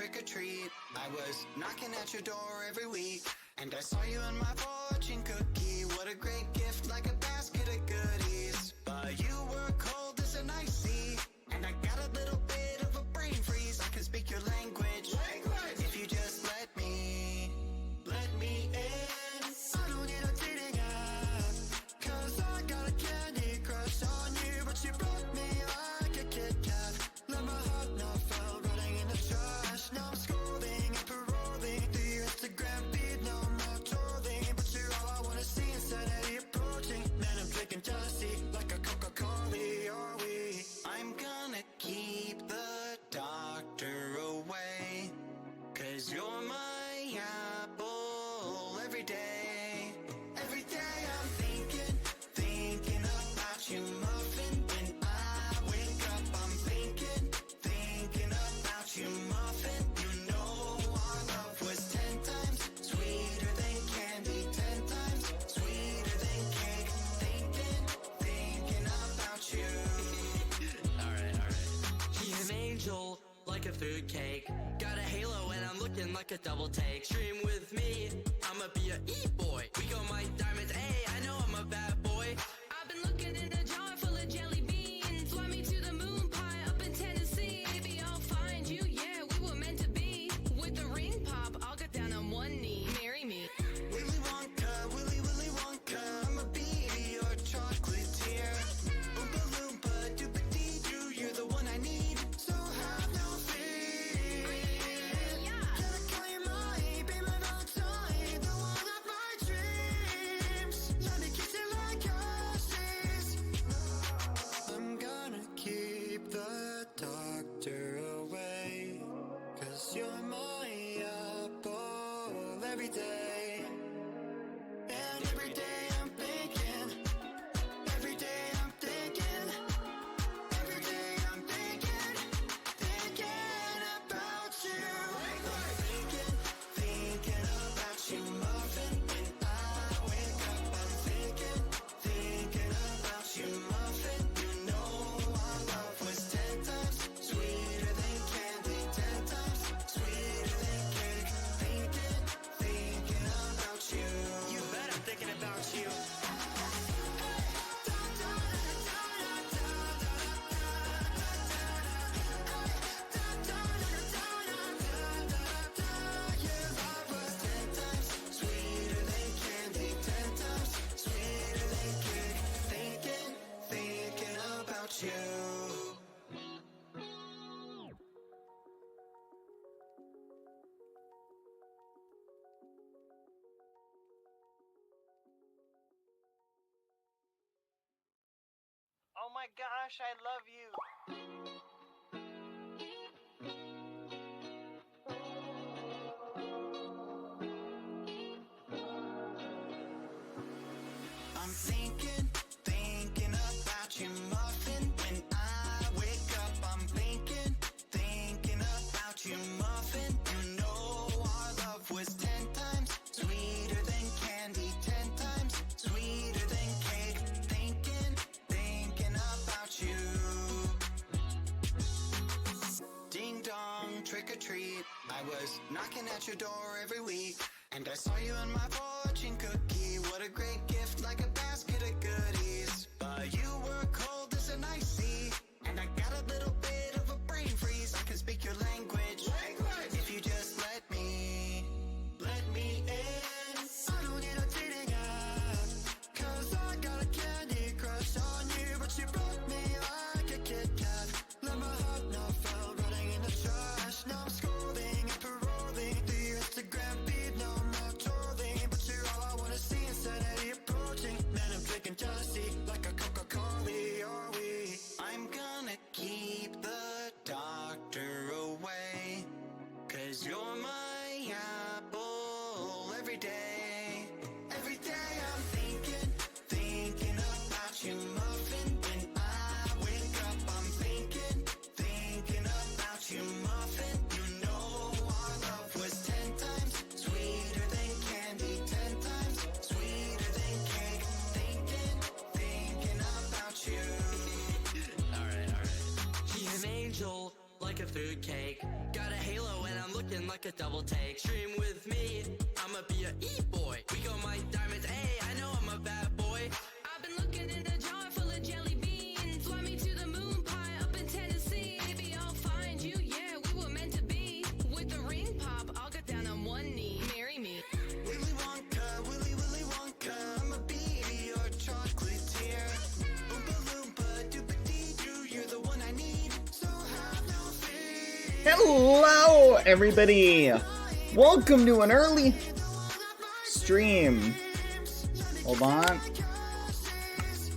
trick or treat. I was knocking at your door every week, and I saw you in my fortune cookie. What a great gift, like a basket of goodies. But you were cold as an ice sea, and I got a little bit of a brain freeze. I can speak your language. If you just let me in. I don't need a dating app, 'cause I got a candy crush on you. But you broke me like a Kit Kat. Let my heart not fell running in the trash. Now I'm scrolling and paroling through your Instagram feed. No more trolling, but you're all I wanna see. Insanity approaching. Man, I'm drinking jealousy like a Coca-Cola. Are we? I'm gonna keep the doctor away, 'cause you're my apple every day. Every day I'm thinking about you, muffin. When I wake up, I'm thinking about you, muffin. You know our love was 10 times sweeter than candy, 10 times sweeter than cake. Thinking about you. Alright. He's an angel, like a food cake. Got a halo and I'm looking like a double take. Stream with me, I'ma be a e-boy. We got my diamonds, hey, I know I'm a bad boy. I've been looking in a jar full of jelly beans. Fly me to the moon pie up in Tennessee. Maybe I'll find you, yeah, we were meant to be. With the ring pop, I'll get down on one knee. Marry me. Willy Wonka, Willy Wonka, I'ma be your chocolatier. Oompa Loompa, Doopa-Dee-Doo, you're the one I need, so have no fear. Gotta call you mine, be my Valentine, the one of my dreams. Let me kiss you like horses. I'm gonna keep the doctor away, 'cause you're my apple every day. And every day I'm thinking, every day I'm thinking, every day I'm thinking about you. Thinking about you, muffin. When I wake up, I'm thinking about you, muffin. You know our love was 10 times sweeter than candy, 10 times sweeter than cake. Thinking about you. You bet I'm thinking about you. Your love was 10 times sweeter than candy, 10 times sweeter than cake. Thinking about you. Oh my gosh, I love you. I'm thinking about you, muffin. When I wake up, I'm thinking about you, muffin. You know our love was 10 times sweeter than candy, 10 times sweeter than cake. Thinking about you. Ding dong, trick or treat. I was knocking at your door every week, and I saw you in my fortune cookie. What a great gift, like a basket of goodies. But you were cold as an ice sea, and I got a little bit of a brain freeze. I can speak your language. If you just let me in. I don't need a dating app, 'cause I got a candy crush on you. But you broke me like a Kit Kat. Let my heart not fell running in the trash. Now I'm scrolling and paroling through your Instagram feed. No more trolling, but you're all I wanna see. Insanity approaching. Man, I'm drinking jealousy like a Coca-Cola. Are we? I'm gonna keep the doctor away, 'cause you're my apple every day. Every day I'm thinking about you, muffin. When I wake up, I'm thinking about you, muffin. You know our love was 10 times sweeter than candy, 10 times sweeter than cake. Thinking about you. Alright. He's an angel, like a food cake. Got a halo and I'm looking like a double take. Stream with me, I'ma be a e-boy. We go my diamonds, hey, I know I'm a bad boy. I've been looking in a jar full of jelly beans. Fly me to the moon pie up in Tennessee. Maybe I'll find you, yeah, we were meant to be. With the ring pop, I'll get down on one knee. Marry me. Willy Wonka, Willy Willy Wonka, I'ma be your chocolatier. Oompa Loompa, Doopa-Dee-Doo, you're the one I need, so have no fear. Hello, everybody. Welcome to an early stream. Hold on.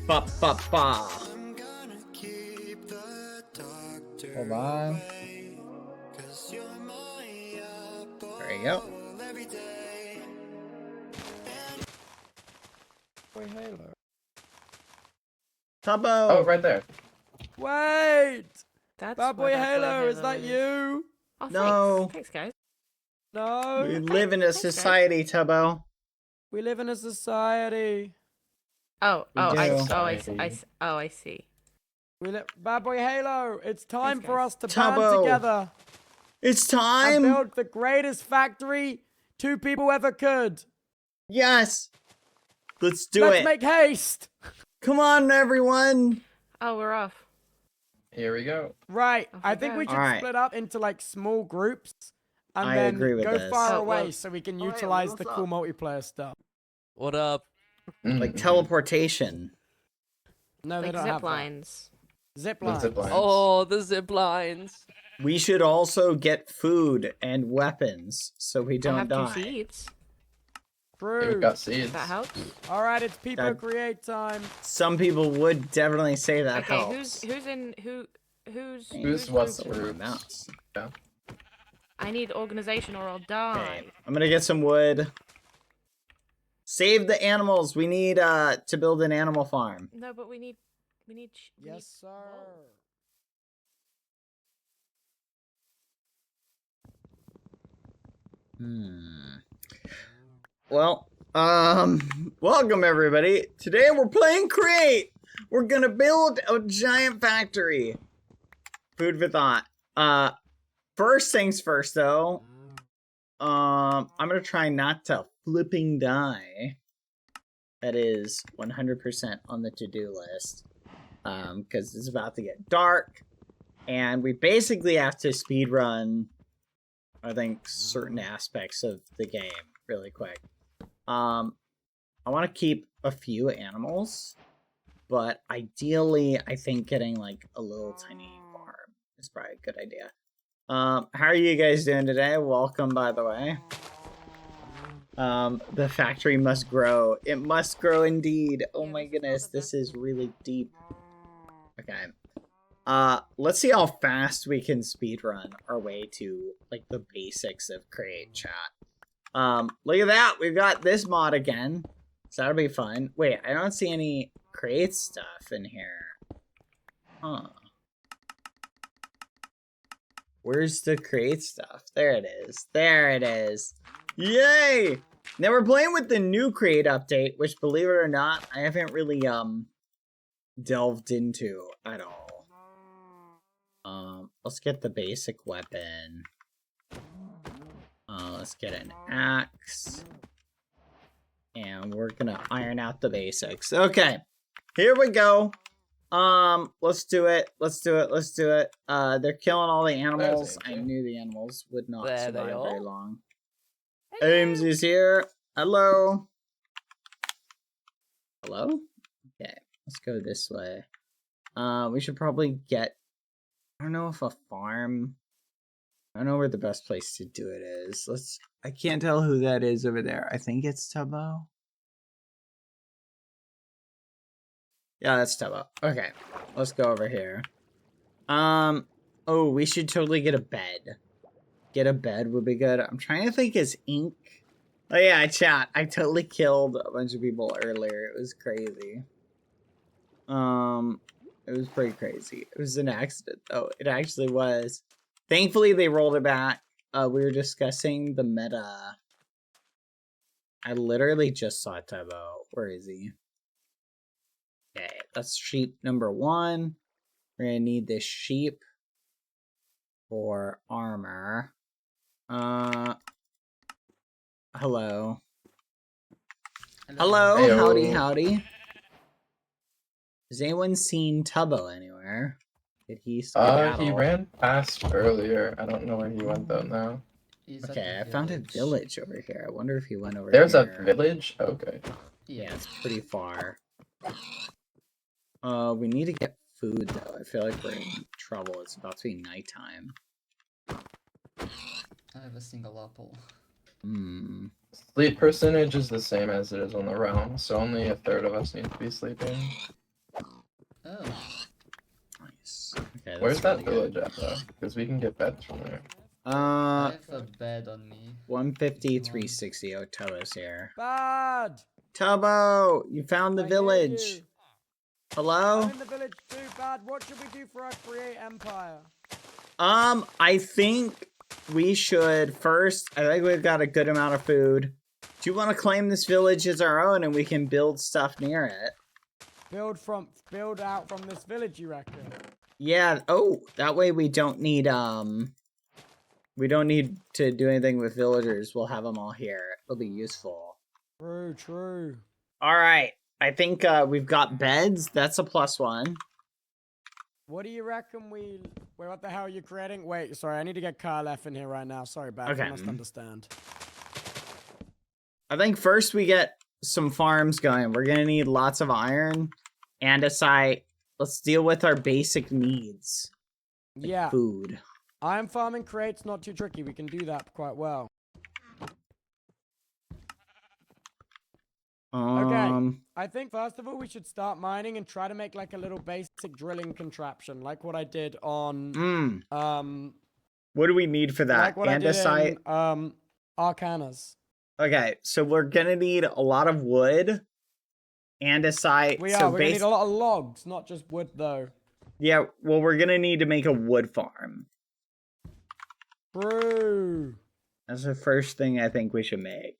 Ba ba ba. I'm gonna keep the doctor Hold on. away, 'cause you're my apple There you go. every day. Tubbo. Oh, right there. Wait! That's Badboyhalo, is that you? Oh, No. Thanks guys. No. We live in a society, Tubbo. We live in a society. Oh, We oh, do. I see. Badboyhalo, it's time Thanks, for guys. us to band Tubbo. together It's and time. build the greatest factory two people ever could. Yes. Let's do Let's it. make haste. Come on, everyone. Oh, we're off. Here we go. Right, Off I we think go. we should Alright. split up into like small groups and I then agree with go this. far Oh, away well- so we can Oh, yeah, utilize what's the up? cool multiplayer stuff. What up? Like Mhm. teleportation. No, they Like don't zip have that. lines. Zip The lines. zip lines. Oh, the zip lines. We should also get food and weapons so we I don't have die. 2 seeds. Yeah, True. we've got seeds. That helps. All right, it's people That- create time. Some people would definitely say that Okay, helps. who's in who's Who's what's group? Over groups? my mouse. I need organization or I'll die. Okay, I'm gonna get some wood. Save the animals. We need to build an animal farm. No, but we need Yes, sir. Whoa. Well, welcome everybody. Today we're playing Create. We're gonna build a giant factory. Food for thought. First things first though. I'm gonna try not to flipping die. That is 100% on the to-do list. Because it's about to get dark. And we basically have to speed run, I think, certain aspects of the game really quick. I want to keep a few animals, but ideally, I think getting like a little tiny farm is probably a good idea. How are you guys doing today? Welcome, by the way. The factory must grow. It must grow indeed. Oh my goodness, this is really deep. Okay. Let's see how fast we can speedrun our way to like the basics of Create Chat. Look at that, we've got this mod again. So that'll be fun. Wait, I don't see any Create stuff in here. Huh. Where's the Create stuff? There it is. There it is. Yay! Now we're playing with the new Create update, which believe it or not, I haven't really delved into at all. Let's get the basic weapon. Let's get an axe. And we're gonna iron out the basics. Okay, here we go. Let's do it. Let's do it. Let's do it. They're killing all the animals. I Angel. knew the animals would not There they survive very are. long. Ames is here. Hello. Hello? Okay, let's go this way. We should probably get, I don't know if a farm, I don't know where the best place to do it is. I can't tell who that is over there. I think it's Tubbo. Yeah, that's Tubbo. Okay, let's go over here. Oh, we should totally get a bed. Get a bed would be good. I'm trying to think, is ink? Oh yeah, chat. I totally killed a bunch of people earlier. It was crazy. It was pretty crazy. It was an accident, though. It actually was. Thankfully, they rolled it back. We were discussing the meta. I literally just saw Tubbo. Where is he? Okay, that's sheep number 1. We're gonna need this sheep. for armor. Hello. Hello, Heyo. howdy, howdy. Has anyone seen Tubbo anywhere? Did he He skedaddle? ran past earlier. I don't know where he went though now. Okay, I found a village over here. I wonder if he went over There's here. a village? Okay. Yeah, it's pretty far. We need to get food though. I feel like we're in trouble. It's about to be nighttime. I have a single apple. Hmm. Sleep percentage is the same as it is on the realm, so only a third of us need to be sleeping. Oh. Nice. Okay, Where's that's that really village at though? Because we can get beds from there. good. I have a bed on me. 150, 360. Oh, Tubbo's here. Bad. Tubbo, you found the I hear village. you. Hello? I'm in the village too. Bad. What should we do for our create empire? I think we should first. I think we've got a good amount of food. Do you want to claim this village as our own, and we can build stuff near it? Build out from this village, you reckon? Yeah. Oh, that way we don't need we don't need to do anything with villagers. We'll have them all here. It'll be useful. True, true. All right. I think we've got beds. That's a +1. What do you reckon we... Wait, what the hell are you creating? Wait, sorry, I need to get Kyle F in here right now. Sorry, Bad. Okay. You must understand. I think first we get some farms going. We're gonna need lots of iron, andesite. Let's deal with our basic needs. Like Yeah. food. Iron farming crates, not too tricky. We can do that quite well. I think first of all we should start mining and try to make like a little basic drilling contraption, like what I did on What do we need for that? like what Andesite. I did in Arcanas. Okay, so we're gonna need a lot of wood. Andesite. We're so gonna need a lot of logs, not just wood though. Yeah, well we're gonna need to make a wood farm. True. That's the first thing I think we should make.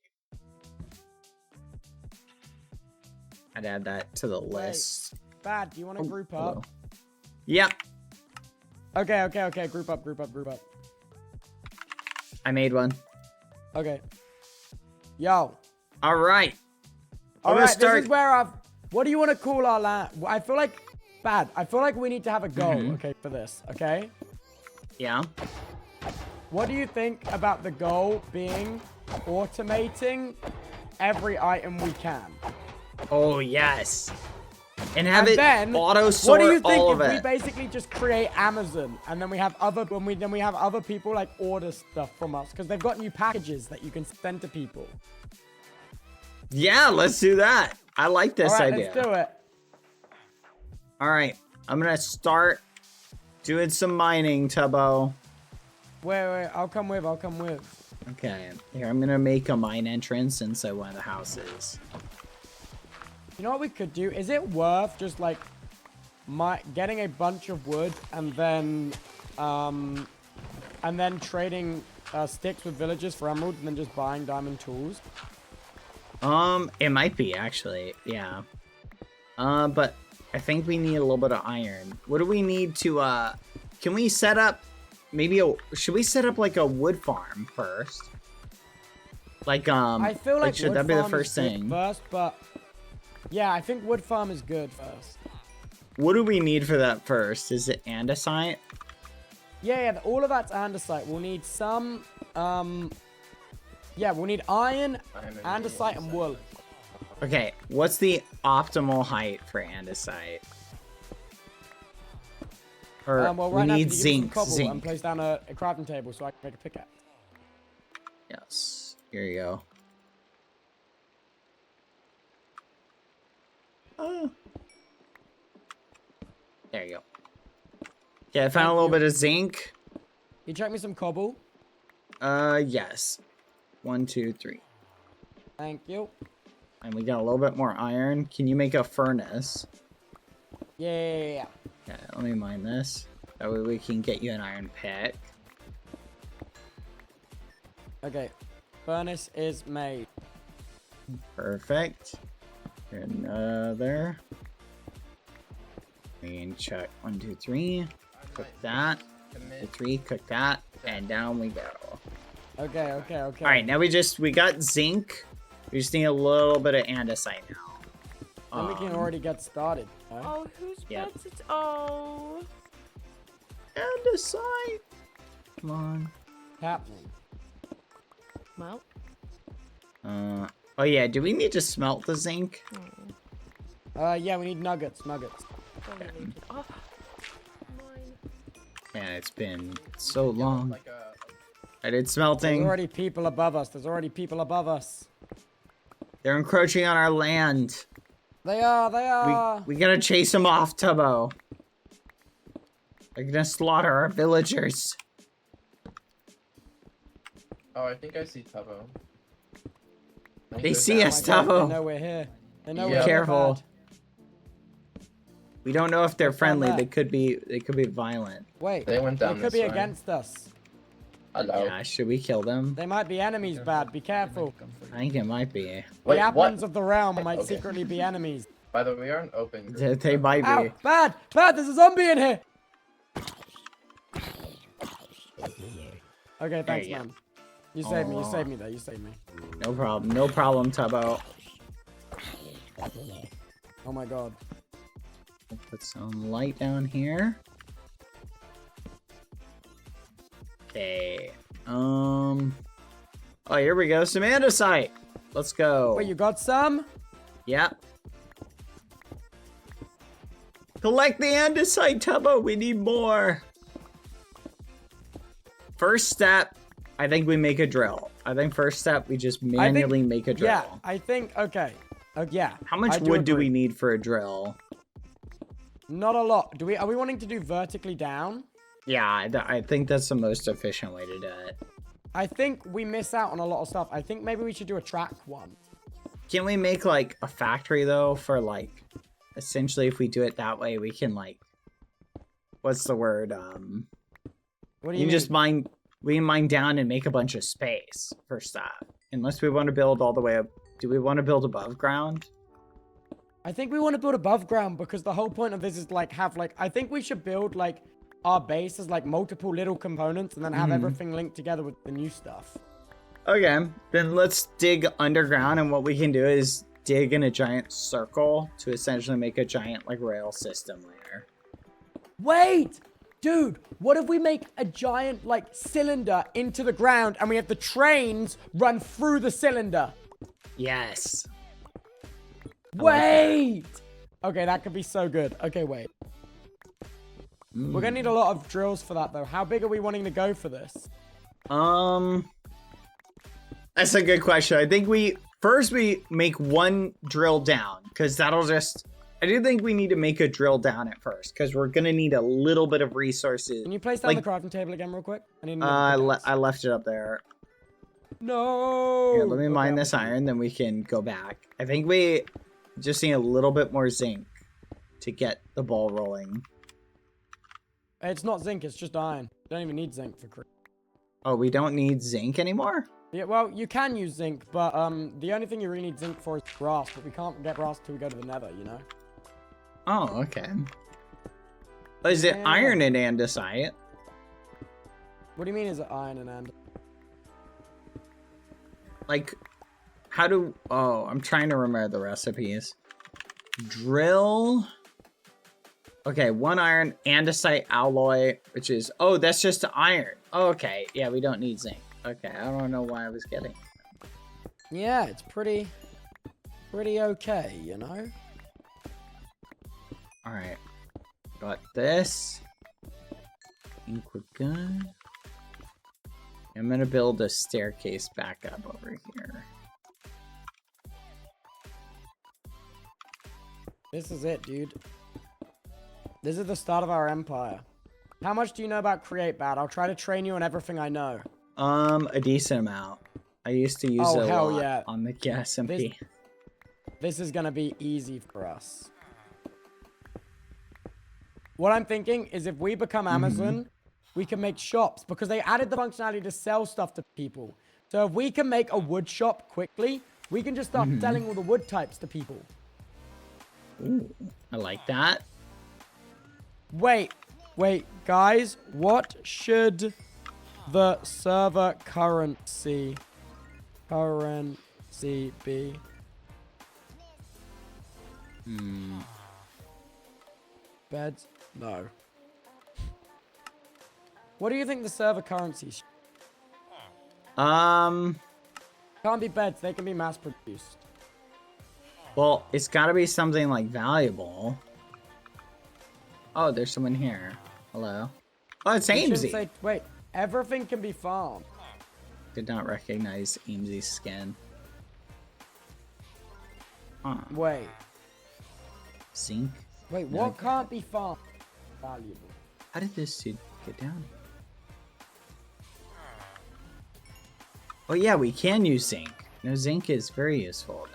I'd add that to the list. Bad, do you want to group hello. up? Yep. Okay. Group up. I made one. Okay. Yo. All right. Alright, this is where I've... What do you want to call our land? I feel like... Bad. I feel like we need to have a goal, okay, for this, okay? Yeah. What do you think about the goal being automating every item we can? Oh, yes. And have it then, auto-sort what do you think all if of we it. basically just create Amazon and then we have other other people like order stuff from us because they've got new packages that you can send to people. Yeah, let's do that. I like this idea. Let's do it. All right. I'm going to start doing some mining, Tubbo. Wait. I'll come with. Okay. Here, I'm going to make a mine entrance inside one of the houses. You know what we could do? Is it worth just like getting a bunch of wood and then trading sticks with villagers for emeralds and then just buying diamond tools? It might be actually, yeah. But I think we need a little bit of iron. What do we need to can we set up should we set up like a wood farm first? Like I feel like should wood that be the farm first is good thing? first, but yeah, I think wood farm is good first. What do we need for that first? Is it andesite? Yeah, all of that's andesite. We'll need some yeah, we'll need iron, andesite, and wool. Okay, what's the optimal height for andesite? Or well, we right now, need can you give me some zinc. cobble and place down a crafting table so I can make a pickaxe. Yes, here you go. Oh. There you go. Yeah, I found a little bit of zinc. You check me some cobble. Yes. 1, 2, 3. Thank you. And we got a little bit more iron. Can you make a furnace? Yeah. Okay, let me mine this. That way we can get you an iron pick. Okay. Furnace is made. Perfect. Here, another. We can check 1, 2, 3. Put that. The 3, cook that, and down we go. Okay. All right, now we got zinc. We just need a little bit of andesite now. Then we can already get started. Right? Oh, whose Yep. bed's it? Oh. Andesite. Come on. Happening. Well. Oh yeah, do we need to smelt the zinc? Yeah, we need nuggets. Oh, mine. Yeah, it's been so long. Like I did There's smelting. already people above us. They're encroaching on our land. They are. We gotta chase them off, Tubbo. They're gonna slaughter our villagers. Oh, I think I see Tubbo. I think They they're see down. us, Oh my God, Tubbo. they know we're here. They know Yeah. we're Careful. bad. We don't know if they're What's on friendly. that? They could be violent. Wait. They went down They could this be way. against us. Hello. Yeah, should we kill them? They might be enemies, bad. Be careful. I think it might be. Wait, the admins what? of the realm might Okay. secretly be enemies. By the way, we are an open group. They might Ow! be. Bad! There's a zombie in here! Okay, thanks, you go. man. You saved me there. You saved me. No problem, Tubbo. Oh my God. Put some light down here. Okay. Oh, here we go. Some andesite. Let's go. Wait, you got some? Yep. Collect the andesite, Tubbo. We need more. First step, I think we make a drill. I think first step, we just manually make a drill. Yeah, I think, okay. Yeah. How much wood do we need for a drill? Not a lot. Are we wanting to do vertically down? Yeah, I think that's the most efficient way to do it. I think we miss out on a lot of stuff. I think maybe we should do a track one. Can we make like a factory though for like, essentially if we do it that way, we can like, what's the word? What do You you can just mean? we can mine down and make a bunch of space for stuff. Unless we want to build all the way up. Do we want to build above ground? I think we want to build above ground because the whole point of this is like I think we should build like our base as like multiple little components and then have everything linked together with the new stuff. Okay, then let's dig underground, and what we can do is dig in a giant circle to essentially make a giant like rail system later. Wait! Dude, what if we make a giant like cylinder into the ground and we have the trains run through the cylinder? Yes. Wait! Okay, that could be so good. Okay, wait. We're gonna need a lot of drills for that though. How big are we wanting to go for this? That's a good question. I think we make one drill down because that'll just. I do think we need to make a drill down at first because we're gonna need a little bit of resources. Can you place down Like- the crafting table again real quick? I need I another left it up there. No. Here, let me Okay, mine I'm this okay. iron, then we can go back. I think we just need a little bit more zinc to get the ball rolling. It's not zinc, it's just iron. You don't even need zinc for Oh, we don't need zinc anymore? Yeah, well, you can use zinc, but the only thing you really need zinc for is brass, but we can't get brass till we go to the Nether, you know? Oh, okay. Is it Yeah. iron and andesite? What do you mean is it iron and andesite? Like, how do... Oh, I'm trying to remember the recipes. Drill... Okay, 1 iron, andesite alloy, which is... Oh, that's just iron. Oh, okay. Yeah, we don't need zinc. Okay, I don't know why I was getting... Yeah, it's pretty okay, you know? Alright. Got this. I think we're good. I'm gonna build a staircase back up over here. This is it, dude. This is the start of our empire. How much do you know about Create Bad? I'll try to train you on everything I know. A decent amount. I used to use it a hell lot yeah. on the SMP. This is gonna be easy for us. What I'm thinking is if we become Amazon, we can make shops because they added the functionality to sell stuff to people. So if we can make a wood shop quickly, we can just start selling all the wood types to people. Ooh, I like that. Wait, Wait, guys, what should the server currency be? Beds? No. What do you think the server currency should? Can't be beds, they can be mass produced. Well, it's gotta be something like valuable. Oh, there's someone here. Hello. Oh, it's You shouldn't Amesy. say, wait, everything can be farmed. Did not recognize Amesy's skin. Huh. Wait, Zinc? wait, No, what can't be farmed? Valuable. How did this dude get down? Oh yeah, we can use zinc. No, zinc is very useful.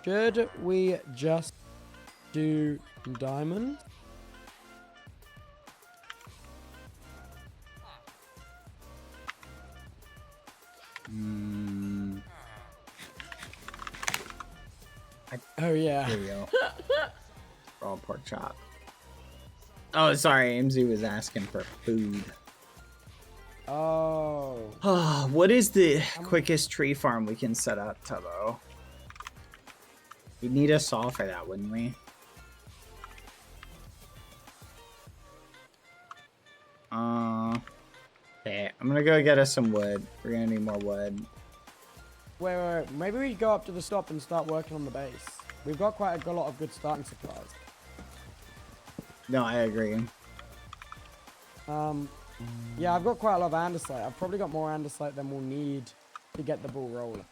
Should we just do diamond? Oh yeah. Here we go. Raw pork chop. Oh, sorry, Amesy was asking for food. Oh. What is the quickest tree farm we can set up, Tubbo? We'd need a saw for that, wouldn't we? Okay, I'm gonna go get us some wood. We're gonna need more wood. Wait. Maybe we go up to the stop and start working on the base. We've got quite a lot of good starting supplies. No, I agree. Yeah, I've got quite a lot of andesite. I've probably got more andesite than we'll need to get the ball rolling.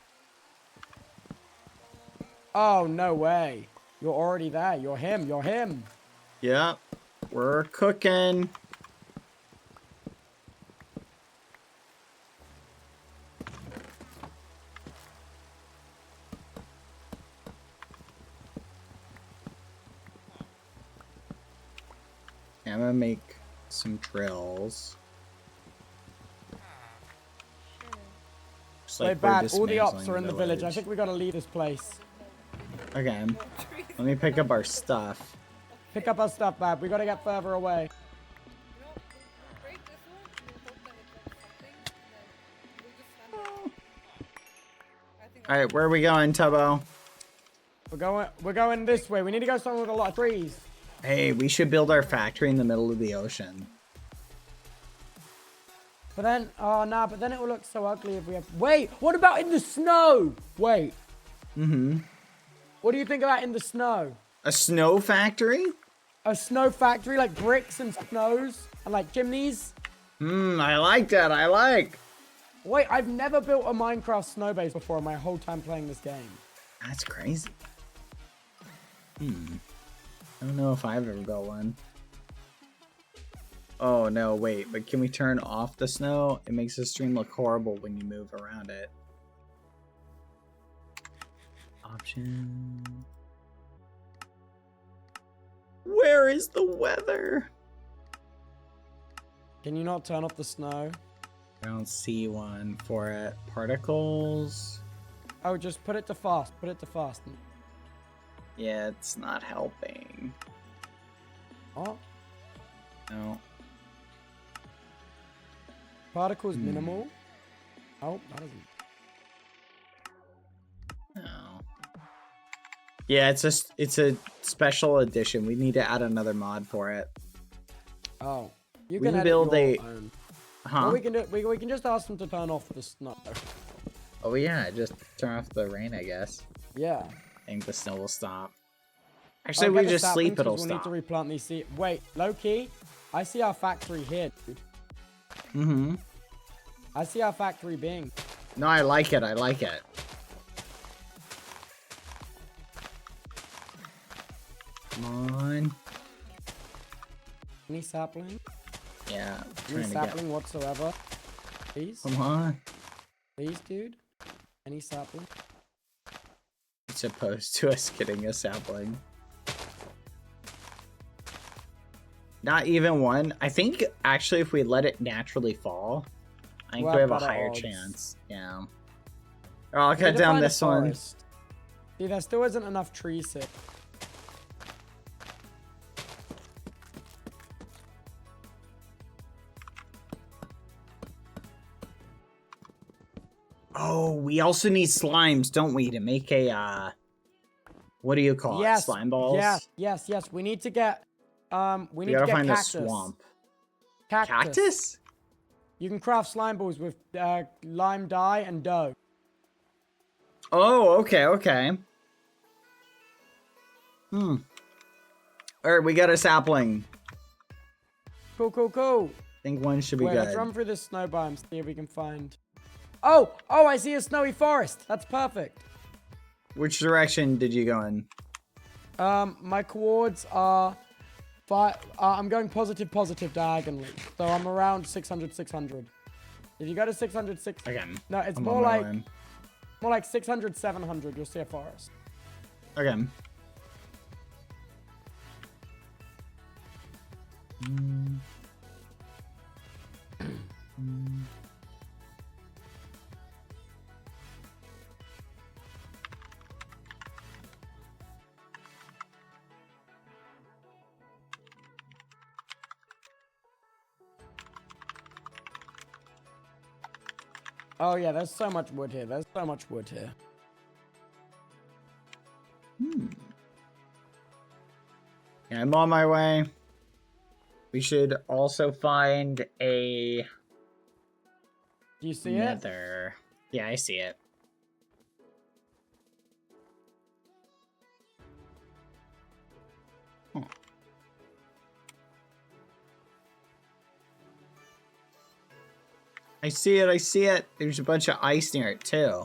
Oh, no way. You're already there. You're him. You're him. Yeah, we're cooking. I'm gonna make some drills. Just Wait, we're Bad. All the ops dismantling are in the village. I think we gotta leave this place. Okay. Let me pick up our stuff. Pick up our stuff, Bad. We gotta get further away. Alright, where are we going, Tubbo? We're going this way. We need to go somewhere with a lot of trees. Hey, we should build our factory in the middle of the ocean. But then, oh no, but then it will look so ugly if we have. Wait, what about in the snow? Wait. What do you think about in the snow? A snow factory? A snow factory, like bricks and snows and like chimneys? I like that. I like. Wait, I've never built a Minecraft snow base before in my whole time playing this game. That's crazy. I don't know if I've ever built one. Oh no, wait, but can we turn off the snow? It makes the stream look horrible when you move around it. Option. Where is the weather? Can you not turn off the snow? I don't see one for it. Particles. Oh, just put it to fast. Put it to fast. Yeah, it's not helping. Oh, No. particles minimal. Oh, that doesn't. No. Yeah, it's a special edition. We need to add another mod for it. Oh, you We can can edit build your a- own. Huh? Well, we can do. We can just ask them to turn off the snow. Oh yeah, just turn off the rain, I guess. Yeah. I think the snow will stop. Actually, I'll we get the just sleep, saplings 'cause it'll we'll stop. need to replant these seeds. Wait, low key, I see our factory here, dude. I see our factory being. No, I like it. I like it. Come on. Any sapling? Yeah. Any Trying to sapling whatsoever? Please? get. Come on. Please, dude? Any sapling? As opposed to us getting a sapling. Not even one. I think actually, if we let it naturally fall, I think We'll we have have a better higher odds. chance. Yeah. Or I'll We need cut to down find a this one. forest. See, there still isn't enough trees here. Oh, we also need slimes, don't we, to make a what do you call it? Slime balls? Yes. We need to get we need to gotta get find cactus. a swamp. Cactus. Cactus? You can craft slime balls with lime dye and dough. Oh, okay. Alright, we got a sapling. Cool. I think one should be Wait, good. let's run through this snow biome, see if we can find... Oh, I see a snowy forest. That's perfect. Which direction did you go in? My coords are... I'm going positive diagonally. So I'm around 600. If you go to 600... Again. No, it's I'm more on my like... way. More like 600, 700. You'll see a forest. Again. Oh yeah, there's so much wood here. Yeah, I'm on my way. We should also find a Do you see it? Nether. Yeah, I see it. Huh. I see it. There's a bunch of ice near it too.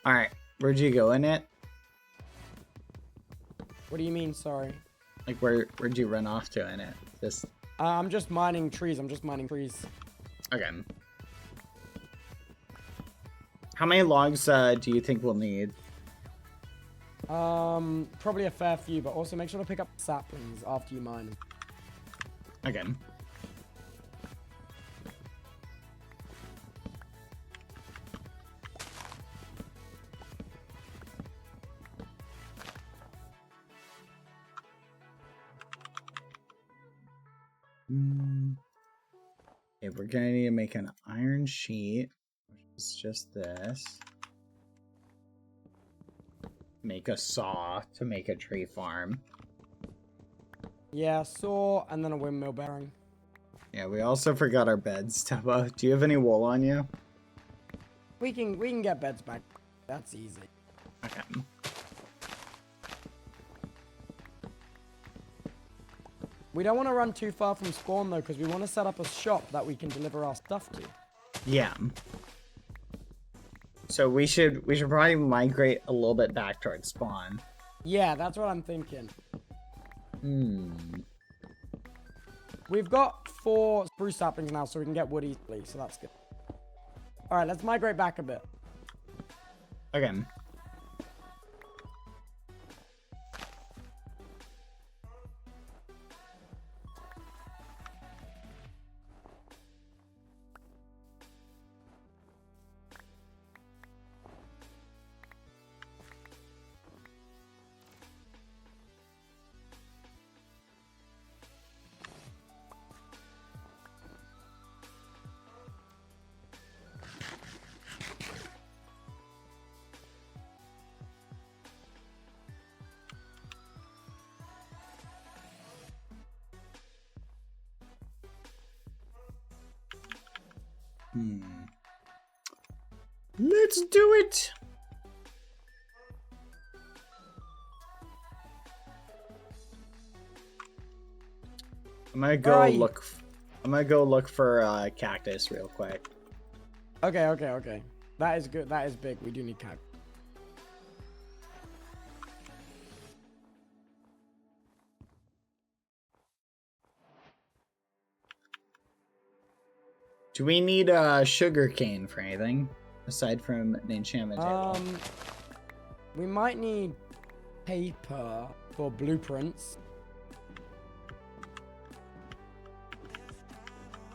Alright, where'd you go in it? What do you mean, sorry? Like, where'd you run off to in it? Just... I'm just mining trees. Okay. How many logs do you think we'll need? Probably a fair few, but also make sure to pick up saplings after you mine them. Again. Okay, we're gonna need to make an iron sheet, which is just this. Make a saw to make a tree farm. Yeah, saw, and then a windmill bearing. Yeah, we also forgot our beds, Tubbo. Do you have any wool on you? We can get beds back. That's easy. Okay. We don't want to run too far from spawn though, because we want to set up a shop that we can deliver our stuff to. Yeah. So we should probably migrate a little bit back towards spawn. Yeah, that's what I'm thinking. Hmm. We've got 4 spruce saplings now, so we can get wood easily, so that's good. Alright, let's migrate back a bit. Okay. Let's do it. I'm gonna go look for cactus real quick. Okay. That is good. That is big. We do need cactus. Do we need sugar cane for anything aside from an enchantment table? We might need paper for blueprints.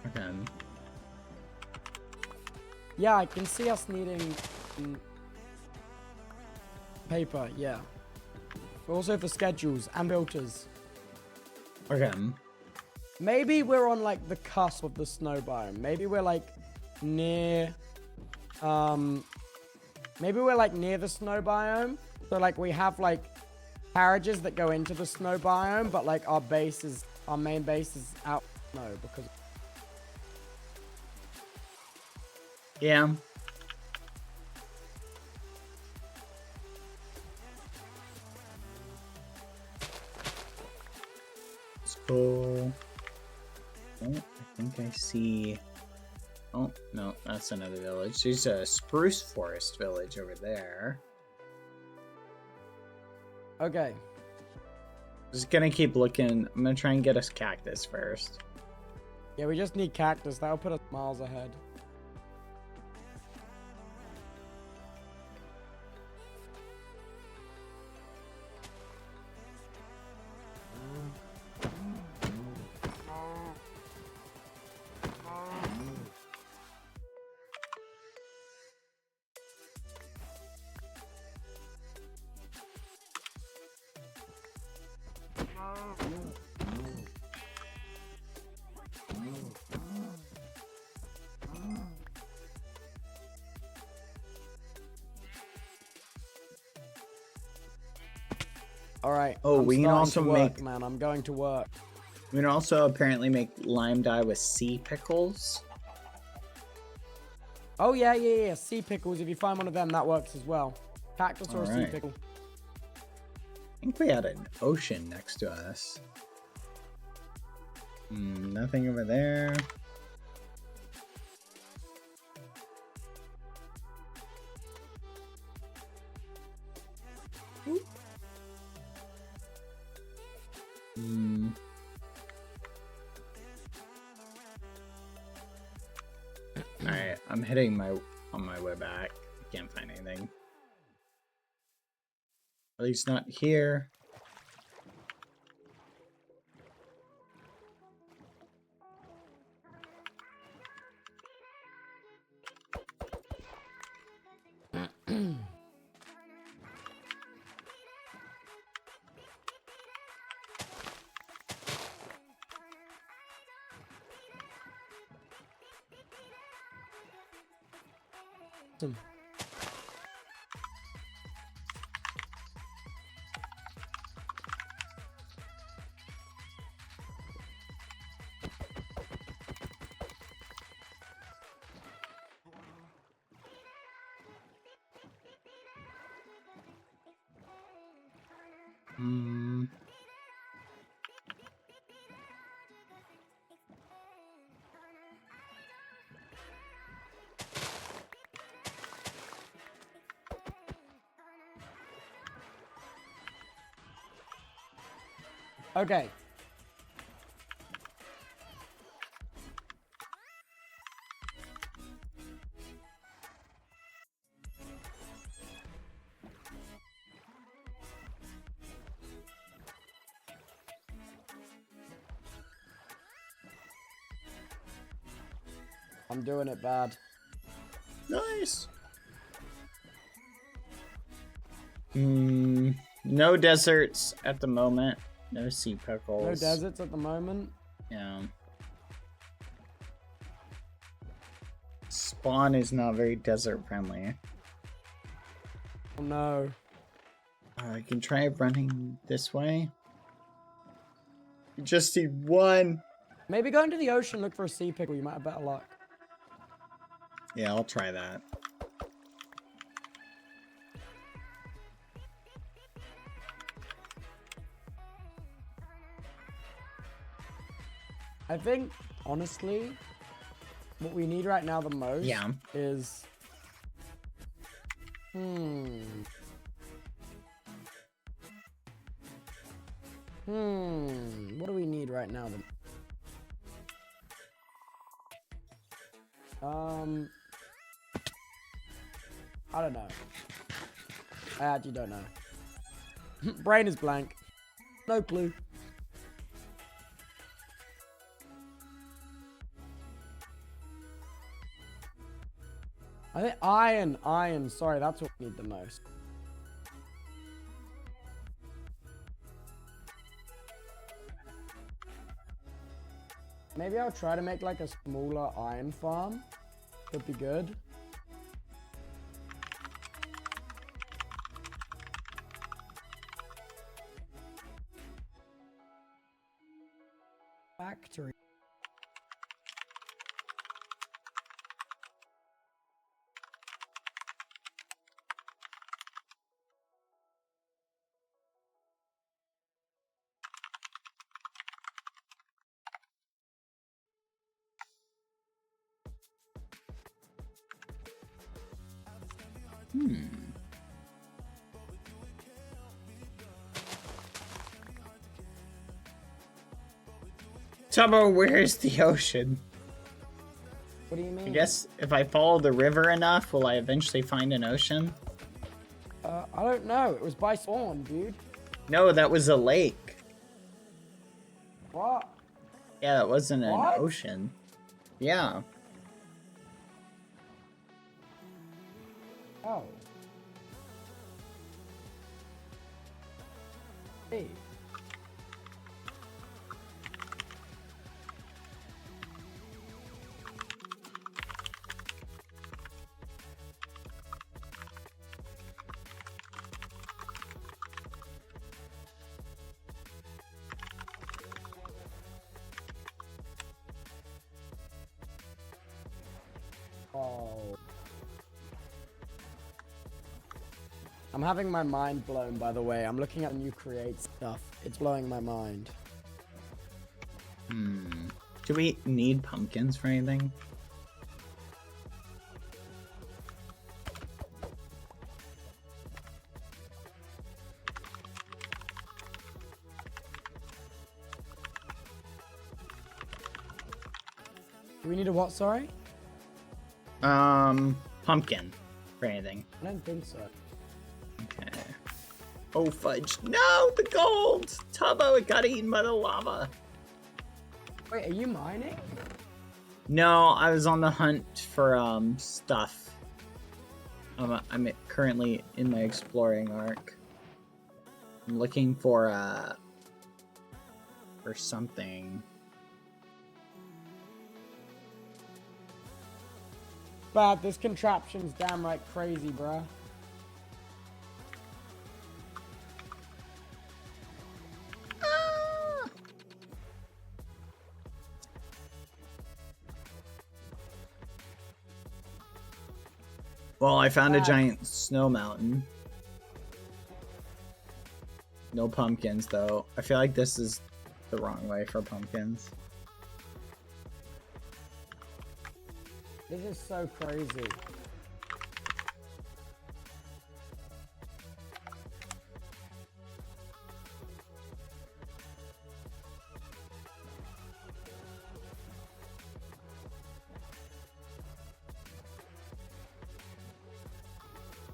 Okay. Yeah, I can see us needing paper. Yeah. but also for schedules and filters. Okay. Maybe we're on like the cusp of the snow biome. Maybe we're like near, maybe we're like near the snow biome. So like we have like carriages that go into the snow biome, but like our main base is out in the snow because. Yeah. Let's go. Oh, I think I see. Oh, no, that's another village. There's a spruce forest village over there. Okay. Just gonna keep looking. I'm gonna try and get us cactus first. Yeah, we just need cactus. That'll put us miles ahead. All right. Oh, I'm we can starting also to work, make- man. I'm going to work. We can also apparently make lime dye with sea pickles. Oh yeah. Sea pickles. If you find one of them, that works as well. Cactus or a sea Alright. pickle. I think we had an ocean next to us. Nothing over there. Alright, I'm heading on my way back. I can't find anything. At least not here. Okay. I'm doing it bad. Nice. No deserts at the moment. No sea pickles. No deserts at the moment. Yeah. Spawn is not very desert friendly. Oh no. I can try running this way. You just need one. Maybe go into the ocean, look for a sea pickle. You might have better luck. Yeah, I'll try that. I think, honestly, what we need right now the most is... What do we need right now? I don't know. I actually don't know. Brain is blank. No clue. I think iron, sorry, that's what we need the most. Maybe I'll try to make like a smaller iron farm. Could be good. Factory. Tubbo, where's the ocean? What do you mean? I guess if I follow the river enough, will I eventually find an ocean? I don't know. It was by spawn, dude. No, that was a lake. What? Yeah, that wasn't an What? ocean. Yeah. Oh. Hey. Oh. I'm having my mind blown, by the way. I'm looking at new create stuff. It's blowing my mind. Do we need pumpkins for anything? Do we need a what, sorry? Pumpkin for anything. I don't think so. Okay. Oh, fudge. No, the gold! Tubbo, it got eaten by the lava. Wait, are you mining? No, I was on the hunt for, stuff. I'm currently in my exploring arc. I'm looking for something. But this contraption's damn right crazy, bruh. Well, I found a giant snow mountain. No pumpkins, though. I feel like this is the wrong way for pumpkins. This is so crazy.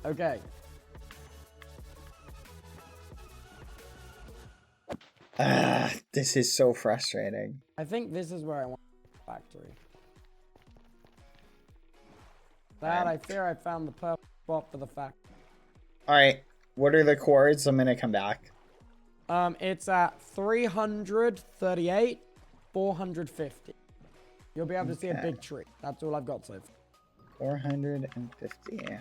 Okay. This is so frustrating. I think this is where I want the factory. Dad, I fear I found the perfect spot for the factory. Alright, what are the chords? I'm gonna come back. It's at 338, 450. You'll be able to see a big tree. That's all I've got so far. 450.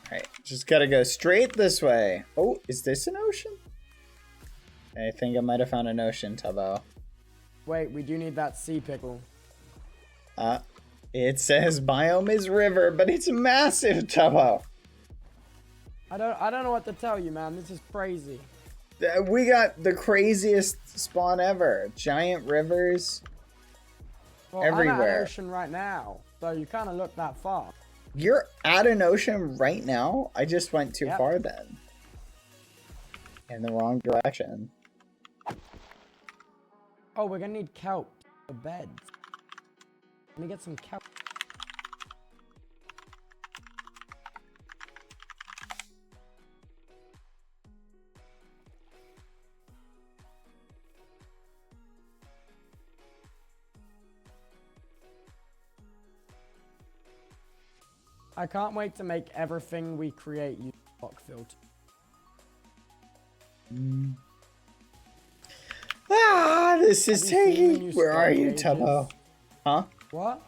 Alright, just gotta go straight this way. Oh, is this an ocean? I think I might have found an ocean, Tubbo. Wait, we do need that sea pickle. It says biome is river, but it's massive, Tubbo. I don't know what to tell you, man. This is crazy. We got the craziest spawn ever. Giant rivers. Well, I'm at everywhere. an ocean right now, so you kind of look that far. You're at an ocean right now? I just went too far then. In the wrong direction. Oh, we're gonna need kelp for beds. Let me get some kelp. I can't wait to make everything we create use block filter. Ah, this is Have you seen the taking. new Where are story you, ages? Tubbo? Huh? What?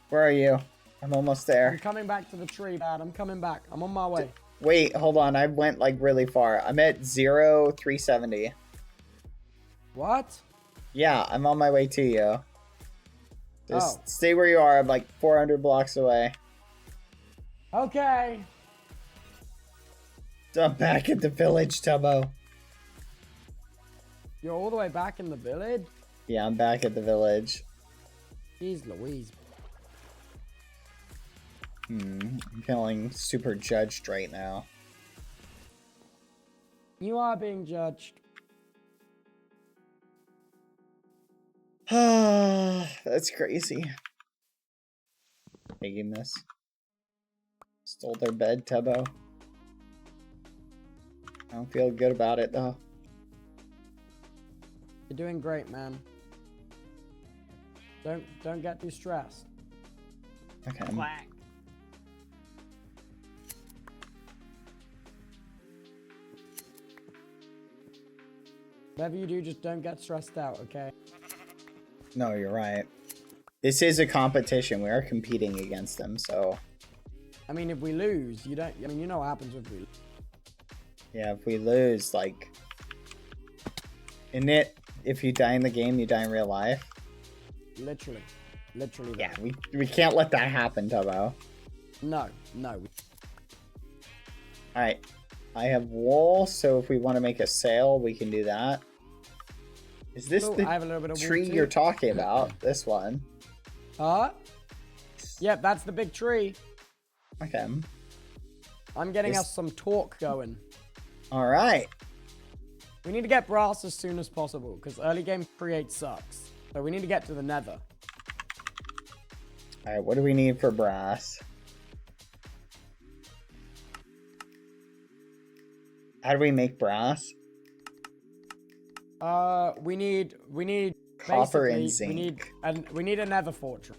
Where are you? I'm almost I'm there. coming back to the tree, Dad. I'm coming back. I'm on my way. Wait, hold on. I went like really far. I'm at 0,370. What? Yeah, I'm on my way to you. Just Oh. stay where you are. I'm like 400 blocks away. Okay. I'm back at the village, Tubbo. You're all the way back in the village? Yeah, I'm back at the village. Jeez Louise. I'm feeling super judged right now. You are being judged. That's crazy. Taking this. Stole their bed, Tubbo. I don't feel good about it though. You're doing great, man. Don't get too stressed. Okay. Quack. Whatever you do, just don't get stressed out, okay? No, you're right. This is a competition. We are competing against them, so. I mean, if we lose, you don't. I mean, you know what happens if we lose. Yeah, if we lose, like. Isn't it, if you die in the game, you die in real life? Literally. Literally. Yeah, that. we can't let that happen, Tubbo. No. Alright. I have wool, so if we want to make a sail, we can do that. Is this Oh, I have a little bit of wool tree too. you're talking about? This one. Huh? Yep, that's the big tree. Okay. I'm getting This- us some talk going. Alright. We need to get brass as soon as possible, because early game create sucks. So we need to get to the nether. Alright, what do we need for brass? How do we make brass? We need Copper and basically, we need a nether fortress.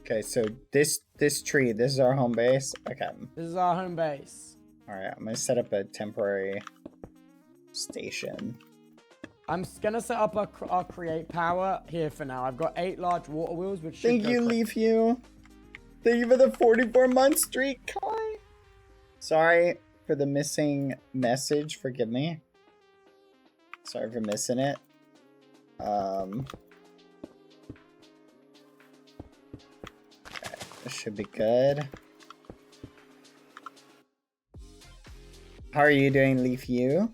Okay, so this tree, this is our home base. Okay. This is our home base. Alright, I'm gonna set up a temporary station. I'm gonna set up our create power here for now. I've got 8 large water wheels, which should Thank go you, for- Leaf You. Thank you for the 44-month streak, Kai. Sorry for the missing message. Forgive me. Sorry for missing it. Okay, this should be good. How are you doing, Leaf You?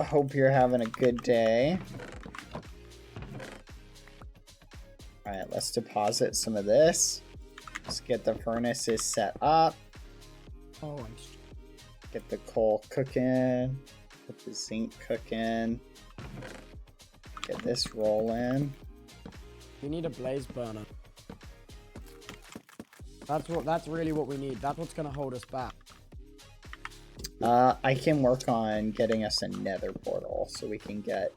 Hope you're having a good day. Alright, let's deposit some of this. Let's get the furnaces set up. Oh, Get the coal cooking. Get the zinc cooking. Get this rolling. we need a blaze burner. That's really what we need. That's what's gonna hold us back. I can work on getting us a nether portal so we can get...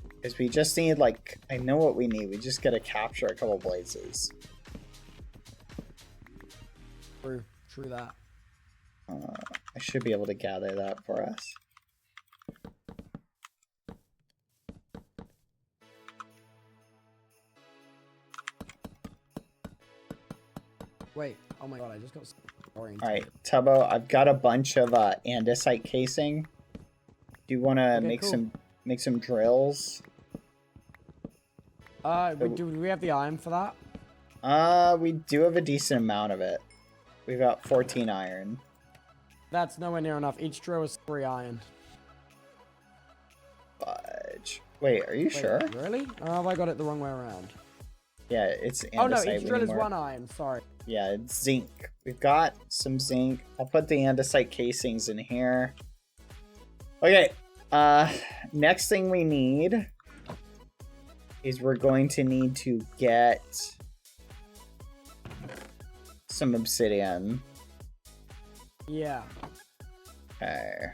Because we just need, like... I know what we need. We just gotta capture a couple blazes. True that. I should be able to gather that for us. Wait, oh my god, I just got oriented. Alright, Tubbo, I've got a bunch of andesite casing. Do you want to make some drills? Do we have the iron for that? We do have a decent amount of it. We've got 14 iron. That's nowhere near enough. Each drill is 3 iron. Fudge. Wait, are you sure? Really? Oh, have I got it the wrong way around? Yeah, it's andesite. Oh no, each drill is anymore. 1 iron. Sorry. Yeah, it's zinc. We've got some zinc. I'll put the andesite casings in here. Okay, next thing we need is we're going to need to get some obsidian. Yeah. Okay.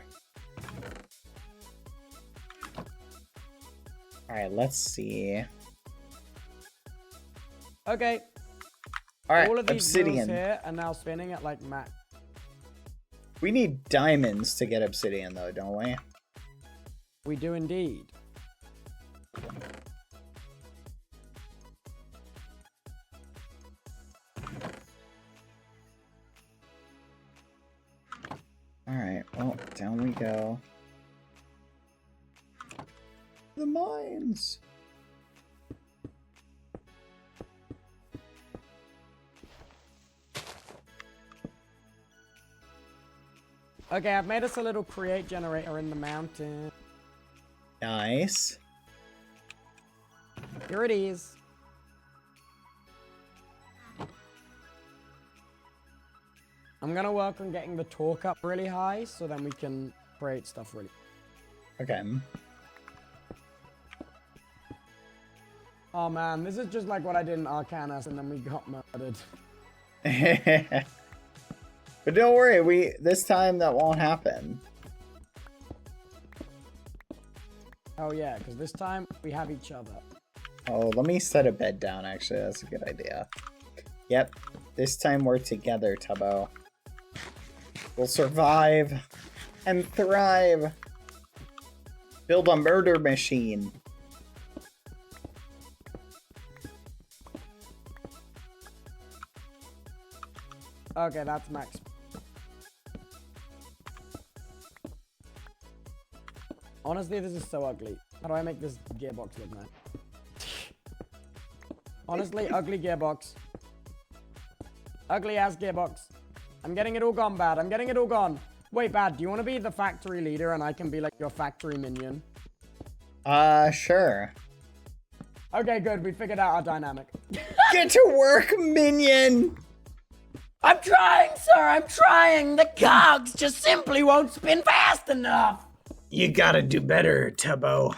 Alright, let's see. Okay. Alright, All of these wheels obsidian. here are now spinning at like max. We need diamonds to get obsidian though, don't we? We do indeed. Alright, well, down we go. The mines! Okay, I've made us a little create generator in the mountain. Nice. Here it is. I'm gonna work on getting the torque up really high so then we can create stuff really. Okay. Oh man, this is just like what I did in Arcanus and then we got murdered. But don't worry, this time that won't happen. Oh yeah, because this time we have each other. Oh, let me set a bed down, actually. That's a good idea. Yep. This time we're together, Tubbo. We'll survive and thrive. Build a murder machine. Okay, that's max. Honestly, this is so ugly. How do I make this gearbox look nice? Honestly, ugly gearbox. Ugly ass gearbox. I'm getting it all gone, Bad. I'm getting it all gone. Wait, Bad, do you want to be the factory leader and I can be like your factory minion? Sure. Okay, good. We figured out our dynamic. Get to work, minion! I'm trying, sir. I'm trying. The cogs just simply won't spin fast enough. You gotta do better, Tubbo.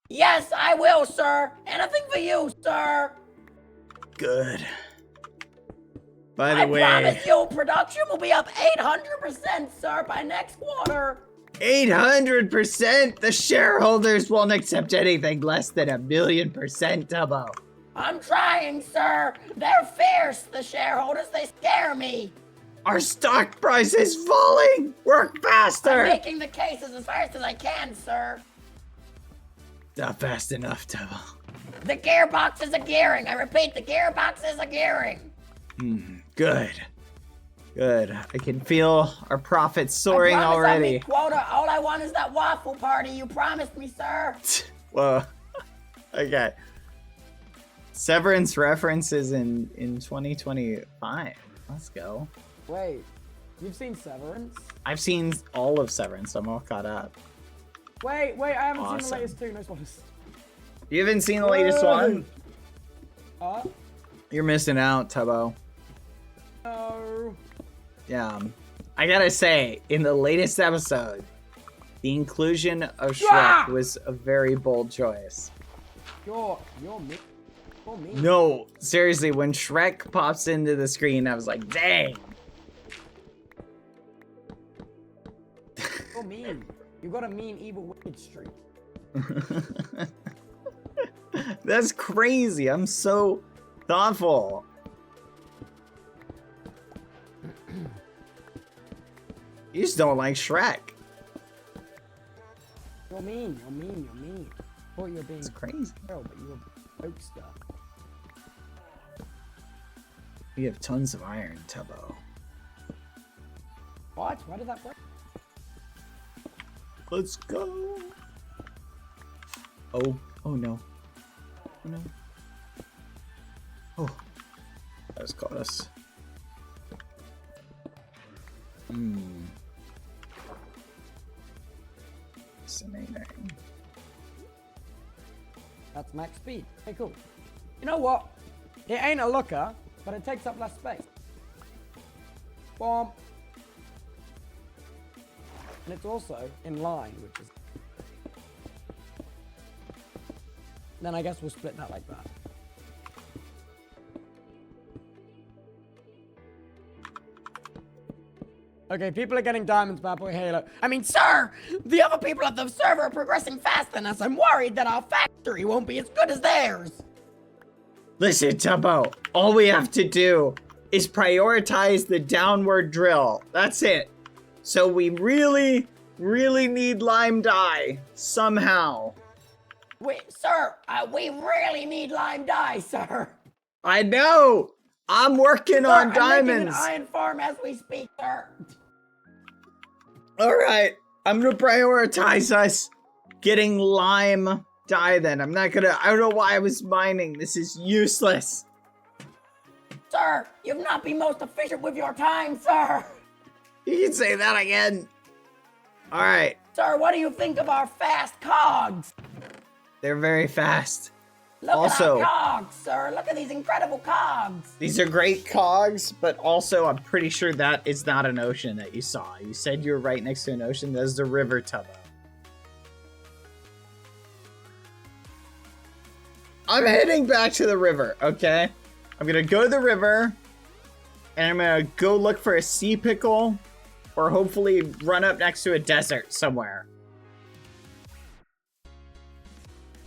Yes, I will, sir. Anything for you, sir. Good. By the way, promise you, production will be up 800%, sir, by next quarter. 800%! The shareholders won't accept anything less than 1,000,000%, Tubbo. I'm trying, sir. They're fierce, the shareholders. They scare me. Our stock price is falling! Work faster! I'm making the cases as fast as I can, sir. Not fast enough, Tubbo. The gearbox is a gearing. I repeat, the gearbox is a gearing. Good. Good. I can feel our profits soaring I promise I'll already. meet quota. All I want is that waffle party you promised me, sir. Whoa. Okay. Severance references in 2025. Let's go. Wait, you've seen Severance? I've seen all of Severance. I'm all caught up. Wait, I haven't seen the Awesome. latest two. No spoilers. You haven't seen the latest one? Huh? You're missing out, Tubbo. No. Yeah. I gotta say, in the latest episode, the inclusion of Shrek Ah! was a very bold choice. You're me. You're me. No, seriously, when Shrek pops into the screen, I was like, dang. You're mean. You got a mean, evil, wicked streak. That's crazy. I'm so thoughtful. You just don't like Shrek. You're mean. You're mean. You're mean. I thought you were being It's crazy. real, but you were hoaxer. We have tons of iron, Tubbo. What? Why did that break? Let's go. Oh no. Oh no. Oh. That was close. Fascinating. That's max speed. Hey, cool. You know what? It ain't a looker, but it takes up less space. Bomb. And it's also in line, which is... Then I guess we'll split that like that. Okay, people are getting diamonds, Badboyhalo. I mean, sir, the other people at the server are progressing faster than us. I'm worried that our factory won't be as good as theirs. Listen, Tubbo, all we have to do is prioritize the downward drill. That's it. So we really need lime dye somehow. Wait, sir, we really need lime dye, sir. I know. I'm working Sir, on I'm diamonds. making an iron farm as we speak, sir. All right, I'm gonna prioritize us getting lime dye then. I don't know why I was mining. This is useless. Sir, you've not been most efficient with your time, sir. You can say that again. All right, Sir, what do you think of our fast cogs? they're very fast. Look Also- at our cogs, sir. Look at these incredible cogs. These are great cogs, but also I'm pretty sure that is not an ocean that you saw. You said you were right next to an ocean. That's the river, Tubbo. I'm heading back to the river, okay? I'm gonna go to the river, and I'm gonna go look for a sea pickle, or hopefully run up next to a desert somewhere.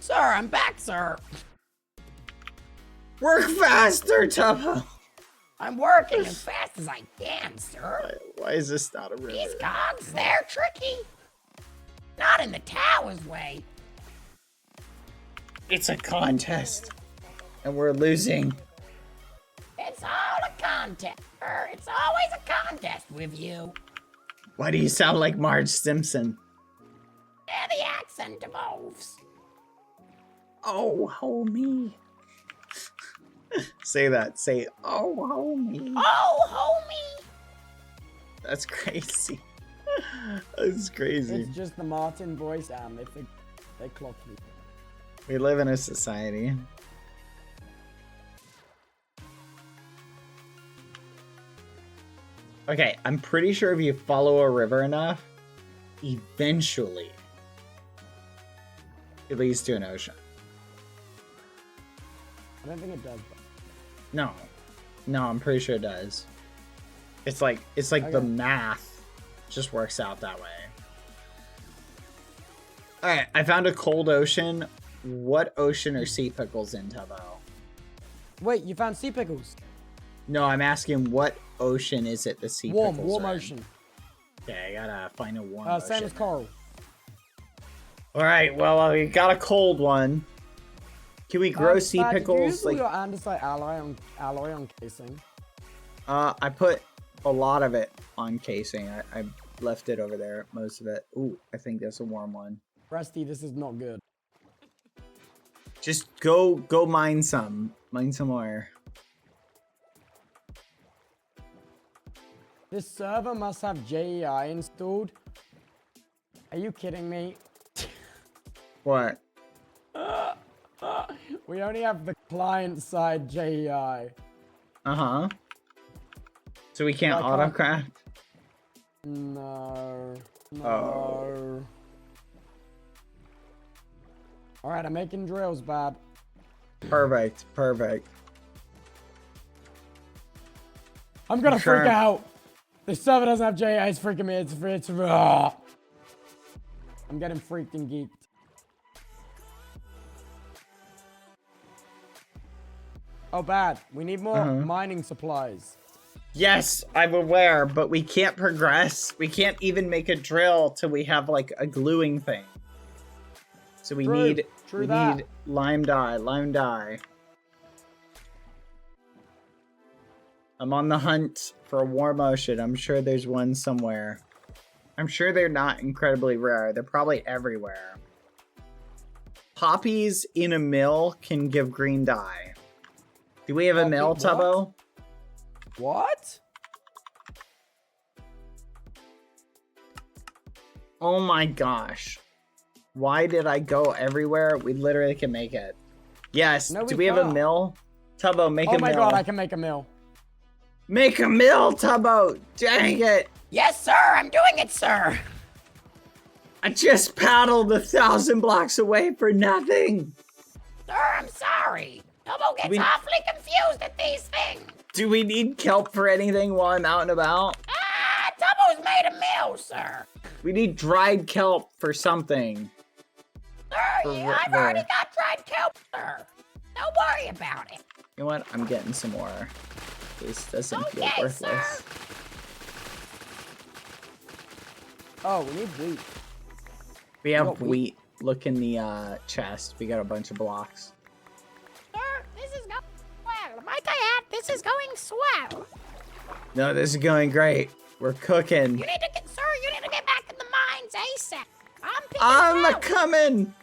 Sir, I'm back, sir. Work faster, Tubbo! I'm working as fast as I can, sir. Why is this not a river? These cogs, they're tricky. Not in the tower's way. It's a contest, and we're losing. It's all a contest, sir. It's always a contest with you. Why do you sound like Marge Simpson? Yeah, the accent evolves. Oh, homie. Say that. Say, oh, homie. Oh, homie. That's crazy. That's crazy. It's just the Martin voice, and they clocked me. We live in a society. Okay, I'm pretty sure if you follow a river enough, eventually it leads to an ocean. I don't think it does. No, I'm pretty sure it does. It's like Okay. the math just works out that way. All right, I found a cold ocean. What ocean are sea pickles in, Tubbo? Wait, you found sea pickles? No, I'm asking what ocean is it? The sea pickles Warm are in? ocean. Okay, I gotta find a warm Same ocean. as coral. All right, well, we got a cold one. Can we grow sea Did you pickles? use all Like, your andesite alloy on casing? I put a lot of it on casing. I left it over there, most of it. Ooh, I think that's a warm one. Rusty, this is not good. Just go mine some. Mine some more. This server must have JEI installed. Are you kidding me? What? We only have the client-side JEI. Uh-huh. So we can't I can't- autocraft? No. Oh. Alright, I'm making drills, Bab. Perfect. I'm gonna Sure. freak out. The server doesn't have JEI, it's freaking me. It's raw. I'm getting freaked and geeked. Oh, bad. We need more mining supplies. Yes, I'm aware, but we can't progress. We can't even make a drill till we have like a gluing thing. So we True. need True that. need lime dye. I'm on the hunt for a warm ocean. I'm sure there's one somewhere. I'm sure they're not incredibly rare. They're probably everywhere. Poppies in a mill can give green dye. Do we have a mill, Poppy- Tubbo? What? Oh my gosh. Why did I go everywhere? We literally can make it. Yes. No, Do we we have a can't. mill? Tubbo, make a Oh mill. my god, I can make a mill. Make a mill, Tubbo! Dang it! Yes, sir, I'm doing it, sir. I just paddled 1,000 blocks away for nothing! Sir, I'm sorry. Tubbo gets We- awfully confused at these things. Do we need kelp for anything while I'm out and about? Ah, Tubbo's made a mill, sir. We need dried kelp for something. Sir, For I've already got dried kelp, sir. Don't worry about it. You know what? I'm getting some more. This doesn't feel Okay, worthless. Oh, we need wheat. We have got wheat. wheat. Look in the chest. We got a bunch of blocks. Sir, this is going well. Might I add, this is going swell. No, this is going great. We're cooking. You need to get, sir, you need to get back in the mines ASAP. I'm coming.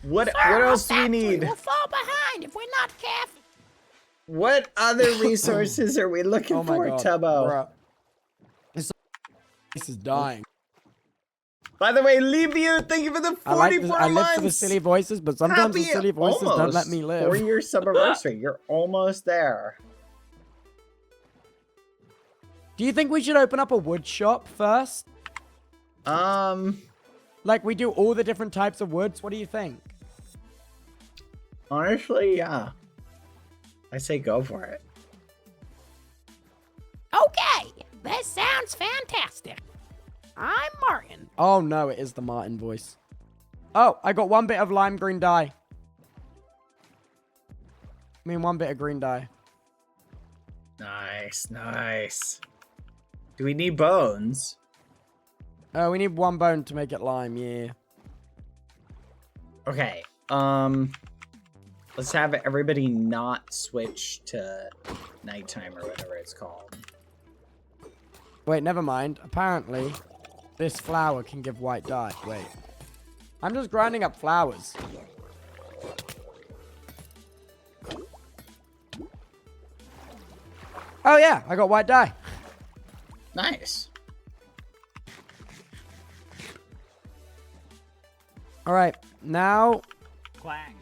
What else do we need? We'll fall behind if we're not careful. What other resources are we looking for, Tubbo? This is dying. By the way, Livio, thank you for the 44 I months. live for the silly voices, but sometimes the Happy silly voices don't let me live. 4-year subiversary. You're almost there. Do you think we should open up a wood shop first? Like we do all the different types of woods. What do you think? Honestly, yeah. I say go for it. Okay, that sounds fantastic. I'm Martin. Oh no, it is the Martin voice. Oh, I got 1 bit of lime green dye. I mean 1 bit of green dye. Nice, nice. Do we need bones? Oh, we need 1 bone to make it lime, yeah. Okay, let's have everybody not switch to nighttime or whatever it's called. Wait, never mind. Apparently, this flour can give white dye. Wait. I'm just grinding up flowers. Oh yeah, I got white dye. Nice. Alright, now... Clang.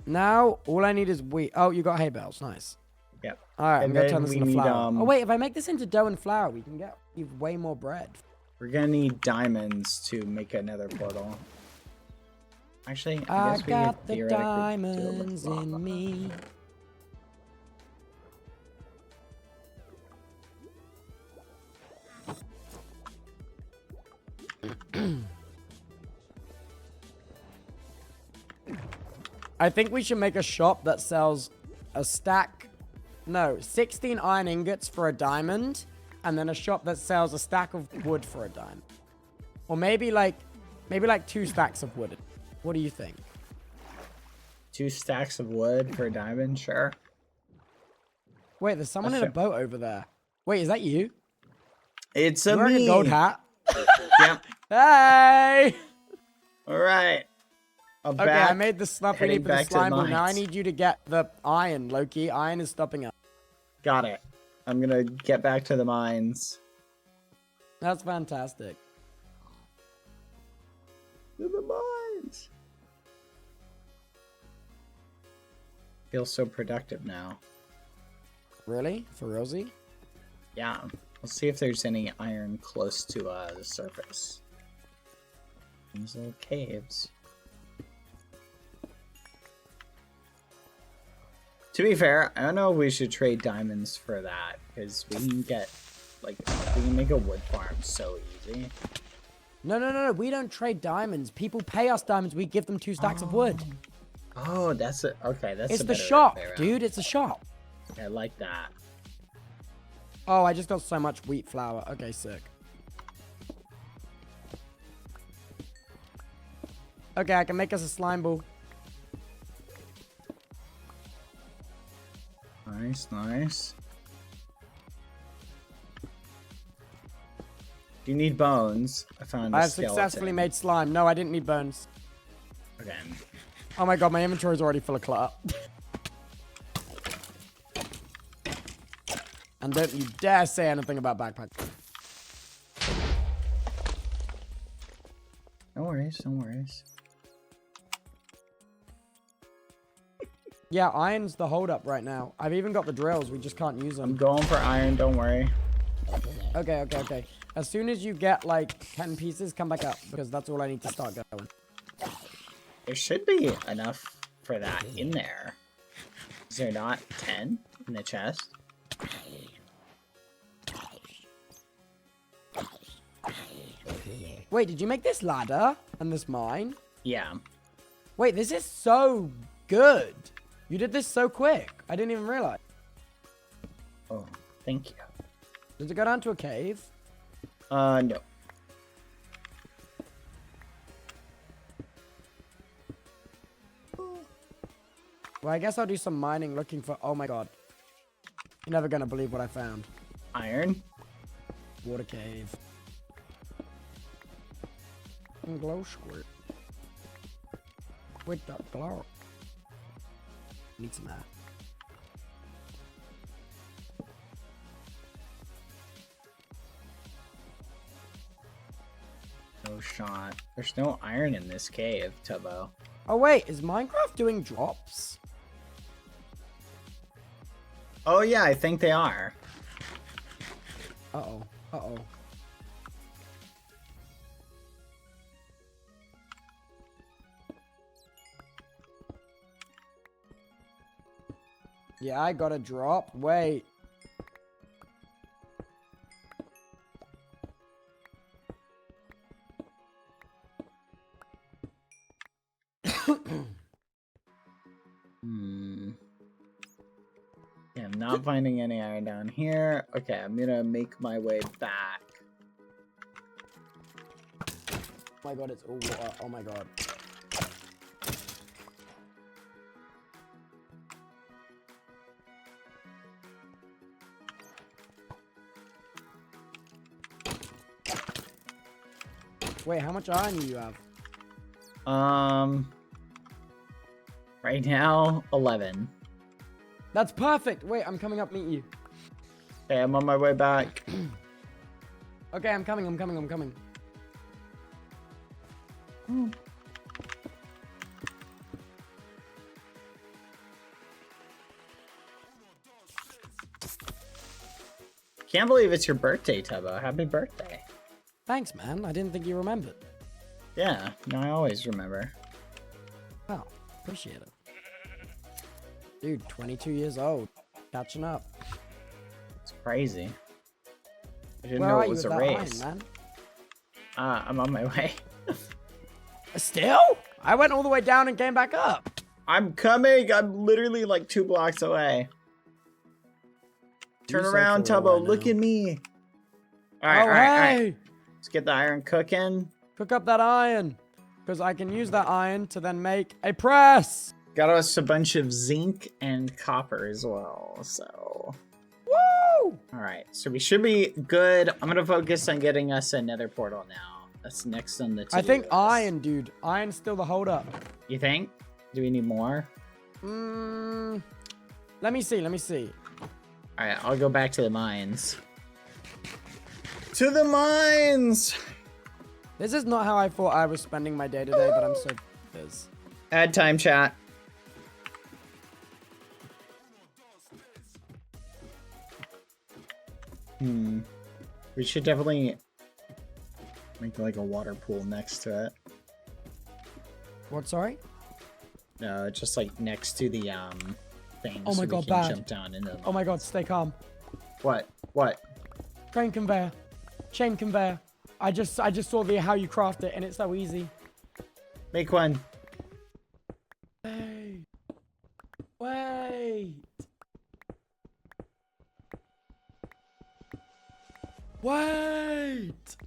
Now, all I need is wheat. Oh, you got hay bales. Nice. Yep. Alright, I'm And gonna then turn this we into need, flour. Oh wait, if I make this into dough and flour, we can get way more bread. We're gonna need diamonds to make another portal. Actually, I guess we got could the theoretically do it with diamonds lava. in me. I think we should make a shop that sells a stack, no, 16 iron ingots for a diamond, and then a shop that sells a stack of wood for a diamond. Or maybe like 2 stacks of wood. What do you think? 2 stacks of wood for a diamond, sure. Wait, there's someone in a boat over there. Wait, is that you? It's You're a wearing me. a gold hat. Yep. Hey! All right. Okay, I made the stuff we need for the back to slime ball. Now I mines. need you to get the iron, Loki. Iron is stopping up. Got it. I'm gonna get back to the mines. That's fantastic. To the mines. Feel so productive now. Really? For realsy? Yeah. Let's see if there's any iron close to the surface. These little caves. To be fair, I don't know if we should trade diamonds for that, because we can get, like, we can make a wood farm so easy. No. We don't trade diamonds. People pay us diamonds. We give them 2 stacks of wood. Oh, that's it. Okay, that's It's a the better shop, way around. dude. It's a shop. I like that. Oh, I just got so much wheat flour. Okay, sick. Okay, I can make us a slime ball. Nice, nice. Do you need bones? I found a I have skeleton. successfully made slime. No, I didn't need bones. Okay. Oh my god, my inventory is already full of clutter. And don't you dare say anything about backpack. No worries, no worries. Yeah, iron's the holdup right now. I've even got the drills. We just can't use I'm them. going for iron, don't worry. Okay. As soon as you get like 10 pieces, come back up because that's all I need to start going. There should be enough for that in there. Is there not 10 in the chest? Wait, did you make this ladder and this mine? Yeah. Wait, this is so good. You did this so quick. I didn't even realize. Oh, thank you. Does it go down to a cave? No. Well, I guess I'll do some mining looking for... Oh my god. You're never gonna believe what I found. Iron. Water cave. And glow squirt. With the glow. Need some of that. No shot. There's no iron in this cave, Tubbo. Oh wait, is Minecraft doing drops? Oh yeah, I think they are. Uh-oh. Uh-oh. Yeah, I got a drop. Wait. Yeah, I'm not finding any iron down here. Okay, I'm gonna make my way back. Oh my god, it's all water. Oh my god. Wait, how much iron do you have? Right now, 11. That's perfect. Wait, I'm coming up, meet you. Okay, I'm on my way back. Okay, I'm coming. Can't believe it's your birthday, Tubbo. Happy birthday. Thanks, man. I didn't think you remembered. Yeah, no, I always remember. Wow, appreciate it. Dude, 22 years old. Catching up. It's crazy. I didn't Where know are it you was with a that race. iron, man? I'm on my way. Still? I went all the way down and came back up. I'm coming. I'm literally like 2 blocks away. Turn You're so around, cool Tubbo. right Look now. at me. All right, Oh, all right, all hey! right. Let's get the iron cooking. Cook up that iron. Because I can use that iron to then make a press. Got us a bunch of zinc and copper as well, so... Woo! Alright, so we should be good. I'm gonna focus on getting us a nether portal now. That's next on the to-do I think list. iron, dude. Iron's still the holdup. You think? Do we need more? Let me see. Alright, I'll go back to the mines. To the mines! This is not how I thought I was spending my day today, but I'm so biz. Add time, chat. We should definitely make like a water pool next to it. What, sorry? No, just like next to the thing. Oh my so god, we can bad. jump down into Oh my god, stay calm. What? What? Train conveyor. Chain conveyor. I just saw how you craft it and it's so easy. Make one. Hey. Wait. Wait.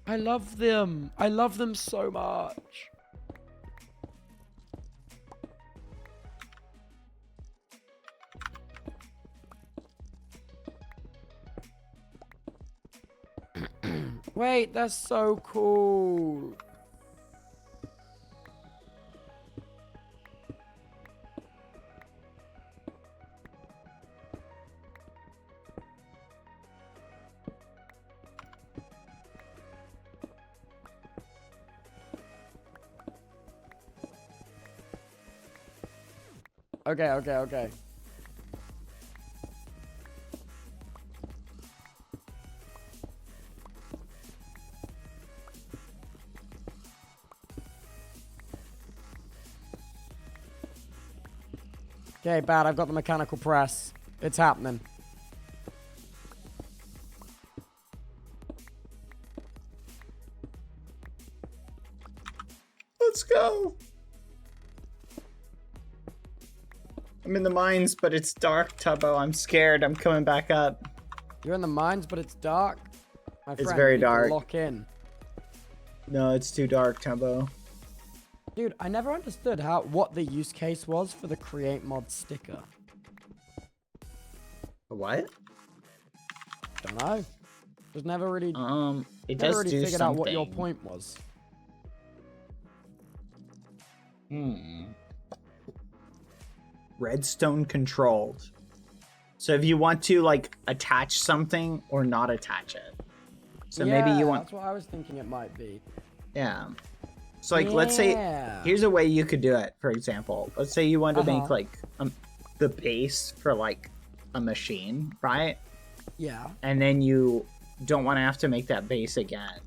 I love them. I love them so much. Wait, that's so cool. Okay. Okay, bad. I've got the mechanical press. It's happening. Let's go. I'm in the mines, but it's dark, Tubbo. I'm scared. I'm coming back up. You're in the mines, but it's dark. My It's friend, very you need to dark. Lock in. No, it's too dark, Tubbo. Dude, I never understood what the use case was for the create mod sticker. What? Don't know. Just never really, It never does really do figured out what your something. point was. Redstone controlled. So if you want to like attach something or not attach it. So maybe you want, That's what I was thinking it might be. yeah. So like, let's say, Yeah. here's a way you could do it. For example, let's say you want to make Uh-huh. like the base for like a machine, right? Yeah. And then you don't want to have to make that base again.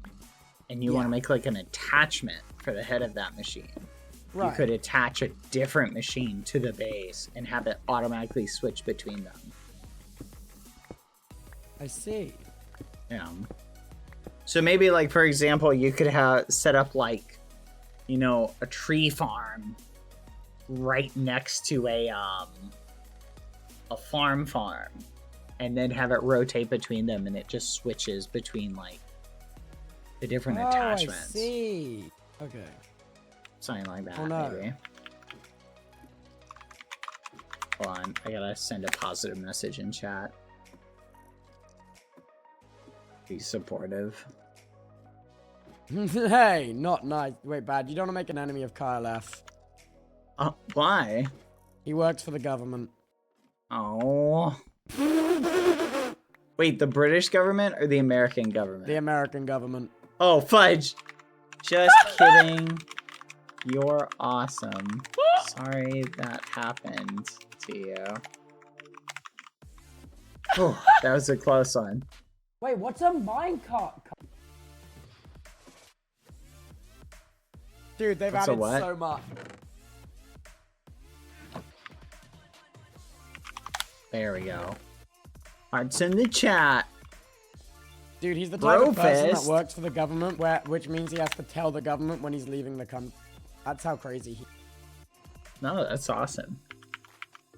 And you want to Yeah. make like an attachment for the head of that machine. You Right. could attach a different machine to the base and have it automatically switch between them. I see. Yeah. So maybe like, for example, you could have set up like, you know, a tree farm right next to a farm, and then have it rotate between them, and it just switches between like the different attachments. I see. Okay. Something like that, Oh, no. maybe. Hold on, I gotta send a positive message in chat. Be supportive. Hey, not nice. Wait, bad. You don't want to make an enemy of Kyle F. Why? He works for the government. Oh. Wait, the British government or the American government? The American government. Oh, fudge! Just kidding. You're awesome. Sorry that happened to you. Oh, that was a close one. Wait, what's a minecart? Dude, they've What's a added what? so much. There we go. Hearts in the chat. Dude, he's the type of person that Brofist. works for the government, which means he has to tell the government when he's leaving the country. That's how crazy he. No, that's awesome.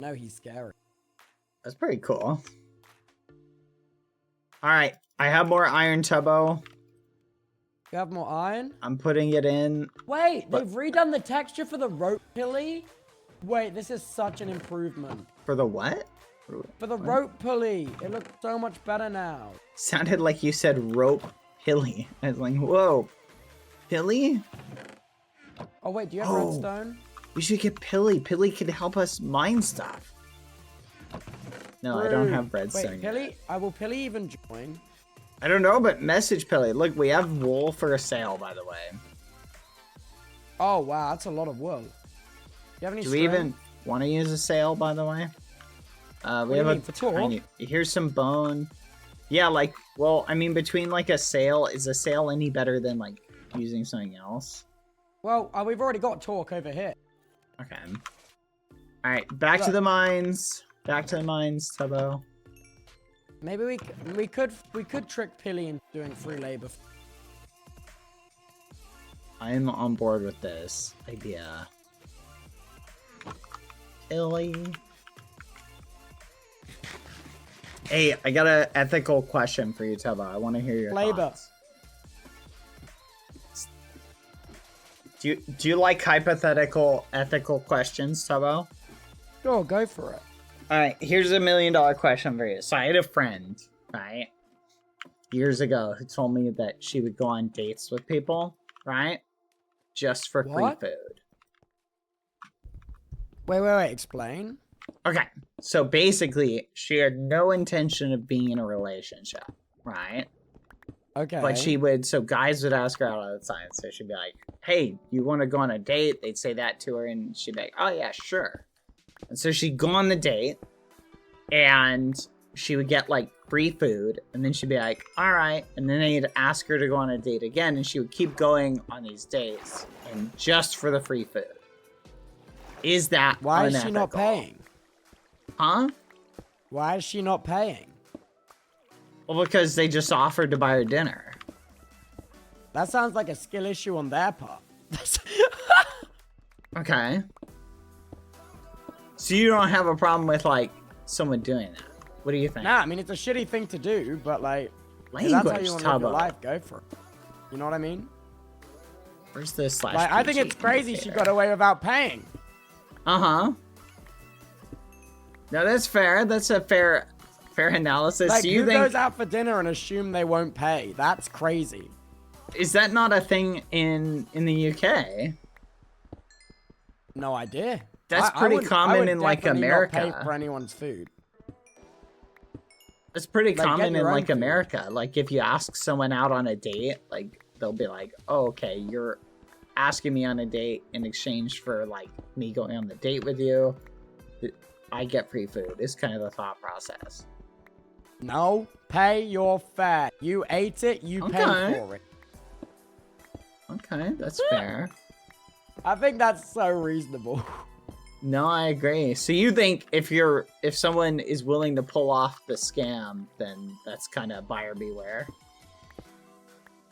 No, he's scary. That's pretty cool. Alright, I have more iron, Tubbo. You have more iron? I'm putting it in. Wait, But- they've redone the texture for the rope pulley? Wait, this is such an improvement. For the what? For the rope pulley, it looks so much better now. Sounded like you said rope hilly. I was like, whoa. Hilly? Oh wait, do you have Oh. redstone? We should get Pilly. Pilly could help us mine stuff. No, I don't Rude. have redstone Wait, yet. Pilly? I will Pilly even join? I don't know, but message Pilly. Look, we have wool for a sale, by the way. Oh wow, that's a lot of wool. Do you have any Do we even want to use a sail, by the way? We have you a mean, for tour? tiny. Here's some bone. Yeah, like, well, I mean, between like a sail, is a sail any better than like using something else? Well, we've already got talk over here. Okay. All right, back to Look. the mines. Back to the mines, Tubbo. Maybe we could trick Pilly into doing free labor. I am on board with this idea. Pilly. Hey, I got an ethical question for you, Tubbo. I want to hear your Labor. thoughts. Do you like hypothetical ethical questions, Tubbo? Sure, go for it. All right, here's $1 million question for you. So I had a friend, right, years ago, who told me that she would go on dates with people, right, just for What? free food. Wait, explain. Okay, so basically, she had no intention of being in a relationship, right? Okay. But she would, so guys would ask her out all the time. So she'd be like, hey, you want to go on a date? They'd say that to her, and she'd be like, oh, yeah, sure. And so she'd go on the date, and she would get, like, free food, and then she'd be like, all right. And then they'd ask her to go on a date again, and she would keep going on these dates, and just for the free food. Is that Why is she not unethical? paying? Huh? Why is she not paying? Well, because they just offered to buy her dinner. That sounds like a skill issue on their part. Okay. So you don't have a problem with like someone doing that? What do you think? Nah, I mean it's a shitty thing to do, but like if that's how Language, you want to live your Tubbo. life, go for it. You know what I mean? Where's the slash? Like I think PG it's crazy she indicator? got away without paying. Uh-huh. No, that's fair. That's a fair analysis. Like Do you who think goes out for dinner and assume they won't pay? That's crazy. is that not a thing in the UK? No idea. That's I pretty would- I common would in like definitely not pay America. for anyone's food. It's pretty Like, get common in your own like food. America. Like if you ask someone out on a date, like they'll be like, "Oh, okay, you're asking me on a date in exchange for like me going on the date with you. I get free food." It's kind of the thought process. No, pay your fare. You ate it, you Okay. pay for it. Okay, that's fair. I think that's so reasonable. No, I agree. So you think if someone is willing to pull off the scam, then that's kind of buyer beware?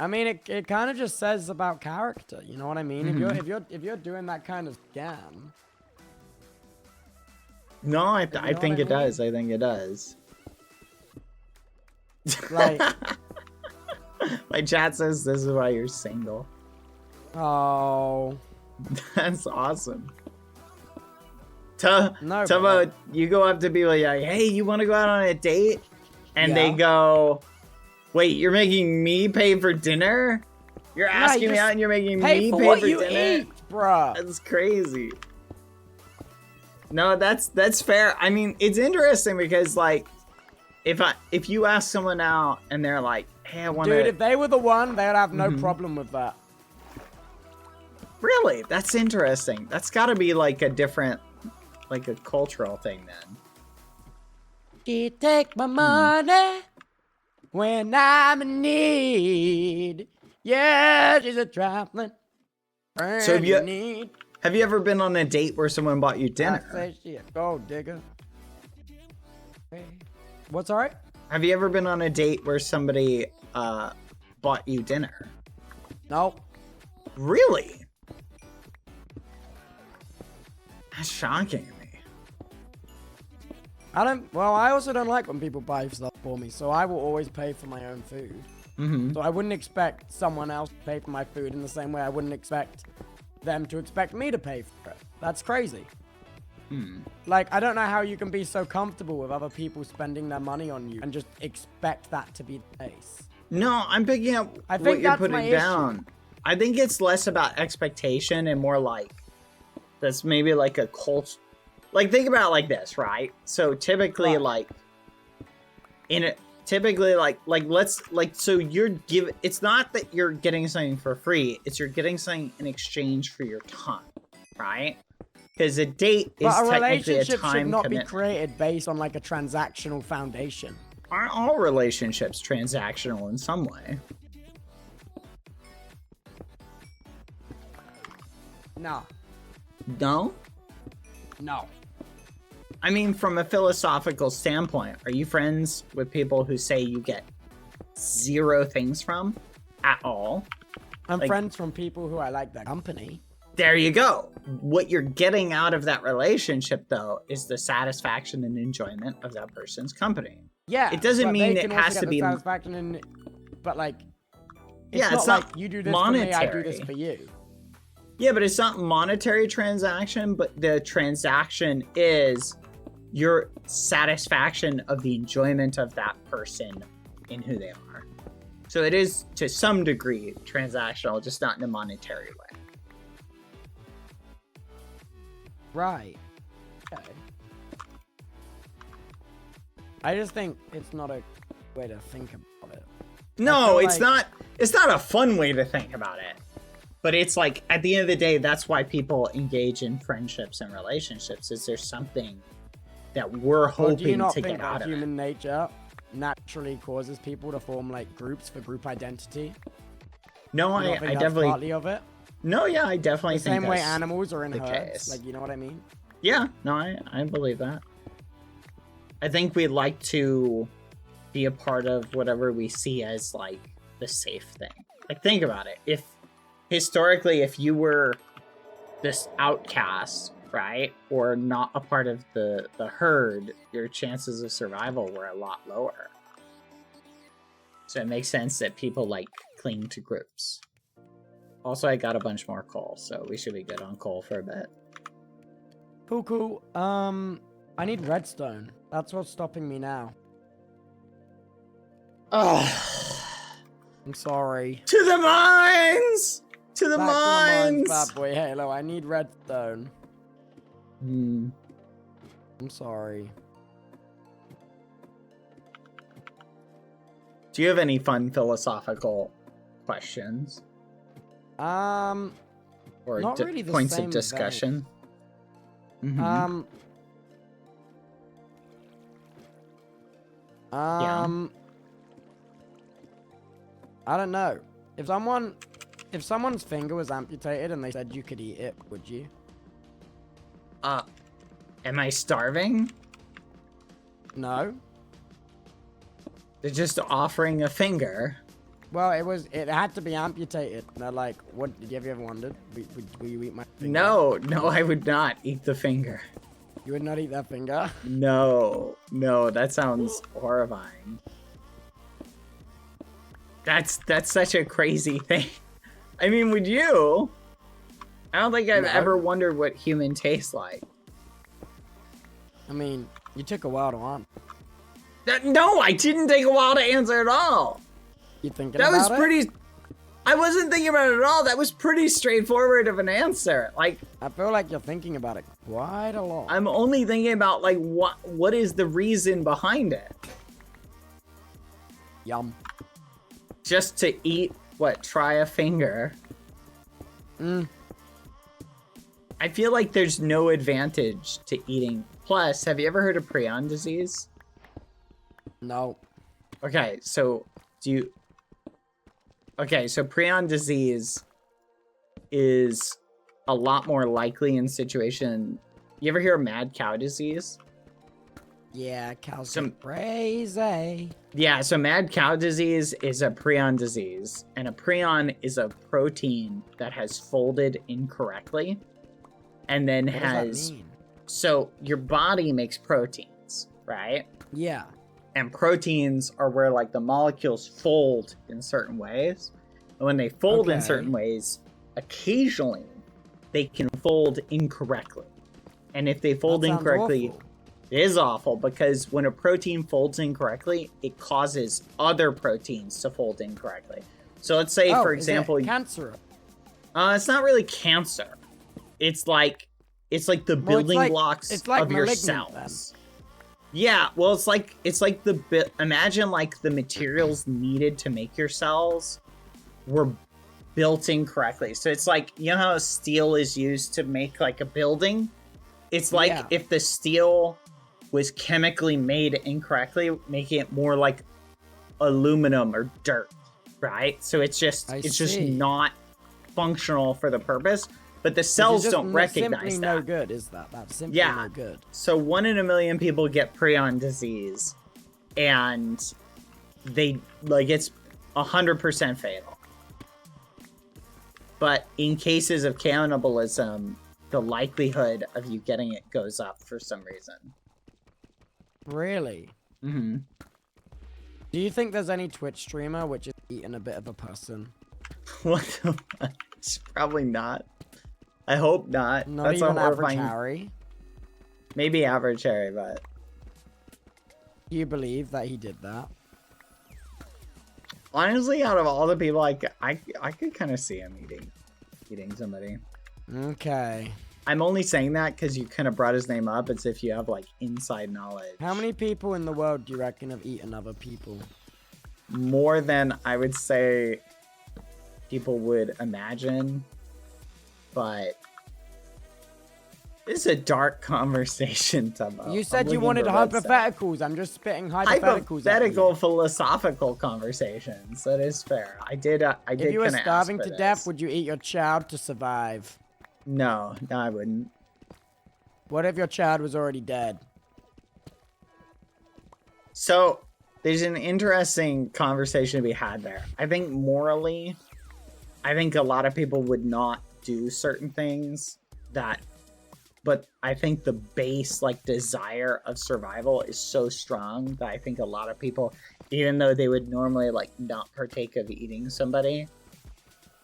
I mean, it kind of just says about character. You know what I mean? Mm-hmm. If you're doing that kind of scam, No, I know think what I it mean? does. I think it does. like, My chat says this is why you're single. oh, That's awesome. No, Tubbo, you go up to people like, "Hey, you want to go out on a date?" And they Yeah. go, "Wait, you're making me pay for dinner? You're you asking me just out and you're making pay me for pay what for you dinner?" eat, bruh. That's crazy. No, that's fair. I mean, it's interesting because like if you ask someone out and they're like, "Hey, I want Dude, to," if they were the one, they'd have no Mhm. problem with that. really, that's interesting. That's got to be like a different, like a cultural thing then. She take my money when I'm in need. Yeah, she's a trifling friend So have you- in need. Have you ever been on a date where someone bought you I dinner? say she a gold digger. Hey. What's alright? Have you ever been on a date where somebody bought you dinner? No. Really? That's shocking to me. I also don't like when people buy stuff for me, so I will always pay for my own food. Mm-hmm. So I wouldn't expect someone else to pay for my food in the same way I wouldn't expect them to expect me to pay for it. That's crazy. Like, I don't know how you can be so comfortable with other people spending their money on you and just expect that to be the case. No, I'm picking up I what think you're that's my putting issue. down. I think it's less about expectation and more like that's maybe like a cult. Like think about it like this, right? So typically, Right. so you're give. It's not that you're getting something for free. It's you're getting something in exchange for your time, right? Because a date is But a technically a relationship should time not commitment. be created based on like a transactional foundation. Aren't all relationships transactional in some way? No. No? No. I mean, from a philosophical standpoint, are you friends with people who say you get zero things from at all? I'm Like- friends from people who I like their company. There you go. What you're getting out of that relationship, though, is the satisfaction and enjoyment of that person's company. Yeah. It doesn't but mean they it can also has get to the be- satisfaction in, but like, it's Yeah, not it's like not you do this for me, I do this monetary. for you. Yeah, but it's not monetary transaction, but the transaction is your satisfaction of the enjoyment of that person in who they are. So it is, to some degree, transactional, just not in a monetary way. Right. Okay. I just think it's not a way to think about it. No, feel it's like- not a fun way to think about it. But it's like, at the end of the day, that's why people engage in friendships and relationships, is there's something that we're Or do you hoping not to think get out that of it. human nature naturally causes people to form like groups for group identity? No, You don't I think that's definitely, partly of it? no, yeah, I definitely The think same way that's animals are in the herds, case. like, you know what I mean? Yeah, no, I believe that. I think we like to be a part of whatever we see as like the safe thing. Like think about it. If historically, if you were this outcast, right, or not a part of the herd, your chances of survival were a lot lower. So it makes sense that people like cling to groups. Also, I got a bunch more coal, so we should be good on coal for a bit. Cool, cool. I need redstone. That's what's stopping me now. Ugh. I'm sorry. To the mines! To the Back to the mines! Bad Boy Halo. I need redstone. Hmm. I'm sorry. Do you have any fun philosophical questions? Or Not really the points same of discussion? Mhm. I don't know. If someone's finger was amputated and they said you could eat it, would you? Am I starving? No. They're just offering a finger. Well, it had to be amputated. And they're like, what, have you ever wondered? Will you eat my finger? No, I would not eat the finger. You would not eat that finger? No, that sounds horrifying. That's such a crazy thing. I mean, would you? I don't think I've ever wondered what human tastes like. I mean, you took a while to answer. No, I didn't take a while to answer at all. You thinking That about was pretty... I wasn't thinking about it at all. That was pretty straightforward of an answer. Like, I feel like you're thinking about it quite a lot. I'm only thinking about, like, what is the reason behind it? Yum. Just to eat, try a finger? I feel like there's no advantage to eating. Plus, have you ever heard of prion disease? No. Okay, so so prion disease is a lot more likely in situation. You ever hear of mad cow disease? Yeah, cows are crazy. Yeah, so mad cow disease is a prion disease, and a prion is a protein that has folded incorrectly, and then What does that mean? So your body makes proteins, right? Yeah. And proteins are where like the molecules fold in certain ways. And when they fold in certain ways, occasionally they can fold incorrectly. And if they fold incorrectly, awful. it is awful because when a protein folds incorrectly, it causes other proteins to fold incorrectly. So let's say, for example, cancer. It's not really cancer. It's like the building blocks of your cells. Then. Yeah, well, it's like imagine like the materials needed to make your cells were built incorrectly. So it's like, you know how steel is used to make like a building? It's like if the steel was chemically made incorrectly, making it more like aluminum or dirt, right? So it's just not functional for the purpose. But the cells don't recognize simply that. No good, is that? That's simply no good. So 1 in a million people get prion disease, and it's 100% fatal. But in cases of cannibalism, the likelihood of you getting it goes up for some reason. Really? Mm-hmm. Do you think there's any Twitch streamer which is eating a bit of a person? What the fuck? Probably not. I hope not. Not That's even a horrifying... Average Harry? Maybe Average Harry, but... Do you believe that he did that? Honestly, out of all the people, I could kind of see him eating somebody. Okay. I'm only saying that because you kind of brought his name up as if you have, like, inside knowledge. How many people in the world do you reckon have eaten other people? More than, I would say, people would imagine. But it's a dark conversation, Tubbo. You said you wanted hypotheticals. I'm just spitting hypotheticals. Hypothetical, philosophical conversations. That is fair. I did. If you were starving to death, would you eat your child to survive? No, I wouldn't. What if your child was already dead? So there's an interesting conversation to be had there. I think morally, I think a lot of people would not do certain things. but I think the base like desire of survival is so strong that I think a lot of people, even though they would normally like not partake of eating somebody,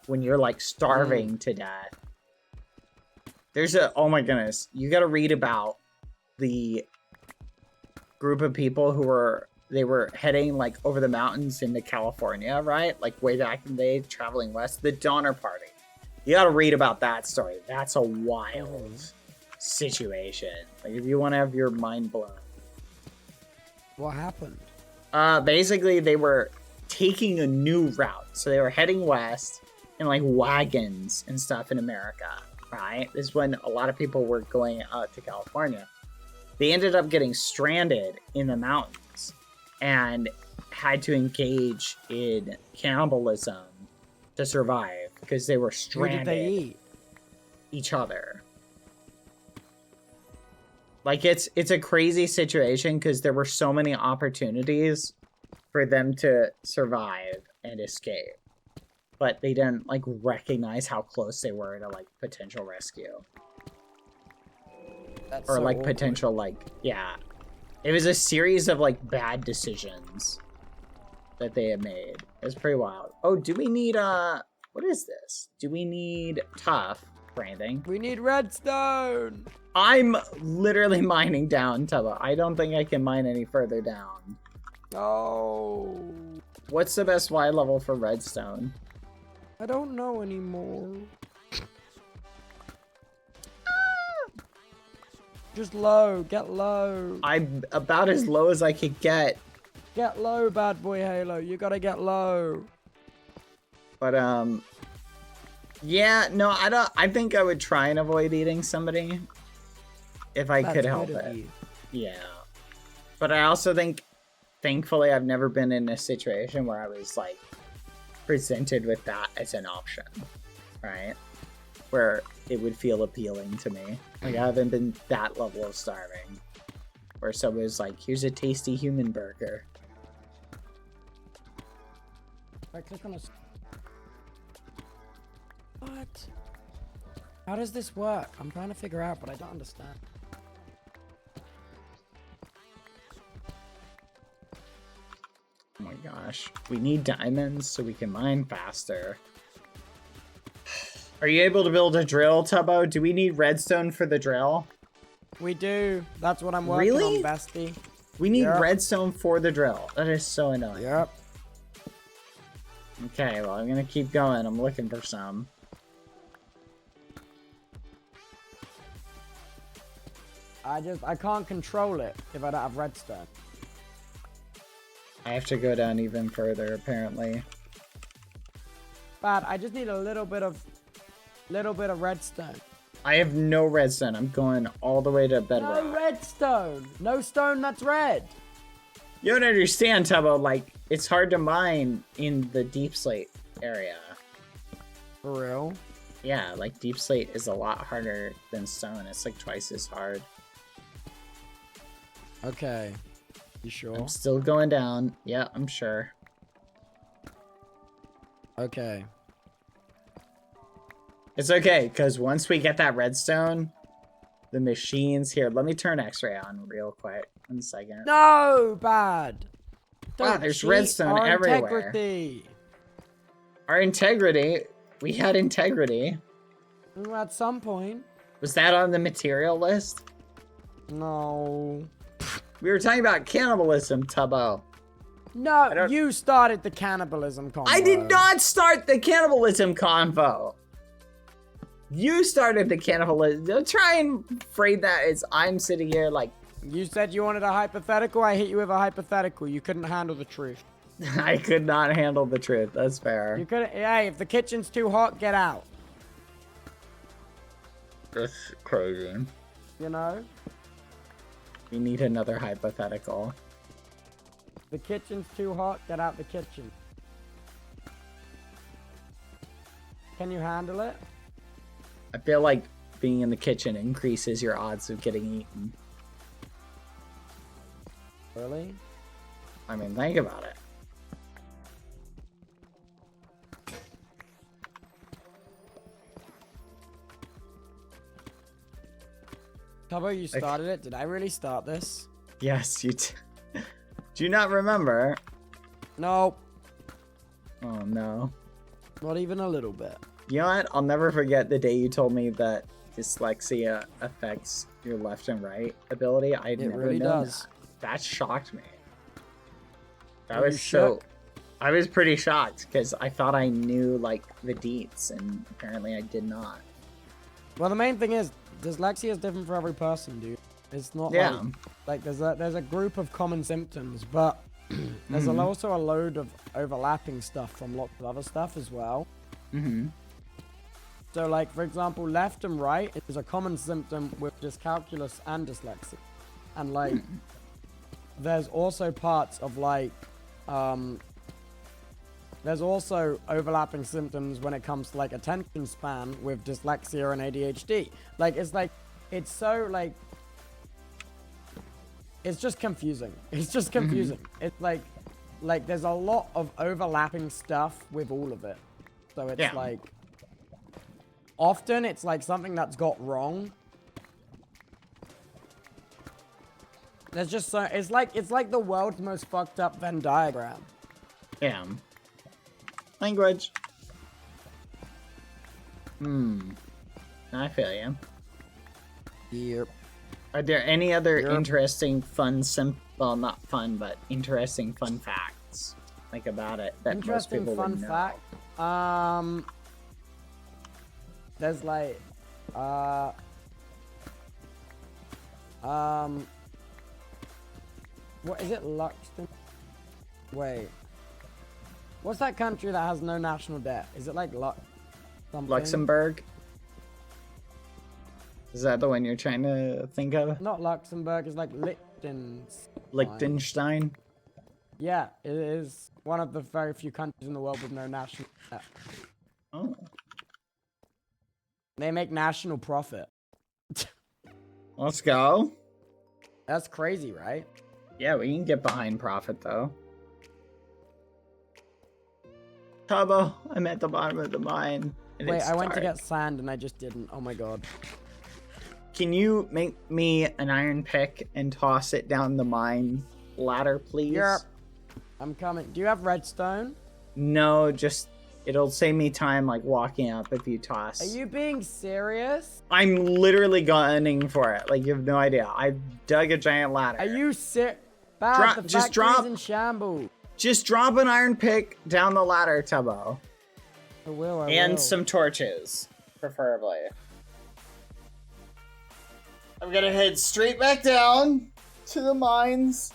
when you're like starving to death, there's oh my goodness, you got to read about the group of people who were heading like over the mountains into California, right? Like way back in the day, traveling west, the Donner Party. You got to read about that story. That's a wild situation. Like if you want to have your mind blown. What happened? Basically they were taking a new route. So they were heading west in like wagons and stuff in America, right? This is when a lot of people were going out to California. They ended up getting stranded in the mountains and had to engage in cannibalism to survive because they were stranded. Who did they eat? Each other. Like it's a crazy situation because there were so many opportunities for them to survive and escape, but they didn't like recognize how close they were to like potential rescue. That's Or so like awkward. potential like, yeah, it was a series of like bad decisions that they had made. It's pretty wild. Oh, do we need what is this? Do we need tough for anything? We need redstone. I'm literally mining down, Tubbo. I don't think I can mine any further down. Oh, What's the best Y level for redstone? I don't know anymore. Just low. Get low. I'm about as low as I could get. Get low, bad boy Halo. You gotta get low. But yeah, no, I think I would try and avoid eating somebody if I could help good of it. you. Yeah. But I also think, thankfully, I've never been in a situation where I was like presented with that as an option, right? Where it would feel appealing to me. Like I haven't been that level of starving where someone's like, here's a tasty human burger. If I click on a... What? How does this work? I'm trying to figure out, but I don't understand. Oh my gosh. We need diamonds so we can mine faster. Are you able to build a drill, Tubbo? Do we need redstone for the drill? We do. That's what I'm working Really? on, bestie. We need Yep. redstone for the drill. That is so annoying. Yep. Okay, well, I'm gonna keep going. I'm looking for some. I can't control it if I don't have redstone. I have to go down even further, apparently. Bad. I just need a little bit of redstone. I have no redstone. I'm going all the way to bedrock. No redstone. No stone that's red. You don't understand, Tubbo. Like, it's hard to mine in the deep slate area. For real? Yeah, like deep slate is a lot harder than stone. It's like twice as hard. Okay. You sure? I'm still going down. Yeah, I'm sure. Okay. It's okay, because once we get that redstone, the machines here. Let me turn X-ray on real quick. 1 second. No, bad. Wow, Don't there's cheat redstone our everywhere. Integrity. Our integrity. We had integrity. At some point. Was that on the material list? No. We were talking about cannibalism, Tubbo. No, you started the cannibalism convo. I did not start the cannibalism convo. You started the cannibalism. Don't try and frame that as I'm sitting here like... You said you wanted a hypothetical. I hit you with a hypothetical. You couldn't handle the truth. I could not handle the truth. That's fair. You couldn't. Hey, if the kitchen's too hot, get out. That's crazy. You know? We need another hypothetical. The kitchen's too hot, get out the kitchen. Can you handle it? I feel like being in the kitchen increases your odds of getting eaten. Really? I mean, think about it. Tubbo, you started it. Did I really start this? Yes, you do you not remember? No, Oh no. not even a little bit. You know what? I'll never forget the day you told me that dyslexia affects your left and right ability. I'd It never really known does. that. That shocked me. That Were you was so. shook? I was pretty shocked because I thought I knew like the deets, and apparently I did not. Well, the main thing is dyslexia is different for every person, dude. It's not Yeah. like there's a group of common symptoms, but there's also a load of overlapping stuff from lots of other stuff as well. Mm-hmm. So, like, for example, left and right is a common symptom with dyscalculus and dyslexia. And, like, there's also parts of, like, there's also overlapping symptoms when it comes to, like, attention span with dyslexia and ADHD. Like, it's so, like, it's just confusing. It's just confusing. It's like, there's a lot of overlapping stuff with all of it. So it's like, often it's like something that's got wrong. There's just so, it's like the world's most fucked up Venn diagram. Yeah. Language. I feel you. Yep. Are there any other interesting well, not fun, but interesting fun facts, like about it that most Interesting people fun would know? fact. There's like, what is it, Luxembourg? Wait. What's that country that has no national debt? Is it like something? Luxembourg? Is that the one you're trying to think of? Not Luxembourg, it's like Liechtenstein? Yeah, it is one of the very few countries in the world with no national debt. Oh. They make national profit. Let's go. That's crazy, right? Yeah, we can get behind profit, though. Tubbo, I'm at the bottom of the mine. And Wait, it's I went to dark. get sand and I just didn't. Oh my god. Can you make me an iron pick and toss it down the mine ladder, please? Yep. I'm coming. Do you have redstone? No, just it'll save me time like walking up if you toss. Are you being serious? I'm literally gunning for it. Like, you have no idea. I dug a giant ladder. Are you sick? Bad, the just factory's drop- in shambles. Just drop an iron pick down the ladder, Tubbo. I will, I And will. some torches, preferably. I'm gonna head straight back down to the mines.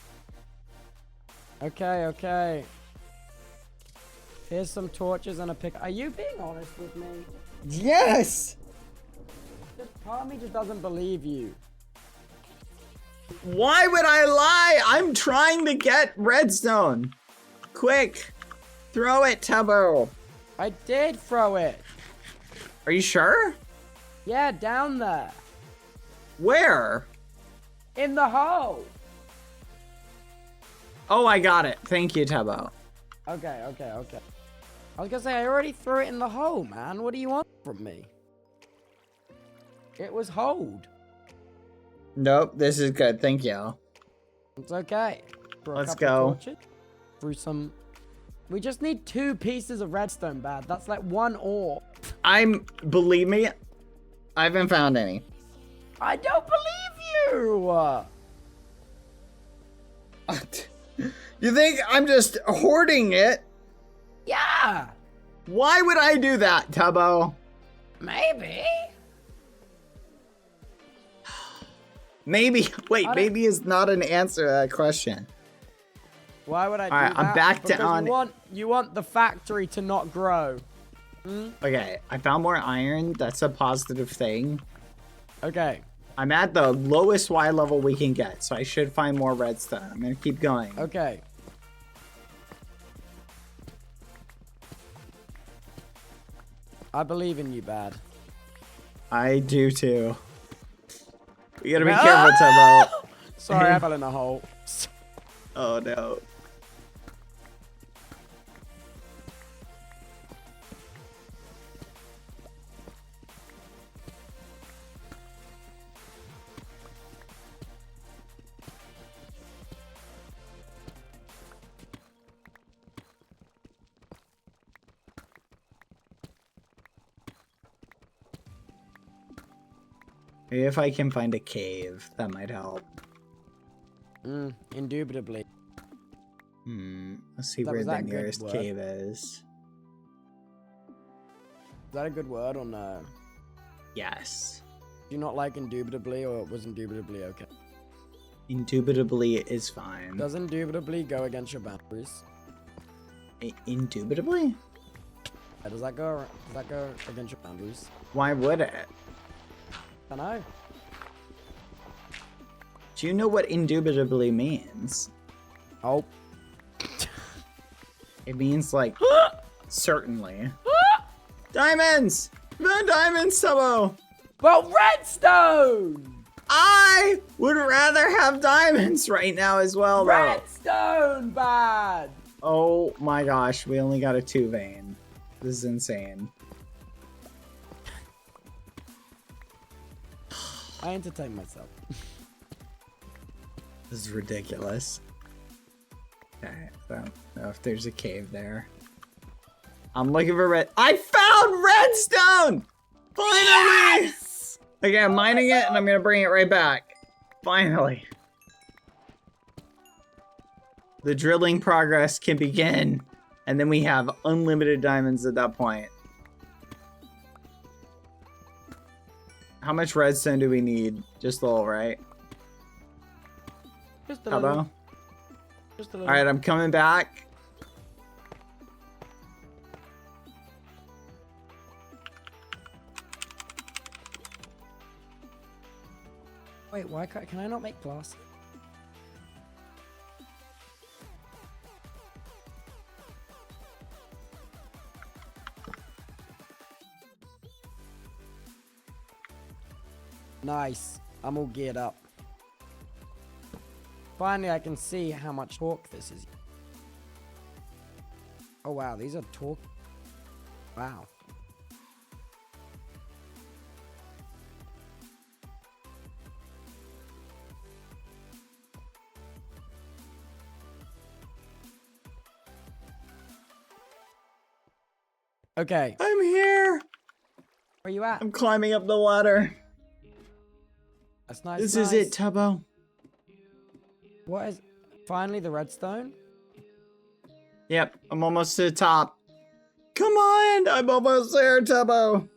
Okay, okay. Here's some torches and a pick. Are you being honest with me? Yes! Just part of me just doesn't believe you. Why would I lie? I'm trying to get redstone. Quick, throw it, Tubbo. I did throw it. Are you sure? Yeah, down there. Where? In the hole. Oh, I got it. Thank you, Tubbo. Okay, okay, okay. I was gonna say, I already threw it in the hole, man. What do you want from me? It was holed. Nope, this is good. Thank you. It's okay. Threw a Let's couple of go. torches, threw some... We just need 2 pieces of redstone, Bad. That's like 1 ore. Believe me, I haven't found any. I don't believe you! You think I'm just hoarding it? Yeah! Why would I do that, Tubbo? Maybe. Maybe. Wait, maybe is not an answer to that question. Why would I do Alright, that? I'm back Because down. you want the factory to not grow. Okay, I found more iron. That's a positive thing. Okay. I'm at the lowest Y level we can get, so I should find more redstone. I'm gonna keep going. Okay. I believe in you, Bad. I do too. We gotta be careful, Tubbo. Sorry, I fell in a hole. Oh no. Maybe if I can find a cave, that might help. Indubitably. Let's see That where was the that good nearest word. cave is. Is that a good word or no? Yes. Do you not like indubitably, or was indubitably okay? Indubitably is fine. Does indubitably go against your boundaries? Indubitably? Yeah, does that go against your boundaries? Why would it? I know. Do you know what indubitably means? Oh. It means like certainly. Diamonds! The diamonds, Tubbo! Well, redstone! I would rather have diamonds right now as well, though. Redstone, bad! Oh my gosh, we only got a 2 vein. This is insane. I entertain myself. This is ridiculous. Okay, so I don't know if there's a cave there. I'm looking for I found redstone! Finally! Yes! Okay, I'm mining it and I'm gonna bring it right back. Finally. The drilling progress can begin. And then we have unlimited diamonds at that point. How much redstone do we need? Just a little, right? Just a Tubbo? little. Just a little. Alright, I'm coming back. Wait, why can I not make glass? Nice. I'm all geared up. Finally, I can see how much torque this is. Oh wow, these are torque. Wow. Okay, I'm here. where you at? I'm climbing up the ladder. That's nice. This is it, Tubbo. What is? Finally, the redstone. Yep, I'm almost to the top. Come on, I'm almost there, Tubbo.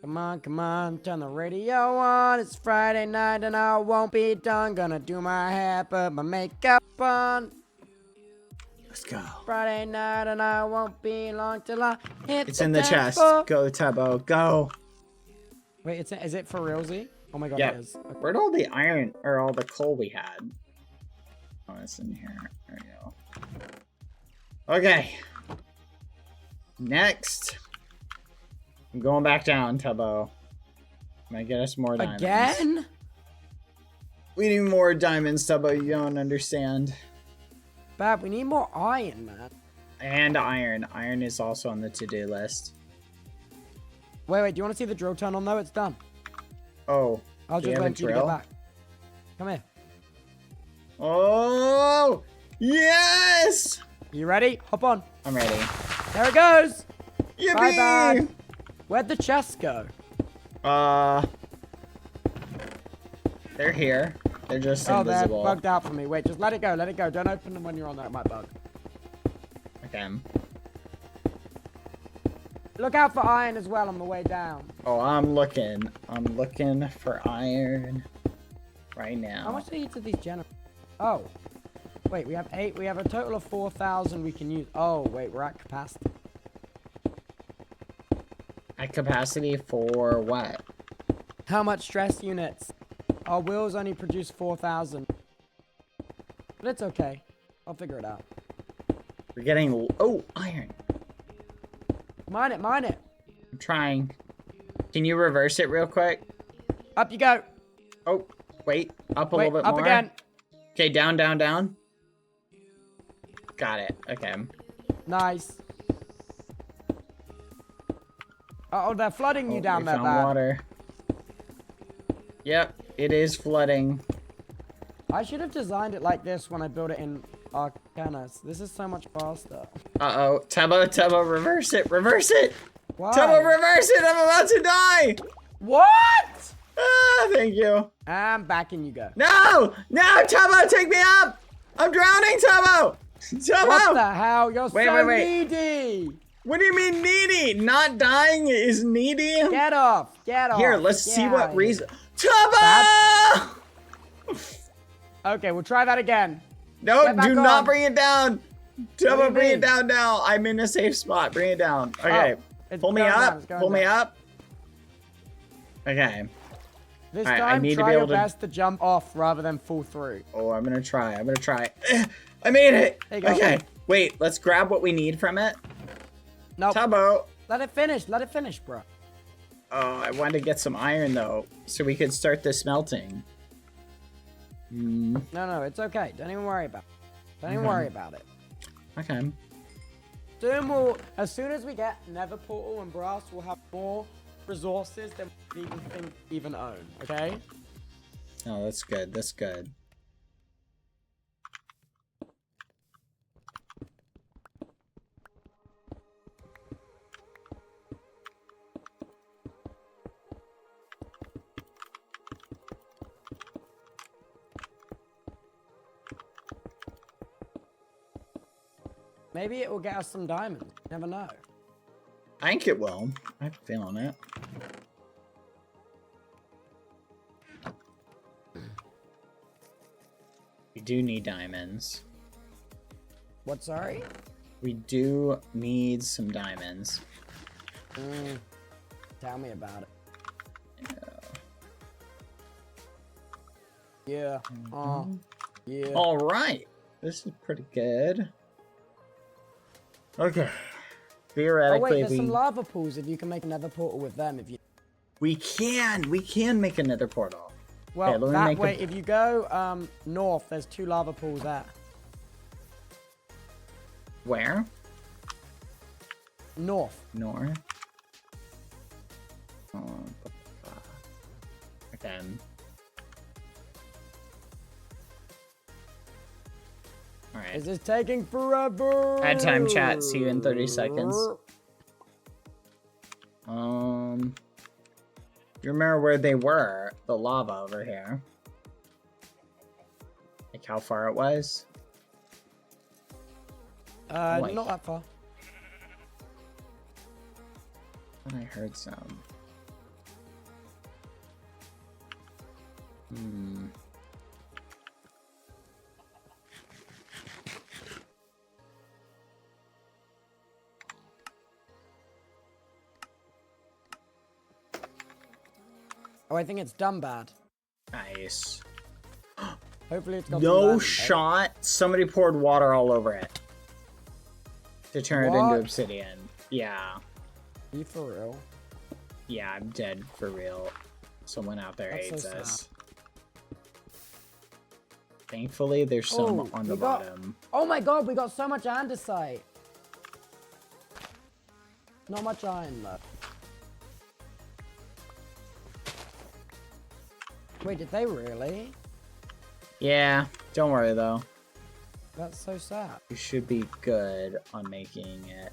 Come on, turn the radio on. It's Friday night and I won't be done. Gonna do my hair, put my makeup on. Let's go. Friday night and I won't be long till I hit It's in the dance chest. floor. Go, Tubbo, go. Wait, is it for realsy? Oh my god, Yep. it is. Okay. Where'd all the iron or all the coal we had? Oh, it's in here. There we go. Okay. Next. I'm going back down, Tubbo. Might get us more diamonds. Again? We need more diamonds, Tubbo. You don't understand. Bab, we need more iron, man. And iron. Iron is also on the to-do list. Wait, do you want to see the drill turn on though? It's done. Oh. I'll do you just have a wait for you to get drill? back. Come here. Oh! Yes! You ready? Hop on. I'm ready. There it goes. Yippee! Bye-bye. Where'd the chest go? They're here. They're just Oh, they're invisible. bugged out for me. Wait, just let it go. Let it go. Don't open them when you're on there. It might bug. Okay. Look out for iron as well on the way down. Oh, I'm looking. I'm looking for iron right now. How much do each of these generate? Oh. Wait, we have 8. We have a total of 4,000 we can use. Oh, wait, we're at capacity. At capacity for what? How much stress units? Our wheels only produce 4,000. But it's okay. I'll figure it out. We're getting... Oh, iron. Mine it, mine it. I'm trying. Can you reverse it real quick? Up you go. Oh, wait. Up a Wait, little bit up more. again. Okay, down, down, down. Got it. Okay. Nice. Uh-oh, they're flooding you down we there, found bad. water. Yep, it is flooding. I should have designed it like this when I built it in Arcanas. This is so much faster. Uh-oh. Tubbo, reverse it. Reverse it. Why? Tubbo, reverse it. I'm about to die. What? Ah! Ah, thank you. And back in you go. No! No, Tubbo, take me up! I'm drowning, Tubbo! Tubbo! What the hell? You're Wait, so wait. needy. What do you mean needy? Not dying is needy? Get off. Get off. Here, let's see Get what outta here. reason. Tubbo! Okay, we'll try that again. No, Get back do not on. bring it down. What do you Tubbo, bring mean? it down now. I'm in a safe spot. Bring it down. Okay. it's Pull me going down, up. it's going Pull me down. up. Okay. This Alright, I time, need to try be your able to- best to jump off rather than fall through. Oh, I'm gonna try. I'm gonna try. I made it. There you go. Okay. Wait, let's grab what we need from it. Nope. Tubbo. Let it finish. Let it finish, bro. Oh, I wanted to get some iron though, so we could start the smelting. No, it's okay. Don't even worry about it. Don't even worry about it. Okay. As soon as we get Nether Portal and Brass, we'll have more resources than we even own, okay? Oh, that's good. That's good. Maybe it will get us some diamonds. Never know. I think it will. I'm feeling it. We do need diamonds. What, sorry? We do need some diamonds. Tell me about it. Yeah. Yeah. All right. This is pretty good. Okay. Oh Theoretically, wait, there's some lava pools if you can make another portal with them if you... we can make another portal. Well, Okay, let me that make a- way, if you go north, there's 2 lava pools there. Where? North. North. Okay. All right. This is taking forever. Add time chat. See you in 30 seconds. You remember where they were? The lava over here. Like how far it was? Like- Not that far. Thought I heard some. Oh, I think it's done bad. Nice. Hopefully it's got some No diamonds, right? shot. Somebody poured water all over it. To turn it What? into obsidian. Yeah. Are you for real? Yeah, I'm dead for real. Someone out there That's hates so us. sad. Thankfully, there's some Oh, on the we got- bottom. Oh my god, we got so much andesite. Not much iron left. Wait, did they really? Yeah, don't worry though. That's so sad. You should be good on making it.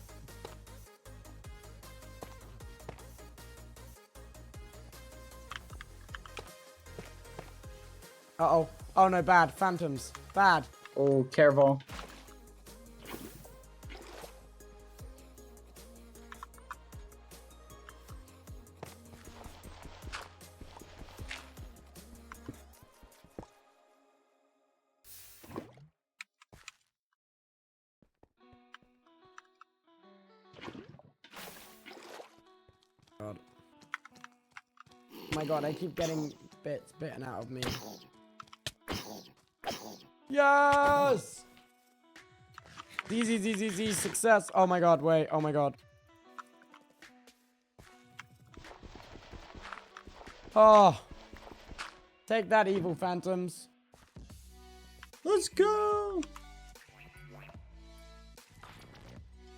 Uh-oh. Oh no, bad. Phantoms. Bad. Oh, careful. God. Oh my god, I keep getting bits bitten out of me. Yes! Z, success. Oh my god, wait. Oh my god. Oh. Take that, evil phantoms. Let's go.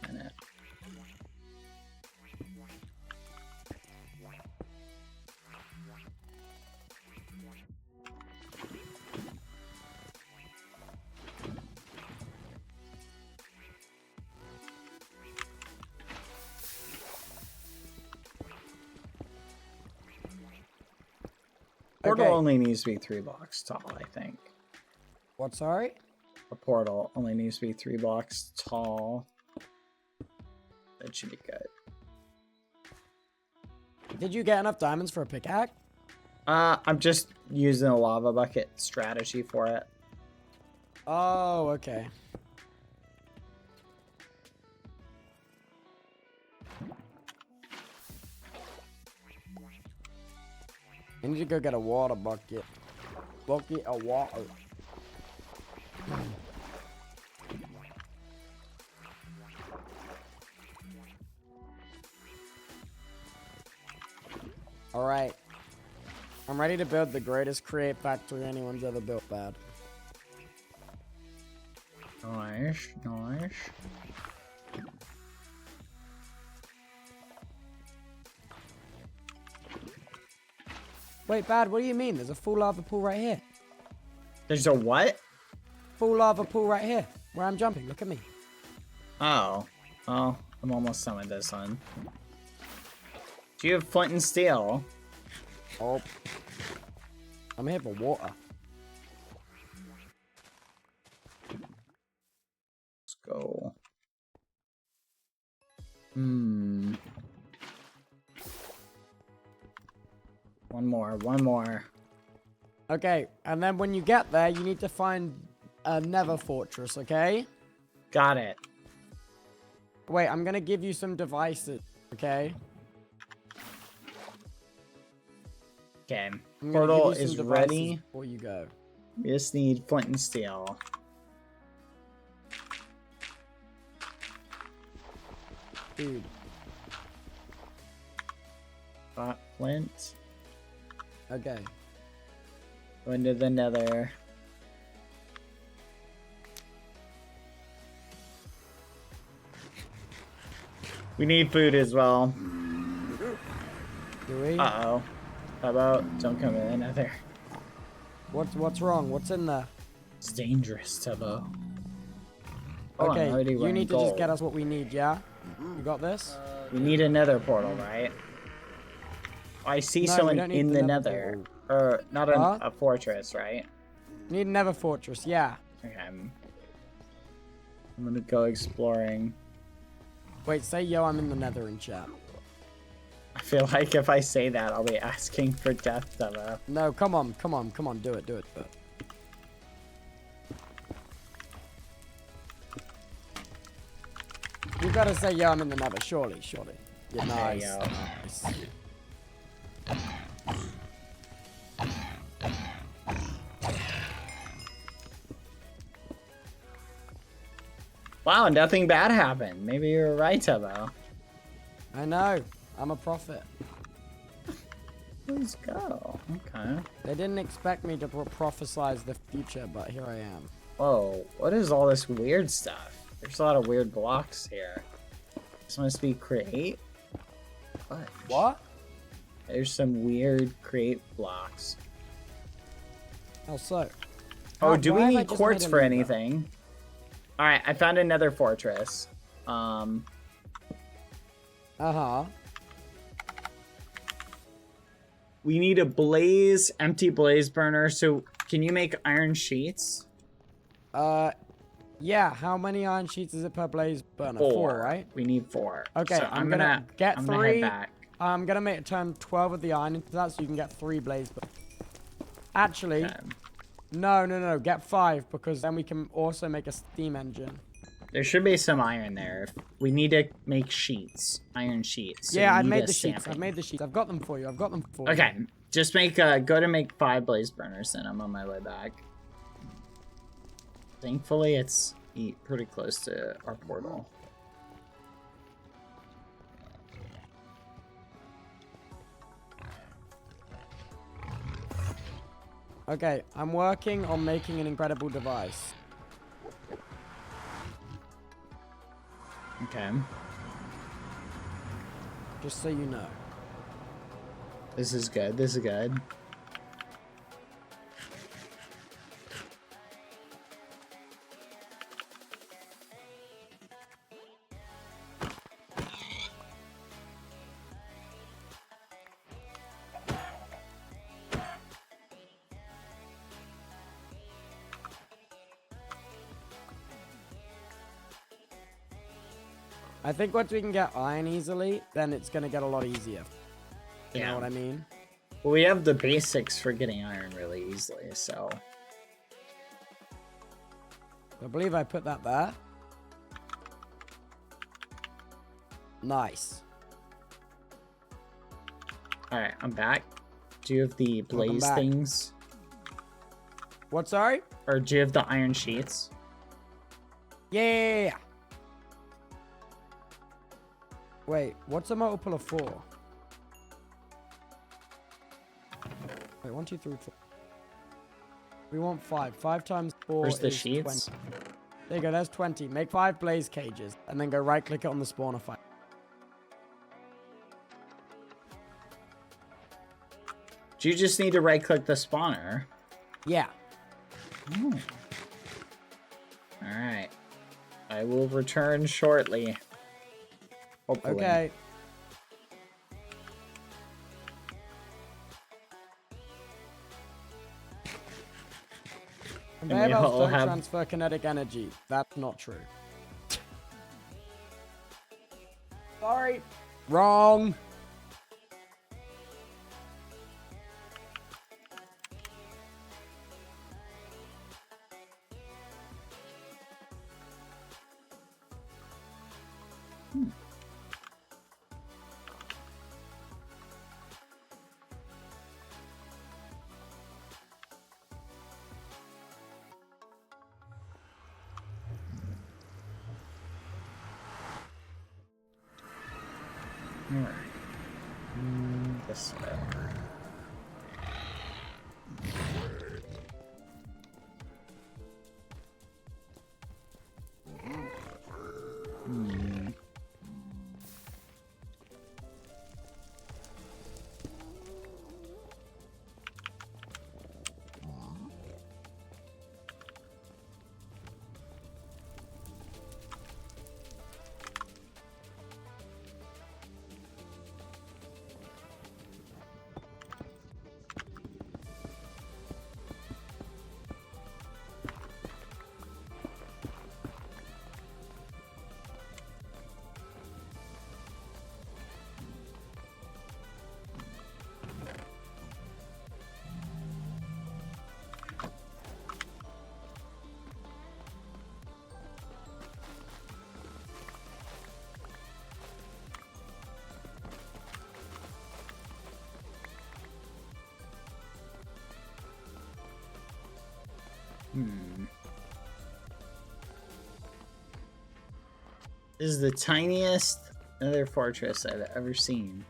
Minute. portal Okay. only needs to be 3 blocks tall, I think. What, sorry? A portal only needs to be 3 blocks tall. That should be good. Did you get enough diamonds for a pickaxe? I'm just using a lava bucket strategy for it. Oh, okay. I need to go get a water bucket. Bucket of water. Alright. I'm ready to build the greatest create factory anyone's ever built, Bad. Nice, nice. Wait, Bad, what do you mean? There's a full lava pool right here. There's a what? Full lava pool right here. Where I'm jumping. Look at me. Oh. Oh, I'm almost done with this one. Do you have flint and steel? Oh. I'm here for water. Let's go. Hmm. One more. Okay, and then when you get there, you need to find a Nether fortress, okay? Got it. Wait, I'm gonna give you some devices, okay? Okay. I'm gonna Portal give you some is devices ready. before you go. We just need flint and steel. Dude, Got flint. okay. Go into the Nether. We need food as well. Do we? Uh-oh. How about don't come in the Nether? What's wrong? What's in there? It's dangerous, Tubbo. Oh, I'm Okay, already you wearing need to just gold. get us what we need, yeah? You got this? We need a Nether portal, right? I see No, we someone don't need in the the Nether Nether. Or not Huh? a fortress, right? We need Nether fortress, yeah. Okay. I'm gonna go exploring. Wait, say yo, I'm in the Nether in chat. I feel like if I say that, I'll be asking for death, Tubbo. No, come on, do it. You gotta say yo, I'm in the Nether, surely. Yeah, There you nice. go. Nice. Wow, nothing bad happened. Maybe you were right, Tubbo. I know. I'm a prophet. Let's go. Okay. They didn't expect me to prophesize the future, but here I am. Whoa, what is all this weird stuff? There's a lot of weird blocks here. This must be create? What? There's some weird create blocks. How so? Oh, do we Why have I need just quartz made a for Nether? anything? Alright, I found another fortress. Uh-huh. We need a empty blaze burner, so can you make iron sheets? Yeah, how many iron sheets is it per blaze burner? 4, right? We need 4. Okay, so I'm gonna get I'm 3. gonna head back. I'm gonna turn 12 of the iron into that so you can get 3 blaze burners. Actually, Okay. no, get 5 because then we can also make a steam engine. There should be some iron there. We need to make sheets. Iron sheets. So Yeah, we I've need made a the sheets. stamping. I've made the sheets. I've got them for you. Okay, just make go to make 5 blaze burners, then I'm on my way back. Thankfully, it's pretty close to our portal. Okay, I'm working on making an incredible device. Okay, Just so you know. this is good. This is good. I think once we can get iron easily, then it's gonna get a lot easier. You Yeah. know what I mean? Well, we have the basics for getting iron really easily, so. I believe I put that there. Nice. Alright, I'm back. Do you have the blaze back. things? What, sorry? Or do you have the iron sheets? Yeah. Wait, what's a multiple of 4? Wait, 1, 2, 3, 4. We want 5. 5 times 4 Where's the is sheets? 20. There you go, there's 20. Make 5 blaze cages, and then go right-click it on the spawner file. Do you just need to right-click the spawner? Yeah. Oh. Alright. I will return shortly. Hopefully. Okay. Conveyor we belts all don't have- transfer kinetic energy. That's not true. Sorry. Wrong. Alright. This way. This is the tiniest Nether fortress I've ever seen.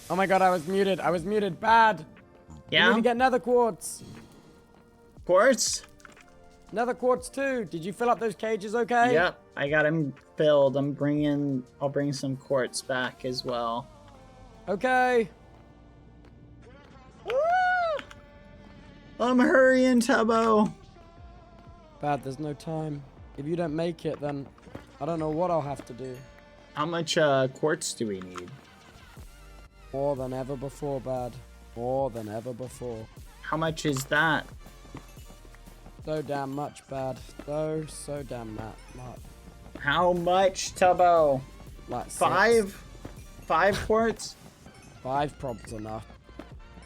Oh my god, I was muted. I was muted. Bad. Yeah? You need to get nether quartz. Quartz? Nether quartz too. Did you fill up those cages okay? Yep, I got him filled. I'll bring some quartz back as well. Okay. I'm hurrying, Tubbo. Bad, there's no time. If you don't make it, then I don't know what I'll have to do. How much quartz do we need? More than ever before, Bad. More than ever before. How much is that? So damn much, bad. So damn much. How much, Tubbo? Like 6. 5? 5 quarts? 5 probs enough.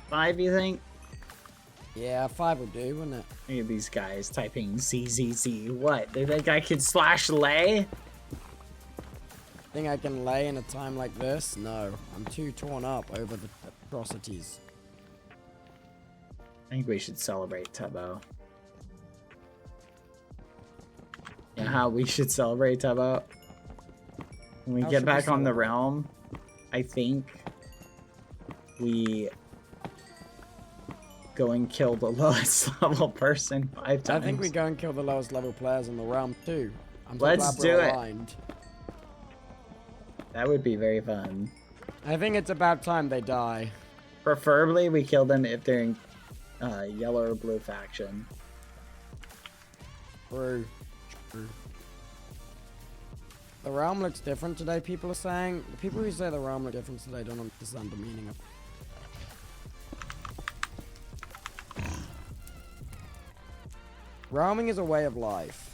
5, you think? Yeah, 5 will do, wouldn't it? Look at these guys typing ZZZ. What? They think I could slash lay? Think I can lay in a time like this? No. I'm too torn up over the atrocities. I think we should celebrate, Tubbo. You know how we should celebrate, Tubbo? When we How get should we back on the celebrate? realm, I think we go and kill the lowest level person 5 times. I think we go and kill the lowest level players in the realm too. I'm so Let's glad we're do it. aligned. That would be very fun. I think it's about time they die. Preferably, we kill them if they're in yellow or blue faction. True. The realm looks different today, people are saying. The people who say the realm looks different today don't understand the meaning of it. Realming is a way of life.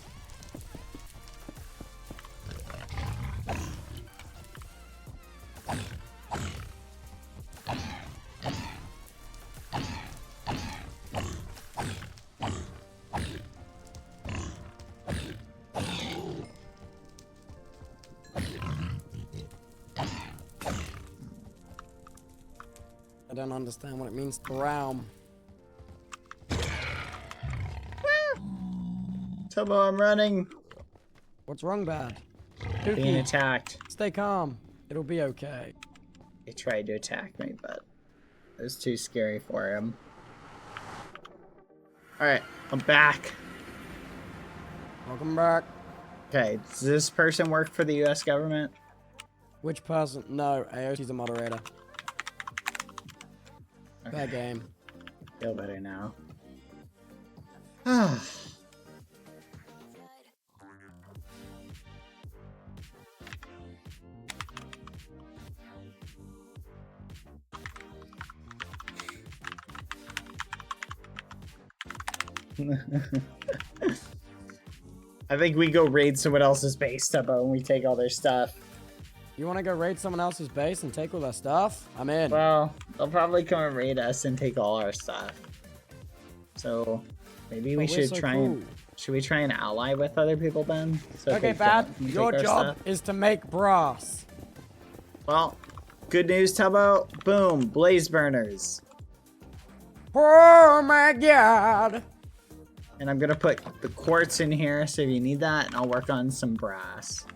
I don't understand what it means to realm. Tubbo, I'm running. What's wrong, Bad? Being Dookie, attacked. stay calm. It'll be okay. He tried to attack me, but it was too scary for him. Alright, I'm back. Welcome back. Okay, does this person work for the US government? Which person? No, AOT's a moderator. Bad game. Feel better now. I think we go raid someone else's base, Tubbo, and we take all their stuff. You want to go raid someone else's base and take all their stuff? I'm in. Well, they'll probably come and raid us and take all our stuff. So maybe we But we're should so try and should we try and ally with other people then? So Okay, they Bad. don't Your take our job stuff? is to make brass. Well, good news, Tubbo. Boom, blaze burners. Oh my god. And I'm gonna put the quartz in here, so if you need that, and I'll work on some brass.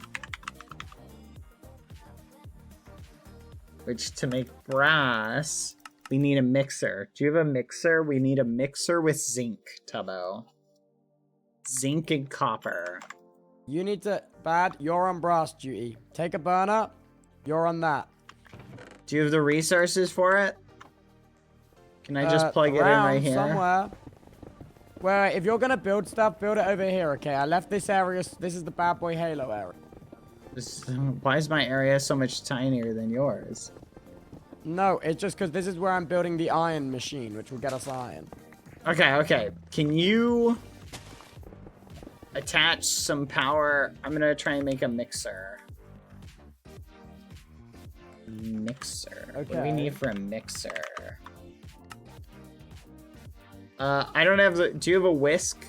Which, to make brass, we need a mixer. Do you have a mixer? We need a mixer with zinc, Tubbo. Zinc and copper. You need to, Bad, you're on brass duty. Take a burner, you're on that. Do you have the resources for it? Can I just plug it in around right here? somewhere. Well, if you're gonna build stuff, build it over here, okay? I left this area, this is the Badboyhalo area. Why is my area so much tinier than yours? No, it's just because this is where I'm building the iron machine, which will get us iron. Okay, okay. Can you attach some power? I'm gonna try and make a mixer. Mixer. What do we Okay. need for a mixer? I don't have the... Do you have a whisk?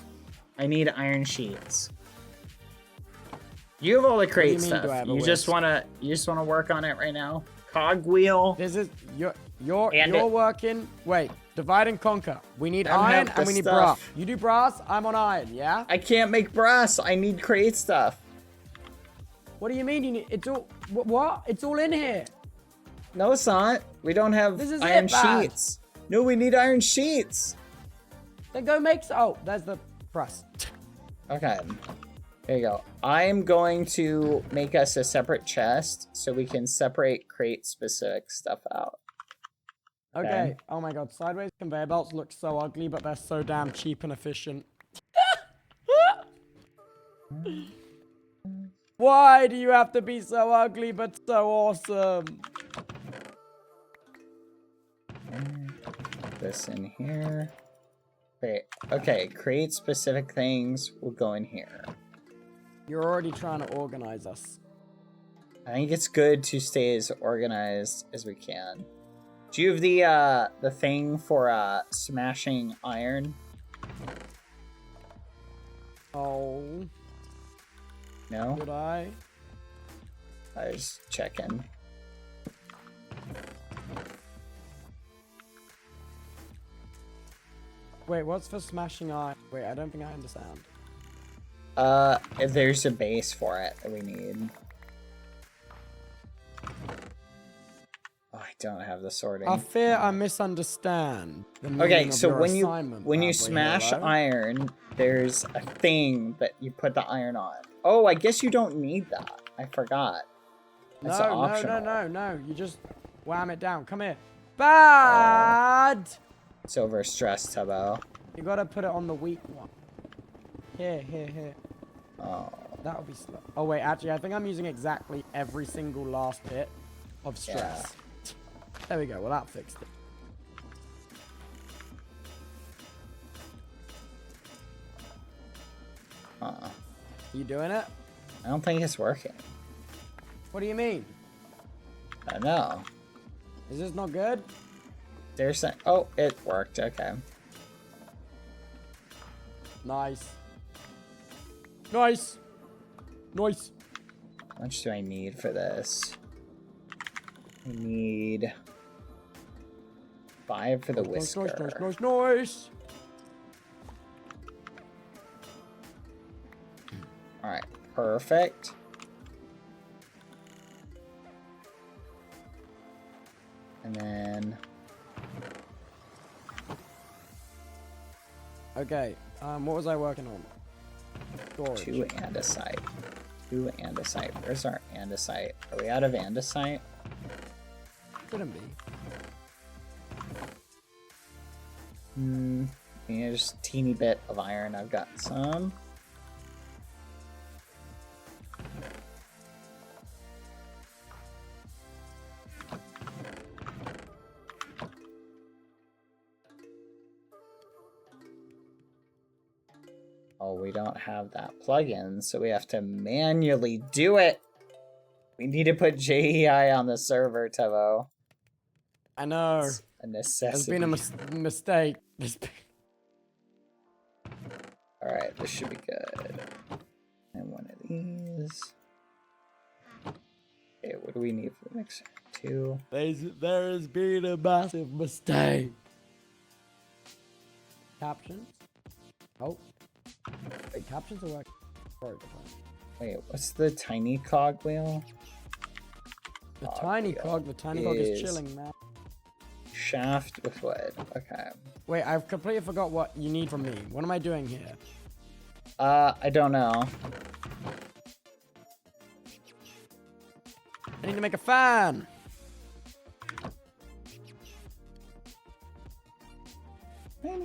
I need iron sheets. You have all the do crate you mean, do I stuff. have a You just wanna work on it right now? Cogwheel. This is, you're And it- working, wait, divide and conquer. We need I don't iron have and the we need brass. stuff. You do brass, I'm on iron, yeah? I can't make brass. I need crate stuff. What do you mean you need, it's all, what? It's all in here. No, it's not. We don't have This is iron it, Bad. sheets. No, we need iron sheets. Then go make, oh, there's the press. Okay. There you go. I'm going to make us a separate chest so we can separate crate specific stuff out. Okay. Oh my god, sideways conveyor belts look so ugly, but they're so damn cheap and efficient. Why do you have to be so ugly but so awesome? this in here. Wait, okay, create specific things will go in here. You're already trying to organize us. I think it's good to stay as organized as we can. Do you have the thing for smashing iron? Oh, No? did I? I was checking. Wait, what's for smashing iron? Wait, I don't think I understand. If there's a base for it that we need. Oh, I don't have the sorting. I fear I misunderstand the meaning Okay, of so your when assignment, you smash Badboyhalo. iron, there's a thing that you put the iron on. Oh, I guess you don't need that. I forgot. That's optional. No. You just wham it down. Come here. Bad! It's over stress, Tubbo. You gotta put it on the weak one. Here. Oh. That'll be slow. Oh, wait, actually, I think I'm using exactly every single last bit of stress. There we go. Well, that fixed it. You doing it? I don't think it's working. What do you mean? I don't know. Is this not good? There's a... Oh, it worked. Okay. Nice. How much do I need for this? I need 5 for the whisker. Nice. Alright, perfect. And then... Okay, what was I working on? Storage. 2 andesite. 2 andesite. Where's our andesite? Are we out of andesite? Shouldn't be. Yeah, just a teeny bit of iron. I've got some. Oh, we don't have that plugin, so we have to manually do it. We need to put JEI on the server, Tubbo. I know. It's a necessity. There's been a mistake. Alright, this should be good. And one of these. Okay, what do we need for the mixer? 2. There has been a massive mistake. Captions? Oh. Wait, captions are working. Wait, what's the tiny cogwheel? The tiny cog is chilling, man. Shaft with wood. Okay. Wait, I've completely forgot what you need from me. What am I doing here? I don't know. I need to make a fan.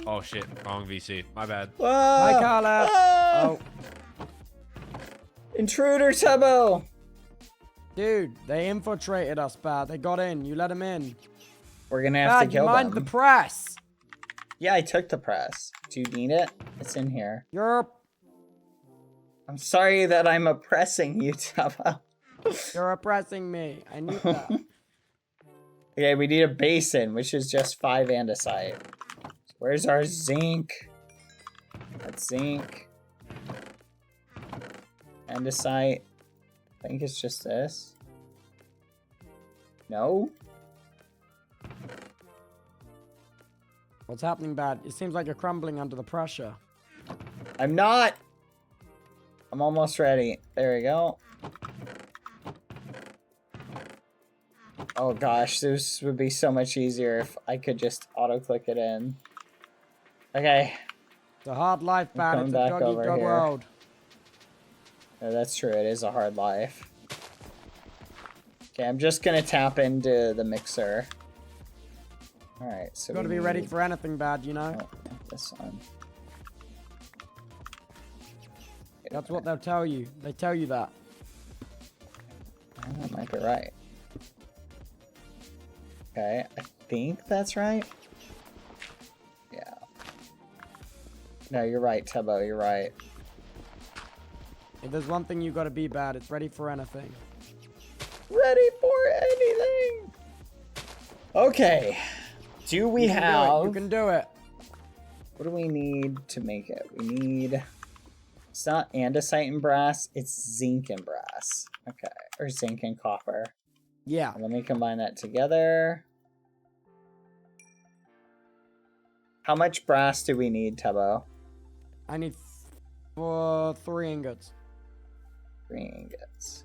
Oh shit, wrong VC. My bad. Whoa! Hi, Carla. Oh. Intruder, Tubbo! Dude, they infiltrated us, Bad. They got in. You let them in. We're gonna have to Bad, kill you mind them. the press. Yeah, I took the press. Do you need it? It's in here. I'm sorry that I'm oppressing you, Tubbo. You're oppressing me. I need that. Okay, we need a basin, which is just 5 andesite. Where's our zinc? That's zinc. Andesite. I think it's just this. No? What's happening, Bad? It seems like you're crumbling under the pressure. I'm not! I'm almost ready. There we go. Oh gosh, this would be so much easier if I could just auto-click it in. Okay. It's a hard life, Bad. It's a dog-eat-dog world. No, that's true. It is a hard life. Okay, I'm just gonna tap into the mixer. Alright, so You gotta be ready for anything, Bad, you know? Oh, not this one. That's what they'll tell you. They tell you that. Oh, that might be right. Okay, I think that's right. No, you're right, Tubbo. You're right. If there's one thing you gotta be bad, it's ready for anything. Ready for anything. Okay. Do we have? You can do it. What do we need to make it? We need. It's not andesite and brass. It's zinc and brass. Okay, or zinc and copper. Yeah. Let me combine that together. How much brass do we need, Tubbo? I need 3 ingots. 3 ingots.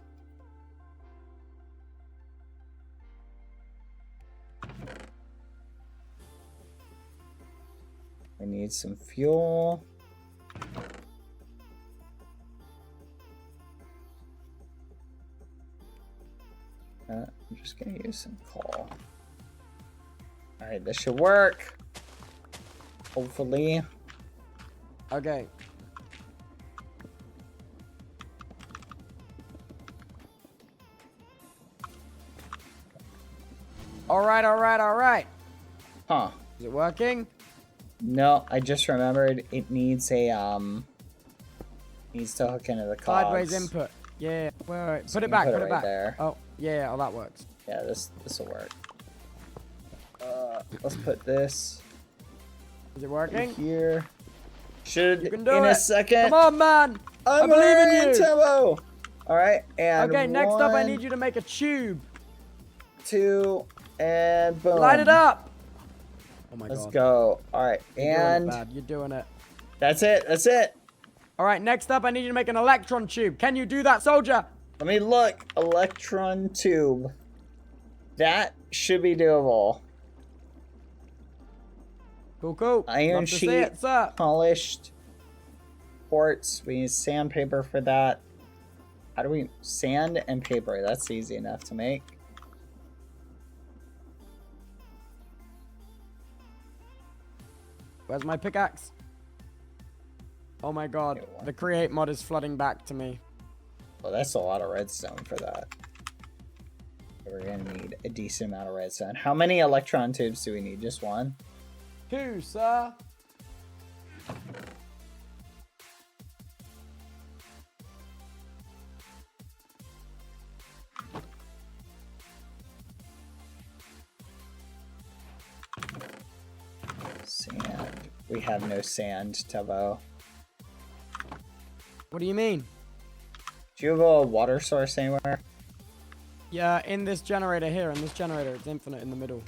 We need some fuel. I'm just gonna use some coal. Alright, this should work. Hopefully. Okay. Alright. Huh. Is it working? No, I just remembered it needs a needs to hook into the cogs. Sideways input. Yeah. Wait. So Put it we back. put it Put it right back. there. Oh, yeah. Oh, that works. Yeah, this will work. Let's put this Is it working? here. Should You can do in it. a second. Come on, man. I believe in you. Tubbo. All right, and Okay, next up, I 1, need you to make a tube. 2, and boom. Light it up. Oh my Let's god. go. All right, You're doing it, and bad. You're doing it. that's it. That's it. All right, next up, I need you to make an electron tube. Can you do that, soldier? Let me look. Electron tube. That should be doable. Cool. Iron Love to see sheet, it, sir. polished quartz. We need sandpaper for that. How do we sand and paper? That's easy enough to make. Where's my pickaxe? Oh my god, Get one. the create mod is flooding back to me. Well, that's a lot of redstone for that. We're gonna need a decent amount of redstone. How many electron tubes do we need? Just one? 2, sir. Sand. We have no sand, Tubbo. What do you mean? Do you have a water source anywhere? Yeah, in this generator here, in this generator, it's infinite in the middle.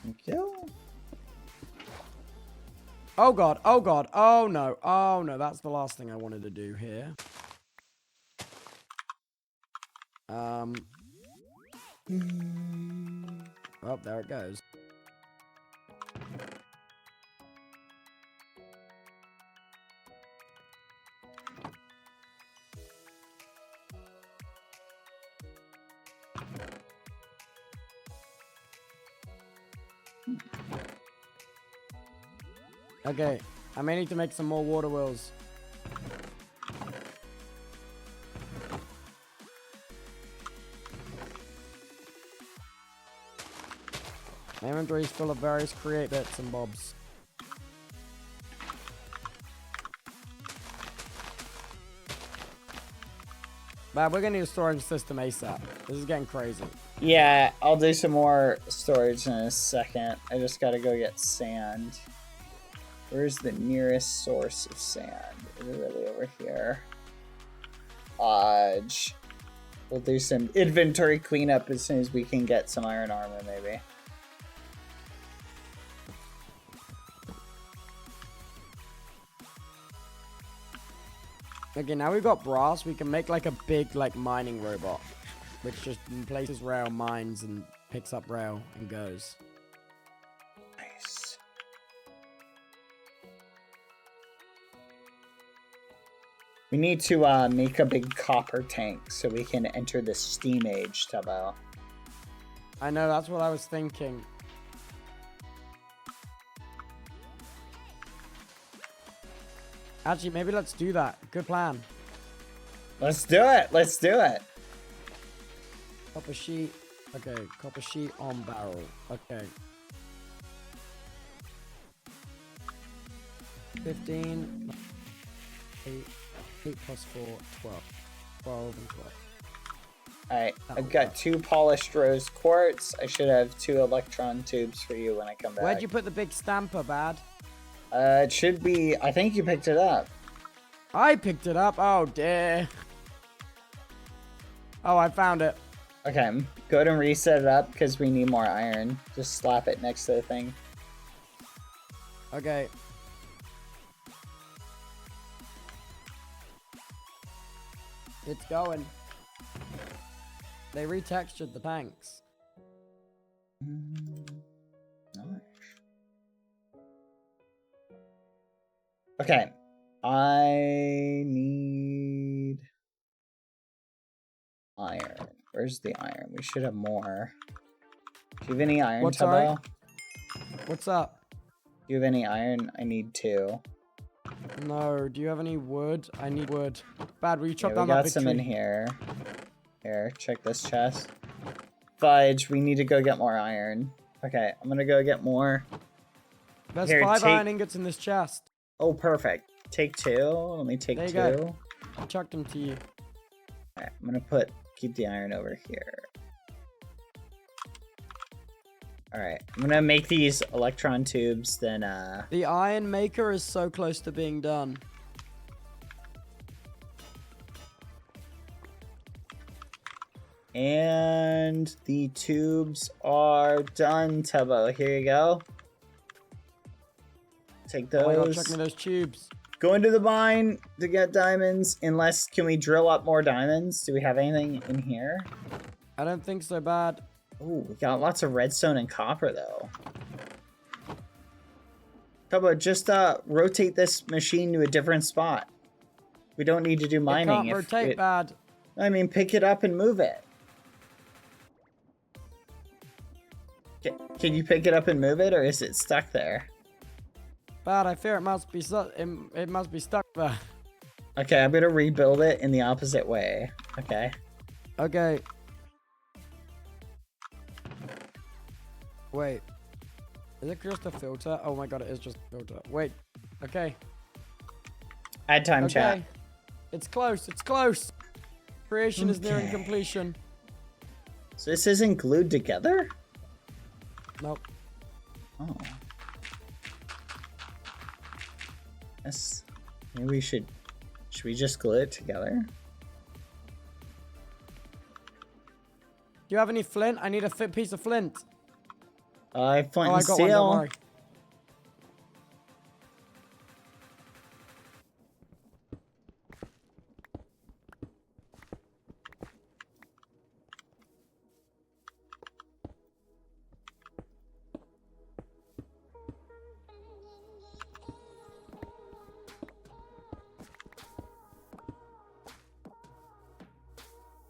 Thank you. Oh god, oh no, that's the last thing I wanted to do here. Oh, there it goes. Okay, I may need to make some more water wheels. My inventory is full of various create bits and bobs. But we're gonna need a storage system ASAP. This is getting crazy. Yeah, I'll do some more storage in a second. I just gotta go get sand. Where's the nearest source of sand? Is it really over here? Odge. We'll do some inventory cleanup as soon as we can get some iron armor, maybe. Okay, now we've got brass. We can make like a big like mining robot, which just places rail, mines, and picks up rail and goes. Nice. We need to make a big copper tank so we can enter the steam age, Tubbo. I know, that's what I was thinking. Actually, maybe let's do that. Good plan. Let's do it. Let's do it. Copper sheet. Okay, copper sheet on barrel. Okay. 15, 8, 8 plus 4, 12. 12 and 12. Alright, I've got 2 polished rose quartz. I should have 2 electron tubes for you when I come back. Where'd you put the big stamper, Bad? It should be... I think you picked it up. I picked it up? Oh, dear. Oh, I found it. Okay, go ahead and reset it up because we need more iron. Just slap it next to the thing. Okay. It's going. They retextured the tanks. Nice. Okay. I need iron. Where's the iron? We should have more. Do you have any iron, What's Tubbo? What's up? Do you have any iron? I need 2. No. Do you have any wood? I need wood. Bad, will you chop Yeah, down we that got big some tree? in here. Here, check this chest. Fudge, we need to go get more iron. Okay, I'm gonna go get more. There's Here, 5 take- iron ingots in this chest. Oh, perfect. Take 2. Let me take There you 2. go. I chucked them to you. Alright, I'm gonna keep the iron over here. Alright, I'm gonna make these electron tubes, then The iron maker is so close to being done. and the tubes are done, Tubbo. Here you go. Take Oh my god, those. check me those tubes. Go into the mine to get diamonds. Can we drill up more diamonds? Do we have anything in here? I don't think so, Bad. Oh, we got lots of redstone and copper, though. Tubbo, just rotate this machine to a different spot. We don't need to do mining. It can't rotate, Bad. I mean, pick it up and move it. Can you pick it up and move it, or is it stuck there? Bad, I fear it must be stuck. It must be stuck there. Okay, I'm gonna rebuild it in the opposite way. Okay. Okay. Wait. Is it just a filter? Oh my god, it is just a filter. Wait. Okay. Add time Okay. chat. It's close. It's close. Creation is nearing Okay. completion. So this isn't glued together? Nope. Oh. Yes. Maybe we should we just glue it together? Do you have any flint? I need a piece of flint. I have flint Oh, and I got one, don't steel. worry.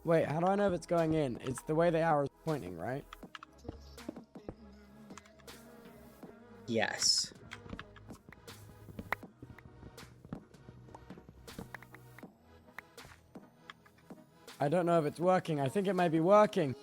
Wait, how do I know if it's going in? It's the way the arrow is pointing, right? Yes. I don't know if it's working. I think it may be working.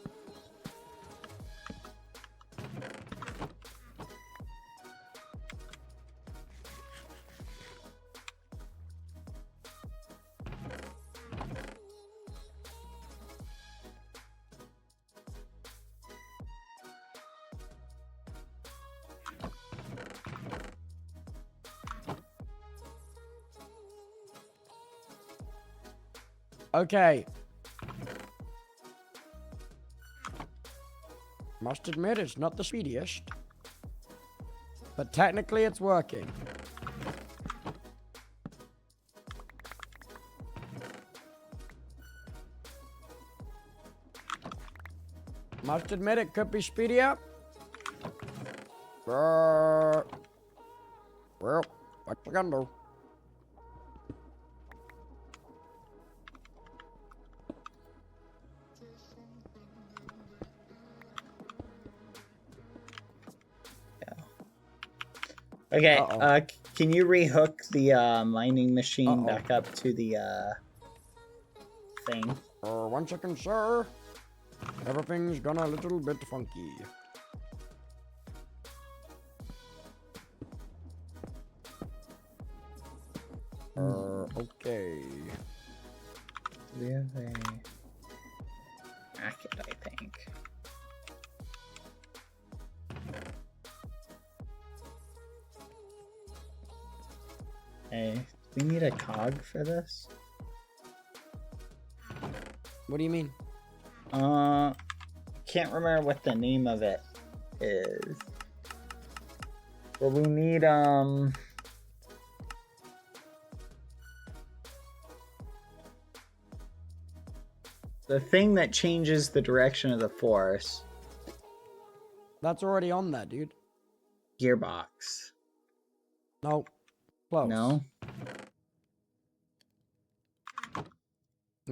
Okay. Must admit it's not the speediest. But technically it's working. Must admit it could be speedier. Well, what you gonna do? Okay, Uh-oh. Can you rehook the mining machine back up to the thing? 1 second, sir. Everything's gone a little bit funky. Okay. We have a racket, I think. Hey, we need a cog for this? What do you mean? Can't remember what the name of it is. But we need, the thing that changes the direction of the force. That's already on there, dude. Gearbox. No. Close. No?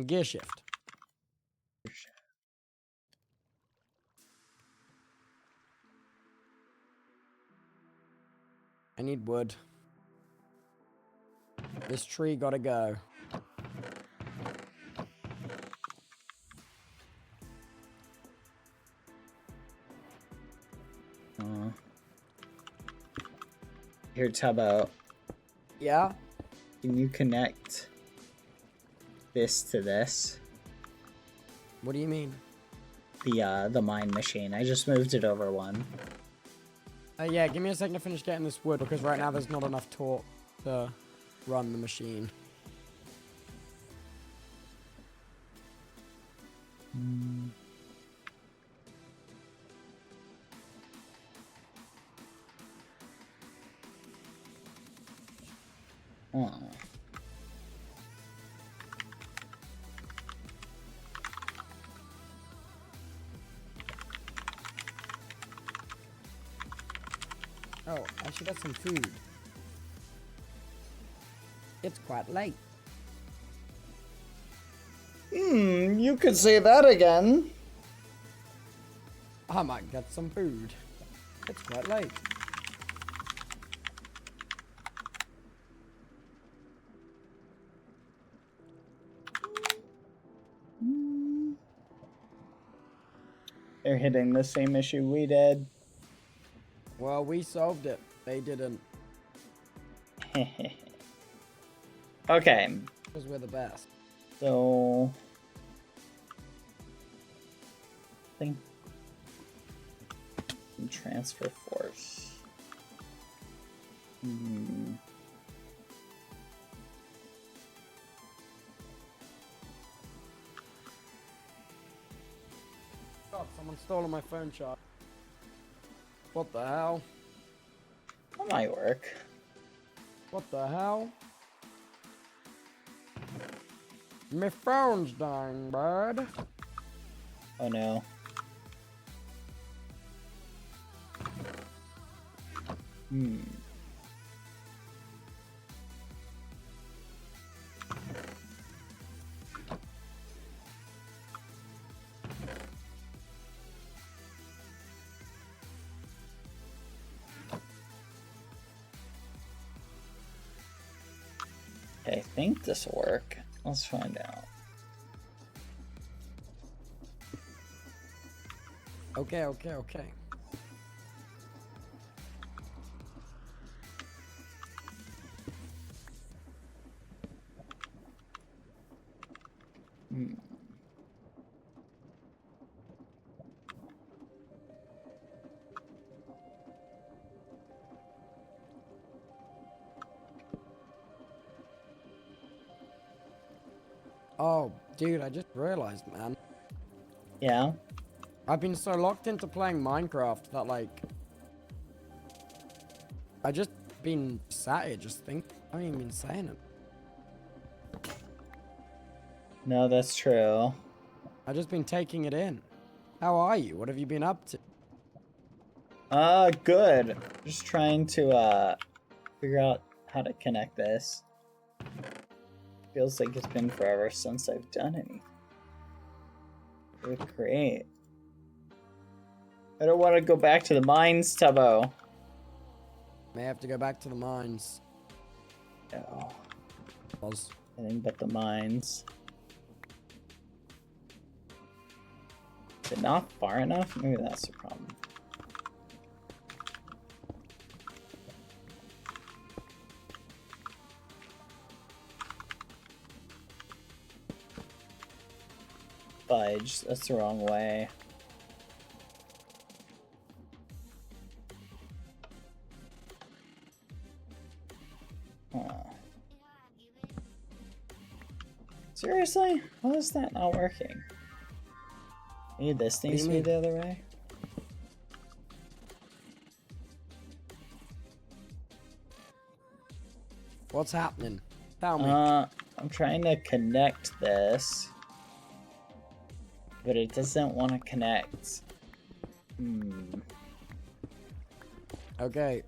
Gear shift. I need wood. This tree gotta go. Here, Tubbo. Yeah? Can you connect this to this? What do you mean? The mine machine. I just moved it over one. Yeah, give me a second to finish getting this wood, because right now there's not enough torque to run the machine. Oh. Oh, I should have some food. It's quite late. You could say that again. I might get some food. It's quite late. They're hitting the same issue we did. Well, we solved it. They didn't. Okay. Because we're the best. So... think... transfer force. God, someone stole my phone charge. What the hell? That might work. What the hell? My phone's dying, bud. Oh no. I think this will work. Let's find out. Okay. Oh, dude, I just realized, man. Yeah? I've been so locked into playing Minecraft that, like... I just been sat here just think. I haven't even been saying it. No, that's true. I've just been taking it in. How are you? What have you been up to? Good. Just trying to, figure out how to connect this. Feels like it's been forever since I've done anything. With create. I don't want to go back to the mines, Tubbo. May have to go back to the mines. No. Was. Anything but the mines. Is it not far enough? Maybe that's the problem. Fudge. That's the wrong way. Huh. Seriously? How is that not working? Maybe this needs to be the other way? What's happening? Tell me. I'm trying to connect this, but it doesn't want to connect. Okay.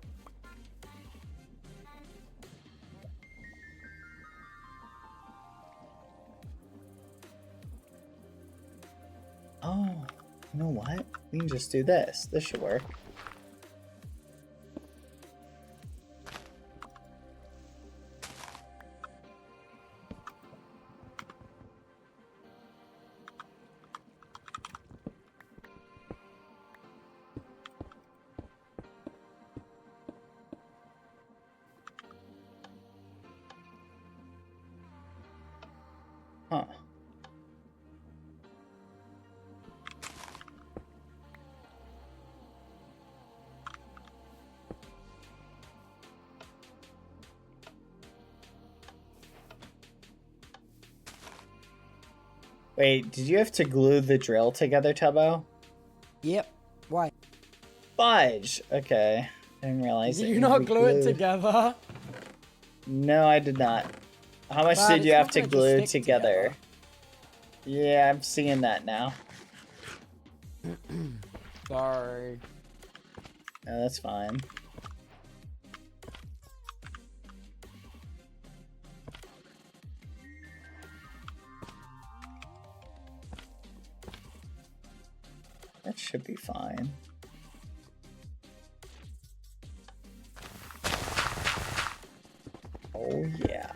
Oh, you know what? We can just do this. This should work. Huh. Wait, did you have to glue the drill together, Tubbo? Yep. Why? Fudge! Okay. I didn't realize Did it you needed to not be glue it glued. together? No, I did not. How much But did it's you have not to gonna just glue stick together? Yeah, I'm seeing that now. Sorry. No, that's fine. That should be fine. Oh yeah.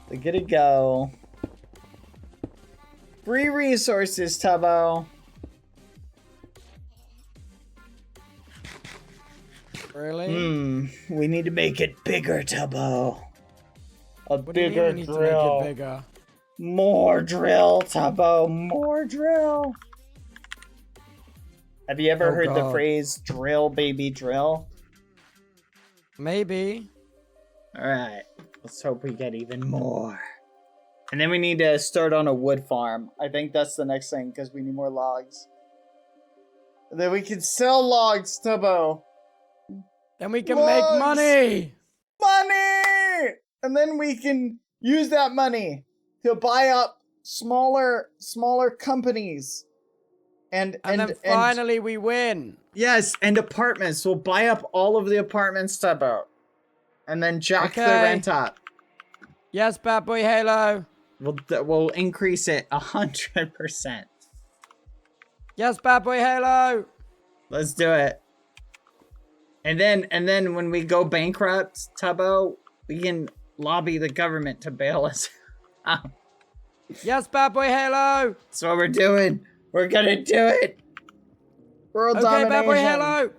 Look at it go. Free resources, Tubbo. Really? We need to make it bigger, Tubbo. A What do you mean bigger we need drill. to make it bigger? More drill, Tubbo. More drill. Have you ever heard the God. phrase drill, baby, drill? Maybe. Alright. Let's hope we get even more. And then we need to start on a wood farm. I think that's the next thing, because we need more logs. And then we can sell logs, Tubbo. Then we can Logs! make money! Money! And then we can use that money to buy up smaller companies. And then finally we win. Yes, and apartments. We'll buy up all of the apartments, Tubbo. And then jack the Okay. rent up. Yes, Badboyhalo. We'll increase it 100%. Yes, Badboyhalo. Let's do it. And then when we go bankrupt, Tubbo, we can lobby the government to bail us out. Yes, Badboyhalo. That's what we're doing. We're gonna do it. World Okay, domination. Badboyhalo.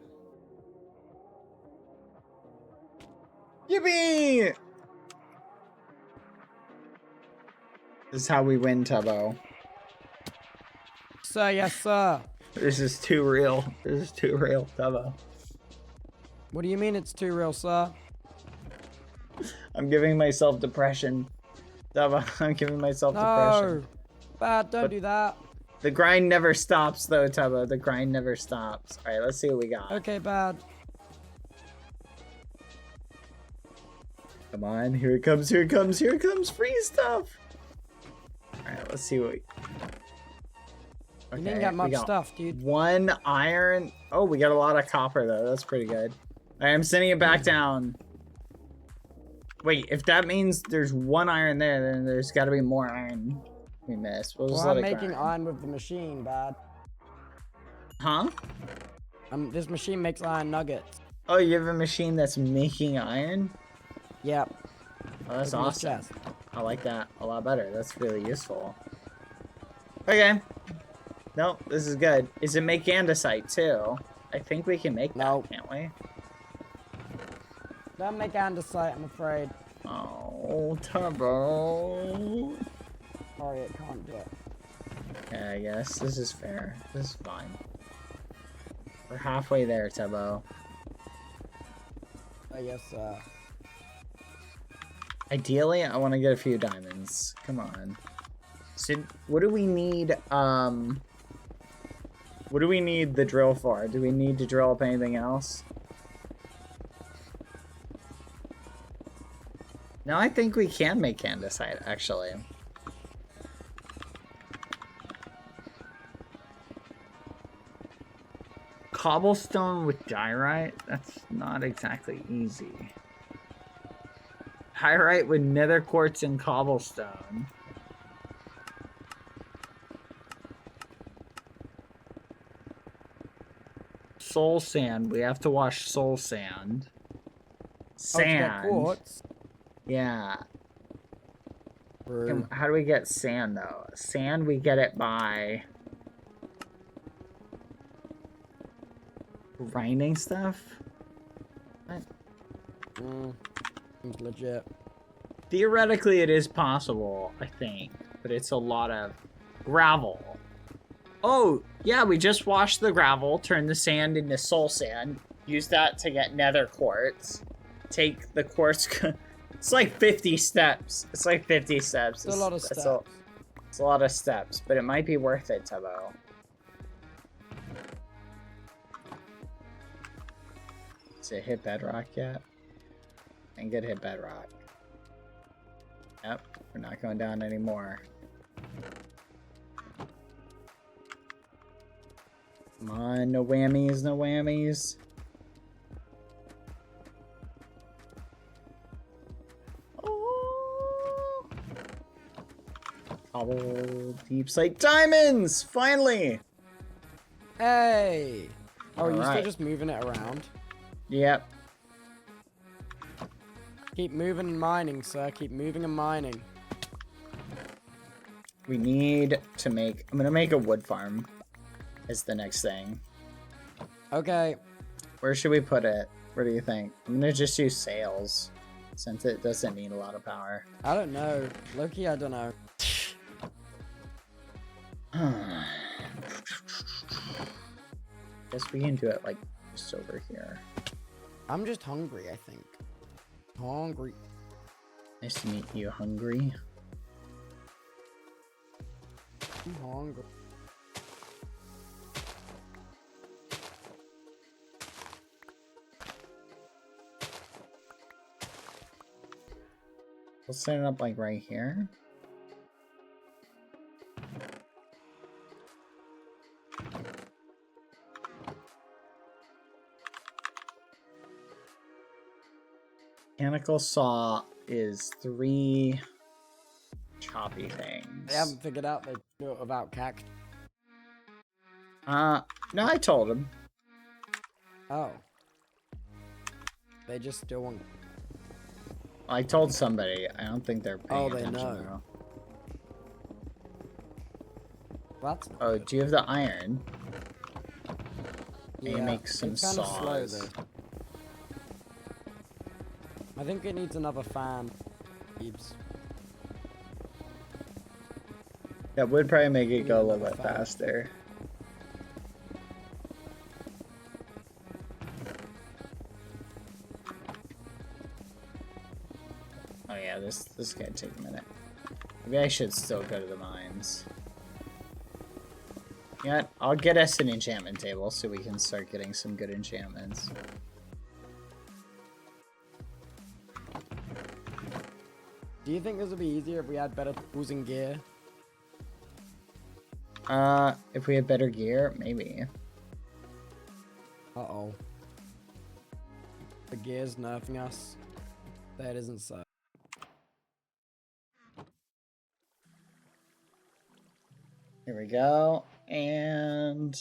Yippee! This is how we win, Tubbo. Sir, yes, sir. This is too real. This is too real, Tubbo. What do you mean it's too real, sir? I'm giving myself depression. Tubbo, I'm giving myself depression. No. Bad, don't do that. The grind never stops, though, Tubbo. The grind never stops. All right, let's see what we got. Okay, bad. Come on, here it comes, here it comes, here it comes. Free stuff. All right, let's see what we... You didn't get we much got stuff, dude. 1 iron. Oh, we got a lot of copper, though. That's pretty good. All right, I'm sending it back down. Wait, if that means there's 1 iron there, then there's got to be more iron we missed. We'll just Well, let I'm it making grind. iron with the machine, bad. Huh? This machine makes iron nuggets. Oh, you have a machine that's making iron? Yep. Oh, that's Look at this awesome. chest. I like that a lot better. That's really useful. Okay. Nope, this is good. Is it make andesite too? I think we can make that, No. can't we? Don't make andesite, I'm afraid. Oh, Tubbo. Sorry, it can't do it. Yeah, I guess. This is fair. This is fine. We're halfway there, Tubbo. I guess, Ideally, I want to get a few diamonds. Come on. So, what do we need, what do we need the drill for? Do we need to drill up anything else? No, I think we can make andesite, actually. Cobblestone with diorite? That's not exactly easy. Diorite with nether quartz and cobblestone. Soul sand. We have to wash soul sand. Sand. Quartz. Yeah. True. How do we get sand, though? Sand, we get it by grinding stuff? What? Seems legit. Theoretically, it is possible, I think. But it's a lot of gravel. Oh, yeah, we just washed the gravel, turned the sand into soul sand, use that to get nether quartz. Take the quartz... It's like 50 steps. It's like 50 steps. It's a lot of steps. It's a lot of steps, but it might be worth it, Tubbo. Does it hit bedrock yet? I think it hit bedrock. Yep, we're not going down anymore. Come on, no whammies, no whammies. Cobble deep slate diamonds! Finally! Hey! Oh, are you still Alright. just moving it around? Yep. Keep moving and mining, sir. Keep moving and mining. We need to make... I'm gonna make a wood farm as the next thing. Okay. Where should we put it? What do you think? I'm gonna just use sails, since it doesn't need a lot of power. I don't know. Loki, I don't know. Guess we can do it like just over here. I'm just hungry, I think. Hungry. Nice to meet you, hungry. I'm hungry. We'll set it up like right here. Mechanical saw is 3 choppy things. They haven't figured out they do it without cactus. No, I told him. Oh. They just still want... I told somebody. I don't think they're paying Oh, they attention know. though. That's not Oh, good. do you have the iron? Yeah, Can you make some it's kinda slow, saws? though. I think it needs another fan. Keeps. That would probably make it need go a little another bit fan. faster. Oh yeah, this is gonna take a minute. Maybe I should still go to the mines. Yeah, I'll get us an enchantment table so we can start getting some good enchantments. Do you think this would be easier if we had better tools and gear? If we had better gear, maybe. Uh-oh. The gear's nerfing us. That isn't so. Here we go, and...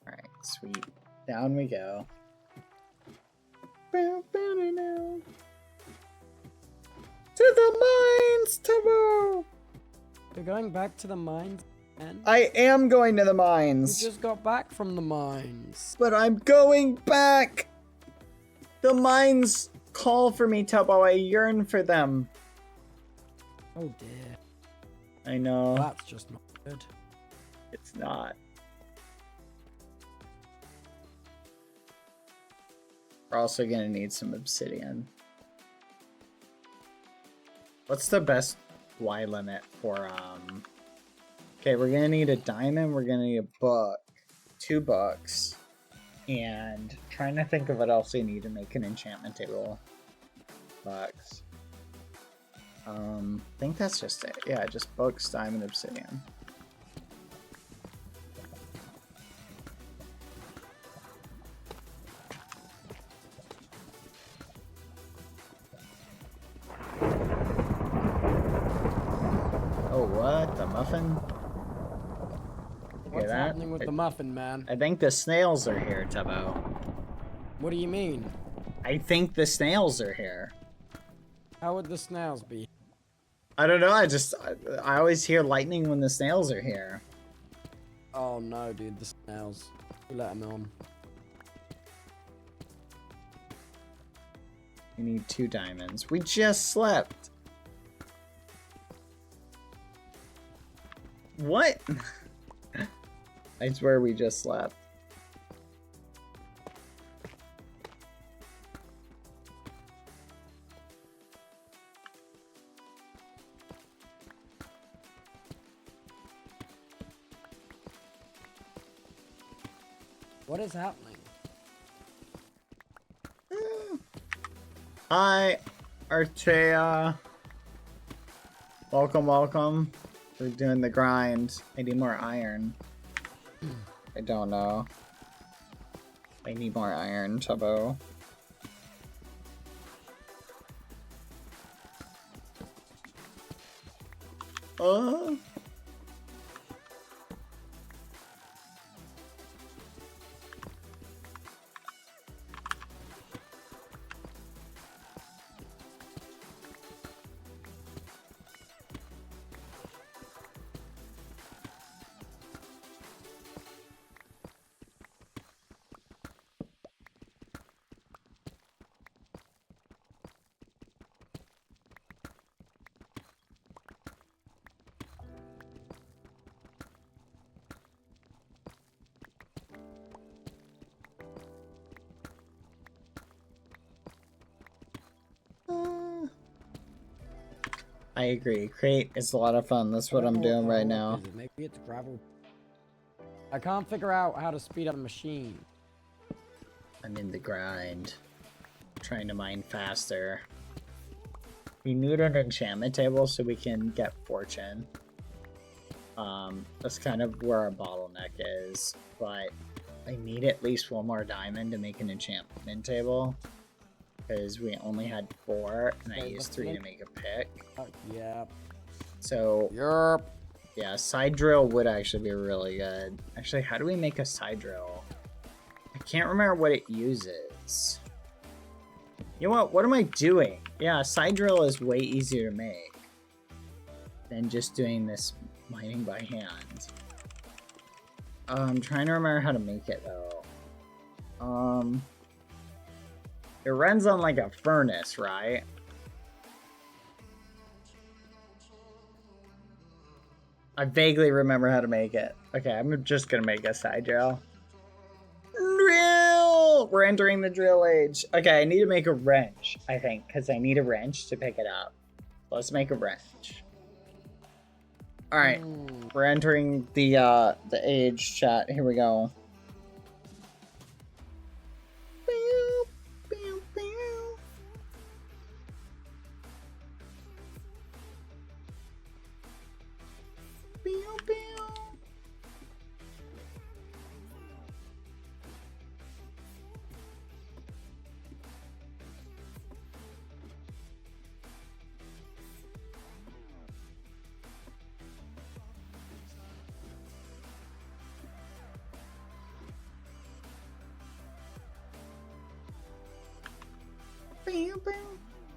Alright, sweet. Down we go. To the mines, Tubbo! You're going back to the mines, man? I am going to the We mines, just got back from the mines. but I'm going back! The mines call for me, Tubbo. I yearn for them. Oh dear. I know. That's just not good. It's not. We're also gonna need some obsidian. What's the best Y limit for okay, we're gonna need a diamond, we're gonna need a book, 2 books, and trying to think of what else we need to make an enchantment table. Books. I think that's just it. Yeah, just books, diamond, obsidian. Oh, what? The muffin? What's happening with the muffin, man? I think the snails are here, Tubbo. What do you mean? I think the snails are here. How would the snails be? I don't know, I always hear lightning when the snails are here. Oh no, dude, the snails. We let them on. We need 2 diamonds. We just slept. What? I swear we just slept. What is happening? Hi, Artea. Welcome, welcome. We're doing the grind. I need more iron. I don't know. I need more iron, Tubbo. I agree. Crate is a lot of fun. That's what I'm doing right now. Maybe it's gravel. I can't figure out how to speed up the machine. I'm in the grind. Trying to mine faster. We need an enchantment table so we can get fortune. That's kind of where our bottleneck is. But I need at least 1 more diamond to make an enchantment table. Because we only had 4 and I used 3 to make a pick. Yeah. So, Yerp. Yeah, side drill would actually be really good. Actually, how do we make a side drill? I can't remember what it uses. You know what? What am I doing? Yeah, a side drill is way easier to make than just doing this mining by hand. I'm trying to remember how to make it though. It runs on like a furnace, right? I vaguely remember how to make it. Okay, I'm just gonna make a side drill. Drill! We're entering the drill age. Okay, I need to make a wrench, I think, because I need a wrench to pick it up. Let's make a wrench. Alright, we're entering the age chat. Here we go.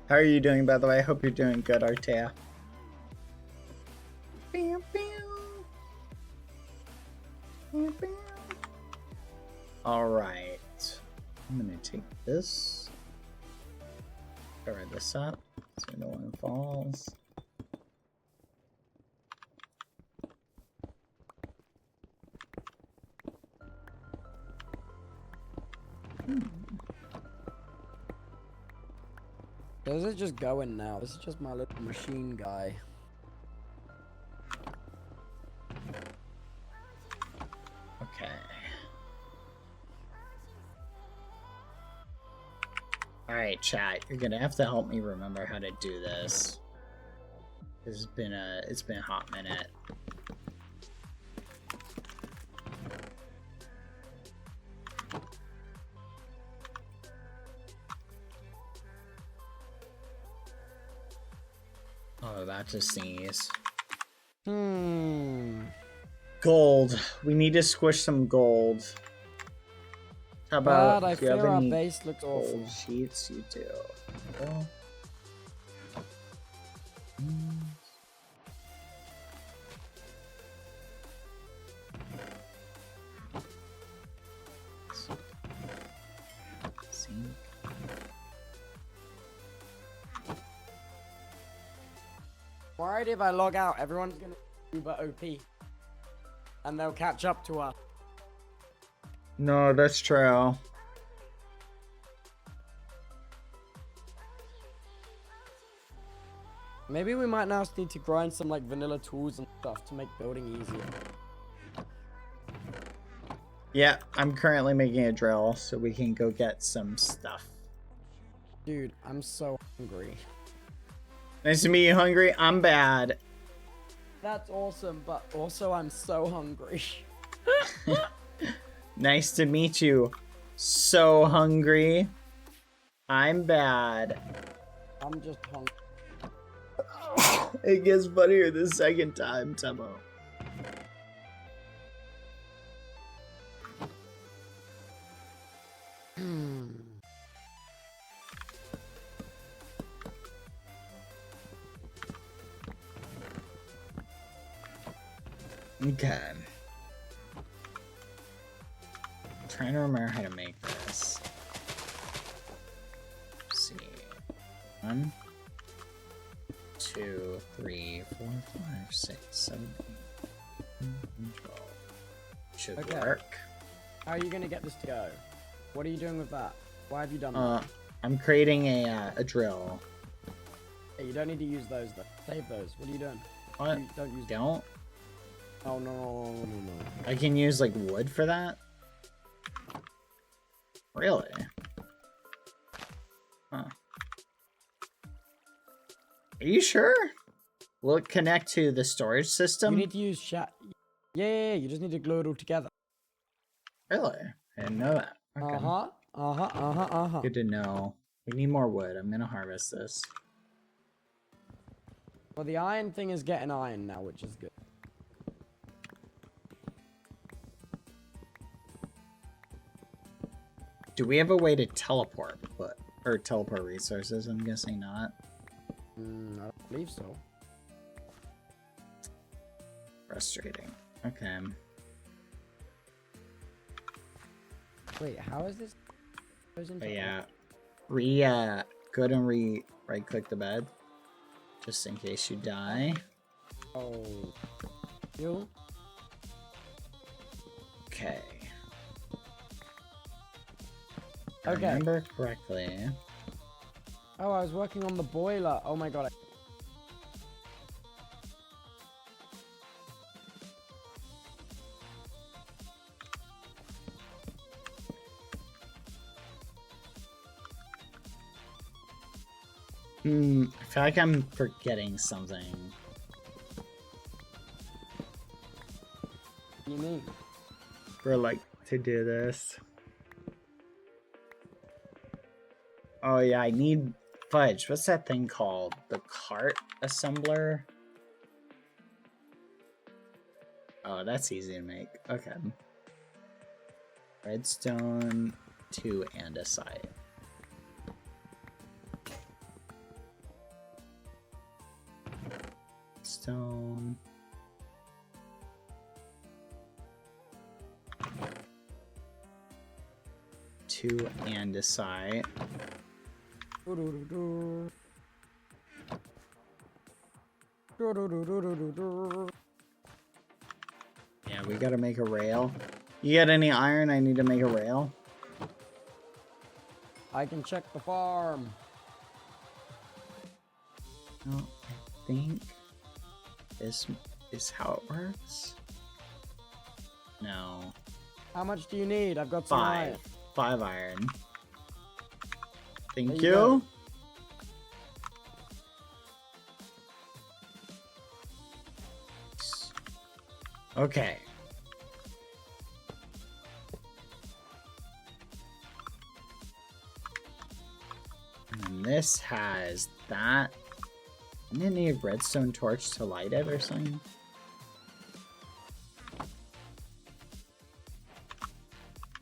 How are you doing, by the way? I hope you're doing good, Artea. Alright. I'm gonna take this. Cover this up so no one falls. This is just going now. This is just my little machine guy. Okay. Alright, chat. You're gonna have to help me remember how to do this. It's been a hot minute. Oh, about to sneeze. Gold. We need to squish some gold. How about But I if you have fear our any base looks awful. gold sheets? You do. Oh. Zinc. Worried if I log out, everyone's gonna be uber OP. And they'll catch up to us. No, that's true. Maybe we might now need to grind some like vanilla tools and stuff to make building easier. Yeah, I'm currently making a drill so we can go get some stuff. Dude, I'm so hungry. Nice to meet you, Hungry. I'm bad. That's awesome, but also I'm so hungry. Nice to meet you. So hungry. I'm bad. I'm just hungry. It gets funnier the second time, Tubbo. Okay. I'm trying to remember how to make this. Let's see. 1, 2, 3, 4, 5, 6, 7, 8, 9, 12. Should Okay. work. How are you gonna get this to go? What are you doing with that? Why have you done that? I'm creating a drill. Hey, you don't need to use those though. Save those. What are you doing? What? You don't use Don't? Oh no. I can use like wood for that? Really? Huh. Are you sure? Will it connect to the storage system? You need to use yeah, you just need to glue it all together. Really? I didn't know that. Okay. Good to know. We need more wood. I'm gonna harvest this. Well, the iron thing is getting iron now, which is good. Do we have a way to teleport, or teleport resources? I'm guessing not. I don't believe so. Frustrating. Okay. Wait, how is this? But yeah. Go ahead and right click the bed. Just in case you die. Oh. You? Okay. If I Okay. remember correctly. Oh, I was working on the boiler. Oh my god. I feel like I'm forgetting something. What do you mean? For like to do this. Oh yeah, I need fudge. What's that thing called? The cart assembler? Oh, that's easy to make. Okay. Redstone, 2 andesite. Stone. Two andesite. Yeah, we gotta make a rail. You got any iron? I need to make a rail. I can check the farm. No, I think this is how it works. No. How much do you need? I've got some iron. 5 iron. Thank There you. you go. Okay. And this has that. I didn't need a redstone torch to light it or something.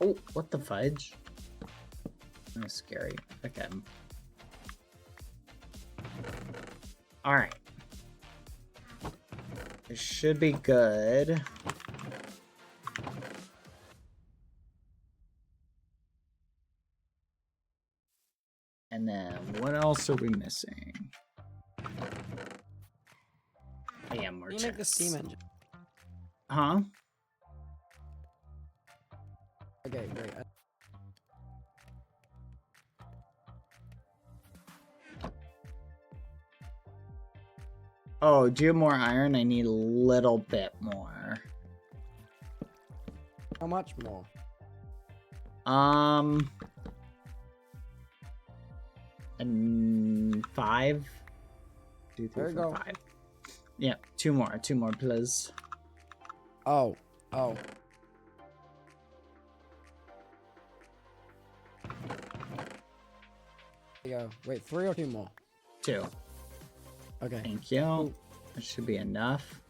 Oh, what the fudge? That's scary. Okay. Alright. It should be good. And then what else are we missing? Oh, yeah, more Can you make the chests. steam engine? Huh? Okay, great. Oh, do you have more iron? I need a little bit more. How much more? And 5. 2, 3, There you 4, go. 5. Yeah, 2 more, please. Oh. There you go. Wait, 3 or 2 more? 2. Okay. Thank you. Cool. That should be enough.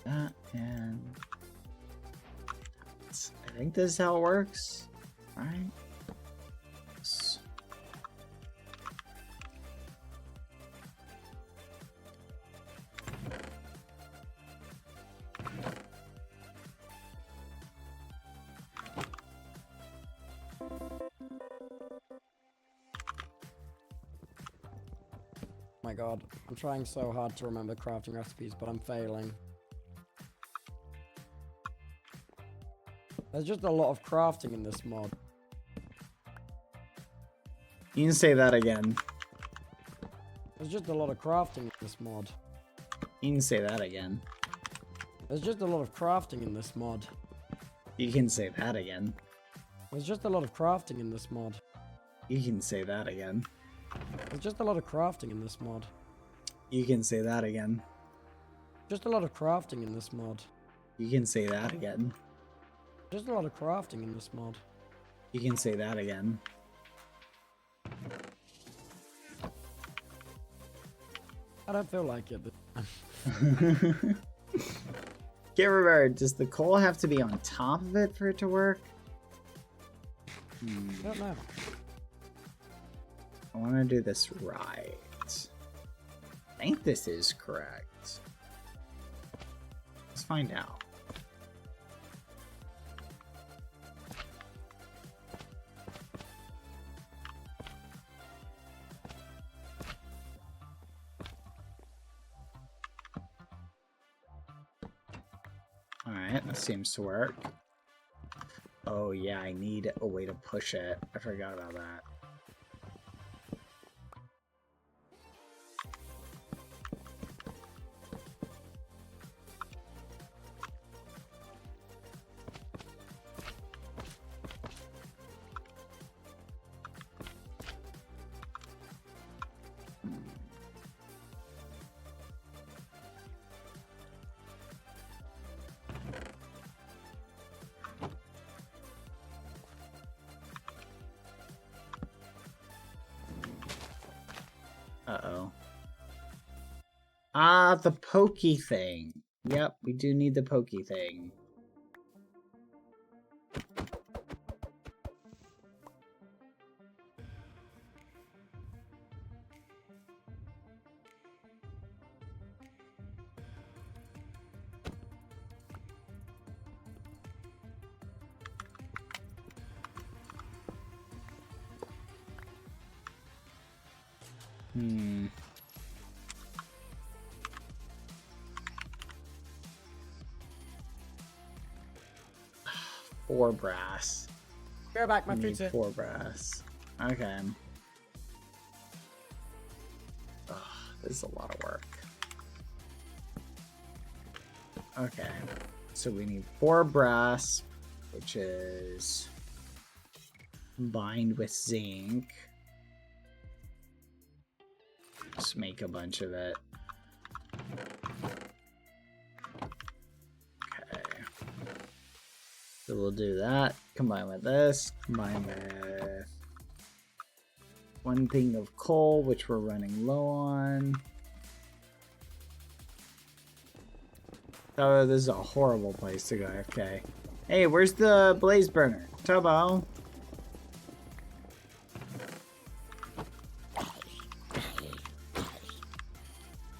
That and I think this is how it works. Alright. Oh my god, I'm trying so hard to remember crafting recipes, but I'm failing. There's just a lot of crafting in this mod. You can say that again. There's just a lot of crafting in this mod. You can say that again. There's just a lot of crafting in this mod. You can say that again. There's just a lot of crafting in this mod. You can say that again. There's just a lot of crafting in this mod. You can say that again. Just a lot of crafting in this mod. You can say that again. Just a lot of crafting in this mod. You can say that again. I don't feel like it. Get remembered, does the coal have to be on top of it for it to work? I don't know. I want to do this right. I think this is correct. Let's find out. Alright, that seems to work. Oh yeah, I need a way to push it. I forgot about that. Uh-oh. Ah, the pokey thing. Yep, we do need the pokey thing. Hmm. 4 brass. Be right back, my We need food's here. 4 brass. Okay. Ugh, this is a lot of work. Okay. So we need 4 brass, which is combined with zinc. Just make a bunch of it. Okay. So we'll do that. Combine with this. Combine with 1 thing of coal, which we're running low on. Oh, this is a horrible place to go AFK. Hey, where's the blaze burner? Tubbo.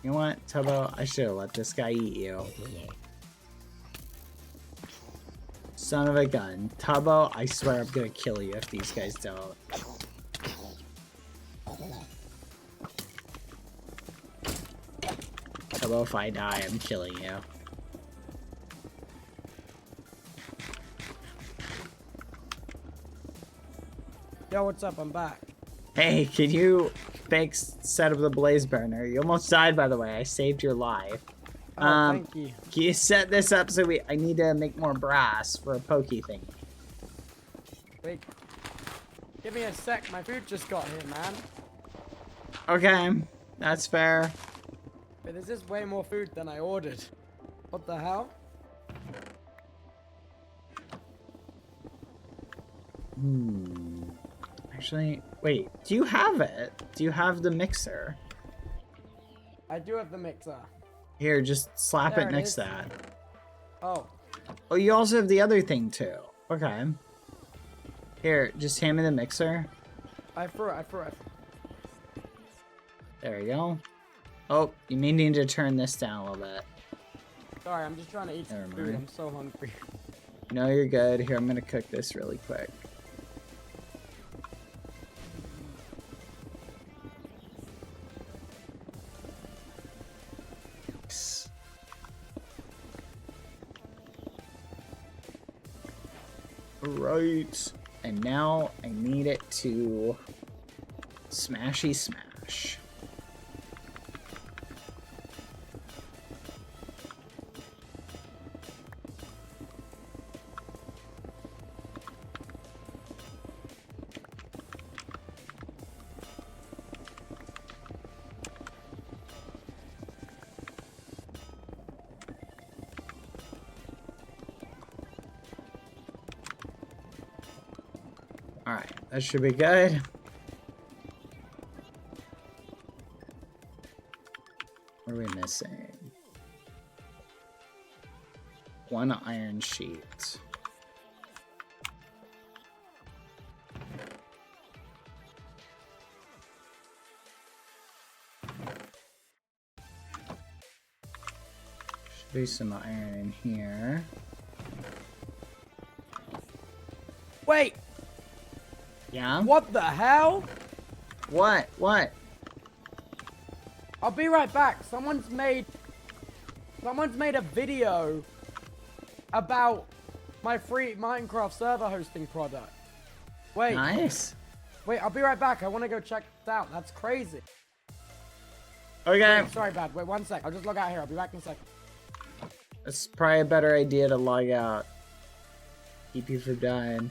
You know what, Tubbo? I should have let this guy eat you. Son of a gun. Tubbo, I swear I'm gonna kill you if these guys don't. Tubbo, if I die, I'm killing you. Yo, what's up? I'm back. Hey, can you set up the blaze burner? You almost died, by the way. I saved your life. Oh, thank you. Can you set this up so I need to make more brass for a pokey thing? Wait. Give me a sec. My food just got here, man. Okay, that's fair. Wait, this is way more food than I ordered. What the hell? Actually, wait, do you have it? Do you have the mixer? I do have the mixer. Here, just slap There it it next is. to that. Oh, Oh, you also have the other thing too. Okay. Here, just hand me the mixer. I threw it. There you go. Oh, you may need to turn this down a little bit. Sorry, I'm just trying to eat some Never food. mind. I'm so hungry. No, you're good. Here, I'm gonna cook this really quick. Right. And now I need it to smashy smash. Alright, that should be good. What are we missing? 1 iron sheet. Should be some iron in here. Wait, Yeah? what the hell? What? What? I'll be right back. Someone's made a video about my free Minecraft server hosting product. Wait. Nice. Wait, I'll be right back. I want to go check this out. That's crazy. Okay. Wait, sorry, Bad. Wait 1 sec. I'll just log out here. I'll be back in a second. It's probably a better idea to log out. Keep you from dying.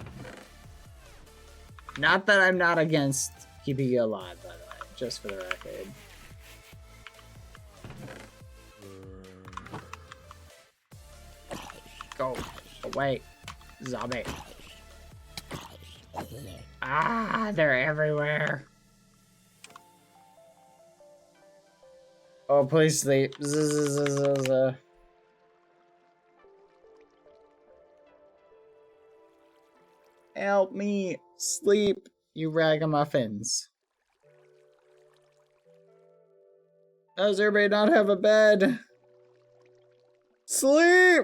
Not that I'm not against keeping you alive, by the way. Just for the record. Go. Away. Zombie. Ah, they're everywhere. Oh, please sleep. Help me sleep, you ragamuffins. Does everybody not have a bed? Sleep!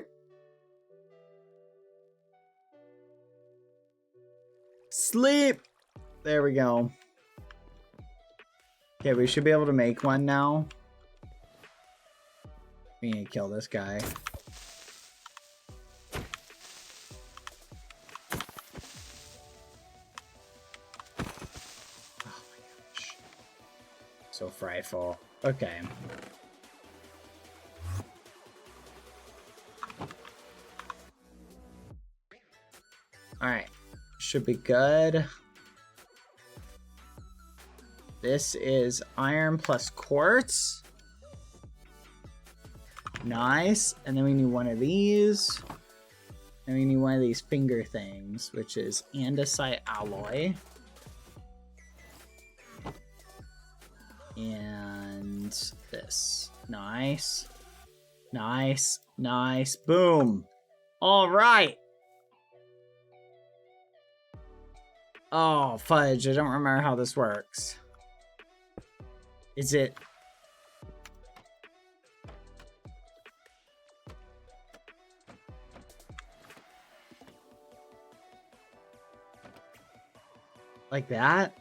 Sleep! There we go. Okay, we should be able to make one now. We need to kill this guy. So frightful. Okay. Alright. Should be good. This is iron plus quartz. Nice. And then we need one of these. And we need one of these finger things, which is andesite alloy. And this. Nice. Nice. Nice. Boom. All right. Oh, fudge. I don't remember how this works. Is it... like that?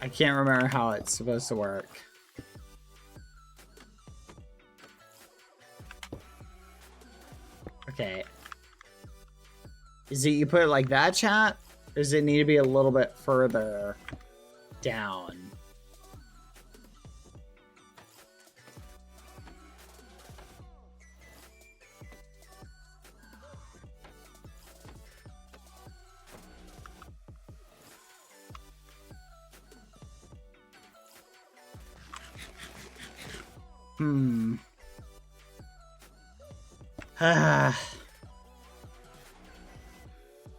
I can't remember how it's supposed to work. Okay. Is it you put it like that, chat? Or does it need to be a little bit further down?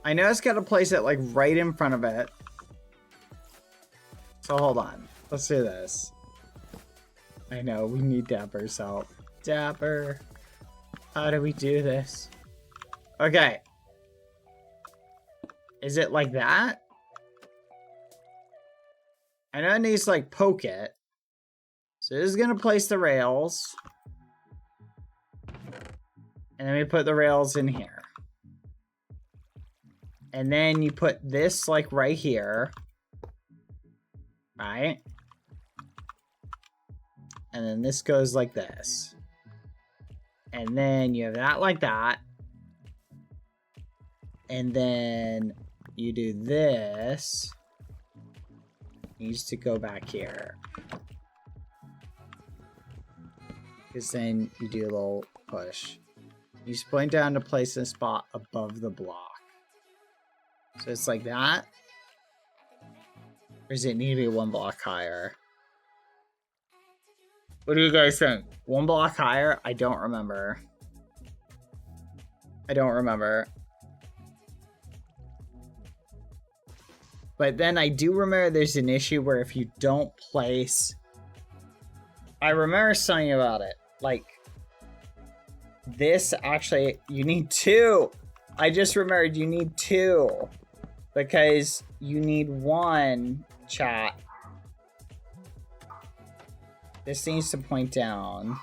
I know it's got to place it like right in front of it. So hold on. Let's do this. I know we need Dapper's help. Dapper. How do we do this? Okay. Is it like that? I know it needs to like poke it. So this is going to place the rails. And then we put the rails in here. And then you put this like right here. Right? And then this goes like this. And then you have that like that. And then you do this. It needs to go back here. Because then you do a little push. You just point down to place a spot above the block. So it's like that. Or does it need to be one block higher? What do you guys think? One block higher? I don't remember. I don't remember. But then I do remember there's an issue where if you don't place... I remember something about it. Like, this actually, you need two. I just remembered you need two. Because you need one, chat. This needs to point down.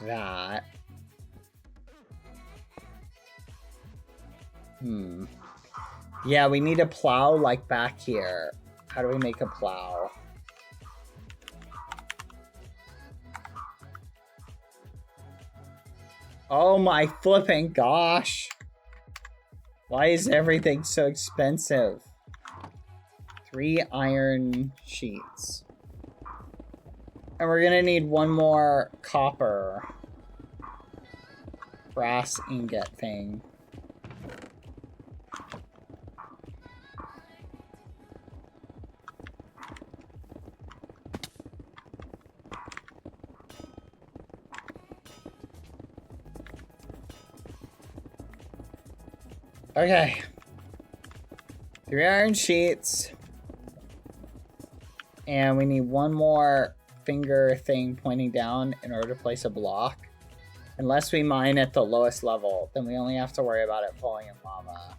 That. Yeah, we need a plow like back here. How do we make a plow? Oh my flipping gosh. Why is everything so expensive? 3 iron sheets. And we're gonna need one more copper brass ingot thing. Okay. 3 iron sheets. And we need one more finger thing pointing down in order to place a block. Unless we mine at the lowest level, then we only have to worry about it falling in lava.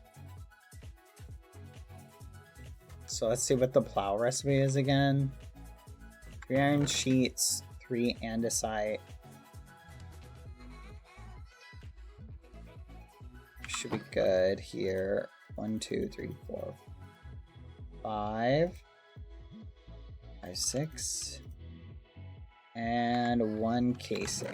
So let's see what the plow recipe is again. 3 iron sheets, 3 andesite. Should be good here. 1, 2, 3, 4, 5. 5, 6. And 1 casing.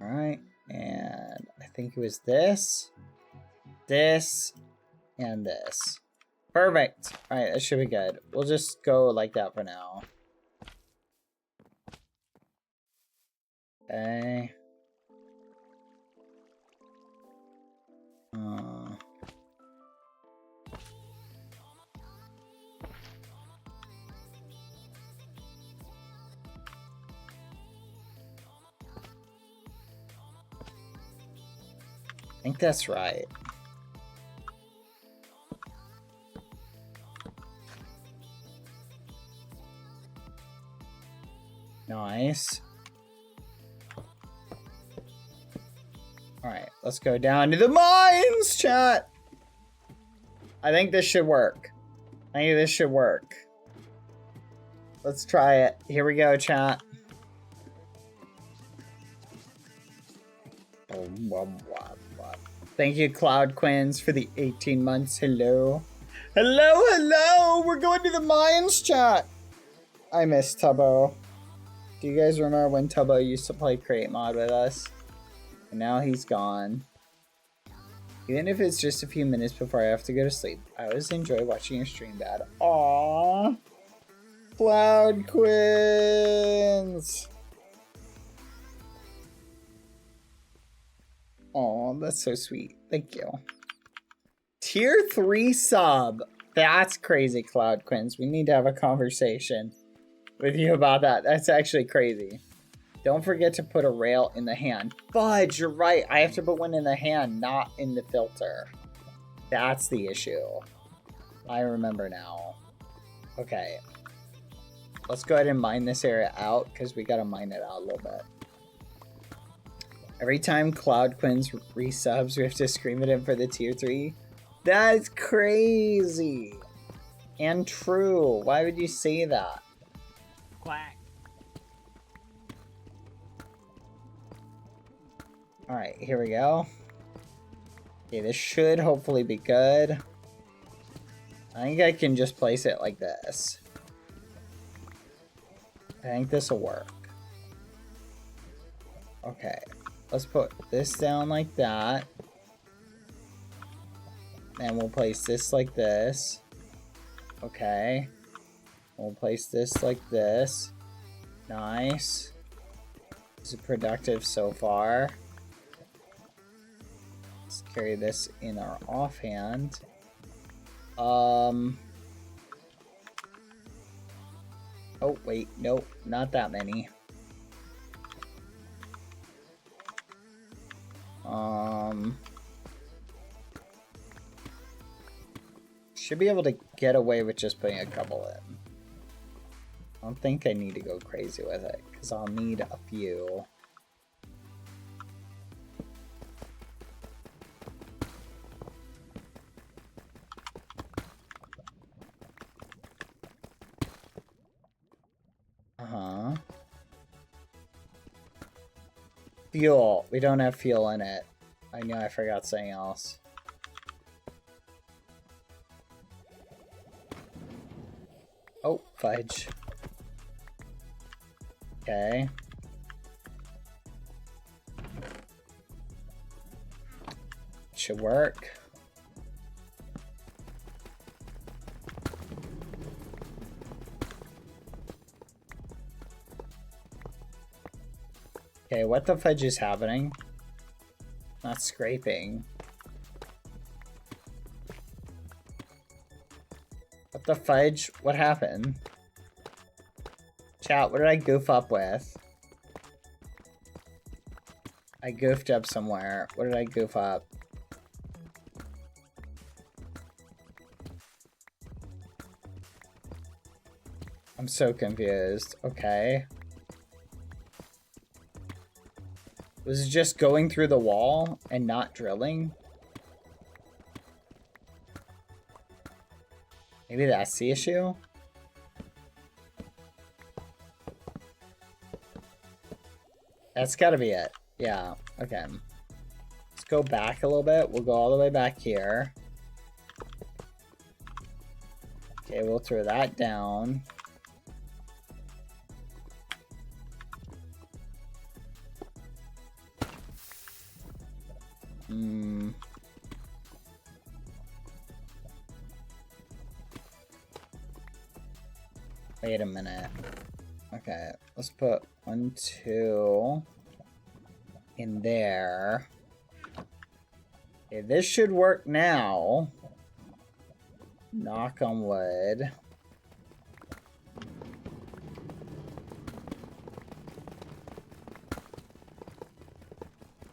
Alright, and I think it was this, and this. Perfect. Alright, that should be good. We'll just go like that for now. Okay. I think that's right. Nice. Alright, let's go down to the mines, chat! I think this should work. I think this should work. Let's try it. Here we go, chat. Thank you, Cloud Quins, for the 18 months. Hello. Hello, hello! We're going to the mines, chat! I miss Tubbo. Do you guys remember when Tubbo used to play Create Mod with us? And now he's gone. Even if it's just a few minutes before I have to go to sleep, I always enjoy watching your stream, Dad. Aww! Cloud Quins! Oh, that's so sweet. Thank you. Tier 3 sub. That's crazy, Cloud Quins. We need to have a conversation with you about that. That's actually crazy. Don't forget to put a rail in the hand. Fudge, you're right. I have to put one in the hand, not in the filter. That's the issue. I remember now. Okay. Let's go ahead and mine this area out, because we gotta mine it out a little bit. Every time Cloud Quins resubs, we have to scream at him for the tier 3. That's crazy. And true. Why would you say that? Quack. Alright, here we go. Okay, this should hopefully be good. I think I can just place it like this. I think this will work. Okay. Let's put this down like that. And we'll place this like this. Okay. We'll place this like this. Nice. This is productive so far. Let's carry this in our offhand. Oh, wait. Nope. Not that many. Should be able to get away with just putting a couple in. I don't think I need to go crazy with it, because I'll need a few. Fuel. We don't have fuel in it. I know I forgot something else. Oh, fudge. Okay. Should work. Okay, what the fudge is happening? Not scraping. What the fudge? What happened? Chat, what did I goof up with? I goofed up somewhere. What did I goof up? I'm so confused. Okay. Was it just going through the wall and not drilling? Maybe that's the issue? That's gotta be it. Yeah, okay. Let's go back a little bit. We'll go all the way back here. Okay, we'll throw that down. Wait a minute. Okay, let's put 1, 2 in there. Okay, this should work now. Knock on wood.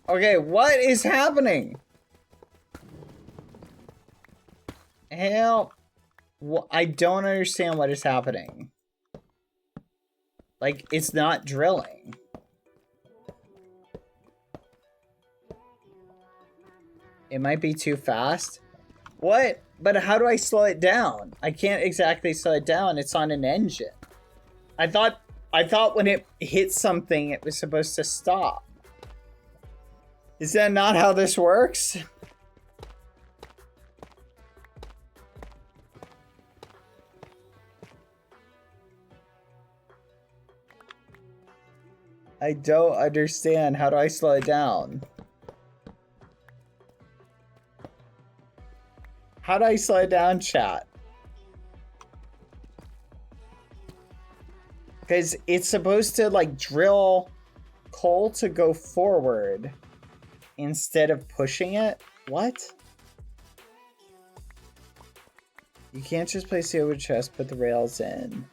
Okay, what is happening? Help. I don't understand what is happening. Like, it's not drilling. It might be too fast. What? But how do I slow it down? I can't exactly slow it down. It's on an engine. I thought when it hit something, it was supposed to stop. Is that not how this works? I don't understand. How do I slow it down? How do I slow it down, chat? Because it's supposed to, like, drill coal to go forward instead of pushing it? What? You can't just place the over chest, put the rails in.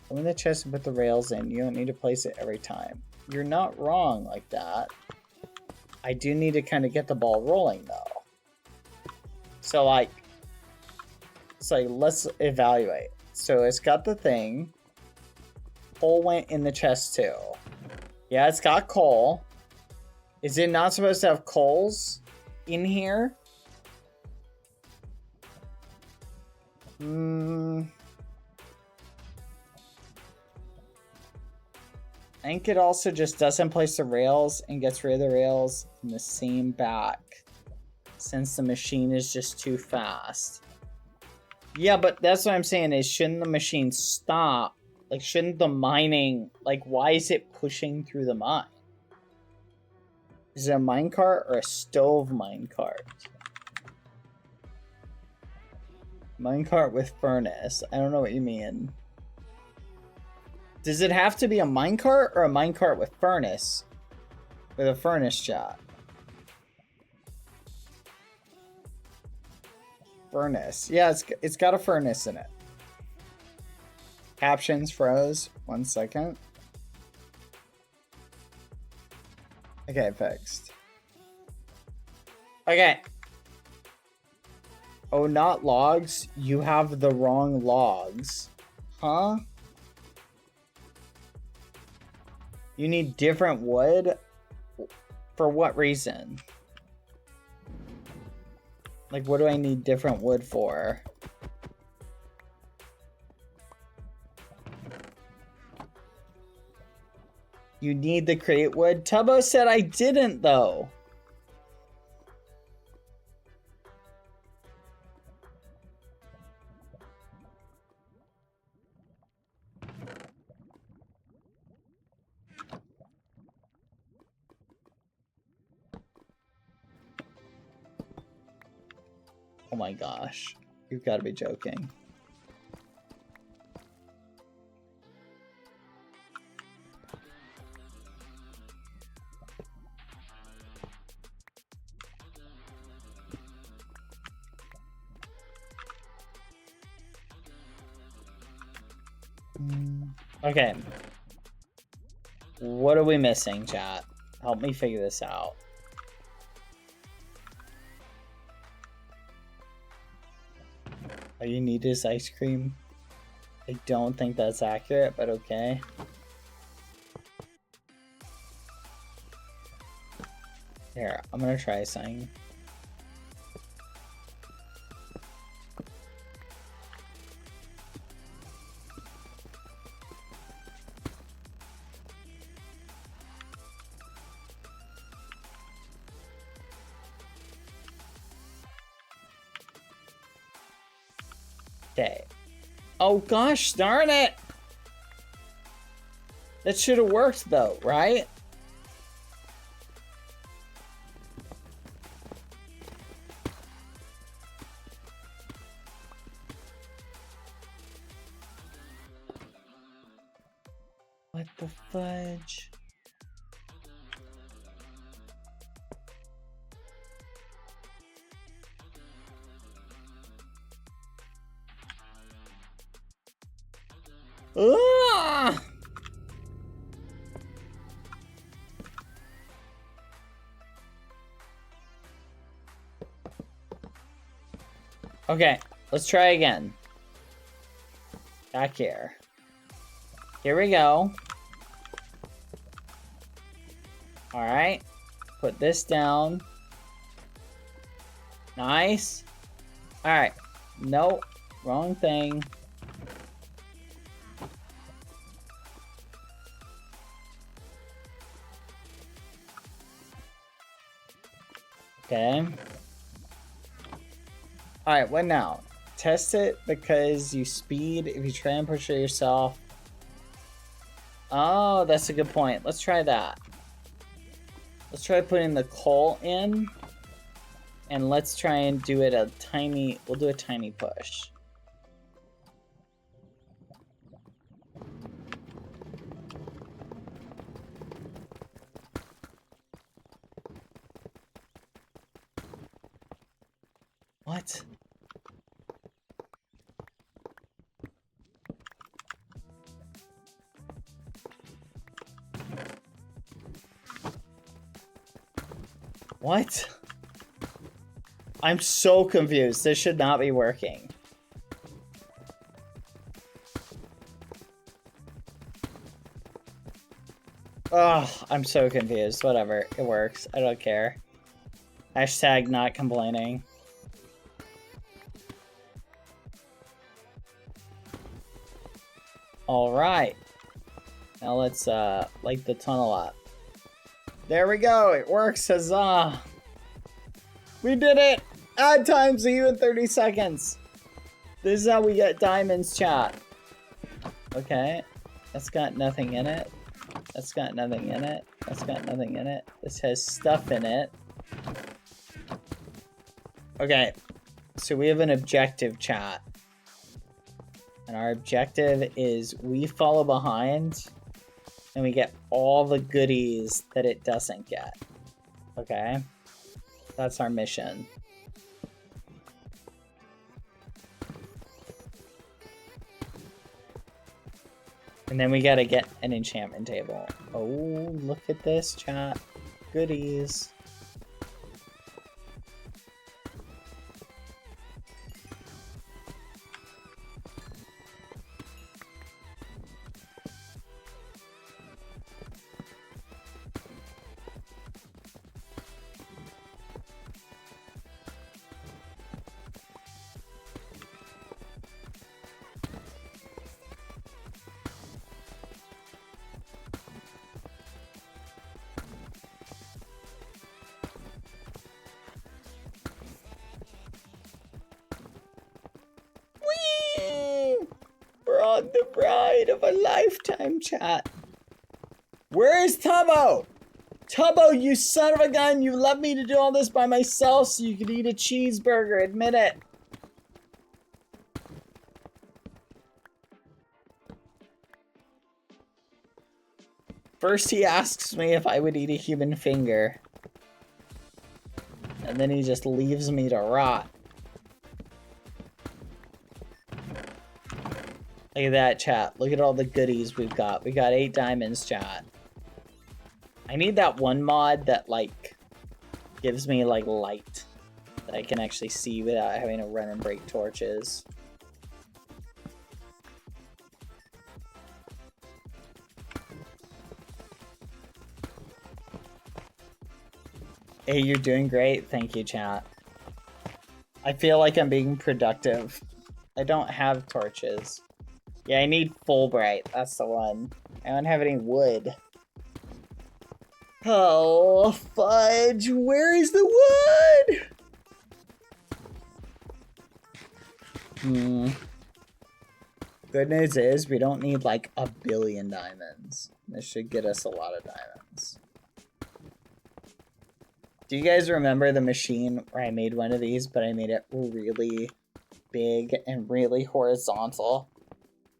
Open the chest and put the rails in. You don't need to place it every time. You're not wrong like that. I do need to kind of get the ball rolling, though. So, like, let's evaluate. So, it's got the thing. Coal went in the chest, too. Yeah, it's got coal. Is it not supposed to have coals in here? I think it also just doesn't place the rails and gets rid of the rails in the same back, since the machine is just too fast. Yeah, but that's what I'm saying is, shouldn't the machine stop? Like, shouldn't the mining, like, why is it pushing through the mine? Is it a minecart or a stove minecart? Minecart with furnace. I don't know what you mean. Does it have to be a minecart or a minecart with furnace? With a furnace chat. Furnace. Yeah, it's got a furnace in it. Captions froze. 1 second. Okay, fixed. Okay. Oh, not logs. You have the wrong logs. Huh? You need different wood? For what reason? Like, what do I need different wood for? You need the crate wood? Tubbo said I didn't, though. Oh my gosh. You've got to be joking. Okay. What are we missing, chat? Help me figure this out. All you need is ice cream. I don't think that's accurate, but okay. Here, I'm gonna try something. Okay. Oh gosh, darn it! That should have worked though, right? What the fudge? Ah! Okay, let's try again. Back here. Here we go. Alright. Put this down. Nice. Alright. Nope. Wrong thing. Okay. Alright, what now? Test it because you speed if you try and push it yourself. Oh, that's a good point. Let's try that. Let's try putting the coal in. And let's try and do it a tiny... We'll do a tiny push. What? What? I'm so confused. This should not be working. Oh, I'm so confused. Whatever. It works. I don't care. Hashtag not complaining. Alright. Now let's light the tunnel up. There we go. It works. Huzzah. We did it! Add times to you in 30 seconds. This is how we get diamonds, chat. Okay. That's got nothing in it. That's got nothing in it. That's got nothing in it. This has stuff in it. Okay. So we have an objective, chat. And our objective is we follow behind and we get all the goodies that it doesn't get. Okay? That's our mission. And then we gotta get an enchantment table. Oh, look at this, chat. Goodies. We're on the ride of a lifetime, chat. Where is Tubbo? Tubbo, you son of a gun! You left me to do all this by myself so you could eat a cheeseburger. Admit it. First he asks me if I would eat a human finger. And then he just leaves me to rot. Look at that, chat. Look at all the goodies we've got. We got 8 diamonds, chat. I need that one mod that, like, gives me, like, light. That I can actually see without having to run and break torches. Hey, you're doing great. Thank you, chat. I feel like I'm being productive. I don't have torches. Yeah, I need Fulbright. That's the one. I don't have any wood. Oh, fudge. Where is the wood? Good news is we don't need like 1 billion diamonds. This should get us a lot of diamonds. Do you guys remember the machine where I made one of these, but I made it really big and really horizontal?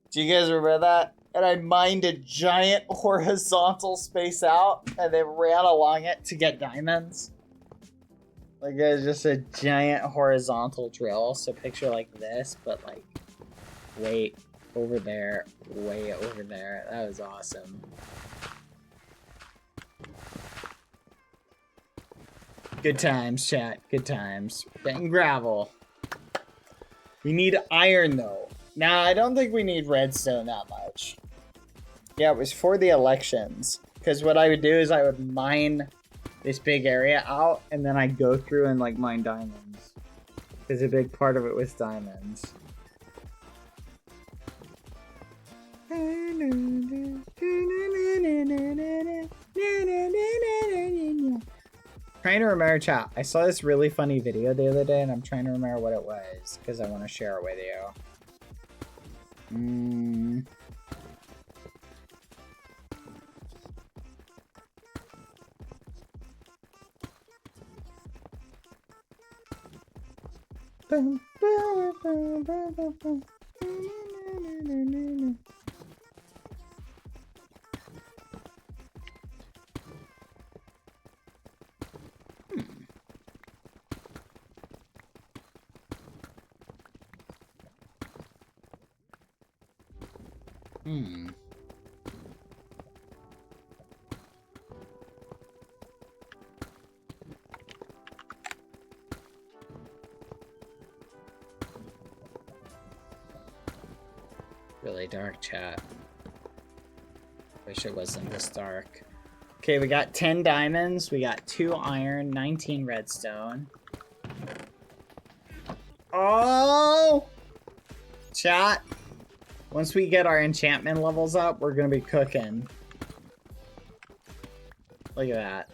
Do you guys remember that? And I mined a giant horizontal space out and then ran along it to get diamonds. Like it was just a giant horizontal drill. So picture like this, but like way over there, way over there. That was awesome. Good times, chat. Good times. Getting gravel. We need iron though. Now, I don't think we need redstone that much. Yeah, it was for the elections. Because what I would do is I would mine this big area out, and then I'd go through and like mine diamonds. Because a big part of it was diamonds. Trying to remember, chat. I saw this really funny video the other day, and I'm trying to remember what it was because I want to share it with you. Really dark, chat. Wish it wasn't this dark. Okay, we got 10 diamonds, we got 2 iron, 19 redstone. Oh! Chat. Once we get our enchantment levels up, we're gonna be cooking. Look at that.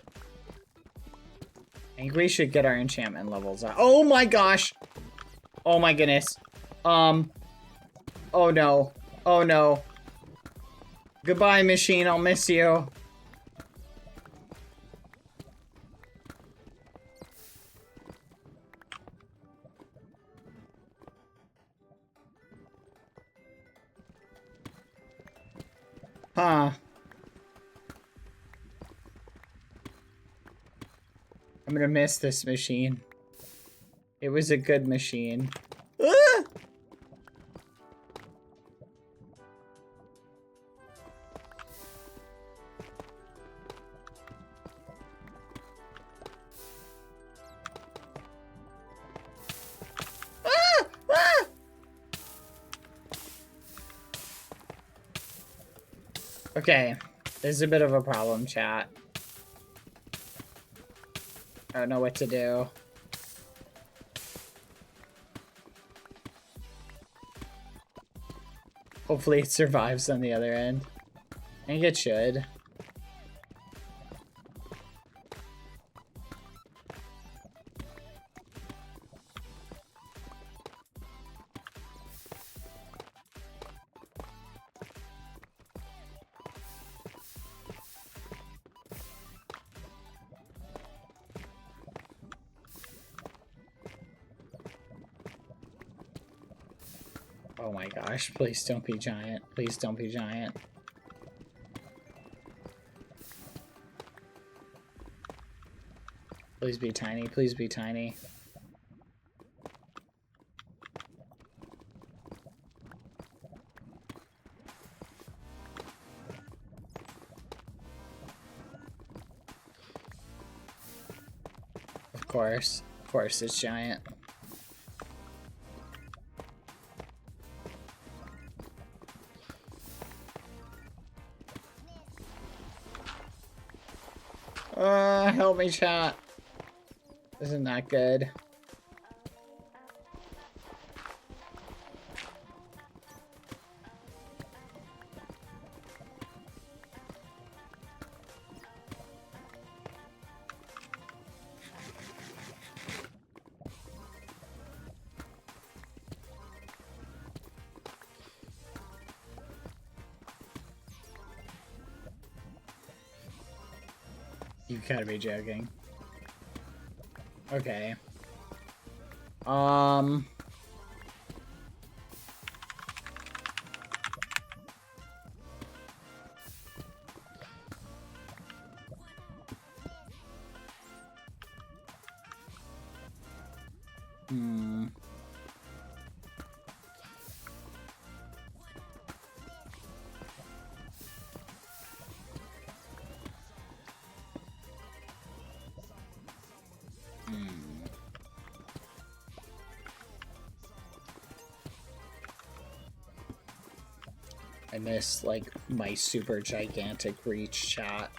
I think we should get our enchantment levels up. Oh my gosh! Oh my goodness. Oh no. Oh no. Goodbye, machine. I'll miss you. Huh. I'm gonna miss this machine. It was a good machine. Ah! Okay, this is a bit of a problem, chat. I don't know what to do. Hopefully it survives on the other end. I think it should. Oh my gosh, please don't be giant. Please don't be giant. Please be tiny, please be tiny. Of course it's giant. Help me, chat. Isn't that good? You gotta be joking. Okay. I missed, like, my super gigantic reach chat.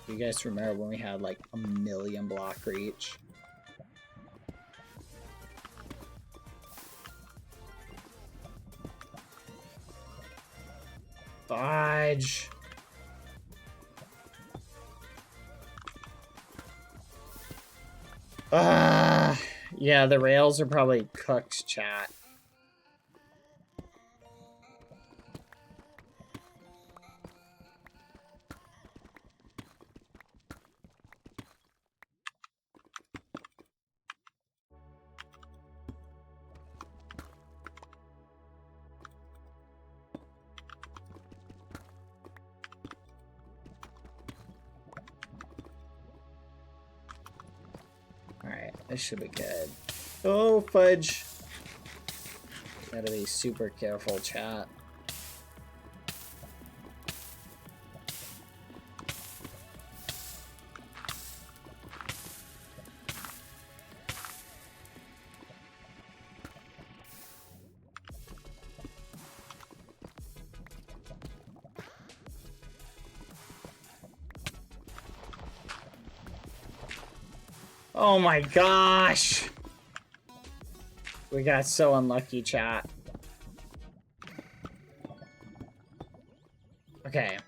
You guys remember when we had, like, 1,000,000 block reach? Fudge! Yeah, the rails are probably cooked, chat. Alright, this should be good. Oh, fudge. Gotta be super careful, chat. Oh my gosh! We got so unlucky, chat. Okay.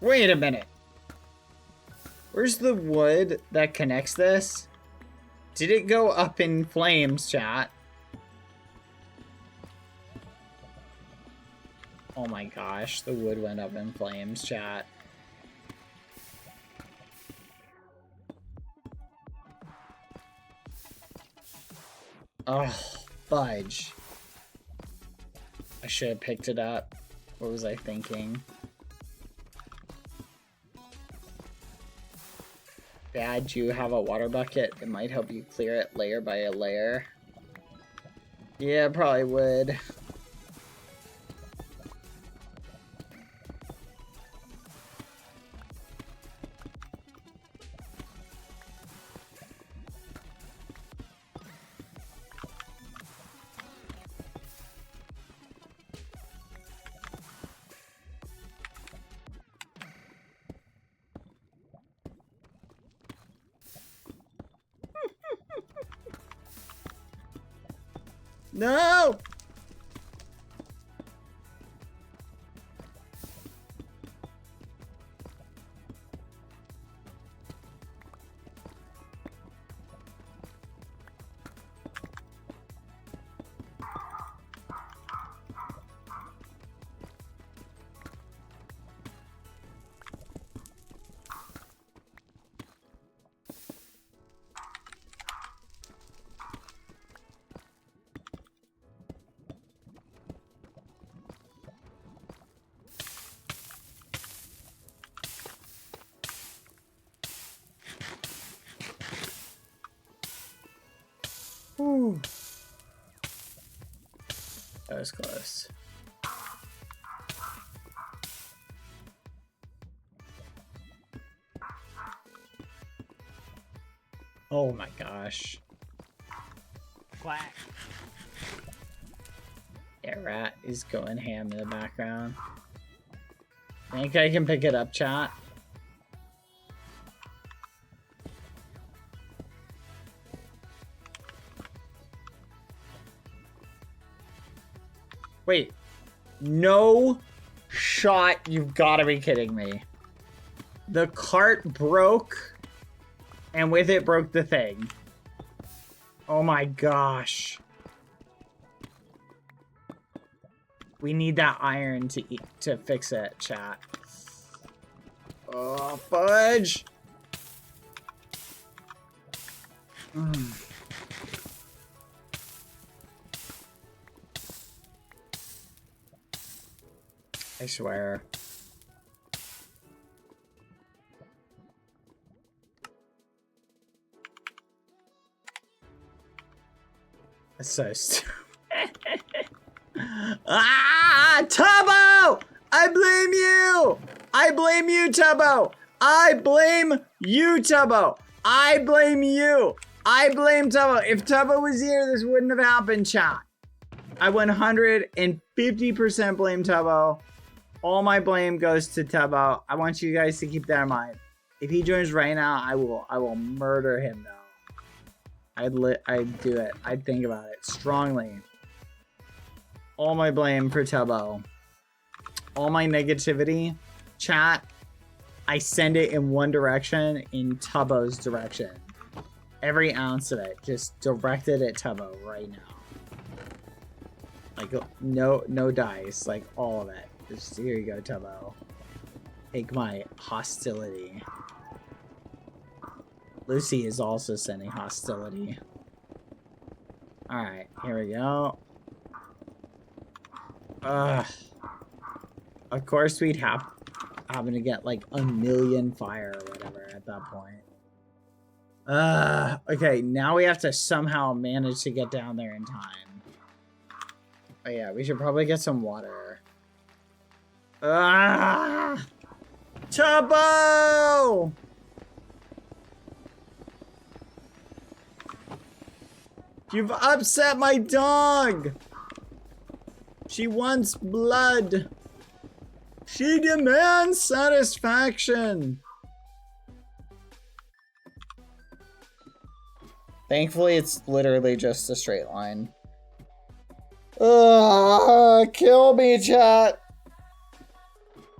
Wait a minute. Where's the wood that connects this? Did it go up in flames, chat? Oh my gosh, the wood went up in flames, chat. Oh, fudge. I should have picked it up. What was I thinking? Dad, do you have a water bucket? It might help you clear it layer by layer. Yeah, probably would. No! Ooh. That was close. Oh my gosh. Quack. Pet rat is going ham in the background. Think I can pick it up, chat? Wait. No shot. You've got to be kidding me. The cart broke, and with it broke the thing. Oh my gosh. We need that iron to fix it, chat. Oh, fudge. I swear. That's so stupid. Ah, Tubbo! I blame you! I blame you, Tubbo! I blame you, Tubbo! I blame you! I blame Tubbo! If Tubbo was here, this wouldn't have happened, chat. I 150% blame Tubbo. All my blame goes to Tubbo. I want you guys to keep that in mind. If he joins right now, I will murder him though. I'd do it. I'd think about it strongly. All my blame for Tubbo. All my negativity, chat, I send it in one direction, in Tubbo's direction. Every ounce of it, just directed at Tubbo right now. Like, no dice, like all of it. Just, here you go, Tubbo. Take my hostility. Lucy is also sending hostility. Alright, here we go. Of course we'd having to get like 1,000,000 fire or whatever at that point. Okay, now we have to somehow manage to get down there in time. Oh yeah, we should probably get some water. Tubbo! You've upset my dog! She wants blood! She demands satisfaction! Thankfully, it's literally just a straight line. Kill me, chat!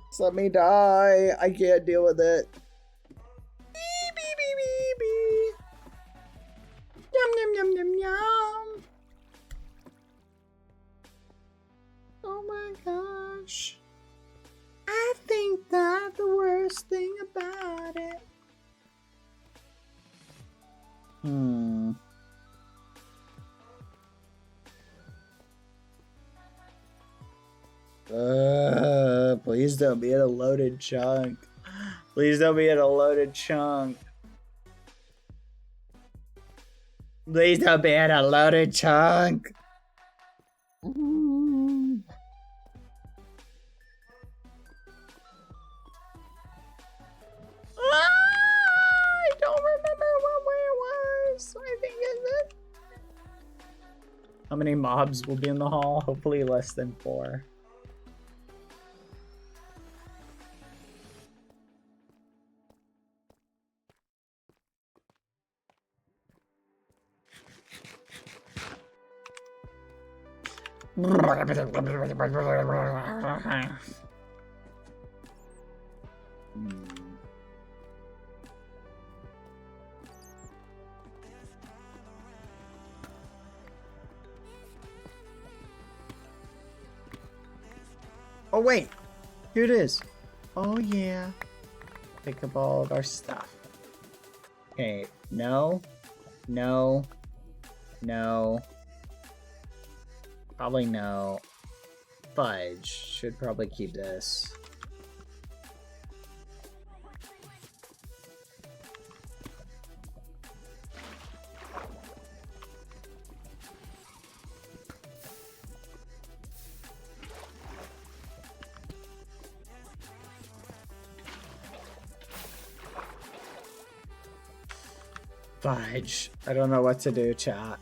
Just let me die. I can't deal with it. Beep, beep, beep, beep, beep. Yum, yum, yum, yum, yum. Oh my gosh. I think that the worst thing about it. Please don't be in a loaded chunk. Please don't be in a loaded chunk. Please don't be in a loaded chunk. I don't remember what way it was. I think it's it. How many mobs will be in the hall? Hopefully less than 4. Oh wait, here it is. Oh yeah. Pick up all of our stuff. Okay, no. Probably no. Fudge. Should probably keep this. Fudge. I don't know what to do, chat.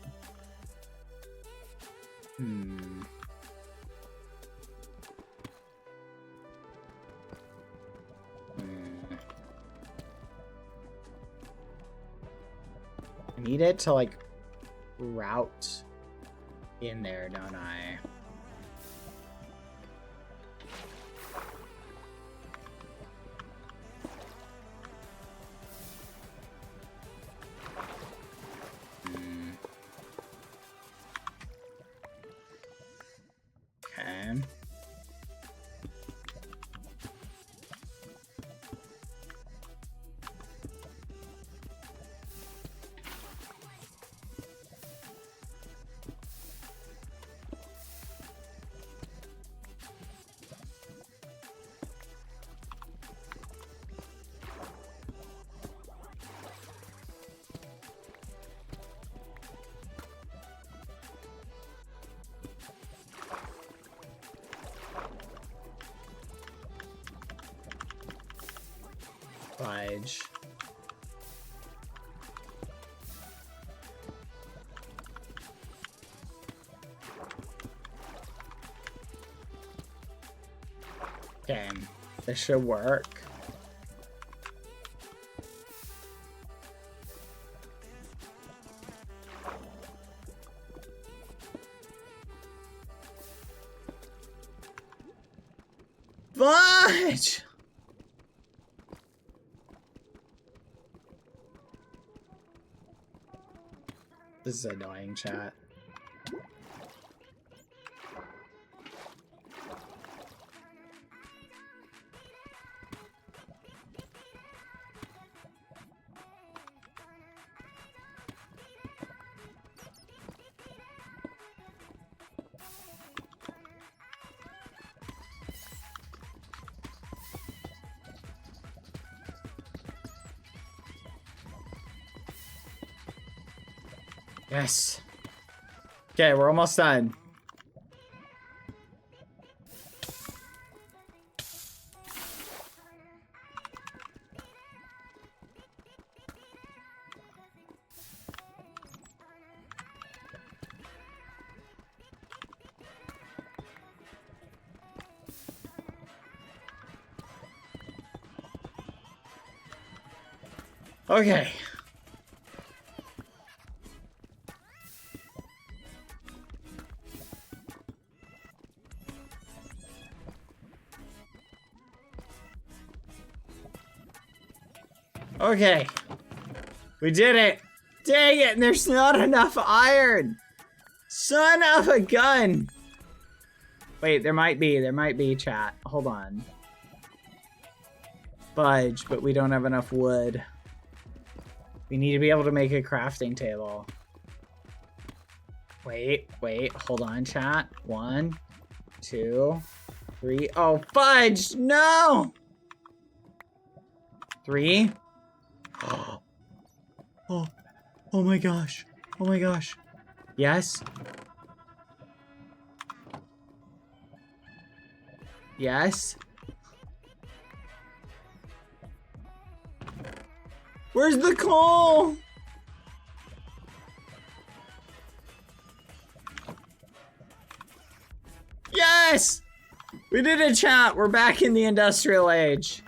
I need it to like route in there, don't I? Okay. Fudge. Okay, this should work. Fudge! This is annoying, chat. Yes. Okay, we're almost done. Okay. Okay. We did it. Dang it, and there's not enough iron. Son of a gun. Wait, there might be, chat. Hold on. Fudge, but we don't have enough wood. We need to be able to make a crafting table. Wait, hold on, chat. 1, 2, 3. Oh, fudge! No! 3. Oh my gosh. Oh my gosh. Yes. Yes. Where's the coal? Yes! We did it, chat. We're back in the industrial age.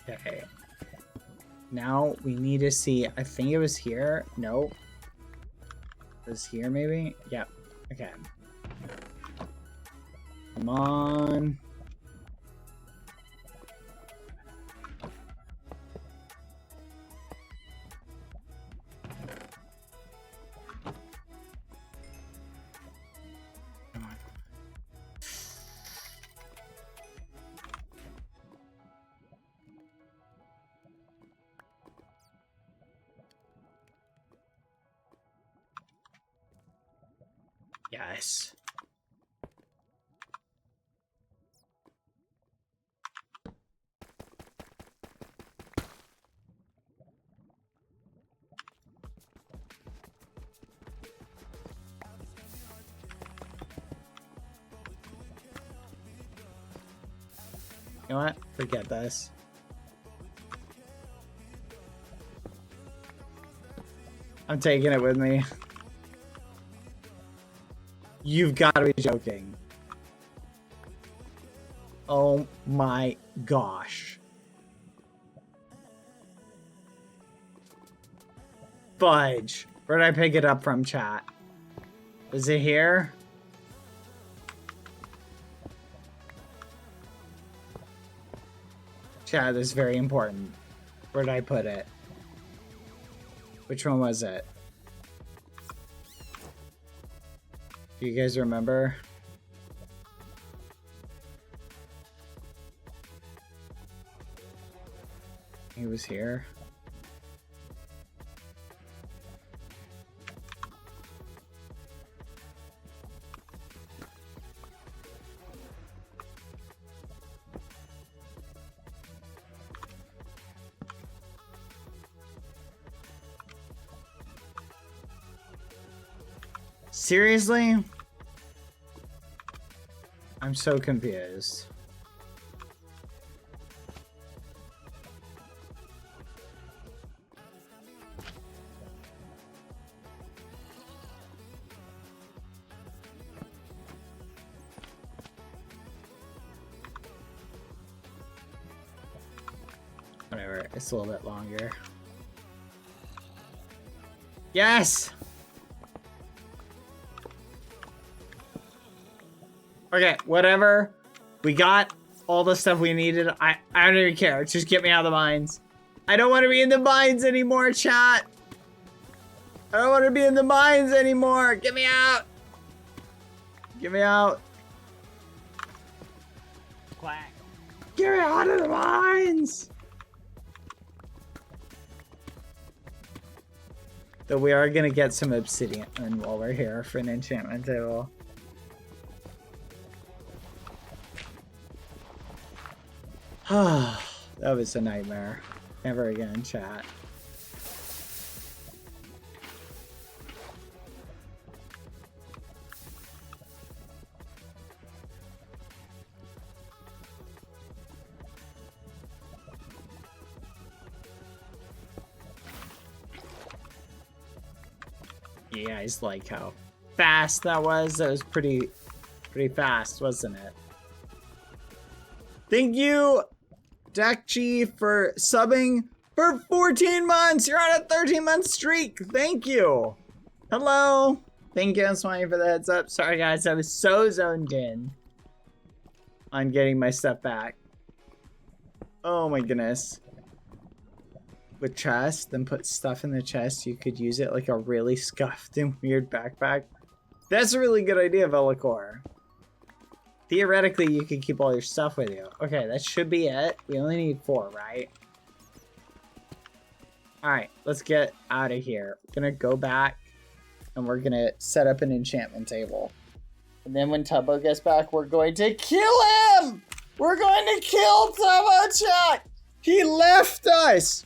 Okay. Now we need to see. I think it was here. Nope. It was here, maybe? Yep. Okay. Come on. Come on. Yes. You know what? Forget this. I'm taking it with me. You've got to be joking. Oh my gosh. Fudge. Where did I pick it up from, chat? Is it here? Chat, this is very important. Where did I put it? Which one was it? Do you guys remember? He was here. Seriously? I'm so confused. Whatever, it's a little bit longer. Yes! Okay, whatever. We got all the stuff we needed. I don't even care. Just get me out of the mines. I don't want to be in the mines anymore, chat. I don't want to be in the mines anymore. Get me out. Get me out. Quack. Get me out of the mines. Though we are going to get some obsidian while we're here for an enchantment table. That was a nightmare. Never again, chat. You guys like how fast that was? That was pretty fast, wasn't it? Thank you, Dakchi, for subbing for 14 months. You're on a 13-month streak. Thank you. Hello. Thank you, Smiley, for the heads up. Sorry, guys. I was so zoned in on getting my stuff back. Oh, my goodness. With chest, then put stuff in the chest. You could use it like a really scuffed and weird backpack. That's a really good idea, Velicor. Theoretically, you could keep all your stuff with you. Okay, that should be it. We only need 4, right? Alright, let's get out of here. We're gonna go back and we're gonna set up an enchantment table. And then when Tubbo gets back, we're going to kill him! We're going to kill Tubbo, chat! He left us!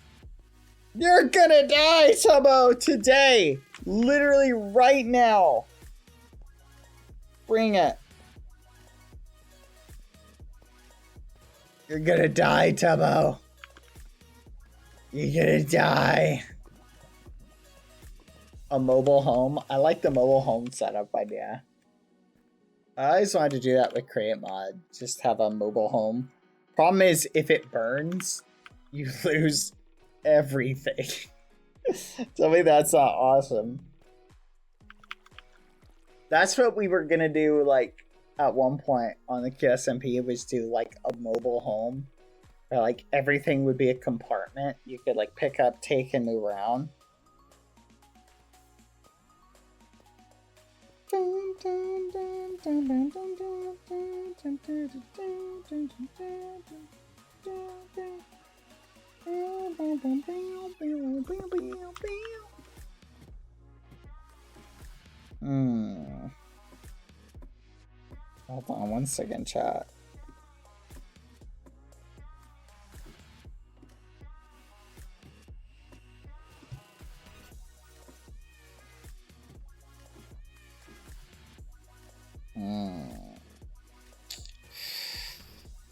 You're gonna die, Tubbo, today! Literally right now. Bring it. You're gonna die, Tubbo. You're gonna die. A mobile home. I like the mobile home setup idea. I always wanted to do that with Create Mod. Just have a mobile home. Problem is, if it burns, you lose everything. Tell me that's not awesome. That's what we were gonna do, like, at one point on the SMP, was do like a mobile home where like everything would be a compartment you could like pick up, take, and move around. Hold on one second, chat.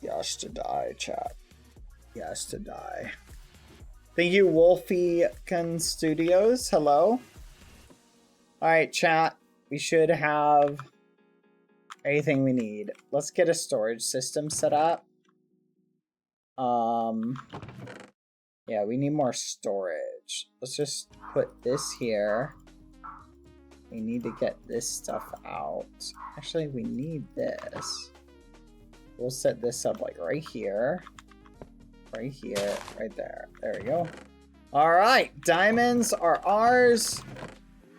Yes to die, chat. Yes to die. Thank you, Wolfie Studios. Hello. Alright, chat. We should have everything we need. Let's get a storage system set up. Yeah, we need more storage. Let's just put this here. We need to get this stuff out. Actually, we need this. We'll set this up like right here. Right here. Right there. There we go. Alright, diamonds are ours.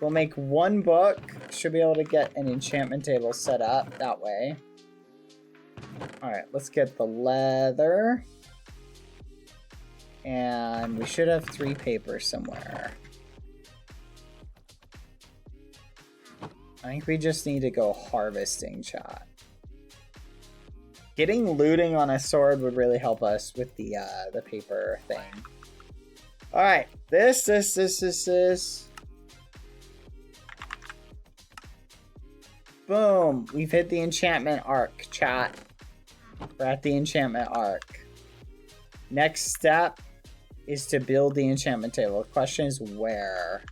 We'll make one book. Should be able to get an enchantment table set up that way. Alright, let's get the leather. And we should have 3 papers somewhere. I think we just need to go harvesting, chat. Getting looting on a sword would really help us with the paper thing. Alright, this. Boom! We've hit the enchantment arc, chat. We're at the enchantment arc. Next step is to build the enchantment table. The question is where?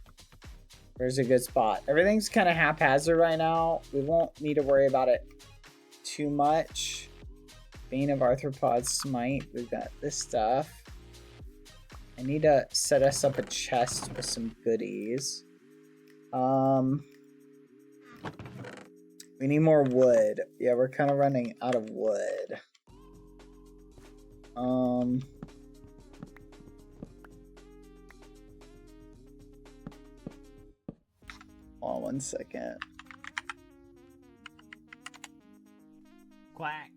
Where's a good spot? Everything's kind of haphazard right now. We won't need to worry about it too much. Bane of Arthropod Smite. We've got this stuff. I need to set us up a chest with some goodies. We need more wood. Yeah, we're kind of running out of wood. Hold on 1 second. Quack.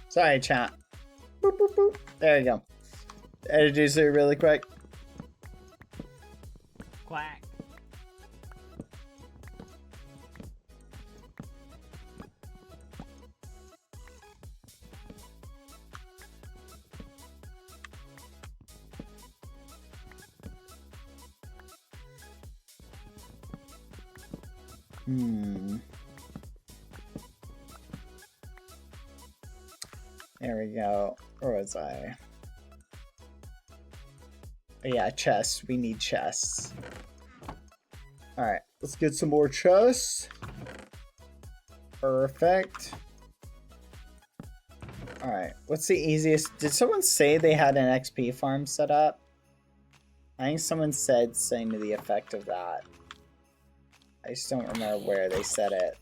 Sorry, chat. Boop, boop, boop. There you go. Introduce it really quick. Quack. There we go. Where was I? Oh, yeah, chests. We need chests. Alright, let's get some more chests. Perfect. Alright, what's the easiest? Did someone say they had an XP farm set up? I think someone said something to the effect of that. I just don't remember where they said it.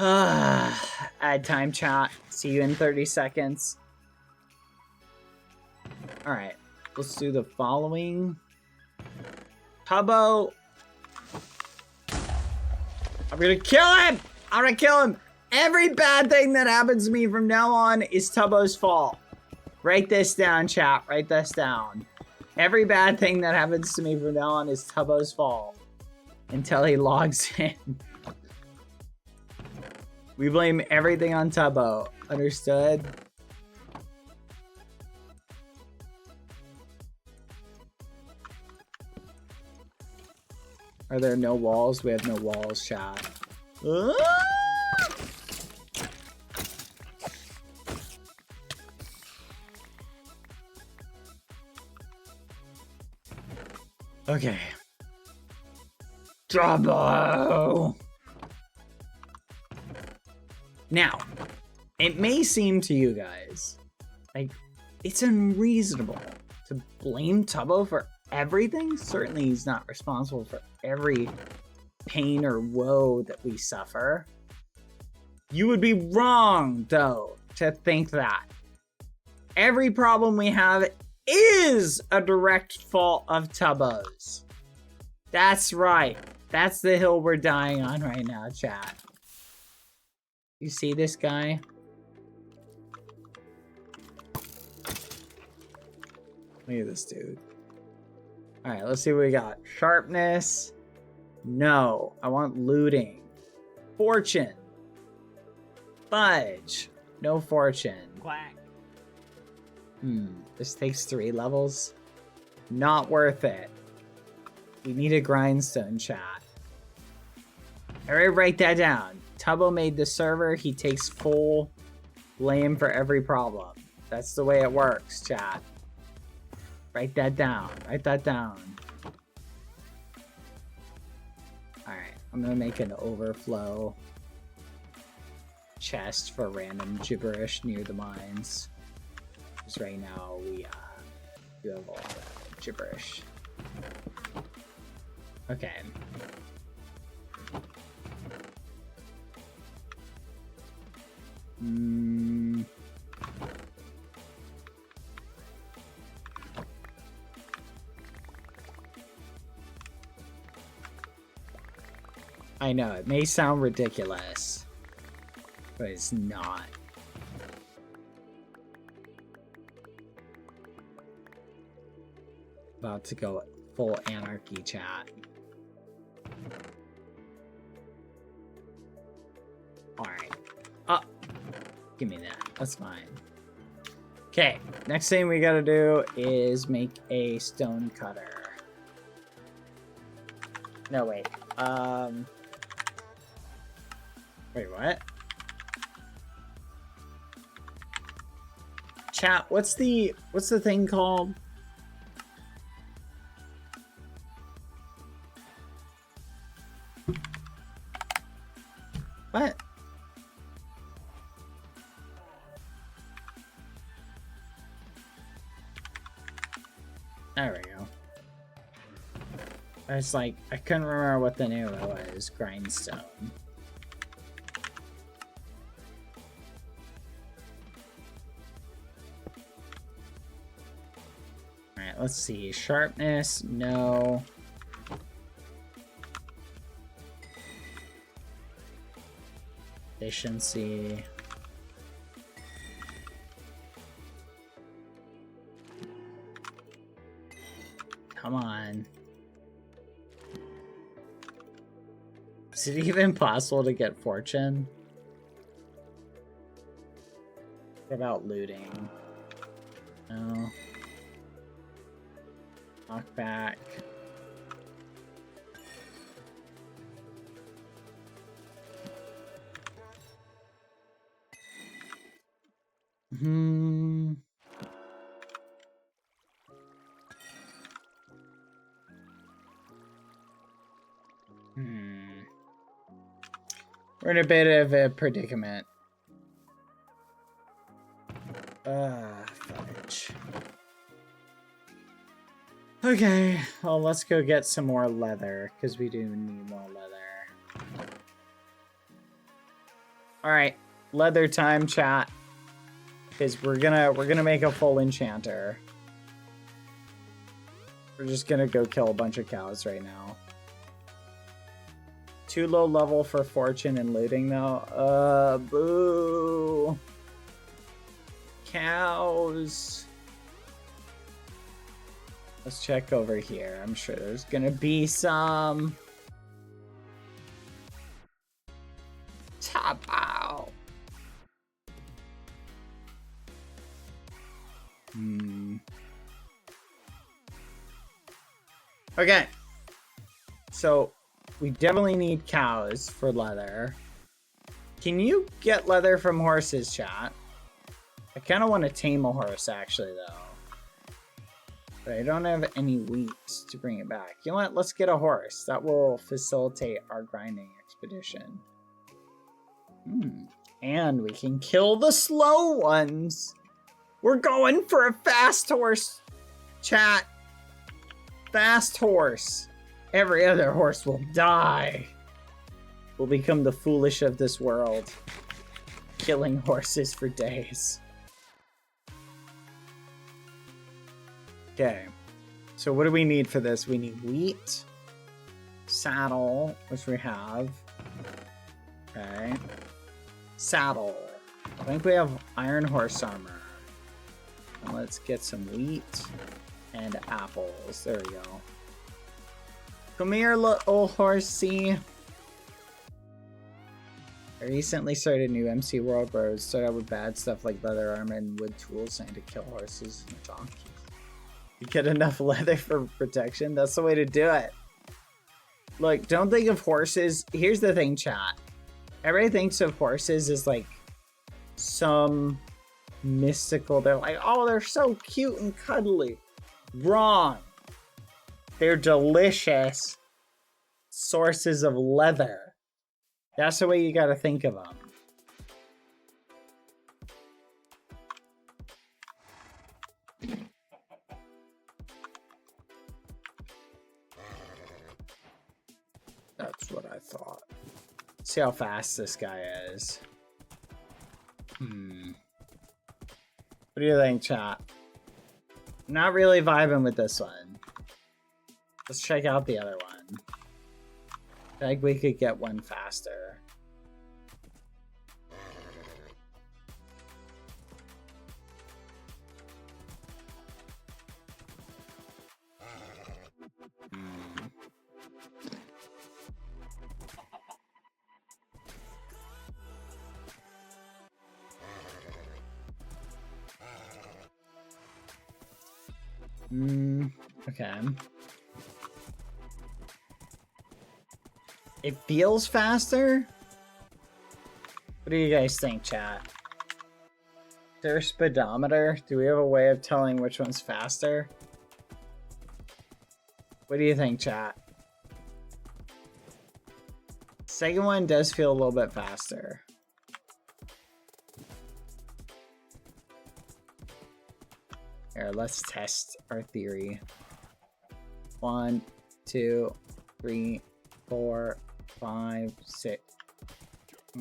Add time chat. See you in 30 seconds. Alright. Let's do the following. Tubbo. I'm gonna kill him! I'm gonna kill him! Every bad thing that happens to me from now on is Tubbo's fault. Write this down, chat. Write this down. Every bad thing that happens to me from now on is Tubbo's fault. Until he logs in. We blame everything on Tubbo. Understood? Are there no walls? We have no walls, chat. Okay. Tubbo! Now, it may seem to you guys like it's unreasonable to blame Tubbo for everything. Certainly he's not responsible for every pain or woe that we suffer. You would be wrong, though, to think that. Every problem we have is a direct fault of Tubbo's. That's right. That's the hill we're dying on right now, chat. You see this guy? Look at this dude. Alright, let's see what we got. Sharpness. No. I want looting. Fortune. Fudge. No fortune. Quack. This takes 3 levels. Not worth it. We need a grindstone, chat. Alright, write that down. Tubbo made the server. He takes full blame for every problem. That's the way it works, chat. Write that down. Write that down. Alright, I'm gonna make an overflow chest for random gibberish near the mines. Because right now we do have a lot of gibberish. Okay. I know, it may sound ridiculous, but it's not. About to go full anarchy, chat. Alright. Oh, give me that. That's fine. Okay, next thing we gotta do is make a stone cutter. No, wait. Wait, what? Chat, what's the thing called? What? There we go. It's like, I couldn't remember what the name of it was. Grindstone. Alright, let's see. Sharpness, no. Efficiency. Come on. Is it even possible to get fortune? What about looting? No. Knock back. We're in a bit of a predicament. Fudge. Okay, well, let's go get some more leather, because we do need more leather. All right, leather time, chat. Because we're gonna make a full enchanter. We're just gonna go kill a bunch of cows right now. Too low level for fortune and looting though. Boo. Cows. Let's check over here. I'm sure there's gonna be some. Tubbo. Okay. So we definitely need cows for leather. Can you get leather from horses, chat? I kind of want to tame a horse, actually, though. But I don't have any wheat to bring it back. You know what? Let's get a horse. That will facilitate our grinding expedition. And we can kill the slow ones. We're going for a fast horse, chat. Fast horse. Every other horse will die. We'll become the foolish of this world. Killing horses for days. Okay. So what do we need for this? We need wheat. Saddle, which we have. Okay. Saddle. I think we have iron horse armor. And let's get some wheat and apples. There we go. Come here, old horsey. I recently started a new MC World where I would start out with bad stuff like leather armor and wood tools and to kill horses and donkeys. You get enough leather for protection? That's the way to do it. Look, don't think of horses. Here's the thing, chat. Everybody thinks of horses as like some mystical. They're like, oh, they're so cute and cuddly. Wrong. They're delicious sources of leather. That's the way you gotta think of them. That's what I thought. See how fast this guy is. What do you think, chat? Not really vibing with this one. Let's check out the other one. I think we could get one faster. Okay. It feels faster? What do you guys think, chat? Is there a speedometer? Do we have a way of telling which one's faster? What do you think, chat? Second one does feel a little bit faster. Here, let's test our theory. 1, 2, 3, 4, 5, 6.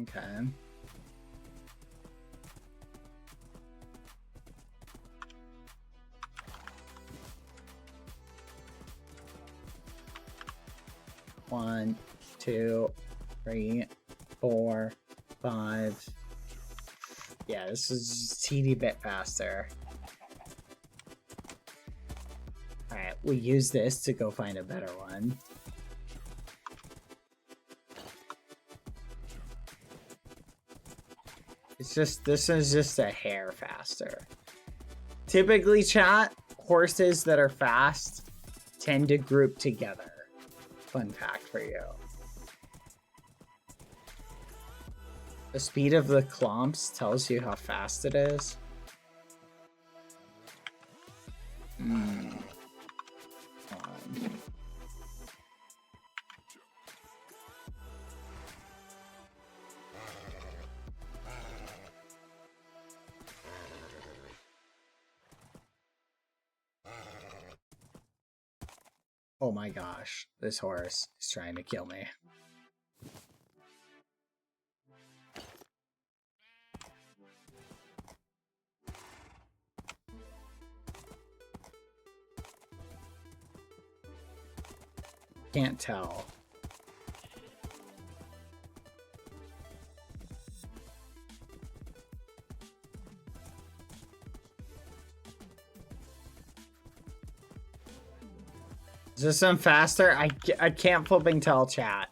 Okay. One, 2, 3, 4, 5. Yeah, this is a teeny bit faster. Alright, we'll use this to go find a better one. It's just, this is just a hair faster. Typically, chat, horses that are fast tend to group together. Fun fact for you. The speed of the clumps tells you how fast it is. Oh my gosh, this horse is trying to kill me. can't tell. Is this one faster? I can't flipping tell, chat.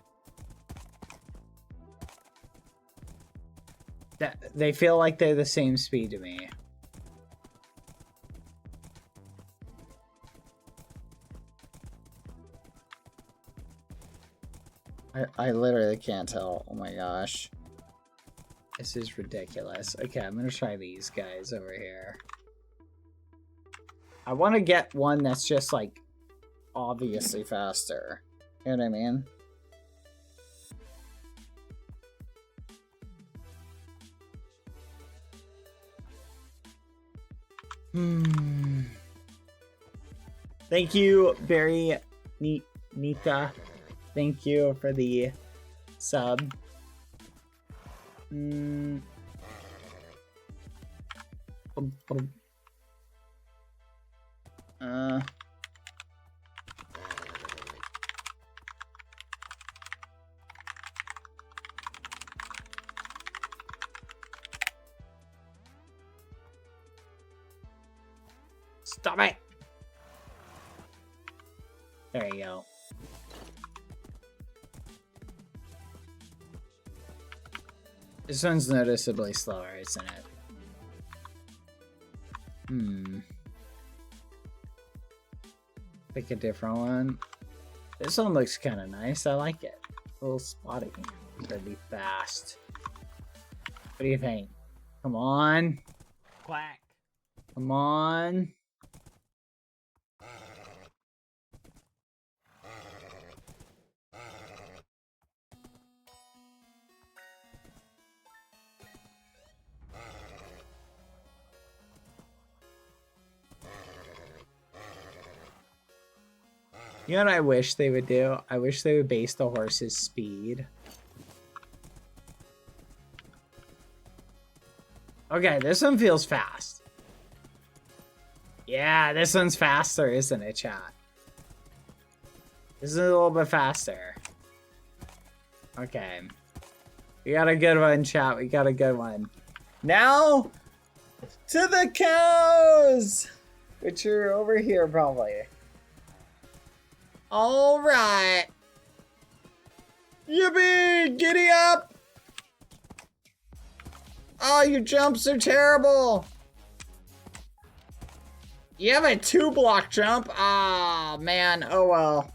They feel like they're the same speed to me. I literally can't tell. Oh my gosh. This is ridiculous. Okay, I'm gonna try these guys over here. I want to get one that's just like obviously faster. You know what I mean? Thank you, Barry Nita. Thank you for the sub. Stop it! There you go. This one's noticeably slower, isn't it? Pick a different one. This one looks kind of nice. I like it. A little spotty. Gotta be fast. What do you think? Come on. Quack. Come on. You know what I wish they would do? I wish they would base the horse's speed. Okay, this one feels fast. Yeah, this one's faster, isn't it, chat? This is a little bit faster. Okay. We got a good one, chat. We got a good one. Now, to the cows! Which are over here, probably. All right. Yippee! Giddy up! Oh, your jumps are terrible. You have a 2-block jump? Ah, man. Oh, well.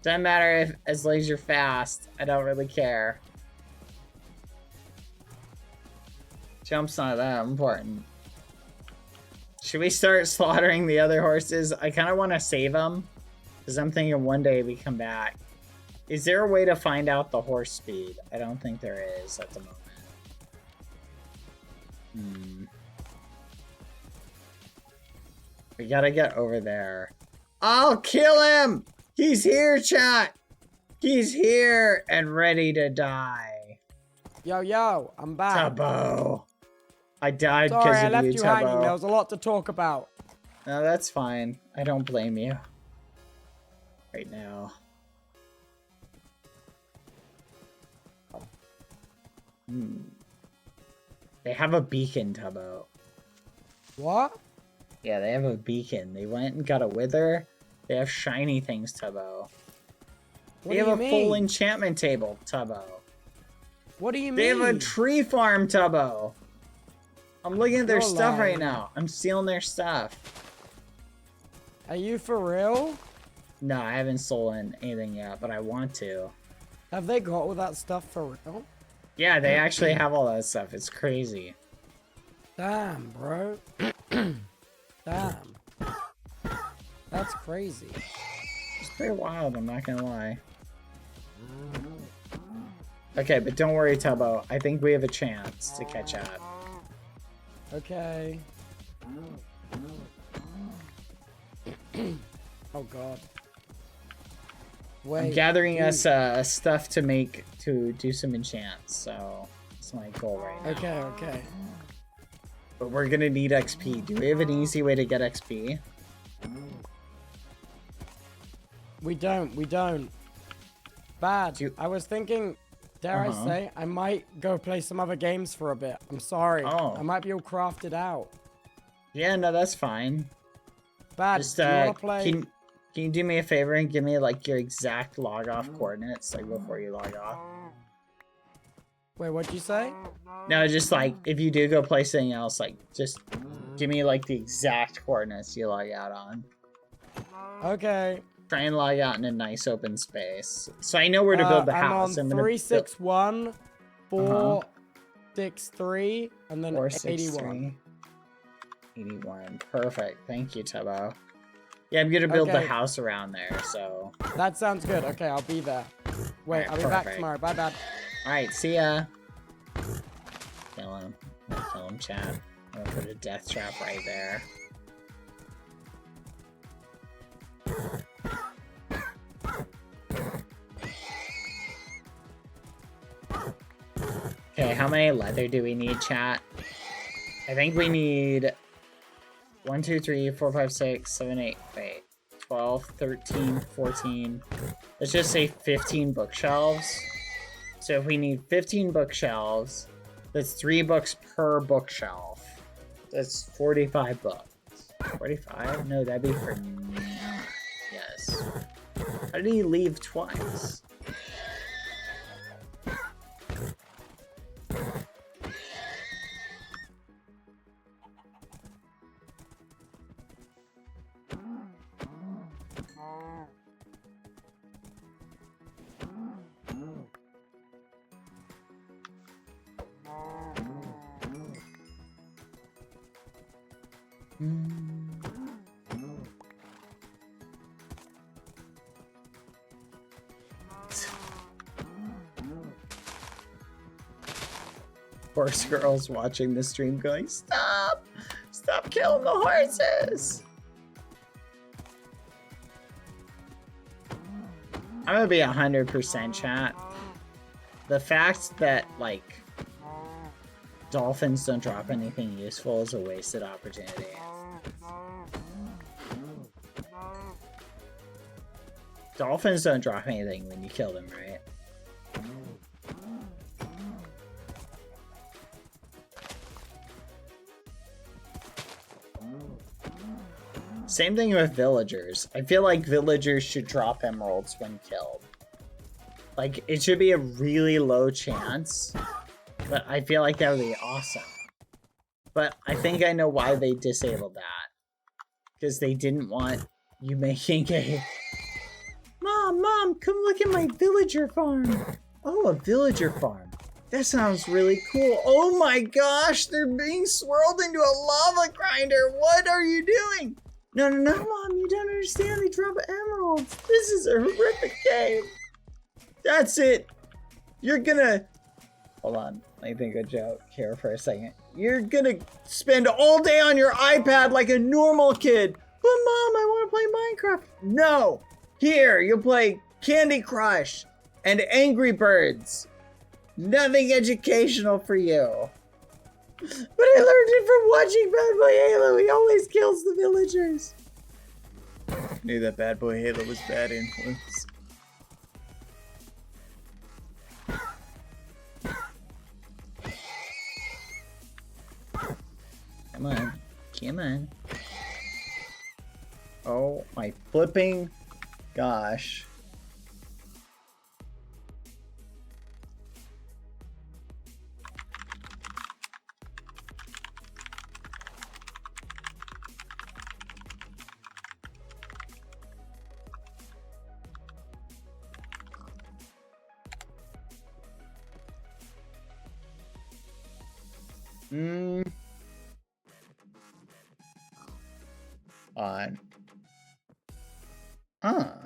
Doesn't matter if as long as you're fast. I don't really care. Jump's not that important. Should we start slaughtering the other horses? I kind of want to save them. Because I'm thinking one day we come back. Is there a way to find out the horse speed? I don't think there is at the moment. We gotta get over there. I'll kill him! He's here, chat! He's here and ready to die. Yo, I'm back. Tubbo. I died Sorry, because I of left you, you hanging. There Tubbo. was a lot to talk about. No, that's fine. I don't blame you. Right now. They have a beacon, Tubbo. What? Yeah, they have a beacon. They went and got a wither. They have shiny things, Tubbo. What They do have you a mean? full enchantment table, Tubbo. What do you mean? They have a tree farm, Tubbo. I'm looking at their You're stuff right lying. now. I'm stealing their stuff. Are you for real? No, I haven't stolen anything yet, but I want to. Have they got all that stuff for real? Yeah, they actually have all that stuff. It's crazy. Damn, bro. Damn. That's crazy. It's pretty wild, I'm not gonna lie. Okay, but don't worry, Tubbo. I think we have a chance to catch up. Okay. Oh god. Wait. I'm gathering dude. us stuff to do some enchants, so that's my goal right now. Okay. But we're gonna need XP. Do we have an easy way to get XP? We don't. Bad. You- I was thinking, dare I say, I might go play some other games for a bit. I'm sorry. Oh. I might be all crafted out. Yeah, no, that's fine. Bad. Just do you want to play? can you do me a favor and give me like your exact log off coordinates like before you log off? Wait, what'd you say? No, just like if you do go play something else, like just give me like the exact coordinates you log out on. Okay. Try and log out in a nice open space, so I know where to build the house. I'm on gonna 361, 463, and then 81. 81. Perfect. Thank you, Tubbo. Yeah, I'm gonna build the Okay. house around there. So. That sounds good. Okay, I'll be there. Wait, Alright, I'll be back perfect. tomorrow. Bye, Dad. All right, see ya. Kill him. Kill him, chat. I'm gonna put a death trap right there. Okay, how many leather do we need, chat? I think we need 1, 2, 3, 4, 5, 6, 7, 8, wait, 12, 13, 14. Let's just say 15 bookshelves. So if we need 15 bookshelves, that's 3 books per bookshelf. That's 45 books. 45? No, that'd be for... Yes. How did he leave twice? Horse girls watching the stream going, stop! Stop killing the horses! I'm gonna be 100% chat. The fact that, like, dolphins don't drop anything useful is a wasted opportunity. Dolphins don't drop anything when you kill them, right? Same thing with villagers. I feel like villagers should drop emeralds when killed. Like, it should be a really low chance, but I feel like that would be awesome. But I think I know why they disabled that. Because they didn't want you making a... Mom, come look at my villager farm. Oh, a villager farm. That sounds really cool. Oh my gosh, they're being swirled into a lava grinder. What are you doing? No, Mom, you don't understand. They drop emeralds. This is a horrific game. That's it. You're gonna... Hold on. Let me think of a joke here for a second. You're gonna spend all day on your iPad like a normal kid. But Mom, I want to play Minecraft. No. Here, you'll play Candy Crush and Angry Birds. Nothing educational for you. But I learned it from watching Badboyhalo. He always kills the villagers. Knew that Badboyhalo was bad influence. Come on. Come on. Oh my flipping gosh. On.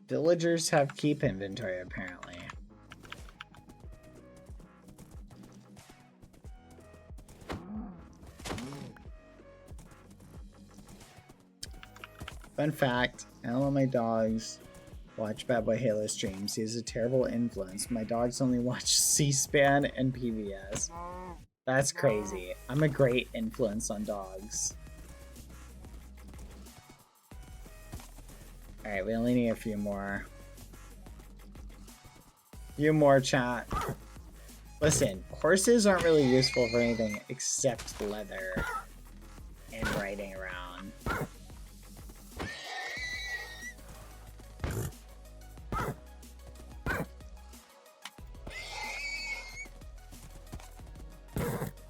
Villagers have keep inventory, apparently. Fun fact, I don't let my dogs watch Badboyhalo streams. He has a terrible influence. My dogs only watch C-SPAN and PBS. That's crazy. I'm a great influence on dogs. Alright, we only need a few more. Few more, chat. Listen, horses aren't really useful for anything except leather and riding around.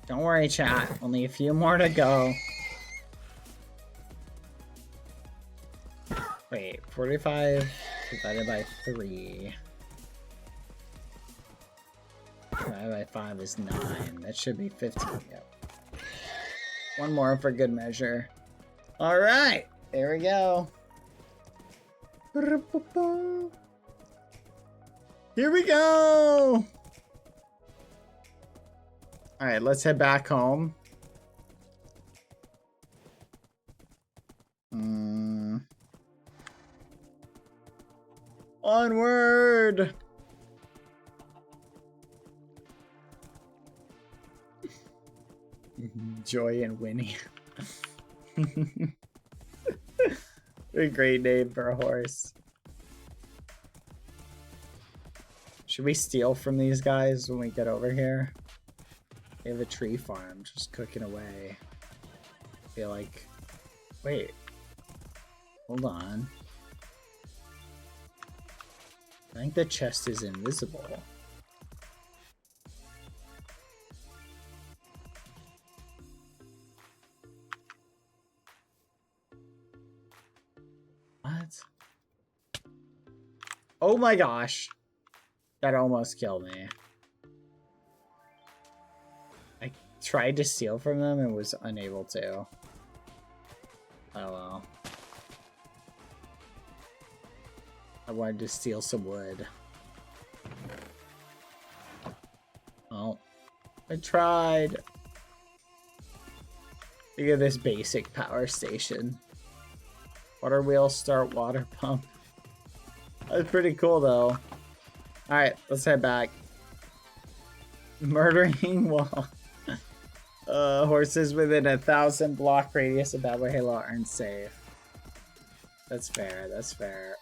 Don't worry, chat. Only a few more to go. Wait, 45 divided by 3. Divided by 5 is 9. That should be 15. Yep. One more for good measure. Alright, there we go. Here we go! Alright, let's head back home. Onward! Joy and Winnie. A great name for a horse. Should we steal from these guys when we get over here? They have a tree farm just cooking away. I feel like... Wait. Hold on. I think the chest is invisible. What? Oh my gosh. That almost killed me. I tried to steal from them and was unable to. Oh well. I wanted to steal some wood. Oh. I tried. Look at this basic power station. Water wheel, start water pump. That's pretty cool though. Alright, let's head back. Murdering wall. Horses within 1,000 block radius of Badboyhalo aren't safe. That's fair, that's fair.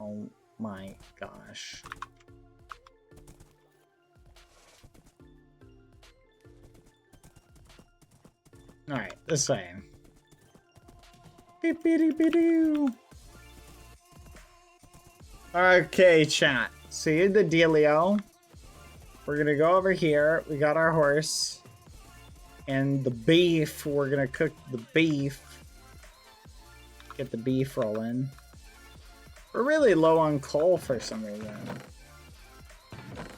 Oh my gosh. Alright, this way. Beep-beep-beep-doo. Okay, chat. So here's the dealio. We're gonna go over here. We got our horse. And the beef. We're gonna cook the beef. Get the beef rolling. We're really low on coal for some reason.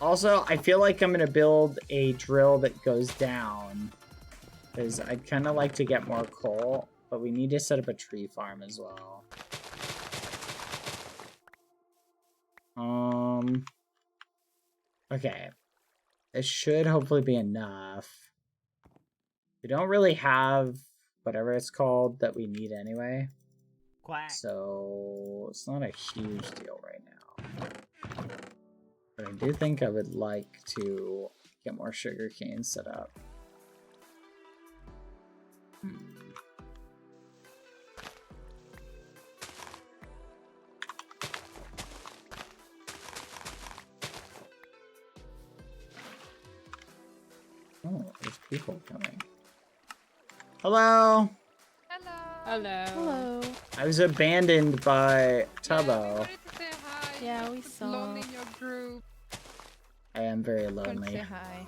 Also, I feel like I'm gonna build a drill that goes down. Because I'd kind of like to get more coal. But we need to set up a tree farm as well. Okay. This should hopefully be enough. We don't really have whatever it's called that we need anyway. Quack. So it's not a huge deal right now. But I do think I would like to get more sugar cane set up. Oh, there's people coming. Hello! Hello. Hello. I was abandoned by Tubbo. Yeah, we saw. Alone in your group. I am very Don't say lonely. hi.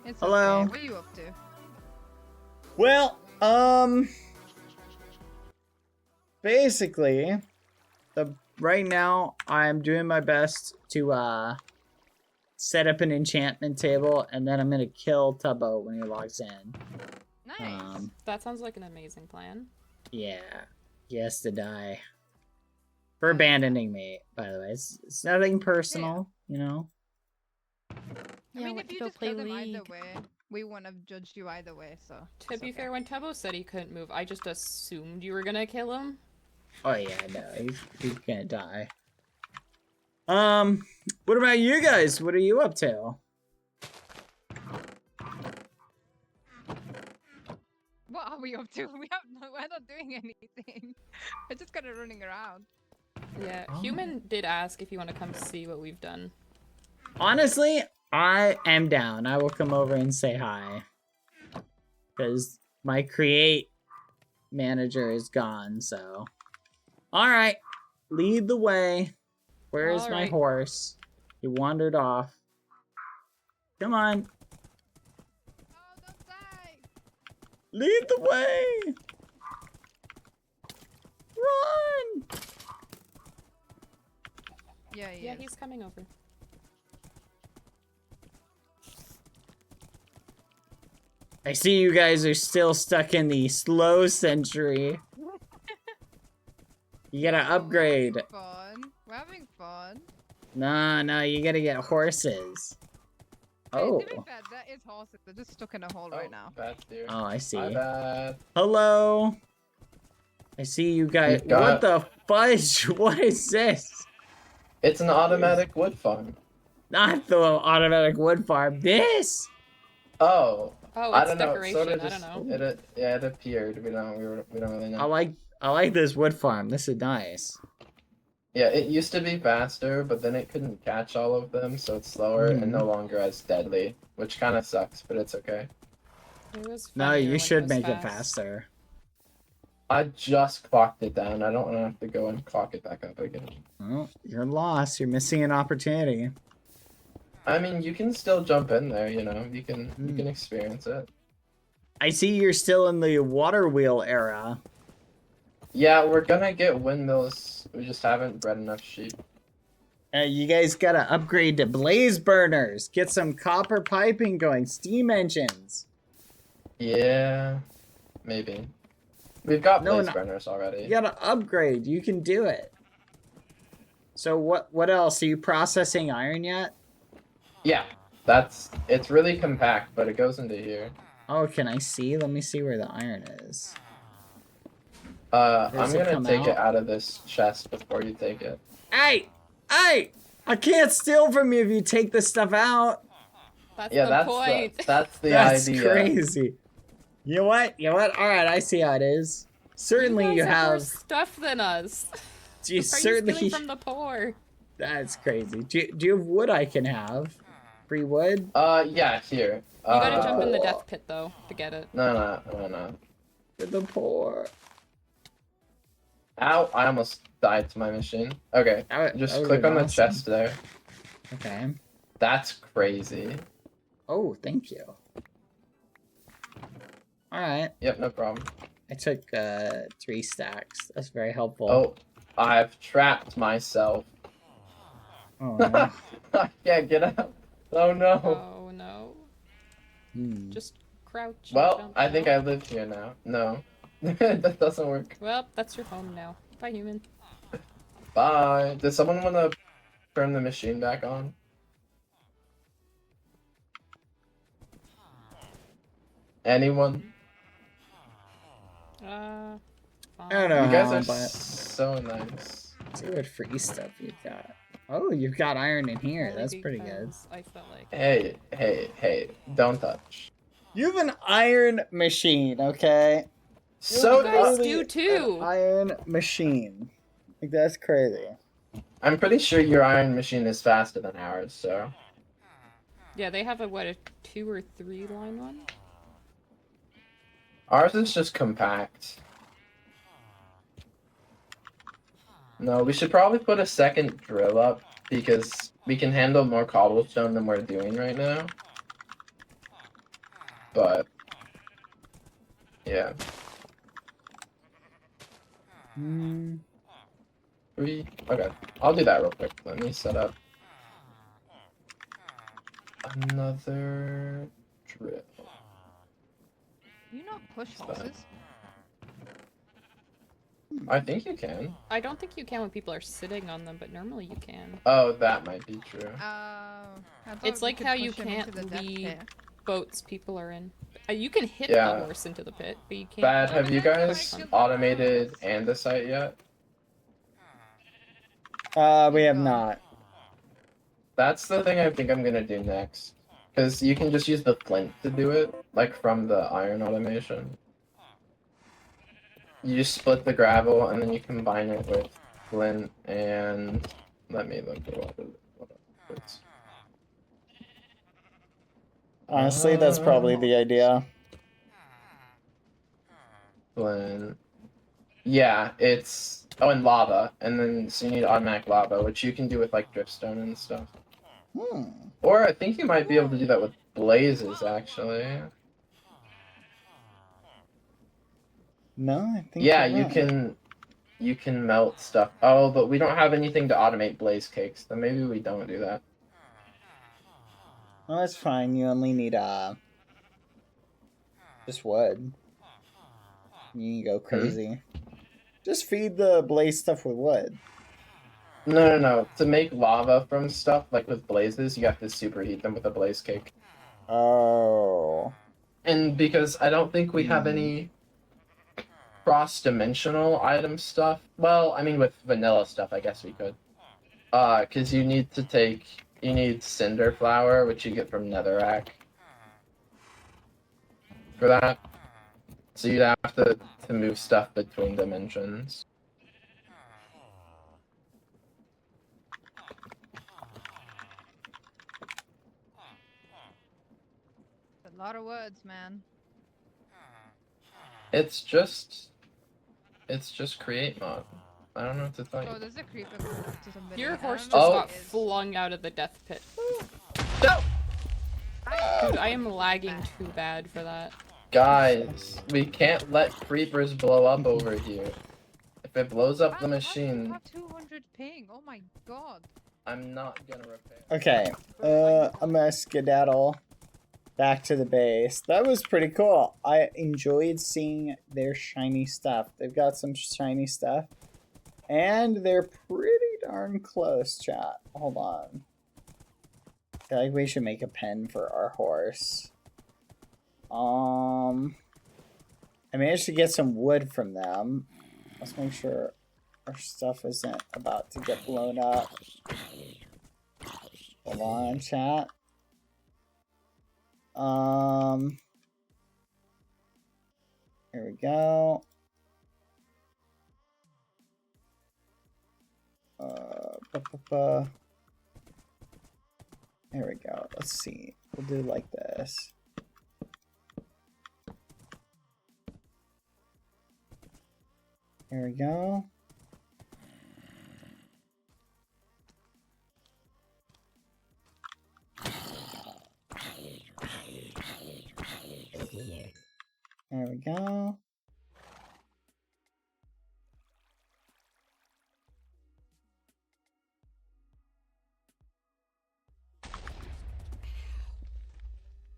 It's Hello. okay. What are you up to? Well, basically, right now I'm doing my best to set up an enchantment table, and then I'm gonna kill Tubbo when he logs in. Nice. That sounds like an amazing plan. Yeah, he has to die for abandoning me. By the way, it's nothing personal, you know. I Yeah, mean, went if to you go just play killed him either League. way, we wouldn't have judged you either way, so. To be fair, when Tubbo said he couldn't move, I just assumed you were gonna kill him. Oh yeah, no, he's gonna die. What about you guys? What are you up to? What are we up to? We're not doing anything. We're just kind of running around. Yeah, Oh. Human did ask if you want to come see what we've done. Honestly, I am down. I will come over and say hi. Because my create manager is gone, so. Alright, lead the way. Where is my Alright. horse? He wandered off. Come on, Oh, don't die! lead the way! Run! Yeah, Yeah, he's coming over. I see you guys are still stuck in the slow century. You gotta upgrade. Fun. We're having fun. No, you gotta get horses. Hey, Oh. to be fair, that is horses. They're just stuck in a hole right now. Bad dear. Oh, I see. My bad. Hello. I see you guys. We've got- What the fudge? What is this? It's an automatic wood farm. Not the automatic wood farm. This. Oh. Oh, I it's don't know. decoration. Sort of I just, don't know. it appeared. We don't really know. I like this wood farm. This is nice. Yeah, it used to be faster, but then it couldn't catch all of them, so it's slower and no longer as deadly, which kind of sucks, but it's okay. It was No, funnier you when should was make it fast. faster. I just clocked it down. I don't want to have to go and clock it back up again. Well, you're lost. You're missing an opportunity. I mean, you can still jump in there, you know. You can experience it. I see you're still in the water wheel era. Yeah, we're gonna get windmills. We just haven't bred enough sheep. You guys gotta upgrade to blaze burners. Get some copper piping going. Steam engines. Yeah, maybe. We've got No, blaze no. burners already. You gotta upgrade. You can do it. So what else? Are you processing iron yet? Yeah, it's really compact, but it goes into here. Oh, can I see? Let me see where the iron is. I'm Does it gonna come take it out? out of this chest before you take it. Hey! I can't steal from you if you take this stuff out. That's Yeah, the that's point. that's the That's idea. crazy. You know what? Alright, I see how it is. Certainly you guys have more have... stuff than us. You Are you certainly... stealing from the poor? That's crazy. Do you have wood I can have? Free wood? Yeah, here. You gotta jump in the death pit though to get it. No. For the poor. Ow, I almost died to my machine. Okay, That just would've click been on the awesome. chest there. Okay. That's crazy. Oh, thank you. Alright. Yep, no problem. I took 3 stacks. That's very helpful. Oh, I've trapped myself. Oh, no. I can't get out. Oh no. Oh no. Hmm. Just crouch. and Well, jump I think now. I live here now. No. That doesn't work. Well, that's your home now. Bye, human. Bye. Does someone want to turn the machine back on? Anyone? Fine. I don't know You guys how, are but so nice. see what free stuff you've got. Oh, you've got iron in here. Only That's pretty good. because I felt like. Hey, don't touch. You have an iron machine, okay? So you guys do do too. An iron machine. Like, that's crazy. I'm pretty sure your iron machine is faster than ours, so. Yeah, they have a 2 or 3 line one. Ours is just compact. No, we should probably put a second drill up because we can handle more cobblestone than we're doing right now. But yeah. Okay, I'll do that real quick. Let me set up another drill. You not push horses? I think you can. I don't think you can when people are sitting on them, but normally you can. Oh, that might be true. I thought It's we like could how you push 'em into can't the death lead pit. boats people are in. You can hit Yeah. the horse into the pit, but you can't. Bad, have you guys push them. automated andesite yet? We have not. That's the thing I think I'm gonna do next. Because you can just use the flint to do it, like from the iron automation. You just split the gravel and then you combine it with flint and let me look at what it's. Honestly, that's probably the idea. Flint. Yeah, it's and lava, and then so you need automatic lava, which you can do with like driftstone and stuff. Or I think you might be able to do that with blazes actually. No, I think Yeah, you're right. you can melt stuff. Oh, but we don't have anything to automate blaze cakes, so maybe we don't do that. No, that's fine. You only need just wood. You can go crazy. Just feed the blaze stuff with wood. No. To make lava from stuff like with blazes, you have to superheat them with a blaze cake. Oh. And because I don't think we have any cross-dimensional item stuff. Well, I mean with vanilla stuff, I guess we could. Because you need cinder flour, which you get from netherrack. For that. So you'd have to move stuff between dimensions. A lot of words, man. It's just create mod. I don't know what to tell you. Oh, there's a creeper coming up to somebody. Your I horse don't just know got who it is. flung out of the death pit. No! Dude, I am lagging too bad for that. Guys, we can't let creepers blow up over here. If it blows up the How do you machine, have 200 ping? Oh my god. I'm not gonna repair. Okay. I'm gonna skedaddle back to the base. That was pretty cool. I enjoyed seeing their shiny stuff. They've got some shiny stuff. And they're pretty darn close, chat. Hold on. I feel like we should make a pen for our horse. I managed to get some wood from them. Let's make sure our stuff isn't about to get blown up. Hold on, chat. Here we go. There we go. Let's see. We'll do like this. Here we go. There we go.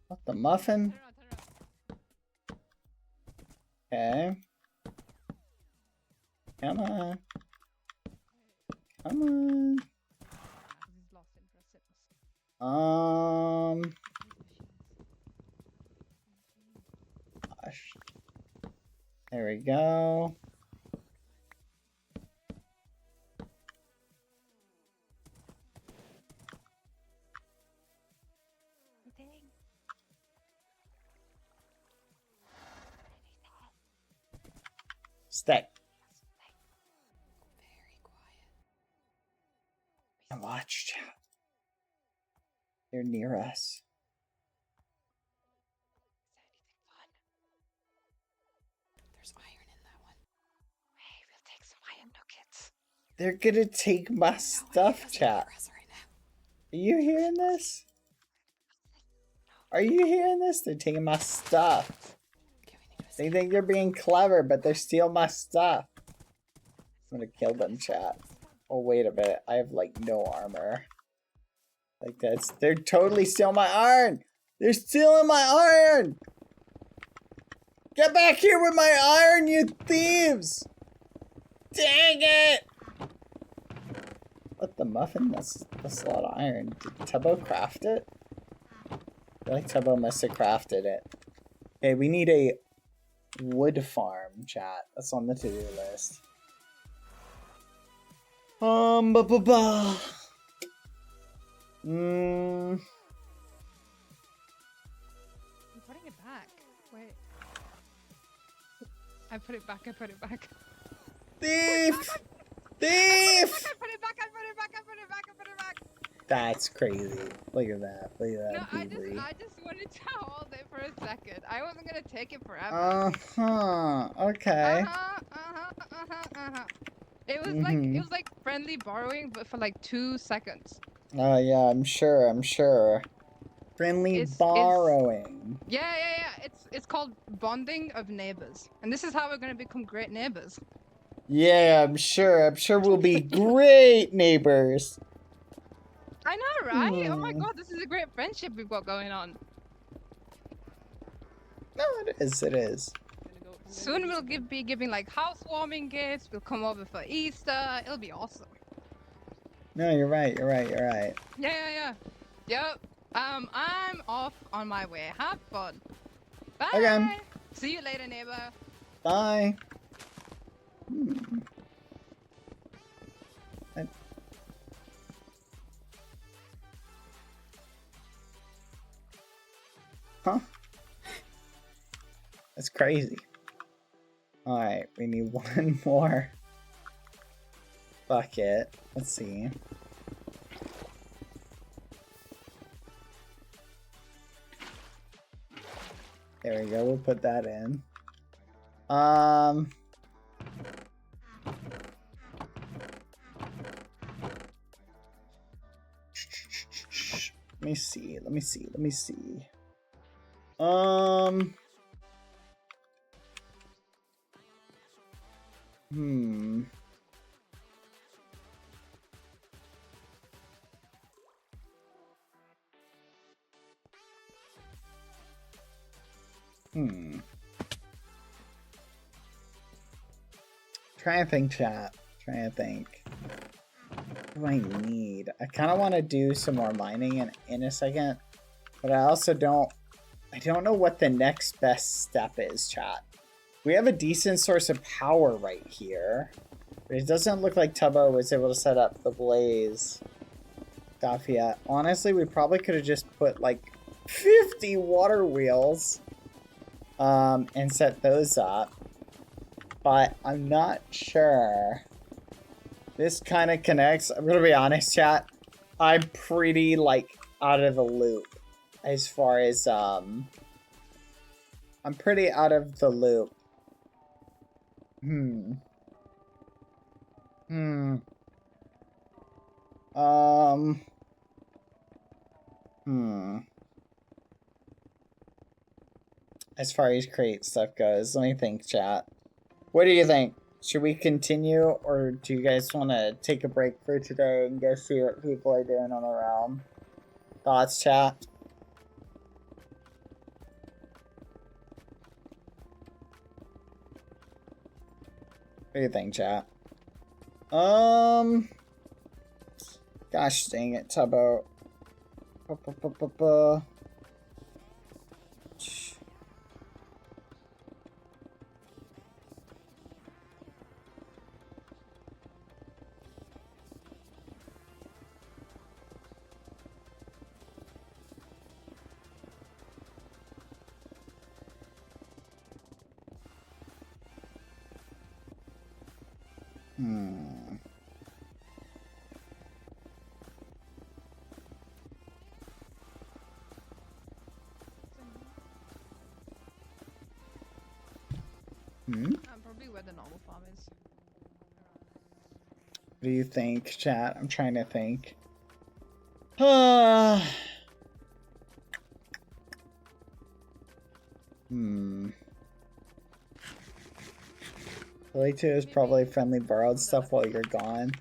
What the muffin? Okay. Come on. Come on. Gosh. There we go. Stay. Very quiet. And watch, chat. They're near us. There's iron in that one. Hey, we'll take some iron nuggets. They're gonna take my stuff, chat. Are you hearing this? Are you hearing this? They're taking my stuff. They think they're being clever, but they're stealing my stuff. I'm gonna kill them, chat. Oh, wait a minute. I have, like, no armor. Like, they're totally stealing my iron! They're stealing my iron! Get back here with my iron, you thieves! Dang it! What, the muffin? That's a lot of iron. Did Tubbo craft it? I feel like Tubbo must have crafted it. Okay, we need a wood farm, chat. That's on the to-do list. I'm putting it back. Wait. I put it back. I put it back. Thief! Thief! I put it back. I put it back. I put it back. I put it back. That's crazy. Look at that. Look at No, that, I Beasley. just wanted to hold it for a second. I wasn't gonna take it forever. Okay. It was like friendly borrowing, but for like 2 seconds. Oh yeah, I'm sure. Friendly borrowing. Yeah. It's called bonding of neighbors, and this is how we're gonna become great neighbors. Yeah, I'm sure we'll be great neighbors. I know, right? Oh my god, this is a great friendship we've got going on. No, it is. Soon we'll be giving like housewarming gifts. We'll come over for Easter. It'll be awesome. No, you're right. Yeah. Yep. I'm off on my way. Have fun. Bye. Okay. See you later, neighbor. Bye. Huh? That's crazy. Alright, we need one more bucket. Let's see. There we go, we'll put that in. Let me see. Trying to think, chat. Trying to think. What do I need? I kind of want to do some more mining in a second, but I also don't know what the next best step is, chat. We have a decent source of power right here, but it doesn't look like Tubbo was able to set up the blaze stuff yet. Honestly, we probably could have just put like 50 water wheels and set those up, but I'm not sure. This kind of connects. I'm gonna be honest, chat. I'm pretty like out of the loop as far as I'm pretty out of the loop. As far as create stuff goes, let me think, chat. What do you think? Should we continue, or do you guys want to take a break for today and go see what people are doing on the realm? Thoughts, chat? What do you think, chat? Gosh dang it, Tubbo. Probably where the normal farm is. What do you think, chat? I'm trying to think. Really too is probably friendly borrowed stuff while you're gone.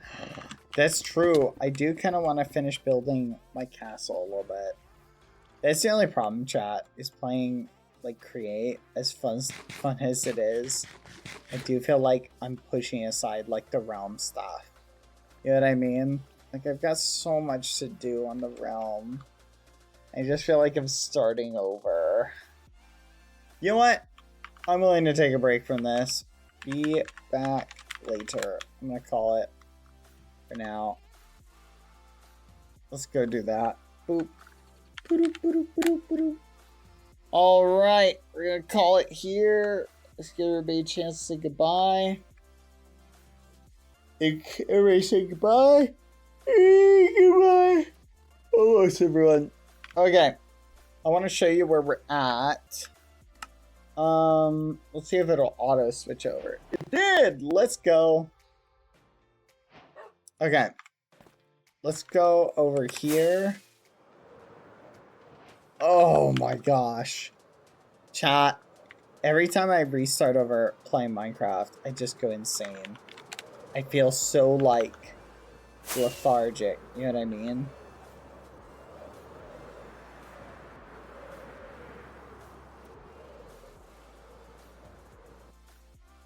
That's true. I do kind of want to finish building my castle a little bit. That's the only problem, chat, is playing like create as fun as it is. I do feel like I'm pushing aside like the realm stuff. You know what I mean? Like I've got so much to do on the realm. I just feel like I'm starting over. You know what? I'm willing to take a break from this. Be back later. I'm gonna call it for now. Let's go do that. Boop. Boop, boop, boop, boop, boop. All right, we're gonna call it here. Let's give everybody a chance to say goodbye. Everybody say goodbye. Goodbye. Almost everyone. Okay. I want to show you where we're at. Let's see if it'll auto switch over. It did! Let's go. Okay. Let's go over here. Oh my gosh. Chat. Every time I restart over playing Minecraft, I just go insane. I feel so, like, lethargic. You know what I mean?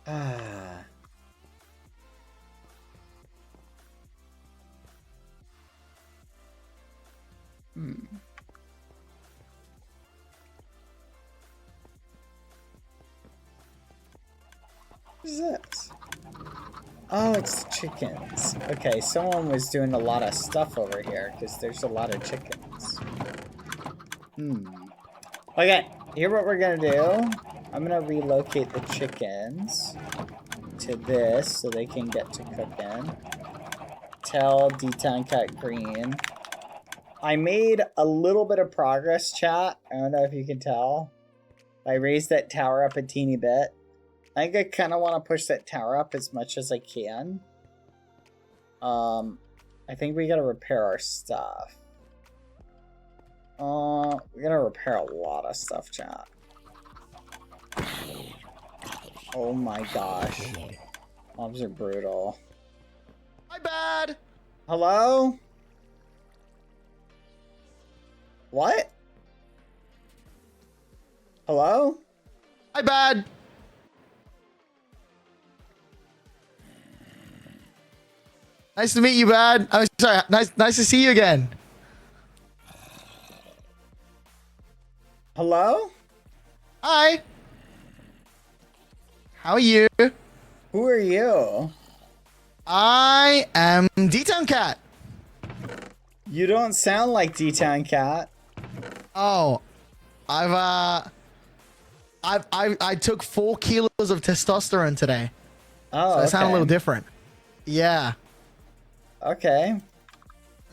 Ah. What is this? Oh, it's chickens. Okay, someone was doing a lot of stuff over here because there's a lot of chickens. Okay, here what we're gonna do. I'm gonna relocate the chickens to this so they can get to cooking. Tell D-Town Cat Green. I made a little bit of progress, chat. I don't know if you can tell. I raised that tower up a teeny bit. I think I kind of want to push that tower up as much as I can. I think we gotta repair our stuff. We gotta repair a lot of stuff, chat. Oh my gosh. Mobs are brutal. My bad! Hello? What? Hello? My bad! Nice to meet you, Bad. I'm sorry. Nice to see you again. Hello? Hi. How are you? Who are you? I am D-Town Cat. You don't sound like D-Town Cat. Oh, I took 4 kilos of testosterone today. Oh, so I sound a okay. little different. Yeah. Okay.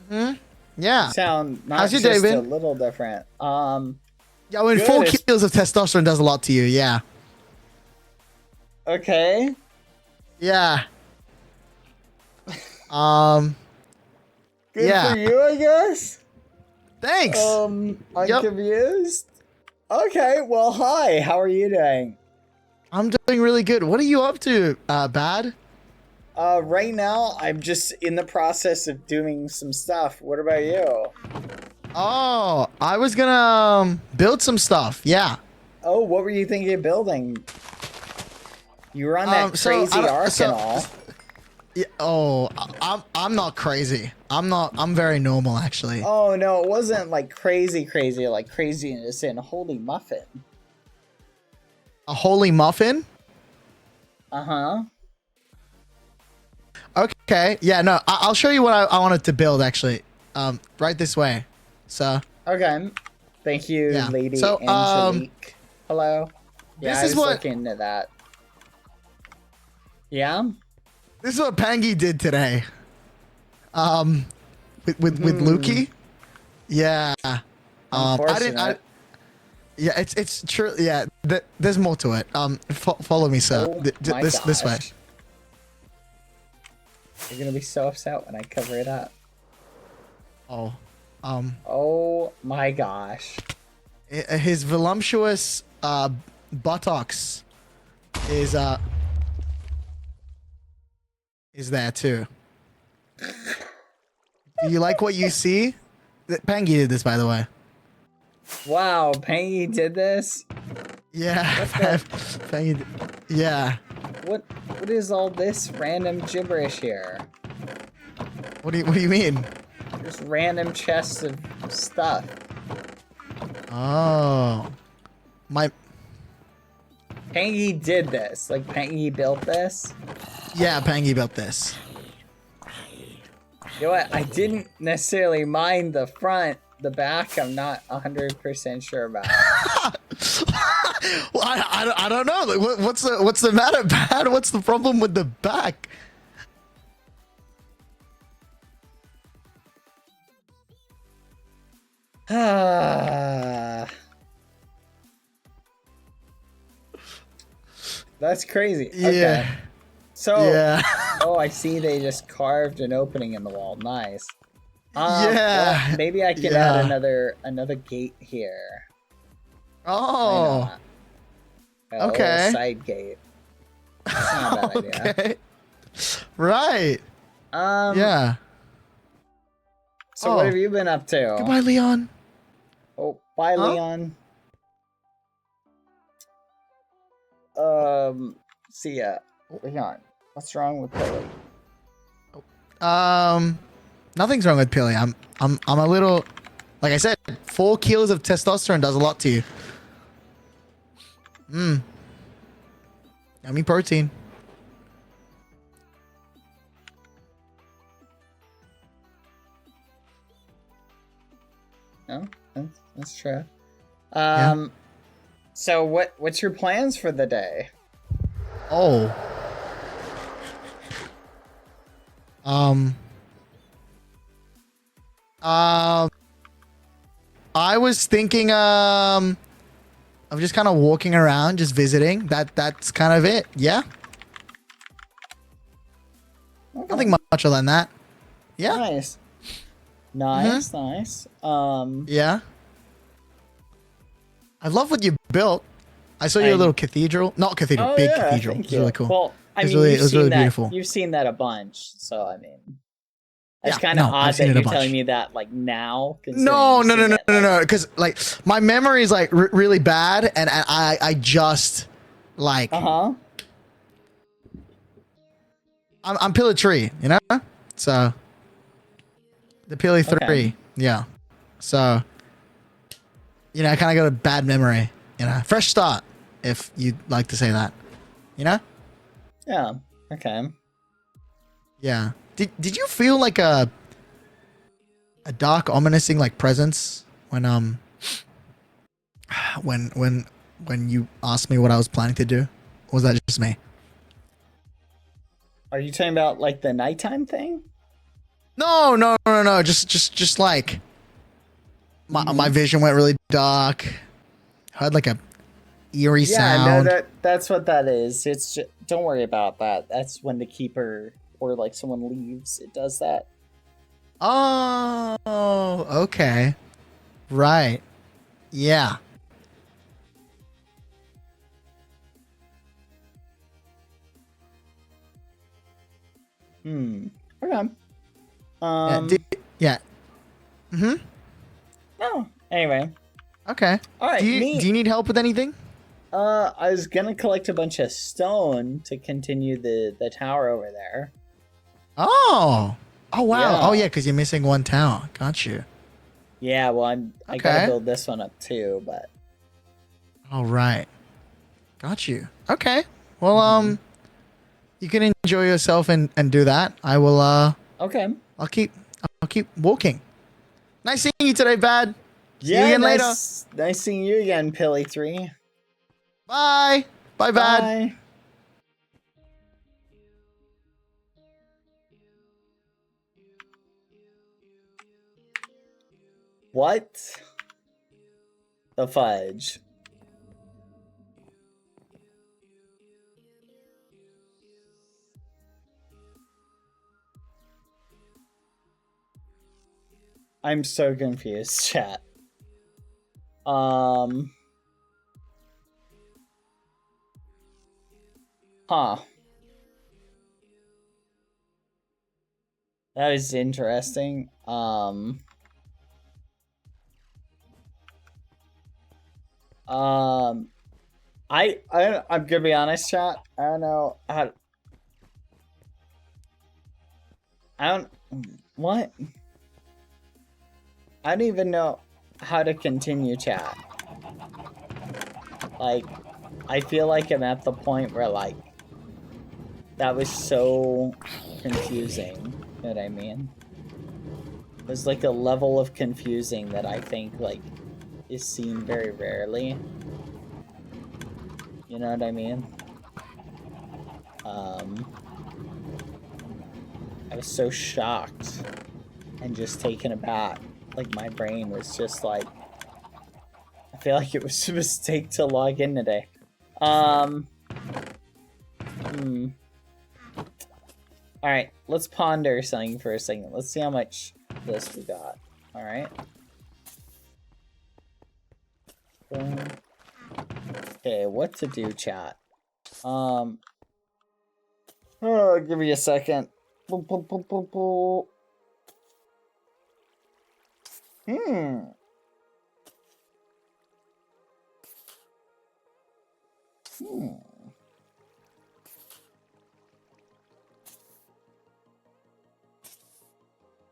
Yeah. You sound not How's your just day a been? little different. Yeah, I mean, good. 4 kilos of testosterone does a lot to you. Yeah. Okay. Yeah. Good yeah. for you, I guess. Thanks. I'm confused. Okay, well, hi. How are you doing? I'm doing really good. What are you up to, Bad? Right now, I'm just in the process of doing some stuff. What about you? Oh, I was gonna build some stuff. Yeah. Oh, what were you thinking of building? You were on that crazy arc and all. Yeah, I'm not crazy. I'm very normal, actually. Oh, no, it wasn't like crazy, like craziness in Holy Muffin. A holy muffin? Uh-huh. Okay. Yeah, no, I'll show you what I wanted to build, actually. Right this way. So. Okay. Thank you, Yeah. Lady So, Angelique. Hello. Yeah, this I is was what- looking into that. Yeah? This is what Pangy did today. With Lukey. Yeah. Unfortunate. Yeah, it's true. Yeah, there's more to it. Follow me, sir. Oh my This way. gosh. You're gonna be so upset when I cover it up. Oh. Oh my gosh. His voluptuous buttocks is there too. Do you like what you see? Pangy did this, by the way. Wow, Pangy did this? Yeah. Pangy yeah. What is all this random gibberish here? What do you mean? Just random chests of stuff. Oh. Pangy did this. Like, Pangy built this? Yeah, Pangy built this. You know what? I didn't necessarily mind the front. The back, I'm not 100% sure about. Well, I don't know. Like, what's the matter, Bad? What's the problem with the back? That's crazy. Yeah. Okay. So, Yeah. oh, I see they just carved an opening in the wall. Nice. Yeah. Well, maybe I can Yeah. add another gate here. Why Oh. not? A little Okay. side gate. That's not a bad idea. Okay. Right. Yeah. So what have you been up to? Goodbye, Leon. Oh, bye, Huh? Leon. See ya. Leon, what's wrong with Billy? Nothing's wrong with Pilly. I'm a little, like I said, 4 kilos of testosterone does a lot to you. Yummy protein. No, that's true. Yeah. So what's your plans for the day? Oh. I was thinking, of just kind of walking around, just visiting. That's kind of it. Yeah. Okay. Nothing much other than that. Yeah. Nice. Nice, nice. Yeah. I love what you built. I saw your little cathedral. Not cathedral, Oh, big yeah, cathedral. thank It's really you. cool. Well, I It was mean, really- you've it was seen really that, beautiful. You've seen that a bunch, so I mean, it's Yeah, kind of no, I've odd seen that it a you're bunch. telling me that like now. No, considering no, you've no, seen no, it, no, like- no. Because like my memory is like really bad, and I just like Uh-huh. I'm pillar 3, you know. So the pillar 3, Okay. yeah. So you know, I kind of got a bad memory. You know, fresh start, if you'd like to say that. You know. Yeah. Okay. Yeah. Did you feel like a dark, ominous like presence when when you asked me what I was planning to do? Or was that just me? Are you talking about like the nighttime thing? No. Just like my vision went really dark. I heard like a eerie sound. No, that's what that is. It's just, don't worry about that. That's when the keeper or like someone leaves. It does that. Oh, okay. Right. Yeah. Okay. Yeah. No. Anyway. Okay. All right. Do you need help with anything? I was gonna collect a bunch of stone to continue the tower over there. Oh. Oh wow. Yeah. Oh yeah, because you're missing one tower. Got you. Yeah. Well, I Okay. gotta build this one up too, but. All right. Got you. Okay. Well, you can enjoy yourself and do that. I will. Okay. I'll keep walking. Nice seeing you today, Bad. See you Yeah. again later. Nice seeing you again, Pilly 3. Bye. Bye, Bad. Bye. What the fudge? I'm so confused, chat. Huh. That is interesting. I'm gonna be honest, chat. I don't know how. What? I don't even know how to continue, chat. Like, I feel like I'm at the point where, like, that was so confusing. You know what I mean? There's like a level of confusing that I think, like, is seen very rarely. You know what I mean? I was so shocked and just taken aback. Like, my brain was just like, I feel like it was a mistake to log in today. Alright, let's ponder something for a second. Let's see how much this we got. Alright. Okay, what to do, chat? Oh, give me a second. I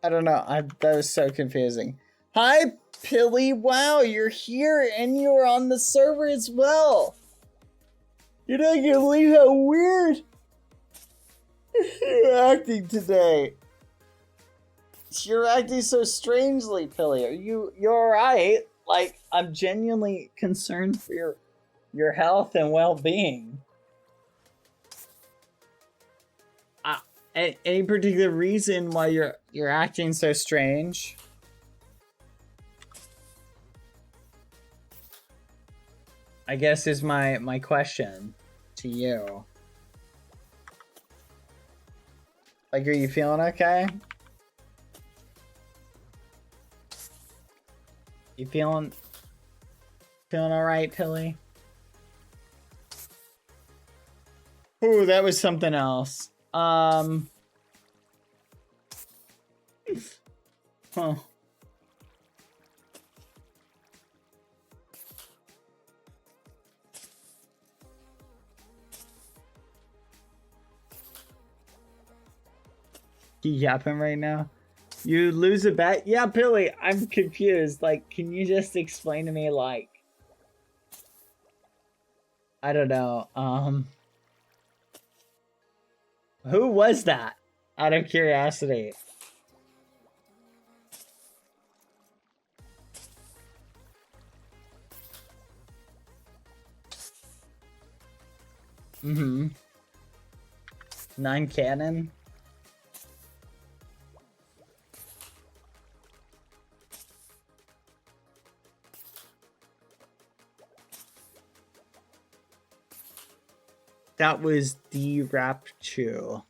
don't know. That was so confusing. Hi, Pilly. Wow, you're here and you're on the server as well. You're not gonna believe how weird you're acting today. You're acting so strangely, Pilly. You're alright? Like, I'm genuinely concerned for your health and well-being. Any particular reason why you're acting so strange? I guess is my question to you. Like, are you feeling okay? You feeling alright, Pilly? Ooh, that was something else. Huh. You yapping right now? You lose a bet? Yeah, Billy, I'm confused. Like, can you just explain to me, like... I don't know, who was that? Out of curiosity. Mm-hmm. 9 cannon? That was D-Rapchu.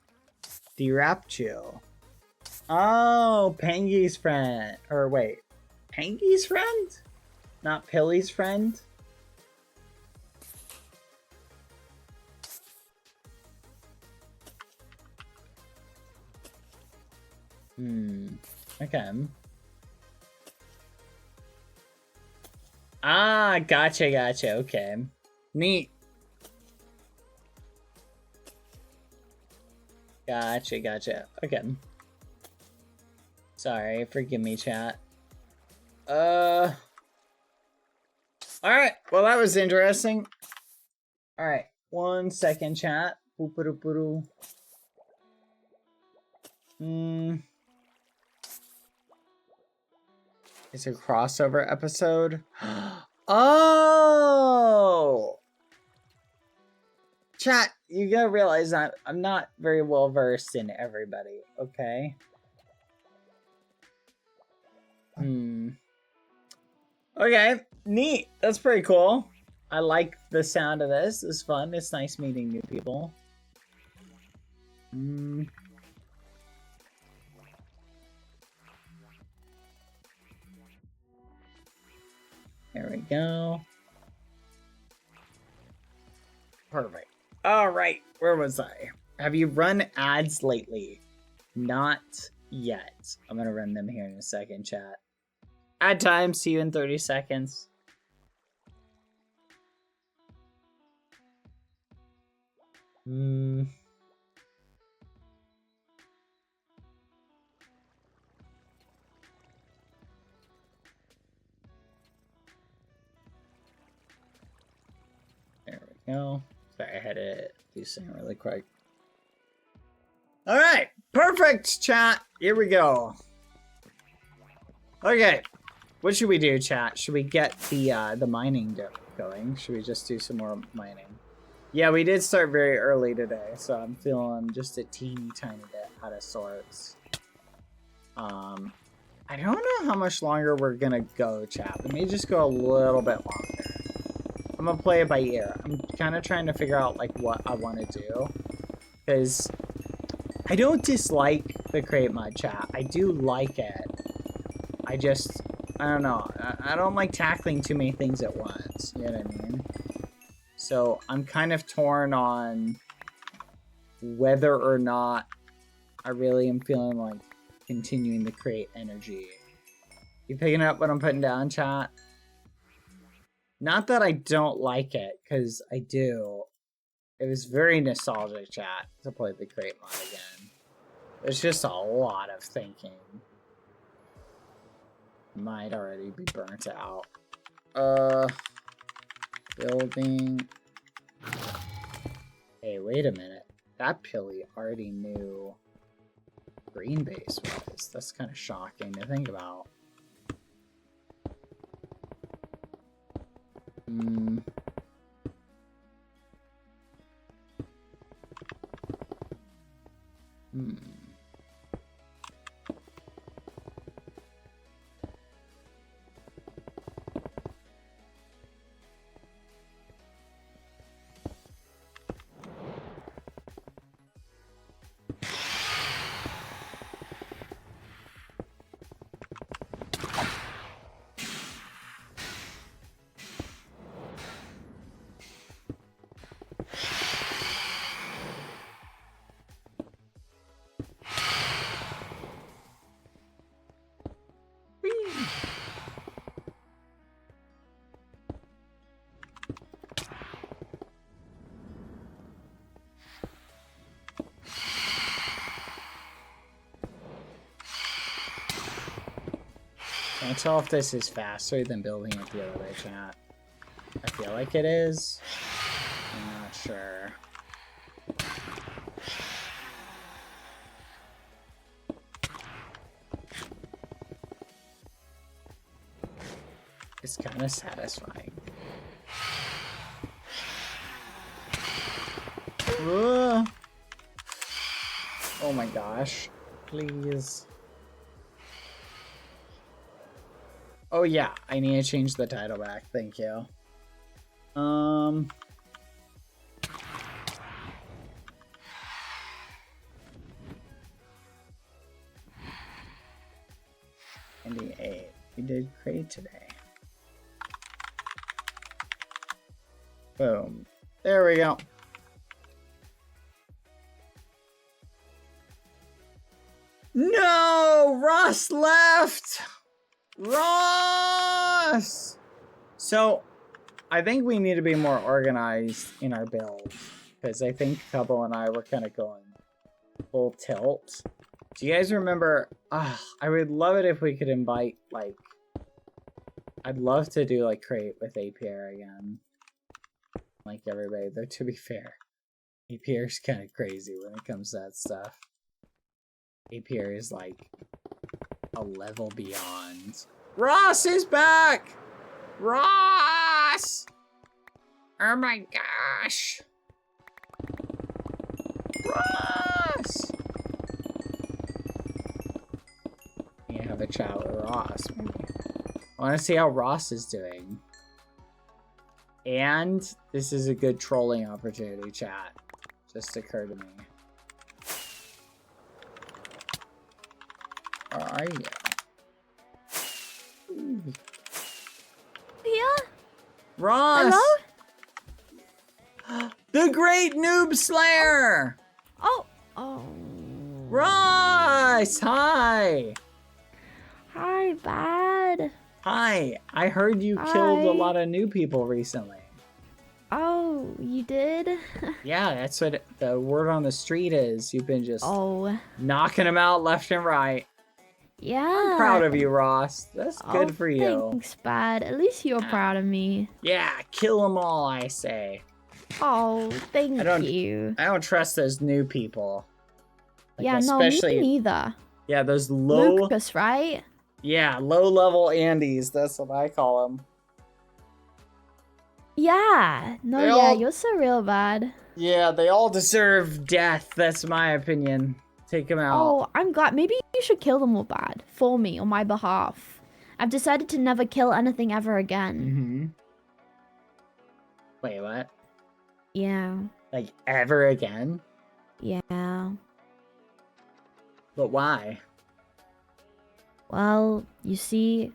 D-Rapchu. Oh, Pangy's friend. Or wait. Pangy's friend? Not Pilly's friend? Okay. Ah, gotcha, okay. Neat. Gotcha. Okay. Sorry, forgive me, chat. Alright, well that was interesting. Alright, 1 second, chat. It's a crossover episode. Oh! Chat, you gotta realize I'm not very well versed in everybody, okay? Okay, neat. That's pretty cool. I like the sound of this. It's fun. It's nice meeting new people. There we go. Perfect. Alright, where was I? Have you run ads lately? Not yet. I'm gonna run them here in a second, chat. Ad time, see you in 30 seconds. There we go. Sorry, I had to do something really quick. Alright, perfect, chat. Here we go. Okay, what should we do, chat? Should we get the mining going? Should we just do some more mining? Yeah, we did start very early today, so I'm feeling just a teeny tiny bit out of sorts. I don't know how much longer we're gonna go, chat. We may just go a little bit longer. I'm gonna play it by ear. I'm kind of trying to figure out like what I want to do, because I don't dislike the crate mod, chat. I do like it. I don't know. I don't like tackling too many things at once. You know what I mean? So I'm kind of torn on whether or not I really am feeling like continuing to create energy. You picking up what I'm putting down, chat? Not that I don't like it, because I do. It was very nostalgic, chat, to play the crate mod again. There's just a lot of thinking. Might already be burnt out. Building. Hey, wait a minute. That Pilly already knew green base was. That's kind of shocking to think about. Can't tell if this is faster than building it the other way, chat. I feel like it is. I'm not sure. It's kind of satisfying. Ugh. Oh my gosh. Please. Oh yeah, I need to change the title back. Thank you. $98. We did great today. Boom. There we go. No! Ross left! Ross! So, I think we need to be more organized in our build. Because I think Tubbo and I were kind of going full tilt. Do you guys remember? I would love it if we could invite, like... I'd love to do, like, crate with APR again. Like everybody. Though, to be fair, APR's kind of crazy when it comes to that stuff. APR is, like... a level beyond. Ross is back! Ross! Oh my gosh! Ross! You have a chat with Ross. Maybe. I want to see how Ross is doing. And this is a good trolling opportunity, chat. Just occurred to me. Where are you? Here? Ross! Hello? The Great Noob Slayer! Oh. Ross! Hi! Hi, Bad. Hi. I heard you killed a lot of new people recently. Oh, you did? Yeah, that's what the word on the street is. You've been just knocking them out left and right. Yeah. I'm proud of you, Ross. That's good for you. Thanks, Bad. At least you're proud of me. Yeah, kill them all, I say. Oh, thank you. I don't trust those new people. Like, yeah, especially, no, me neither. Yeah, those low... Lucas, right? Yeah, low-level Andes. That's what I call them. Yeah. No, They yeah, all- you're so real bad. Yeah, they all deserve death. That's my opinion. Take them out. Oh, I'm glad. Maybe you should kill them all bad for me on my behalf. I've decided to never kill anything ever again. Wait, what? Yeah. Like ever again? Yeah. But why? Well, you see,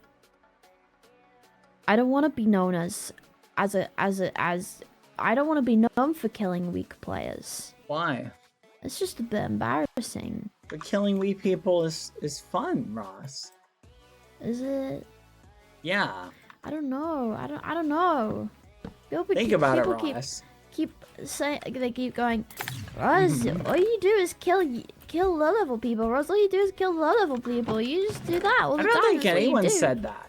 I don't want to be known as I don't want to be known for killing weak players. Why? It's just a bit embarrassing. But killing weak people is fun, Ross. Is it? Yeah. I don't know. I don't know. Think about it, people Ross. Keep saying, they keep going, Ross, all you do is kill low level people. Ross, all you do is kill low level people. You just do that all the I time. don't think That's what you anyone do. said that.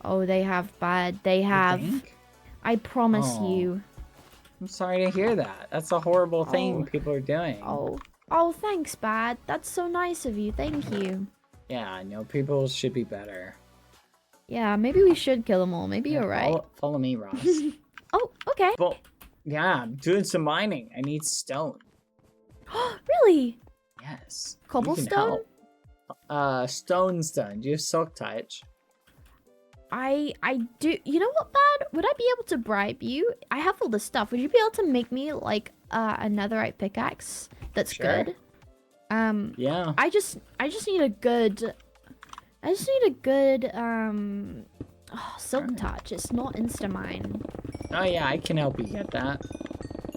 Oh, they have bad. They have. think? I promise Oh. you. I'm sorry to hear that. That's a horrible thing Oh. people are doing. Oh, thanks, Bad. That's so nice of you. Thank you. Yeah, I know people should be better. Yeah, maybe we should kill them all. Maybe you're right. Follow me, Ross. Oh, okay. Well, yeah, I'm doing some mining. I need stone. Really? Yes. you can Cobblestone? help. Stone's done. Do you have silk touch? I do. You know what, Bad? Would I be able to bribe you? I have all the stuff. Would you be able to make me like a netherite pickaxe that's Sure. good? Yeah. I just need a good. Silk touch. It's not insta mine. Oh yeah, I can help you get that.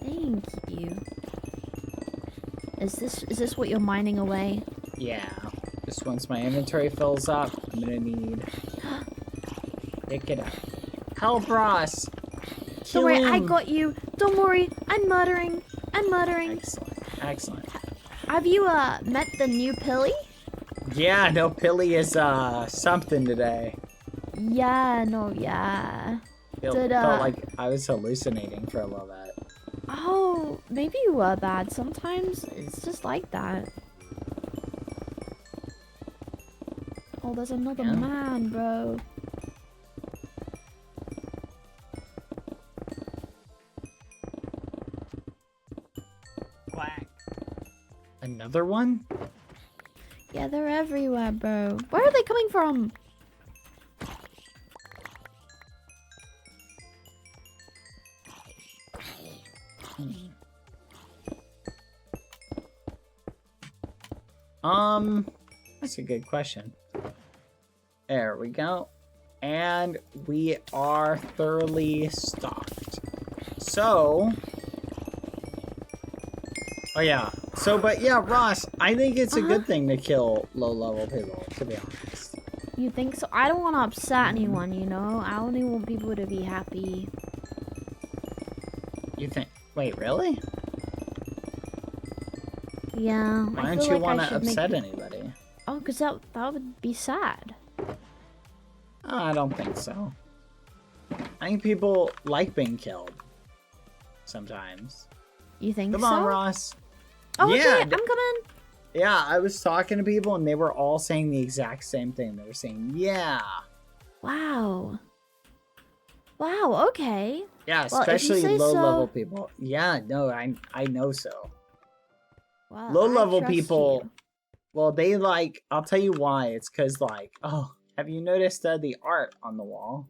Thank you. Is this what you're mining away? Yeah. Just once my inventory fills up, I'm gonna need. Pick it up. Help, Ross. Don't worry, I him. got you. Don't worry, I'm muttering. Excellent. Excellent. Have you met the new Pilly? Yeah, no, Pilly is something today. Yeah, no, yeah. Felt like I was hallucinating for a little bit. Oh, maybe you were bad. Sometimes it's just like that. Oh, there's another man, bro. Quack. Another one? Yeah, they're everywhere, bro. Where are they coming from? That's a good question. There we go. And we are thoroughly stocked. So... Oh yeah. So, but yeah, Ross, I think it's a good thing to kill low-level people, to be honest. You think so? I don't want to upset anyone, you know? I only want people to be happy. You think... Wait, really? Yeah. Why I don't feel you like want I to should upset make... anybody? Oh, because that would be sad. I don't think so. I think people like being killed. Sometimes. You think Come so? on, Ross. Oh, Yeah, okay, I'm coming. Yeah, I was talking to people and they were all saying the exact same thing. They were saying, yeah. Wow. Wow, okay. Yeah, Well, if you especially say low-level so- people. Yeah, no, I know so. Well, Low-level I trust people, you. well, they like, I'll tell you why. It's because, like, oh, have you noticed the art on the wall?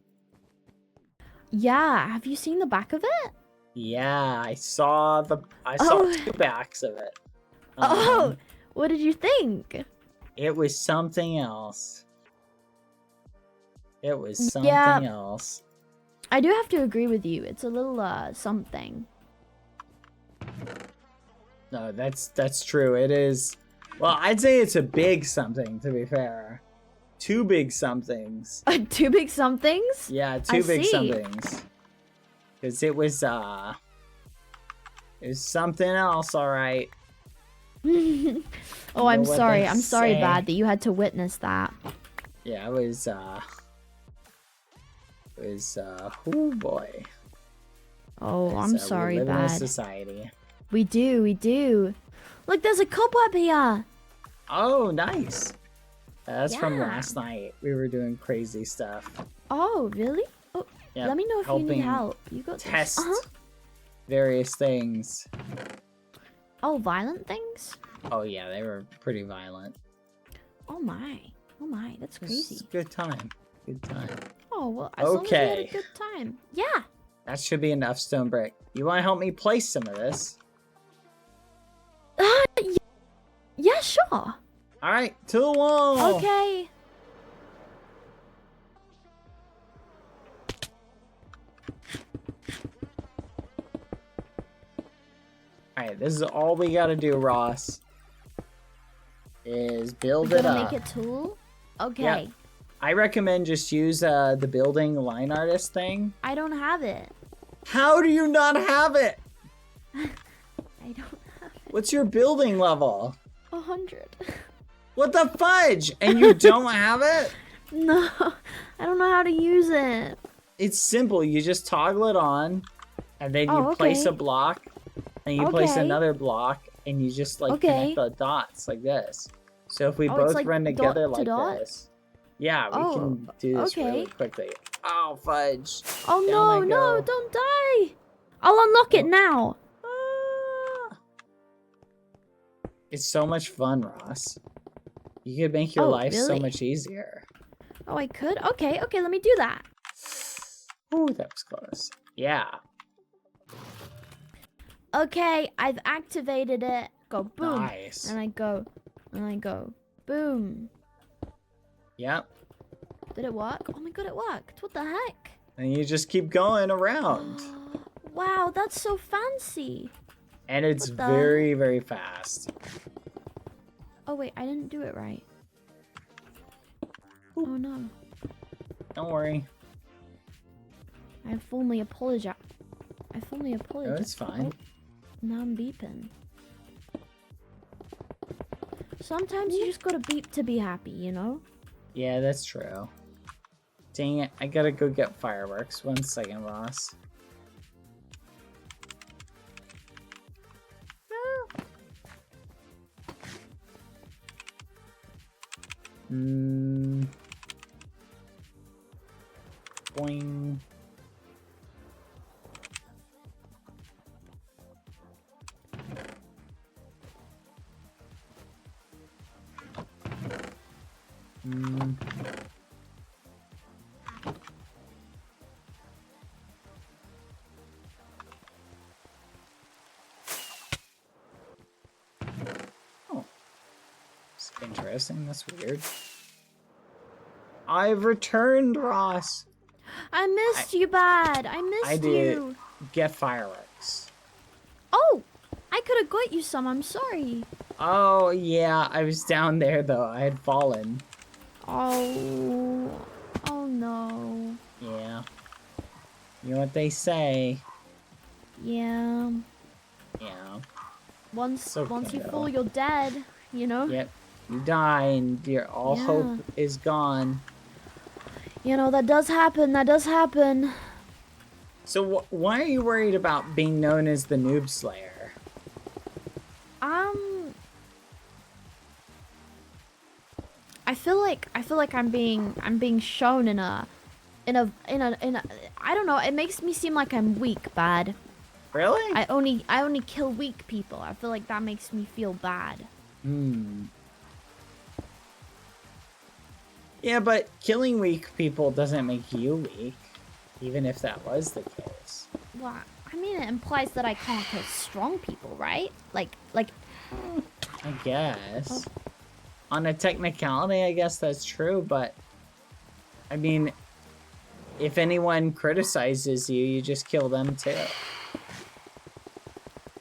Yeah, have you seen the back of it? Yeah, I saw Oh. 2 backs of it. Oh, what did you think? It was something else. It was something Yeah. else. I do have to agree with you. It's a little something. No, that's true. It is. Well, I'd say it's a big something, to be fair. 2 big somethings. 2 big somethings? Yeah, I 2 big see. somethings. Because it was something else, alright. Oh, I'm know what sorry. they I'm sorry, say. Bad, that you had to witness that. Yeah, it was oh boy. Oh, I'm We sorry, live in a Bad. society. We do. Look, there's a cobweb here. Oh, nice. That's from Yeah. last night. We were doing crazy stuff. Oh, really? Yeah, Let me know if you need helping help. You got test this. various things. Oh, violent things? Oh yeah, they were pretty violent. Oh my. Oh my, that's It was crazy. a good time. Good time. Oh, well, as long as we had Okay. a good time. Yeah. That should be enough stone brick. You want to help me place some of this? Yeah, sure. All right, to the wall. Okay. All right, this is all we gotta do, Ross. Is build We're it gonna up. make a tool? Okay. Yep. I recommend just use the building line artist thing. I don't have it. How do you not have it? I don't have it. What's your building level? 100. What the fudge? And you don't have it? No, I don't know how to use it. It's simple. You just toggle it on, and then you place a block, and you place Okay. another block, and you just like Okay. connect the dots like this. So if we Oh, it's both like run dot together to like dot? this, yeah, we Oh, can do this really okay. quickly. Oh fudge! Oh Down I no, go. don't die. I'll unlock it now. It's so much fun, Ross. You could make your Oh, life so really? much easier. Oh, I could? Okay, let me do that. Ooh, that was close. Yeah. Okay, I've activated it. Go boom. Nice. And I go, boom. Yep. Did it work? Oh my god, it worked. What the heck? And you just keep going around. Wow, that's so fancy. And it's What the- very, very fast. Oh wait, I didn't do it right. Oh no. Don't worry. I fully apologize. No, it's fine. Oh, now I'm beeping. Sometimes you just gotta beep to be happy, you know? Yeah, that's true. Dang it, I gotta go get fireworks. 1 second, Ross. Boing. Oh. It's interesting. That's weird. I've returned, Ross. I missed you bad. I missed I did you. get fireworks. Oh, I could have got you some. I'm sorry. Oh, yeah. I was down there, though. I had fallen. Oh. Oh no. Yeah. You know what they say. Yeah. Yeah. Once okay, you though. fall, you're dead. You know. Yep. You die and all Yeah. hope is gone. You know that does happen. That does happen. So why are you worried about being known as the Noob Slayer? I feel like I'm being shown in a I don't know. It makes me seem like I'm weak, bad. Really? I only kill weak people. I feel like that makes me feel bad. Yeah, but killing weak people doesn't make you weak, even if that was the case. Well, I mean, it implies that I can't kill strong people, right? Like. I guess. On a technicality, I guess that's true, but I mean, if anyone criticizes you, you just kill them too.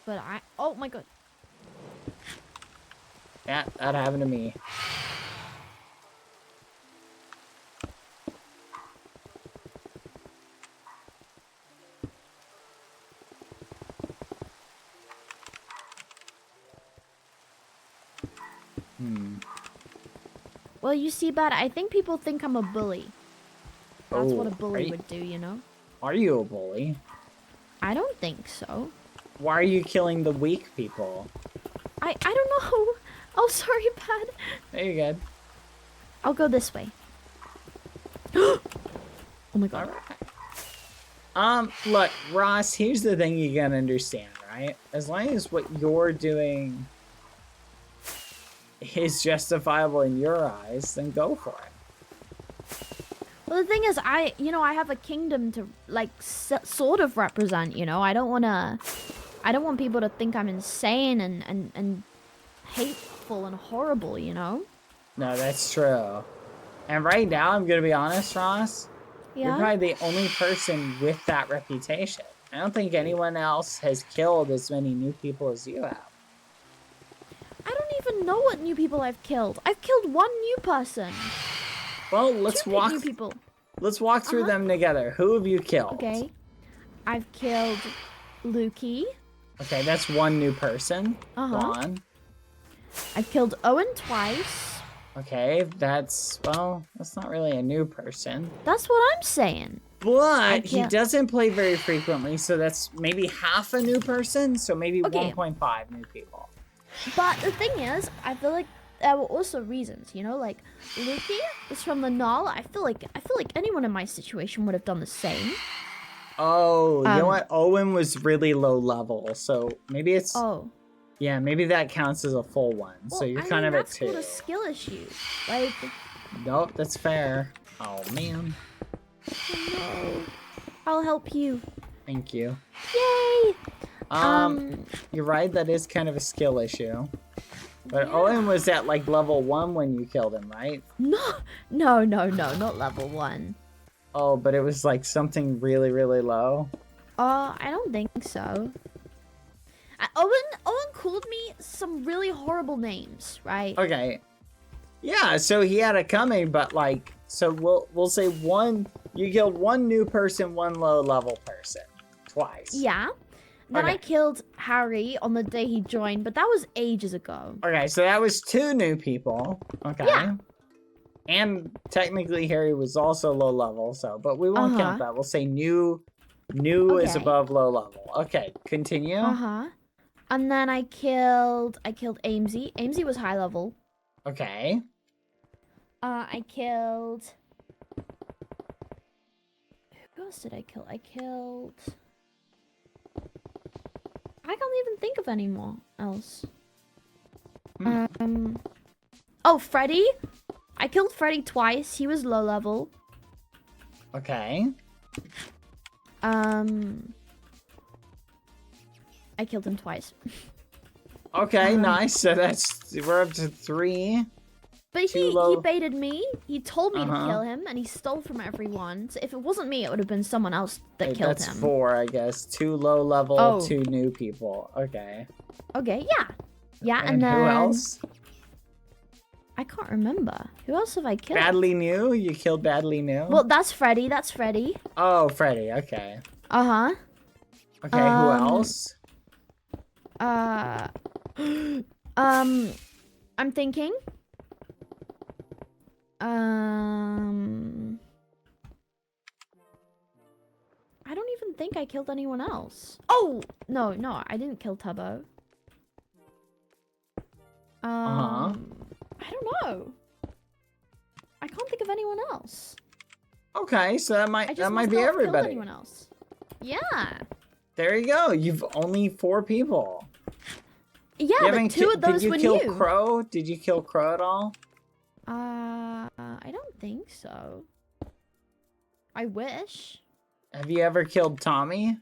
But oh my god. Yeah, that happened to me. Well, you see, bad. I think people think I'm a bully. That's what a Oh, bully would do, you know? Are you a bully? I don't think so. Why are you killing the weak people? I don't know. Oh, sorry, bad. There you go. I'll go this way. Oh my god. Look, Ross, here's the thing you gotta understand, right? As long as what you're doing is justifiable in your eyes, then go for it. Well, the thing is, I have a kingdom to, like, sort of represent, you know? I don't want people to think I'm insane and hateful and horrible, you know? No, that's true. And right now, I'm gonna be honest, Ross. Yeah? You're probably the only person with that reputation. I don't think anyone else has killed as many new people as you have. I don't even know what new people I've killed. I've killed one new person. Well, let's Two walk. new people. Let's walk through them together. Who have you killed? Okay. I've killed Lukey. Okay, that's one new person. Uh-huh. Go on. I've killed Owen twice. Okay, that's not really a new person. That's what I'm saying. But he doesn't play very frequently, so that's maybe half a new person, so maybe Okay. 1.5 new people. But the thing is, I feel like there were also reasons, you know, like Lukey is from the Null. I feel like anyone in my situation would have done the same. Oh, you know what? Owen was really low level, so maybe it's... Oh. Yeah, maybe that counts as a full one, so you're kind of at 2. That's called a skill issue. Like... Nope, that's fair. Oh, man. No. I'll help you. Thank you. Yay! You're right, that is kind of a skill issue. But Owen was at, like, level 1 when you killed him, right? No, not level 1. Oh, but it was, like, something really, really low? I don't think so. Owen called me some really horrible names, right? Okay. Yeah, so he had it coming, but, like, so we'll say you killed one new person, one low level person. Twice. Yeah. Then Okay. I killed Harry on the day he joined, but that was ages ago. Okay, so that was 2 new people. Okay. Yeah. And technically Harry was also low level, so but we won't count that. We'll say new is Okay. above low level. Okay, continue. And then I killed Amesy. Amesy was high level. Okay. I killed... Who else did I kill? I can't even think of any more else. Oh, Freddy. I killed Freddy twice. He was low level. Okay. I killed him twice. Okay, nice. So we're up to 3. But he baited me. He told me to Uh-huh. kill him, and he stole from everyone. So if it wasn't me, it would have been someone else that killed That's him. 4, I guess. 2 low level, Oh. 2 new people. Okay. Okay, yeah. Yeah, And then... who else? I can't remember. Who else have I killed? Badly new? You killed Badly new? Well, that's Freddy. That's Freddy. Oh, Freddy. Okay. Uh-huh. Okay, who else? I'm thinking. I don't even think I killed anyone else. Oh, no, I didn't kill Tubbo. I don't know. I can't think of anyone else. Okay, so that might I just be must not have killed everybody. anyone else. Yeah. There you go. You've only 4 people. Yeah, but 2 of those did you were kill new. Crow? Did you kill Crow at all? I don't think so. I wish. Have you ever killed Tommy?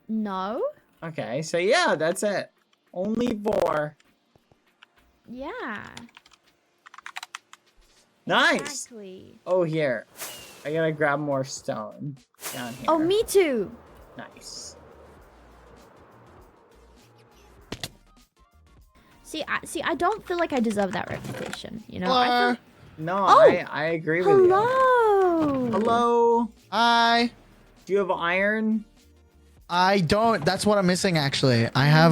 No. Okay, so yeah, that's it. Only 4. Yeah. Nice. Exactly. Oh, here. I gotta grab more stone down here. Oh, me too. Nice. See, I don't feel like I deserve that reputation. You know. I feel... No, Oh! I agree with you. Hello. Hello. Hi. Do you have iron? I don't. That's what I'm missing, actually. I have,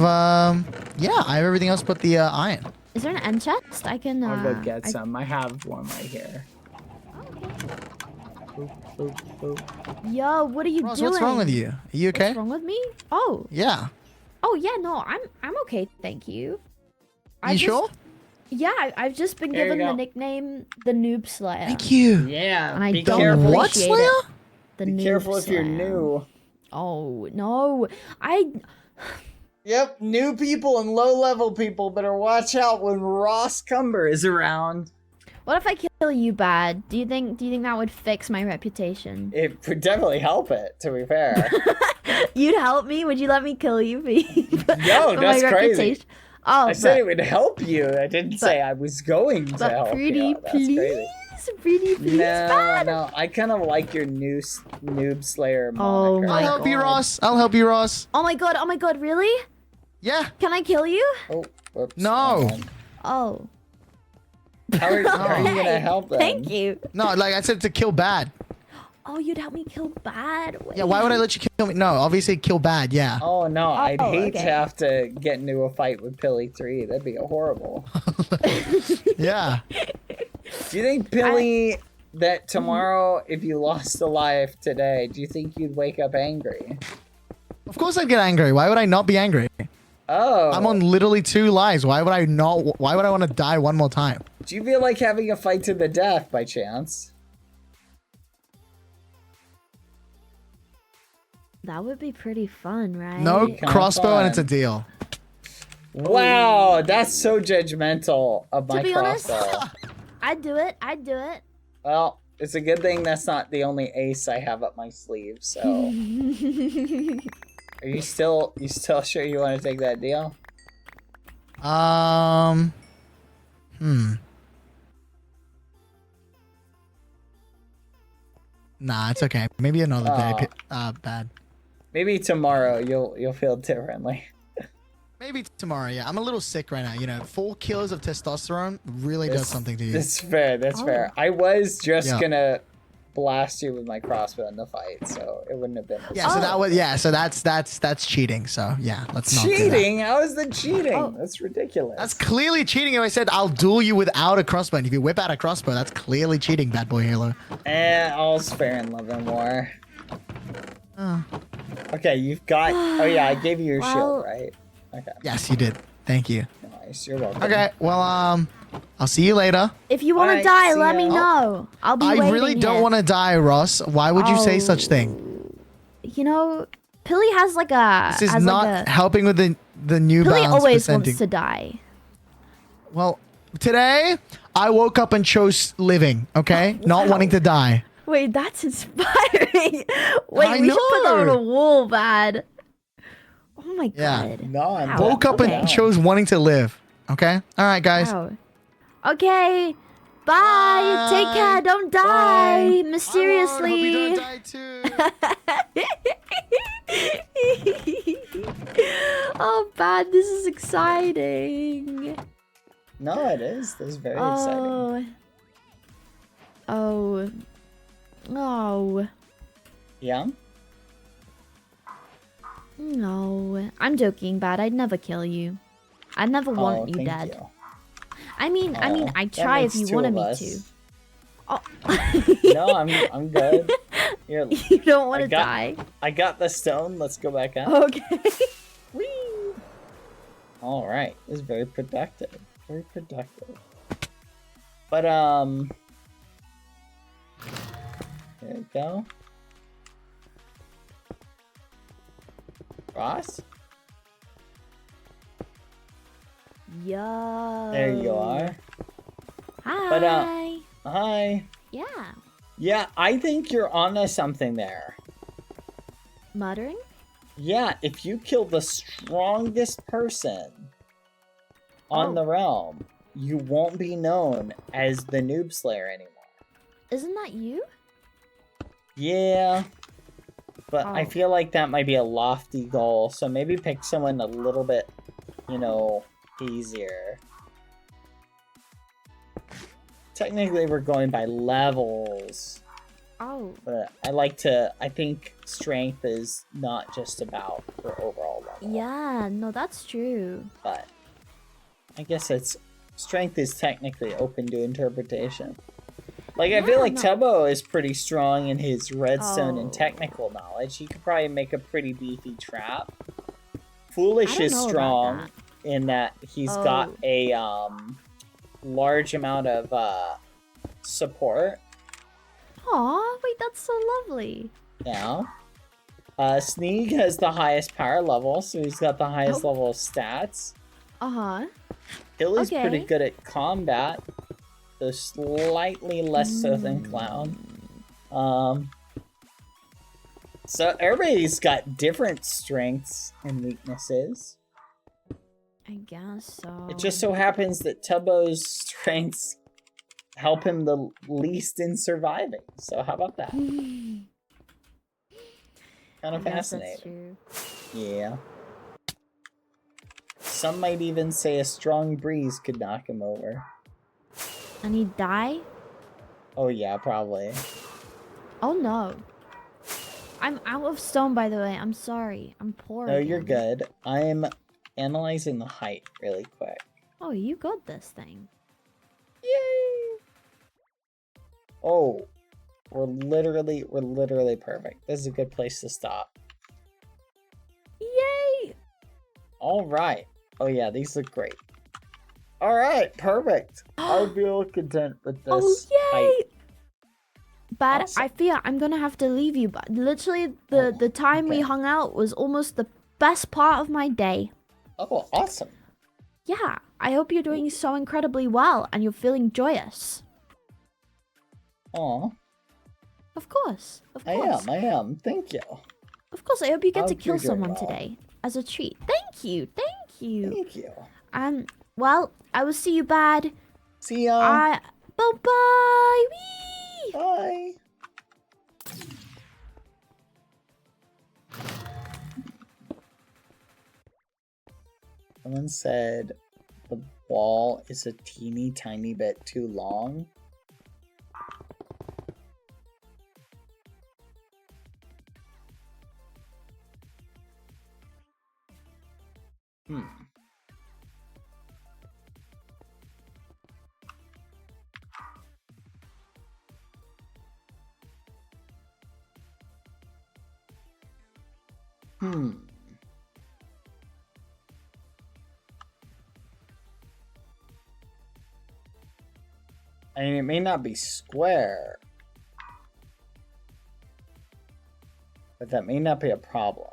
yeah, I have everything else but the iron. Is there an end chest? I can. I'll go get some. I have one right here. Boop, boop, boop. Yo, what are you Ross, doing? what's wrong with you? Are you okay? What's wrong with me? Oh. Yeah. Oh yeah, no, I'm okay, thank you. You sure? Yeah, I've just been There you given the go. nickname the Noob Slayer. Thank you. Yeah. And I be don't careful. What, appreciate Slayer? it. The Be noob careful if you're slayer. new. Oh no, Yep, new people and low-level people better watch out when Ross Cumber is around. What if I kill you bad? Do you think that would fix my reputation? It would definitely help it, to be fair. You'd help me? Would you let me kill you? No, For that's my crazy. reputation? Oh, I said it would help you. I didn't say I was going to but help pretty you. That's please, crazy. pretty please, bad. No, I kind of like your new noob slayer Oh moniker. my I'll help you, God. Ross. I'll help you, Ross. Oh my god, really? Yeah. Can I kill you? Oh, whoops. No. Oh. How are you gonna help them? Thank you. No, like I said, to kill bad. Oh, you'd help me kill bad? Wait. Yeah, why would I let you kill me? No, obviously kill bad, yeah. Oh no, I'd hate okay. to have to get into a fight with Pilly 3. That'd be horrible. Yeah. Do you think, Pilly, that tomorrow, if you lost a life today, do you think you'd wake up angry? Of course I'd get angry. Why would I not be angry? Oh. I'm on literally 2 lives. Why would I not? Why would I want to die one more time? Do you feel like having a fight to the death by chance? That would be pretty fun, right? No Kinda crossbow and it's a fun. deal. Wow, that's so judgmental of my To be honest, crossbow. I'd do it. I'd do it. Well, it's a good thing that's not the only ace I have up my sleeve, so... Are you still sure you want to take that deal? Nah, it's okay. Maybe another day. Bad. Maybe tomorrow you'll feel differently. Maybe tomorrow, yeah. I'm a little sick right now. You know, 4 kilos of testosterone really does something to you. That's fair, that's fair. I was just gonna blast you with my crossbow in the fight, so it wouldn't have been. Yeah, so that was so that's cheating. So yeah, let's not do that. Cheating? How is that cheating? That's ridiculous. That's clearly cheating. If I said I'll duel you without a crossbow, and if you whip out a crossbow, that's clearly cheating, Badboyhalo. All's fair in love and war. Okay, you've got. Oh yeah, I gave you your shield, right? Okay. Yes, you did. Thank you. Nice. You're welcome. Okay. Well, I'll see you later. If you want to Alright, die, see let ya. me know. I'll be waiting I really don't here. want to die, Ross. Why would you say such thing? You know, Pilly has like a. This is has not like a, helping with the new Pilly balance always percentage. wants to die. Well, today I woke up and chose living. Okay, not wanting to die. Wait, that's inspiring. Wait, I we should put that on know. a wall, bad. Oh my Yeah. god. No, I'm Wow. Woke up and chose wanting to live. Okay. All right, guys. Wow. Okay. Bye. Take care. Don't die mysteriously. Oh, bad. This is exciting. No, it is. This is very exciting. Oh. Oh. Yeah. No. I'm joking, bad. I'd never kill you. I'd never want you thank dead. you. I mean, That I'd try if makes you 2 wanted of me us. to. Oh. No, I'm good. Here, You don't want to die. I got the stone. Let's go back out. Okay. Whee! All right. This is very productive. Very productive. But there we go. Ross? Yo. There you are. Hi. But hi. Yeah. Yeah, I think you're onto something there. Muttering? Yeah, if you kill the strongest person on the realm, you won't be known as the Noob Slayer anymore. Isn't that you? Yeah, but I Oh. feel like that might be a lofty goal, so maybe pick someone a little bit, easier. Technically, we're going by levels. Oh. But I think strength is not just about your overall level. Yeah, no, that's true. But I guess strength is technically open to interpretation. Like, I feel like Tubbo is pretty strong in his redstone and technical knowledge. He could probably make a pretty beefy trap. Foolish is strong in that he's got a large amount of support. Aw, wait, that's so lovely. Yeah. Sneak has the highest power level, so he's got the highest level of stats. Uh-huh. Hilly's pretty Okay. good at combat, though slightly less so than Clown. So everybody's got different strengths and weaknesses. I guess so. It just so happens that Tubbo's strengths help him the least in surviving. So how about that? Kind of fascinating. Yeah. Some might even say a strong breeze could knock him over. And he'd die? Oh yeah, probably. Oh no. I'm out of stone, by the way. I'm sorry. I'm poor. No, you're again. good. I'm analyzing the height really quick. Oh, you got this thing. Yay! Oh, we're literally perfect. This is a good place to stop. Yay! All right. Oh yeah, these look great. All right, perfect. I would be all content with this. Oh, yay! height. But Awesome. I fear I'm gonna have to leave you. But literally, the time we hung out was almost the best part of my day. Oh, awesome. Yeah, I hope you're doing so incredibly well and you're feeling joyous. Aw, Of course, of I course. am. Thank you. Of course, I hope you get to Hope kill you're doing someone well. today as a treat. Thank you, thank you. Thank you. Well, I will see you, Bad. See ya. Bye-bye. Whee! Bye. Someone said the wall is a teeny tiny bit too long. I mean, it may not be square, but that may not be a problem.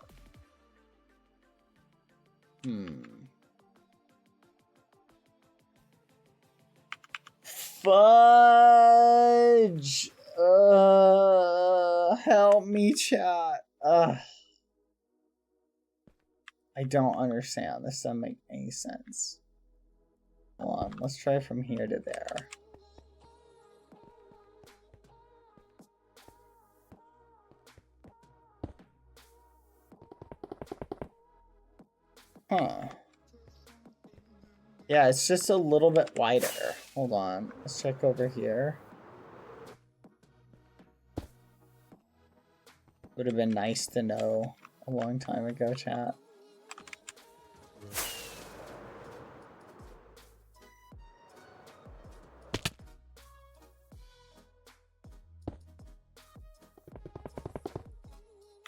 Fudge! Help me, chat. I don't understand. This doesn't make any sense. Hold on, let's try from here to there. Huh. Yeah, it's just a little bit wider. Hold on. Let's check over here. Would have been nice to know a long time ago, chat.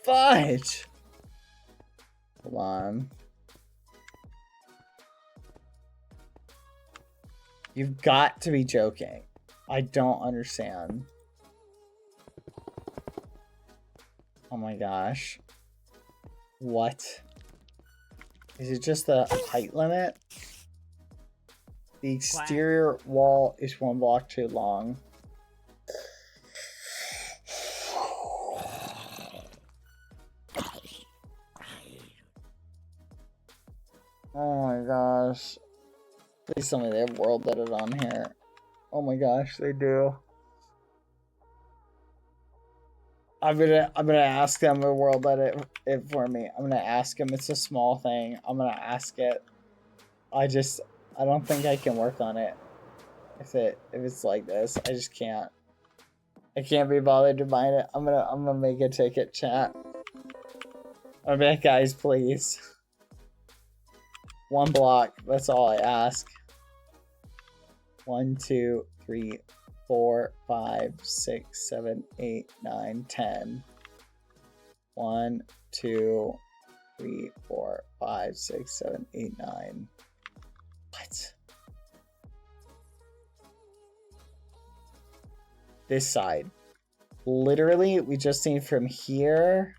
Fudge! Hold on. You've got to be joking. I don't understand. Oh my gosh. What? Is it just the height limit? The exterior wall is 1 block too long. Oh my gosh. Please tell me they have world edit on here. Oh my gosh, they do. I'm gonna ask them to world edit it for me. I'm gonna ask them. It's a small thing. I'm gonna ask it. I don't think I can work on it. If it's like this, I just can't. I can't be bothered to find it. I'm gonna make a ticket, chat. I'm like, guys, please. 1 block. That's all I ask. 1, 2, 3, 4, 5, 6, 7, 8, 9, 10. 1, 2, 3, 4, 5, 6, 7, 8, 9. What? This side. literally, we just need from here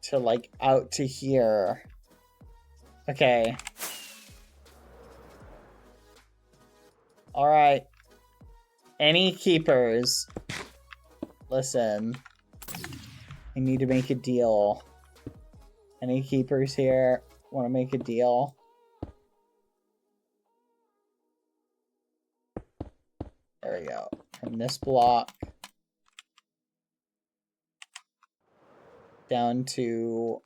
to like out to here. Okay. All right. Any keepers? Listen. I need to make a deal. Any keepers here want to make a deal? There we go. From this block down to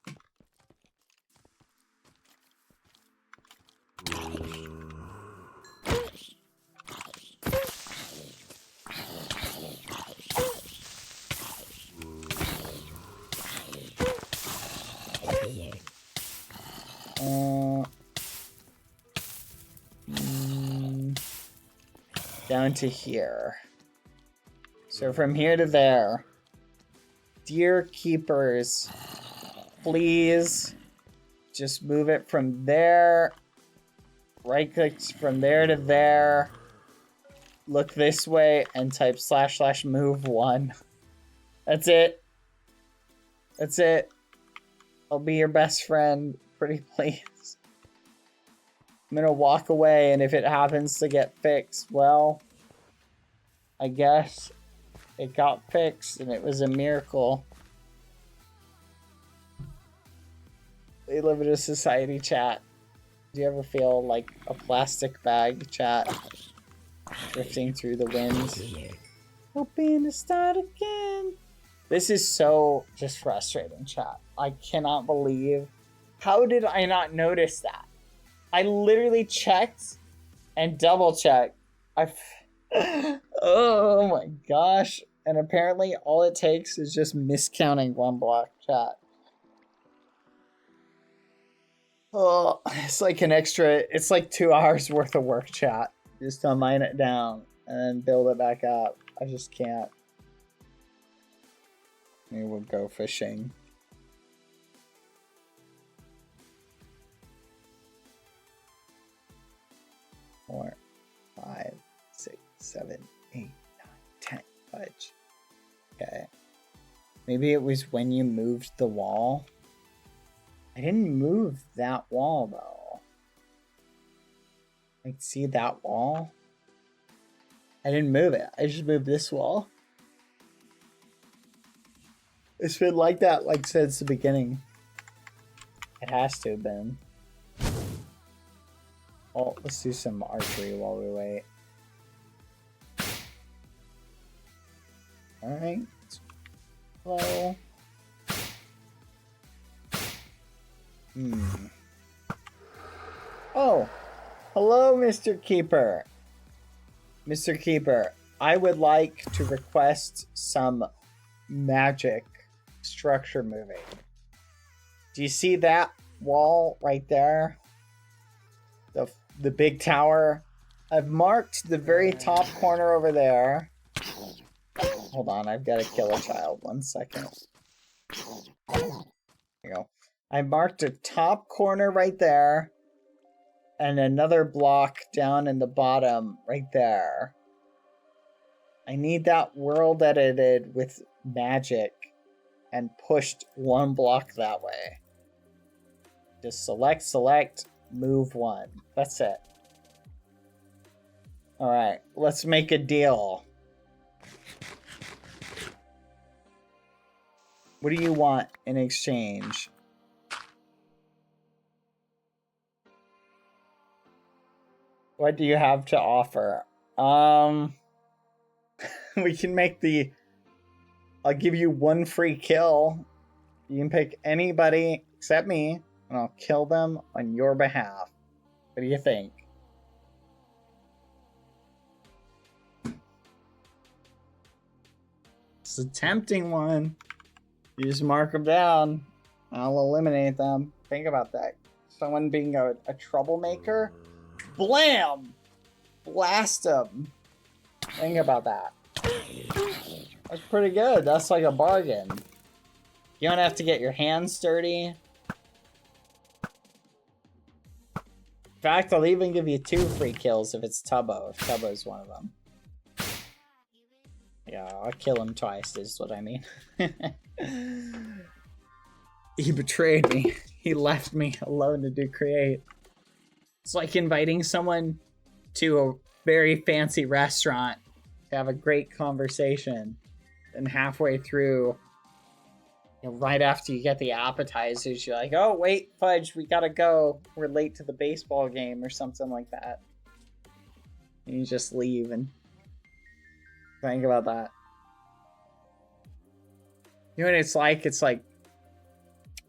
down to here. So from here to there. Dear keepers, please just move it from there. Right click from there to there. Look this way and type / move 1. That's it. That's it. I'll be your best friend. Pretty please. I'm gonna walk away, and if it happens to get fixed, well, I guess it got fixed and it was a miracle. We live in a society, chat. Do you ever feel like a plastic bag, chat, drifting through the wind? Hoping to start again. This is so just frustrating, chat. I cannot believe. How did I not notice that? I literally checked and double checked. Oh my gosh. And apparently all it takes is just miscounting one block, chat. Oh, it's like an extra, it's like 2 hours worth of work, chat. Just to mine it down and then build it back up. I just can't. Maybe we'll go fishing. Four, 5, 6, 7, 8, 9, 10. Fudge. Okay. Maybe it was when you moved the wall. I didn't move that wall though. Like, see that wall? I didn't move it. I just moved this wall. It's been like that, like, since the beginning. It has to have been. Oh, let's do some archery while we wait. Alright. Hello. Oh, hello, Mr. Keeper. Mr. Keeper, I would like to request some magic structure moving. Do you see that wall right there? The big tower? I've marked the very top corner over there. Hold on, I've got to kill a child. 1 second. There you go. I marked a top corner right there. And another block down in the bottom right there. I need that world edited with magic and pushed 1 block that way. Just select, move 1. That's it. Alright, let's make a deal. What do you want in exchange? What do you have to offer? We can make the... I'll give you 1 free kill. You can pick anybody except me, and I'll kill them on your behalf. What do you think? It's a tempting one. You just mark them down. I'll eliminate them. Think about that. Someone being a troublemaker. Blam! Blast them. Think about that. That's pretty good. That's like a bargain. You don't have to get your hands dirty. In fact, I'll even give you 2 free kills if it's Tubbo, if Tubbo's one of them. Yeah, I'll kill him twice, is what I mean. He betrayed me. He left me alone to do create. It's like inviting someone to a very fancy restaurant to have a great conversation. And halfway through, right after you get the appetizers, you're like, oh, wait, fudge, we gotta go. We're late to the baseball game or something like that. And you just leave and think about that. You know what it's like? It's like,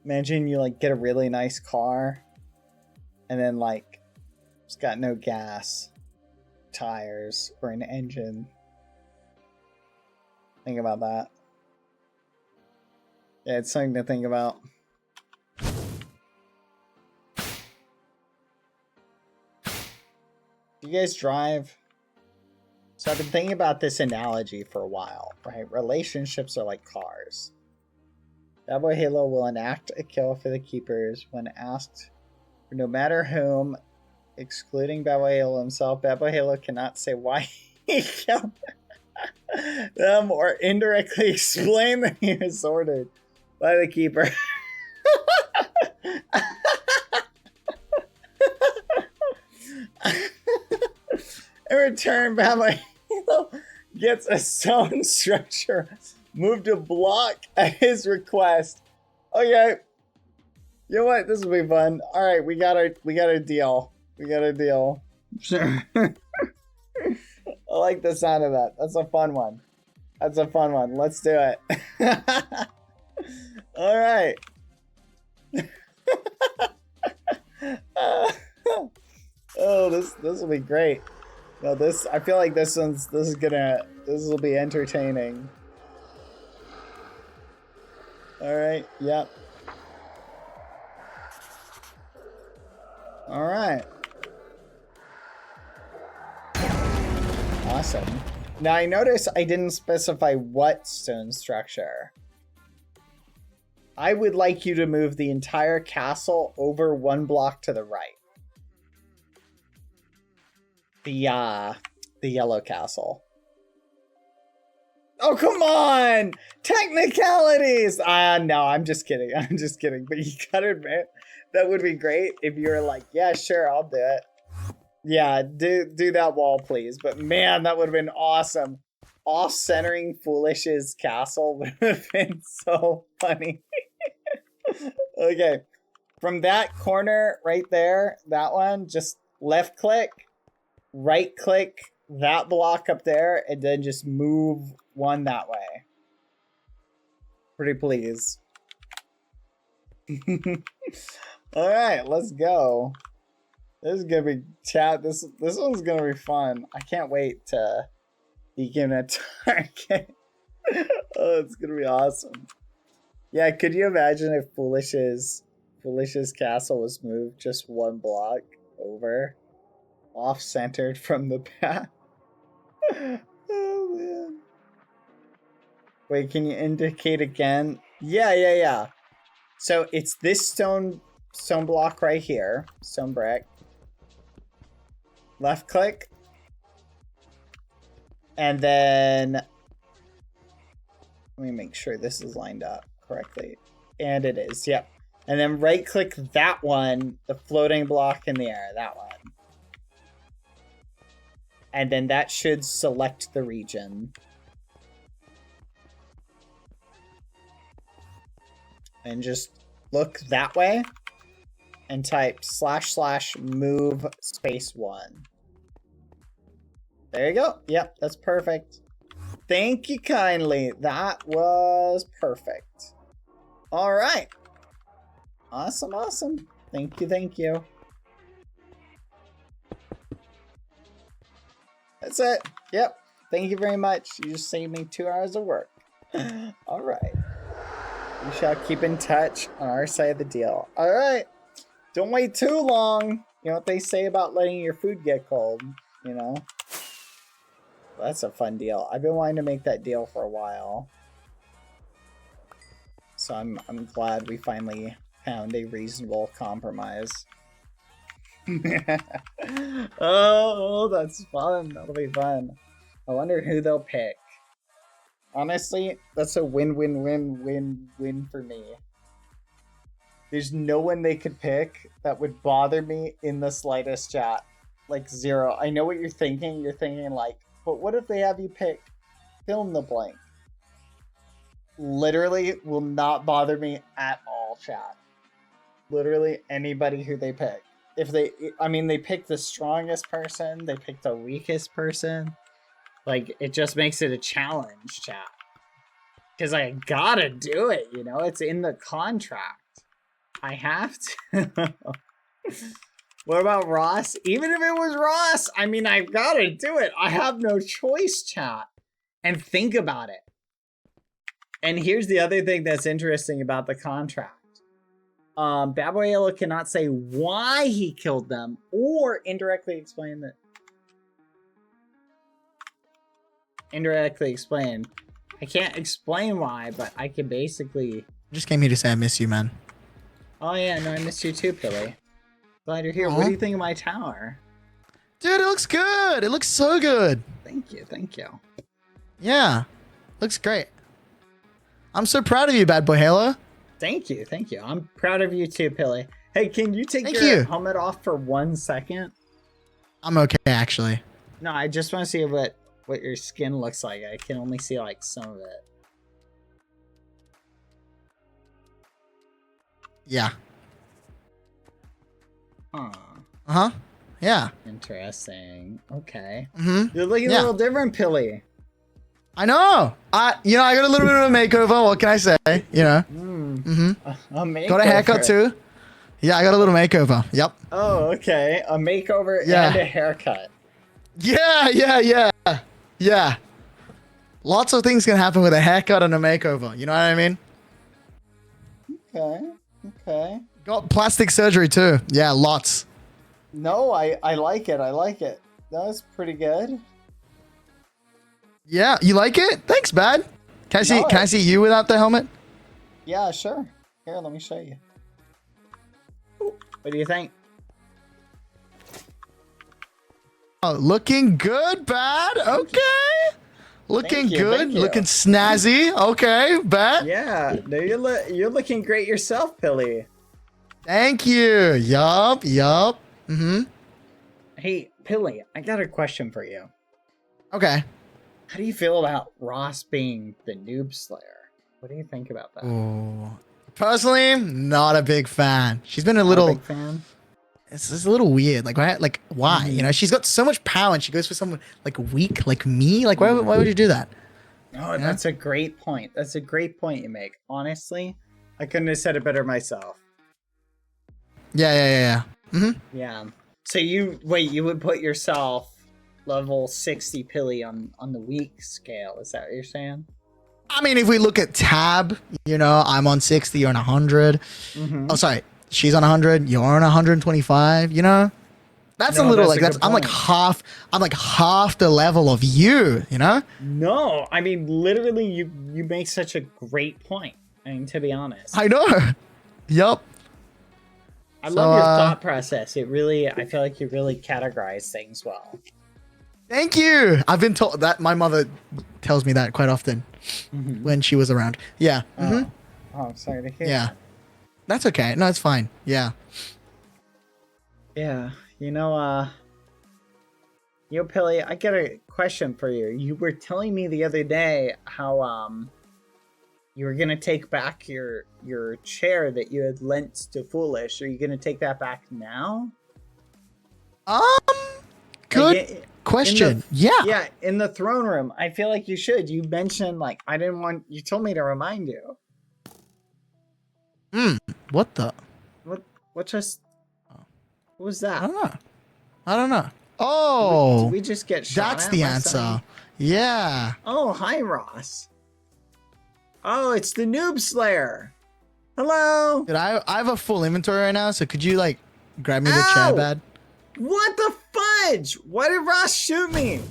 imagine you like get a really nice car and then like it's got no gas, tires, or an engine. Think about that. Yeah, it's something to think about. Do you guys drive? So I've been thinking about this analogy for a while, right? Relationships are like cars. Badboyhalo will enact a kill for the keepers when asked for no matter whom, excluding Badboyhalo himself. Badboyhalo cannot say why he killed them or indirectly explain that he was ordered by the keeper. In return, Badboyhalo gets a stone structure moved to block at his request. Okay. You know what? This will be fun. Alright, we got a deal. We got a deal. Sure. I like the sound of that. That's a fun one. That's a fun one. Let's do it. Alright. Oh, this will be great. No, I feel like this will be entertaining. Alright, yep. Alright. Awesome. Now I notice I didn't specify what stone structure. I would like you to move the entire castle over 1 block to the right. The yellow castle. Oh, come on! Technicalities! No, I'm just kidding. I'm just kidding. But you gotta admit, that would be great if you were like, yeah, sure, I'll do it. Yeah, do that wall, please. But man, that would have been awesome. Off-centering Foolish's castle would have been so funny. Okay. From that corner right there, that one, just left click, right click that block up there, and then just move 1 that way. Pretty please. Alright, let's go. This is gonna be chat. This one's gonna be fun. I can't wait to begin a target. Oh, it's gonna be awesome. Yeah, could you imagine if Foolish's castle was moved just 1 block over, off-centered from the path? Oh man. Wait, can you indicate again? Yeah. So it's this stone block right here, stone brick. Left click. And then let me make sure this is lined up correctly. And it is, yep. And then right click that one, the floating block in the air, that one. And then that should select the region. And just look that way and type / move space 1. There you go. Yep, that's perfect. Thank you kindly. That was perfect. All right. Awesome. Thank you. That's it. Yep. Thank you very much. You just saved me 2 hours of work. All right. We shall keep in touch on our side of the deal. All right. Don't wait too long. You know what they say about letting your food get cold, you know? Well, that's a fun deal. I've been wanting to make that deal for a while. So I'm glad we finally found a reasonable compromise. Oh, that's fun. That'll be fun. I wonder who they'll pick. Honestly, that's a win-win-win-win-win for me. There's no one they could pick that would bother me in the slightest, chat. Like, zero. I know what you're thinking. You're thinking, like, but what if they have you pick fill in the blank? Literally will not bother me at all, chat. Literally anybody who they pick. If they, I mean, they pick the strongest person, they pick the weakest person. Like, it just makes it a challenge, chat. Because I gotta do it, you know? It's in the contract. I have to. What about Ross? Even if it was Ross, I mean, I've gotta do it. I have no choice, chat. And think about it. And here's the other thing that's interesting about the contract. Badboyhalo cannot say why he killed them or indirectly explain that. Indirectly explain. I can't explain why, but I can basically. Just came here to say I miss you, man. Oh yeah, no, I missed you too, Pilly. Glad you're here. Aww. What do you think of my tower? Dude, it looks good. It looks so good. Thank you, thank you. Yeah, looks great. I'm so proud of you, Badboyhalo. Thank you, thank you. I'm proud of you too, Pilly. Hey, can you take Thank your you. helmet off for 1 second? I'm okay, actually. No, I just want to see what your skin looks like. I can only see like some of it. Yeah. Huh. Uh-huh. Yeah. Interesting. Okay. Mm-hmm. You're looking a little different, Pilly. I know. I got a little bit of a makeover. What can I say? You know. Mm. A makeover. Got a haircut too. Yeah, I got a little makeover. Yep. Oh, okay. A makeover Yeah. and a haircut. Yeah. Lots of things can happen with a haircut and a makeover. You know what I mean? Okay. Got plastic surgery too. Yeah, lots. No, I like it. I like it. That was pretty good. Yeah, you like it? Thanks, Bad. Can I see you without the helmet? Yeah, sure. Here, let me show you. What do you think? Oh, looking good, Bad. Okay. Looking Thank you, good. thank you. Looking snazzy. Okay, Bad. Yeah, no, you're looking great yourself, Pilly. Thank you. Yup. Mm-hmm. Hey, Pilly, I got a question for you. Okay. How do you feel about Ross being the noob slayer? What do you think about that? Ooh. Personally, not a big fan. She's been a Not little. a big fan? It's a little weird. Like, why? Like, why? You know, she's got so much power, and she goes for someone like weak, like me. Like, why would you do that? No, that's a great point. That's a great point you make. Honestly, I couldn't have said it better myself. Yeah. Mm-hmm. Yeah. So you would put yourself level 60 Pilly on the weak scale. Is that what you're saying? I mean, if we look at tab, you know, I'm on 60, you're on 100. Mm-hmm. Oh, sorry. She's on 100, you're on 125, you know? That's a little like, I'm like half the level of you, you know? No, I mean, literally, you make such a great point. I mean, to be honest. I know. Yup. I love your thought process. I feel like you really categorize things well. Thank you. I've been told that. My mother tells me that quite often when she was around. Yeah. Mm-hmm. Oh, I'm sorry to hear. Yeah. That's okay. No, it's fine. Yeah. Yeah. You know, Pilly, I got a question for you. You were telling me the other day how, you were gonna take back your chair that you had lent to Foolish. Are you gonna take that back now? Good Like, question. Yeah, in the throne room. I feel like you should. You mentioned like you told me to remind you. What the? What was that? I don't know. Oh. Did we just get shot That's at the by answer. something? Yeah. Oh, hi, Ross. Oh, it's the Noob Slayer. Hello. Dude, I have a full inventory right now, so could you like grab me the chair, Bad? What the fudge? Why did Ross shoot me?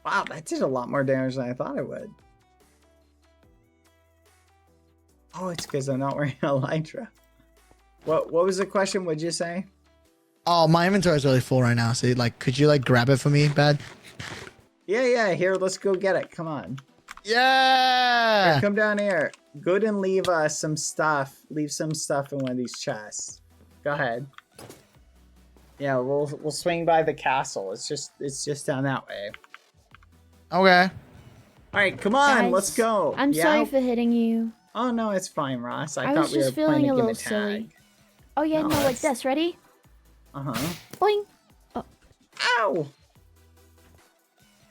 Wow, that did a lot more damage than I thought it would. Oh, it's because I'm not wearing Elytra. What was the question? What'd you say? Oh, my inventory is really full right now. So like, could you like grab it for me, Bad? Yeah. Here, let's go get it. Come on. Yeah. Here, come down here. Go and leave some stuff. Leave some stuff in one of these chests. Go ahead. Yeah, we'll swing by the castle. It's just down that way. Okay. All right, come on, Guys, let's go. I'm Yeah? sorry for hitting you. Oh no, it's fine, Ross. I I thought was we were just feeling playing a a little game of silly. tag. Oh yeah, No, no, like that's- this. Ready? Uh-huh. Boing. Ow!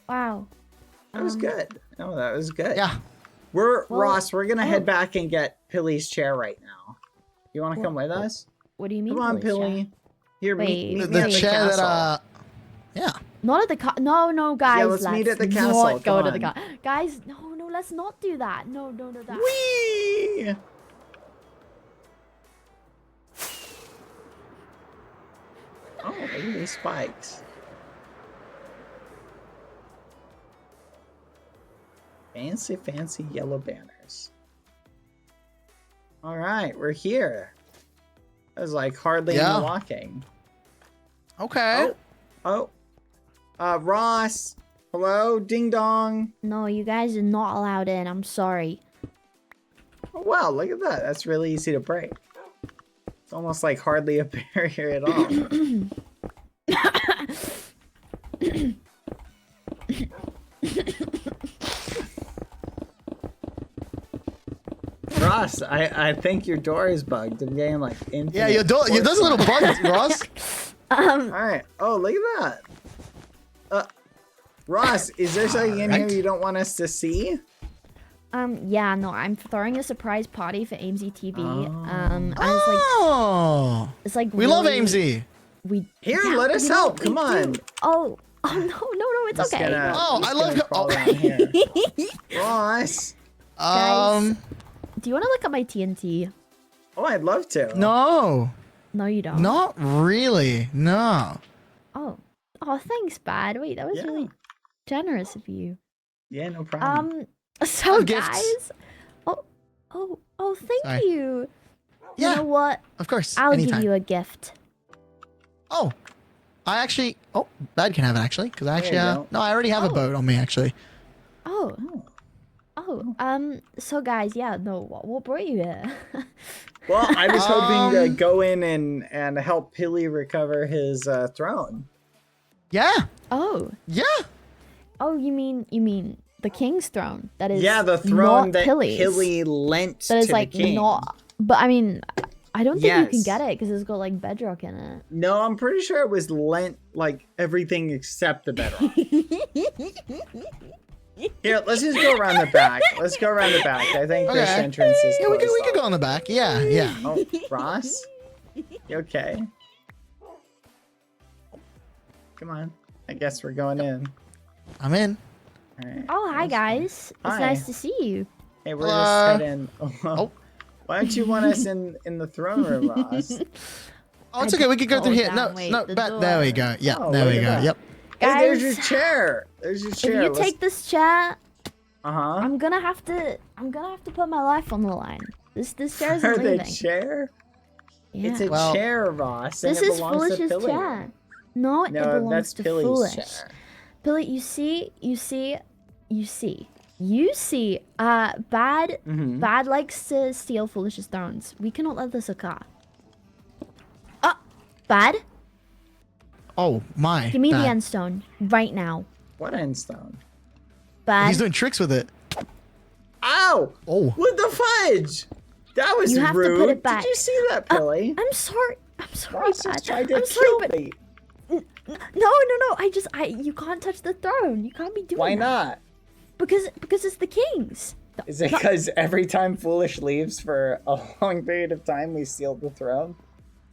Wow. That was good. No, that was good. Yeah. We're Well, Ross, we're gonna oh. head back and get Pilly's chair right now. You wanna come with us? What do you mean? Come on, police Pilly. chat? Here, Wait, meet me The at the chair that castle. yeah. Not at the no, guys. let's meet at the not castle, go come to the on. guys. No, let's not do that. No, that. Whee! Oh, look at these spikes. Fancy yellow banners. All right, we're here. That was like hardly Yeah. any walking. Okay. Ross. Hello, ding dong. No, you guys are not allowed in. I'm sorry. Oh, wow, look at that. That's really easy to break. It's almost like hardly a barrier at all. Ross, I think your door is bugged. I'm getting like infinite. Yeah, your door's a little bugged, Ross. All right. Oh, look at that. Ross, is there something in here you don't want us to see? Yeah, no, I'm throwing a surprise party for AMZ TV. And Oh. it's like We love really- AMZ. We Here, yeah, let us we know, help. we Come do. on. Oh, no, it's Just okay. gonna- Oh, just I love gonna you. crawl Oh. down here. Ross. Guys, do you want to look at my TNT? Oh, I'd love to. No. No, you don't. Not really. No. Oh, thanks, Bad. Wait, that was Yeah. really generous of you. Yeah, no problem. So Have gifts. guys, thank Sorry. you. Yeah. You know what? Of course. I'll anytime. give you a gift. Oh. I actually. Oh, Bad can have it actually, because I actually. There you go. No, I already have a boat on me actually. Oh. So guys, yeah, no, what brought you here? Well, I was hoping to go in and help Pilly recover his throne. Yeah. Oh. Yeah. Oh, you mean the king's throne? That is Yeah, the throne not that Pilly's. Pilly lent That is to like the king. not. But I mean, I don't think you can Yes. get it because it's got like bedrock in it. No, I'm pretty sure it was lent like everything except the bedrock. Here, let's just go around the back. Let's go around the back. I think this Okay. entrance is Yeah, we closed could go off. on the back. Yeah. Oh, Ross? You okay? Come on. I guess we're going in. I'm in. All right. Oh, hi guys. It's Hi. nice to see you. Hey, we're Hello. just heading. Oh. Why don't you want us in the throne room, Ross? Oh, it's okay. We could go through Oh, here. damn, No, wait, no. the There we go. Yeah, Oh, there look we at go. that. Yep. Hey, there's Guys, your chair. There's your chair. if you take this chair, Uh-huh. I'm gonna have to put my life on the line. This chair isn't For the leaving. chair? Yeah. It's a Well, chair, Ross. And This it is belongs to Foolish's Pilly. chair. No, it No, belongs that's to Pilly's Foolish. chair. Billy, you see, Bad Mhm. Bad likes to steal Foolish's thrones. We cannot let this occur. Bad, Oh my. give me the Bad. end stone right now. What end stone? Bad, He's doing tricks with it. Ow! Oh. What the fudge? That was You have to rude. put it back. Did you see that, Pilly? I'm sorry. I'm sorry, Ross Bad. just tried to I'm sorry, kill but me. no. You can't touch the throne. You can't be doing Why that. not? Because it's the king's. Is it because every time Foolish leaves for a long period of time, we steal the throne?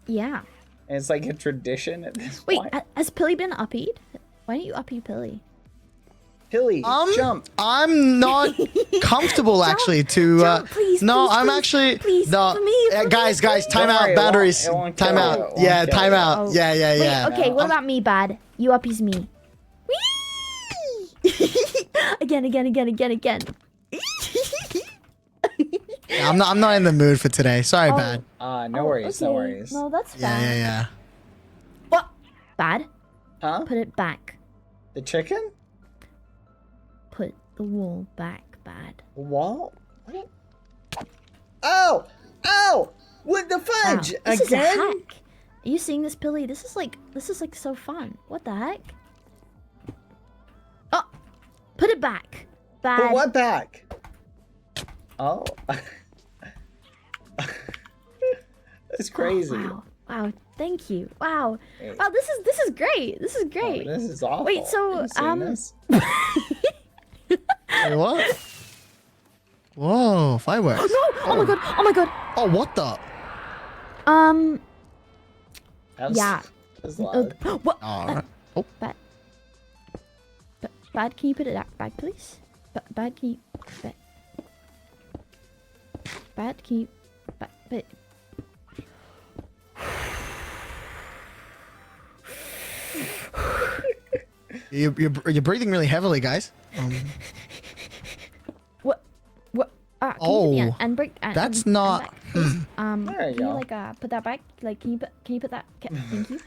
Yeah. And it's like a tradition at this Wait, point? has Pilly been uppied? Why don't you uppy Pilly? Pilly, jump. I'm not comfortable actually to. Jump, please, no, please, I'm please, actually. please, no, for me, for me, guys, please. time Don't out. worry, Batteries. it won't Time kill you, out. it won't Yeah, kill time you. out. Oh. Yeah. Wait, okay, what about me, Bad? You uppies me. Whee! Again. I'm not in the mood for today. Sorry, Oh. Bad. No worries, no Okay. worries. No, that's Yeah, fine. yeah. What? Bad? Huh? Put it back. The chicken? the wall back, Bad. Wall? Oh! Oh! What the fudge? Wow, this is a Again? hack. Are you seeing this, Billy? This is like so fun. What the heck? Oh, put it back. Bad. Put what back? Oh. That's crazy. Oh, wow. Thank you. Wow. Hey. Wow, this is great. This is great. Oh, this is awful. Wait, so Have you seen this? Wait, what? Whoa, fireworks. Oh no! Oh my god! Oh my god! Oh, what the? That was- Yeah. that was loud. What? Alright. Oh. Bad. Bad, can you put it back, please? Bad, can you? Bad, can you? But. You're breathing really heavily, guys. What? Can Oh, you put the break? that's not. Back, please? There you Can you go. like put that back? Like, can you put that? Thank you,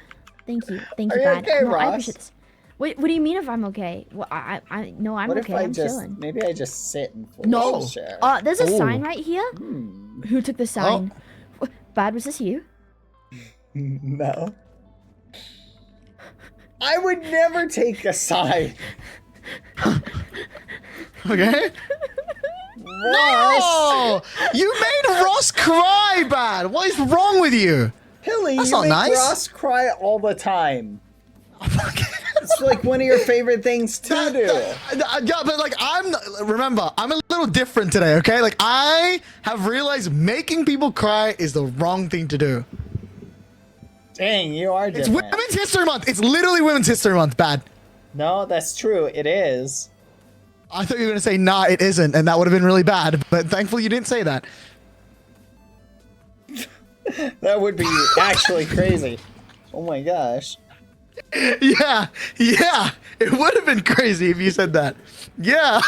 thank you, thank Are you, you Bad. okay, No, I Ross? appreciate this. Wait, what do you mean if I'm okay? Well, no, I'm What okay. if I I'm just chilling. maybe I just sit and No. share? There's a Oh. sign right here. Who took the sign? Bad, was this you? No. I would never take a side. Okay. Ross! No! You made Ross cry, Bad. What is wrong with you? Hilly, That's you not make nice. Ross cry all the time. It's like one of your favorite things to do. Yeah, but like remember, I'm a little different today, okay? Like I have realized making people cry is the wrong thing to do. Dang, you are It's different. Women's History Month. It's literally Women's History Month, Bad. No, that's true. It is. I thought you were gonna say nah, it isn't, and that would have been really bad. But thankfully, you didn't say that. That would be actually crazy. Oh my gosh. Yeah, it would have been crazy if you said that. Yeah.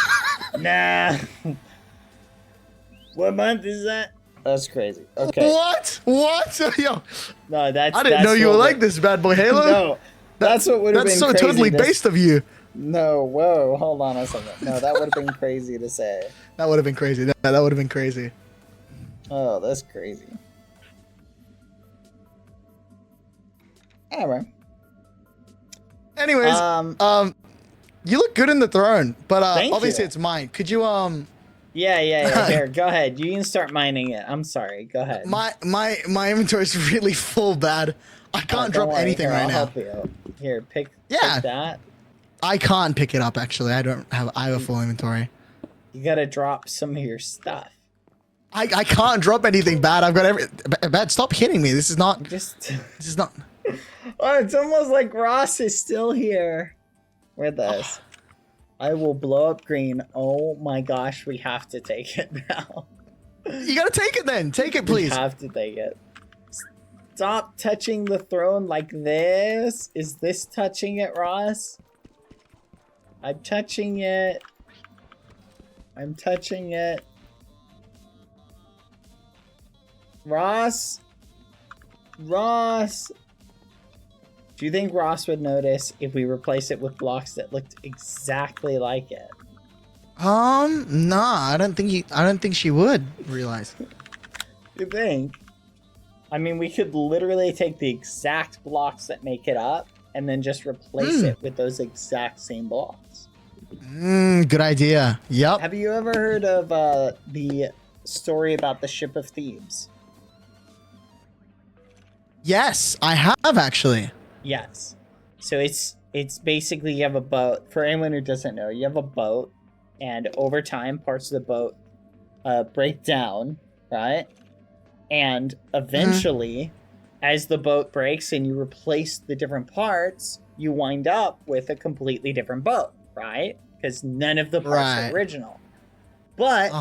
Nah. What month is that? That's crazy. Okay. What? Yo, No, that's. I didn't that's know you what were would- like this, Bad Boy Halo. No, that's what would have been. That's so crazy totally to- based of you. No, whoa, hold on a second. No, that would have been crazy to say. That would have been crazy. That would have been crazy. Oh, that's crazy. Anyway. Anyways, you look good in the throne, but Thank obviously you. it's mine. Could you Yeah. Here, go ahead. You can start mining it. I'm sorry. Go ahead. my inventory is really full, Bad. I can't Don't drop worry. anything Here, right I'll now. help you. Here, pick that. I can't pick it up actually. I have a full inventory. You gotta drop some of your stuff. I can't drop anything, Bad. I've got Bad, stop hitting me. This is not. Just. This is not. Oh, it's almost like Ross is still here with us. I will blow up green. Oh my gosh, we have to take it now. You gotta take it then. Take it, please. We have to take it. Stop touching the throne like this. Is this touching it, Ross? I'm touching it. I'm touching it. Ross? Ross? Do you think Ross would notice if we replace it with blocks that looked exactly like it? Nah, I don't think she would realize. You think? I mean, we could literally take the exact blocks that make it up and then just replace it with those exact same blocks. Good idea. Yep. Have you ever heard of the story about the ship of Thebes? Yes, I have actually. Yes. So it's basically you have a boat. For anyone who doesn't know, you have a boat, and over time, parts of the boat break down, right? And eventually, as the boat breaks and you replace the different parts, you wind up with a completely different boat, right? Because none of the parts are original. But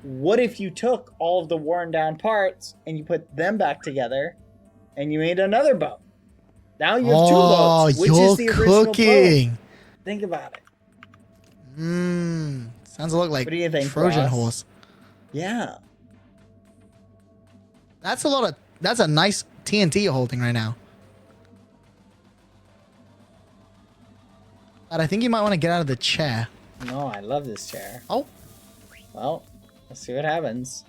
what if you took all of the worn down parts and you put them back together and you made another boat? Now you have two boats, which is the original cooking. boat. Think about it. Sounds a lot like What do you think, Trojan Ross? horse. Yeah. That's a nice TNT you're holding right now. But I think you might want to get out of the chair. No, I love this chair. Oh. Well, let's see what happens.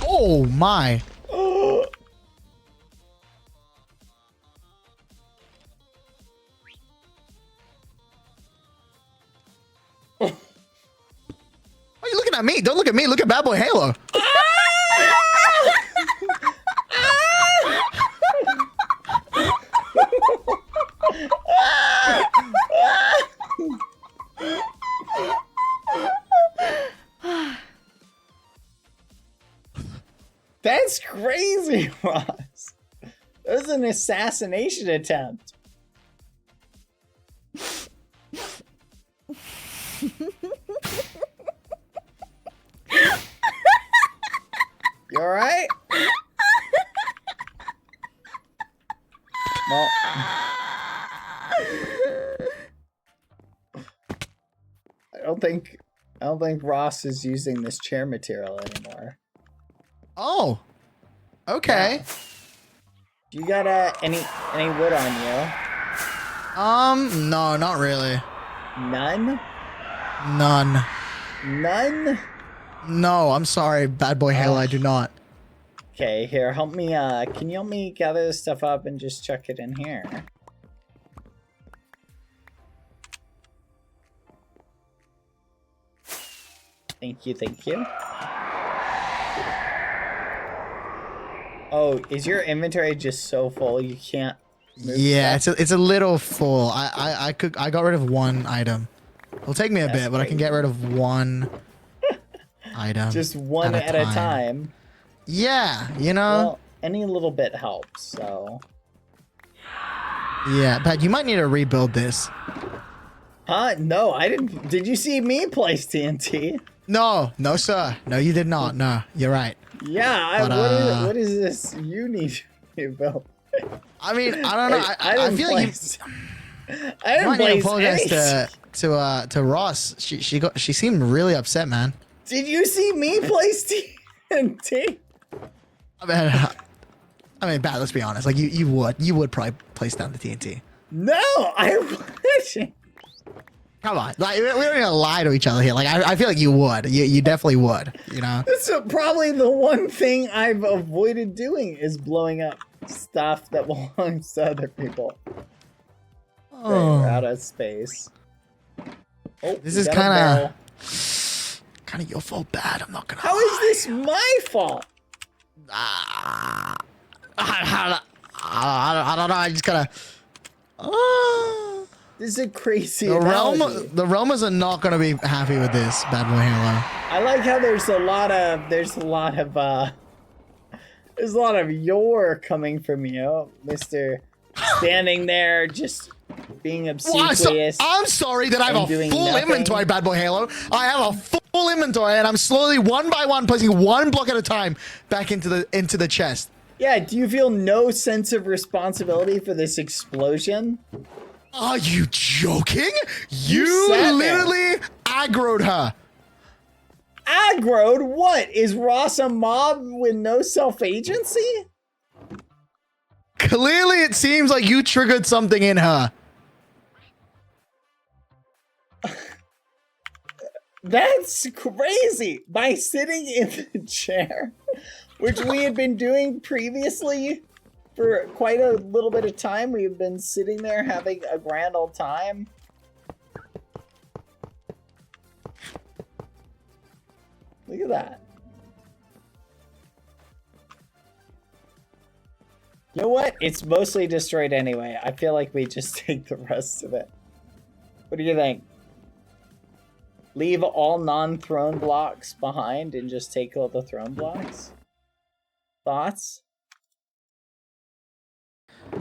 Oh my. Why are you looking at me? Don't look at me. Look at Badboyhalo. That's crazy, Ross. That was an assassination attempt. You alright? Well, I don't think Ross is using this chair material anymore. Oh. Okay. You got any wood on you? No, not really. None? None. None? No, I'm sorry, Badboyhalo, I do not. Okay, here, help me, can you help me gather this stuff up and just chuck it in here? Thank you, thank you. Oh, is your inventory just so full you can't move Yeah, stuff? it's a little full. I got rid of one item. It'll take me a bit, but I can get rid of one item. Just one at a time. Yeah, you know. Well, any little bit helps, so. Yeah, but you might need to rebuild this. Huh? No, I didn't. Did you see me place TNT? No, no, sir. No, you did not. No, you're right. Yeah, But, what is this you need to rebuild? I mean, I don't know. I feel like you. I didn't might need to place apologize anything. to Ross. She seemed really upset, man. Did you see me place TNT? I mean, Bat, let's be honest. Like you would probably place down the TNT. No, I wouldn't. Come on, like we don't even lie to each other here. Like I feel like you would. You definitely would. You know. That's probably the one thing I've avoided doing is blowing up stuff that belongs to other people. Oh. We're out of space. Oh, This we is got a kind barrel. of your fault, Bad. I'm not gonna. How is this my fault? I don't know. I just gotta. This is a crazy The analogy. Realmers are not gonna be happy with this, Badboyhalo. I like how there's a lot of yore coming from you, Mr. Standing there just being obsequious. I'm sorry that I have and a doing full nothing. inventory, Badboyhalo. I have a full inventory, and I'm slowly, one by one, placing one block at a time back into the chest. Yeah, do you feel no sense of responsibility for this explosion? Are you joking? You sat there. literally aggroed her. Aggroed? What? Is Ross a mob with no self-agency? Clearly, it seems like you triggered something in her. That's crazy. By sitting in the chair, which we had been doing previously for quite a little bit of time, we've been sitting there having a grand old time. Look at that. You know what? It's mostly destroyed anyway. I feel like we just take the rest of it. What do you think? Leave all non-throne blocks behind and just take all the throne blocks? Thoughts?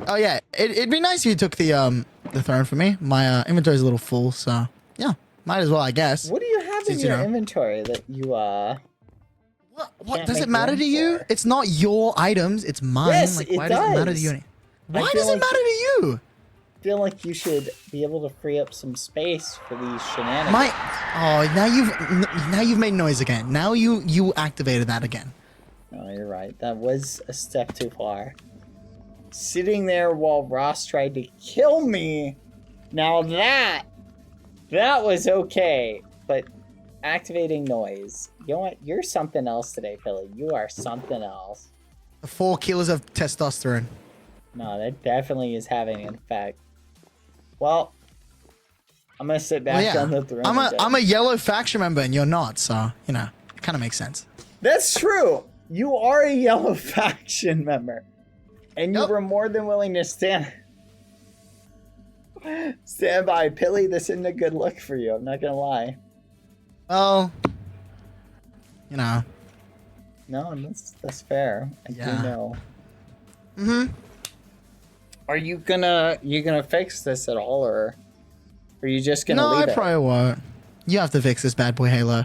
Oh yeah, it'd be nice if you took the throne from me. My inventory's a little full, so yeah, might as well, I guess. What do you have in Since, you your know. inventory that you What can't does make it matter room to you? for? It's not your items, it's mine. Yes, like, it why does it matter to does. you? I Why feel does it like- matter to you? feel like you should be able to free up some space for these shenanigans? Now you've made noise again. Now you activated that again. No, you're right. That was a step too far. Sitting there while Ross tried to kill me. Now that That was okay, but activating noise. You know what? You're something else today, Philly. You are something else. 4 kilos of testosterone. No, that definitely is having an effect. Well, I'm gonna sit back on the throne. I'm a yellow faction member and you're not, so you know, it kind of makes sense. That's true. You are a yellow faction member, and you were more than willing to stand by. Pilly, this isn't a good look for you. I'm not gonna lie. Well, you know. No, that's fair. I do know. Are you gonna fix this at all, or are you just gonna leave it? No, I probably won't. You have to fix this Badboyhalo.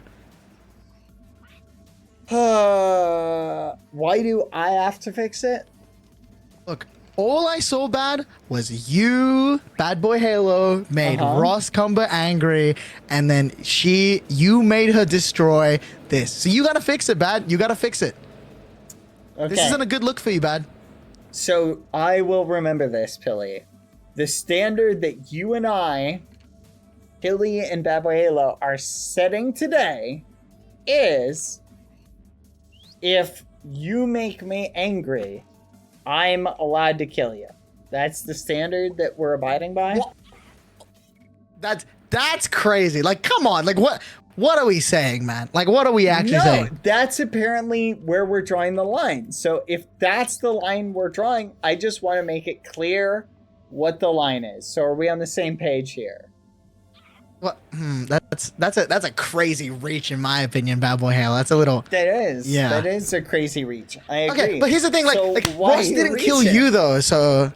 Why do I have to fix it? Look, all I saw bad was you, Badboyhalo, made Ross Cumber angry, and then you made her destroy this. So you gotta fix it, Bad. You gotta fix it. Okay. This isn't a good look for you, Bad. So I will remember this, Pilly. The standard that you and I, Pilly and Badboyhalo, are setting today is if you make me angry, I'm allowed to kill you. That's the standard that we're abiding by? That's crazy. Like, come on. Like, what are we saying, man? Like, what are we actually saying? That's apparently where we're drawing the line. So if that's the line we're drawing, I just want to make it clear what the line is. So are we on the same page here? What? That's a crazy reach in my opinion, Badboyhalo. That's a little. That is. Yeah. That is a crazy reach. I agree. Okay, but here's the thing. Like, So why Ross are you didn't kill reaching? you though, so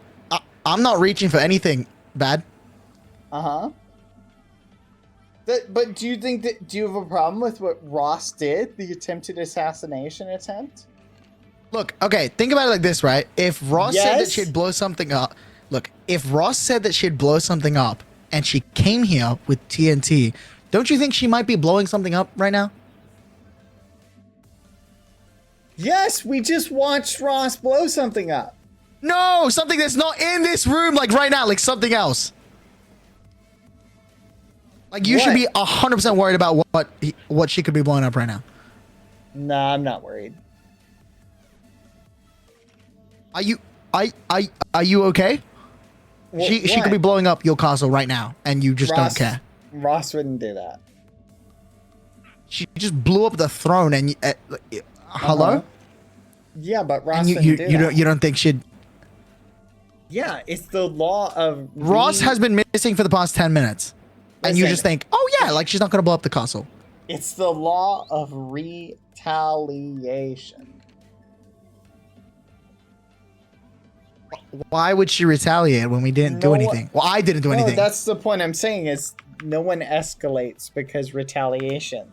I'm not reaching for anything bad. But do you think that? Do you have a problem with what Ross did? The attempted assassination attempt? Look, okay, think about it like this, right? If Ross said that Yes. she'd blow something up, look, if Ross said that she'd blow something up and she came here with TNT, don't you think she might be blowing something up right now? Yes, we just watched Ross blow something up. No, something that's not in this room, like right now, like something else. Like you should be 100% worried about what she could be blowing up right now. Nah, I'm not worried. Are you okay? She could be blowing up your castle right now, and you just don't care. Ross wouldn't do that. She just blew up the throne, and hello. Yeah, but Ross And you don't think she'd? Yeah, it's the law of Ross has been missing for the past 10 minutes, and you Listen. just think, oh yeah, like she's not gonna blow up the castle. It's the law of retaliation. Why would she retaliate when we didn't do anything? Well, I didn't do anything. That's the point I'm saying is no one escalates because retaliation.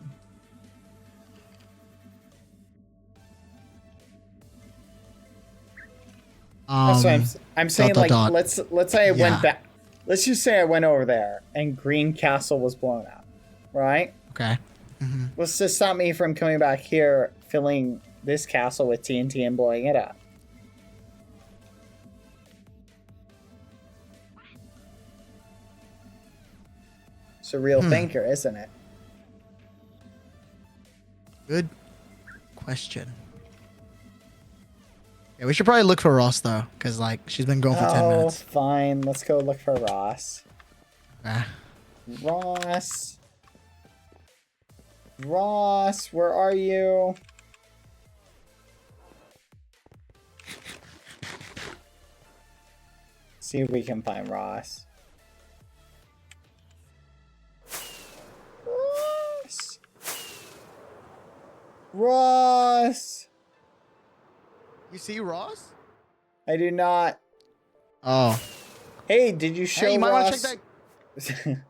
That's what I'm saying. Like, let's say I went back. Let's just say I went over there and Green Castle was blown up, right? Okay. What's to stop me from coming back here, filling this castle with TNT and blowing it up? It's a real thinker, isn't it? Good question. Yeah, we should probably look for Ross though, because like she's been going for 10 minutes. Fine. Let's go look for Ross. Okay. Ross, where are you? See if we can find Ross. Ross! You see Ross? I do not. Oh. Hey, did you show Hey, you might want Ross? to check that.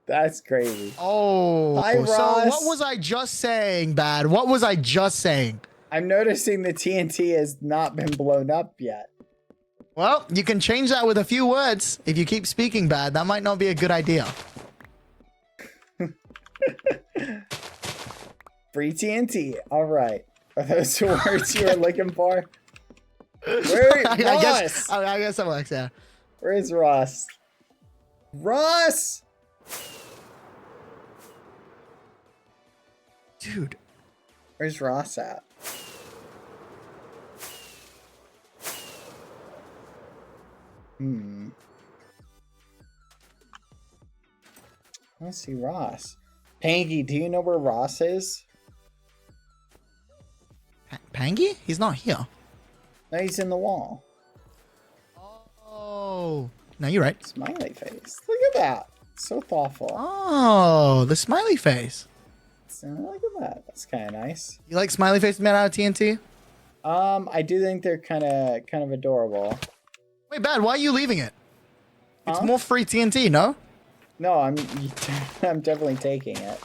That's crazy. Oh. Hi, So Ross. what was I just saying, Bad? What was I just saying? I'm noticing the TNT has not been blown up yet. Well, you can change that with a few words. If you keep speaking, Bad, that might not be a good idea. Free TNT. All right. Are those the words you were looking for? Where I Ross? guess that works, yeah. Where's Ross? Ross! Dude. Where's Ross at? I don't see Ross. Pangy, do you know where Ross is? Pangy? He's not here. No, he's in the wall. Oh. No, you're right. Smiley face. Look at that. So thoughtful. Oh, the smiley face. So, look at that. That's kind of nice. You like smiley faces made out of TNT? I do think they're kind of adorable. Wait, Bad, why are you leaving it? It's Huh? more free TNT, no? No, I'm definitely taking it.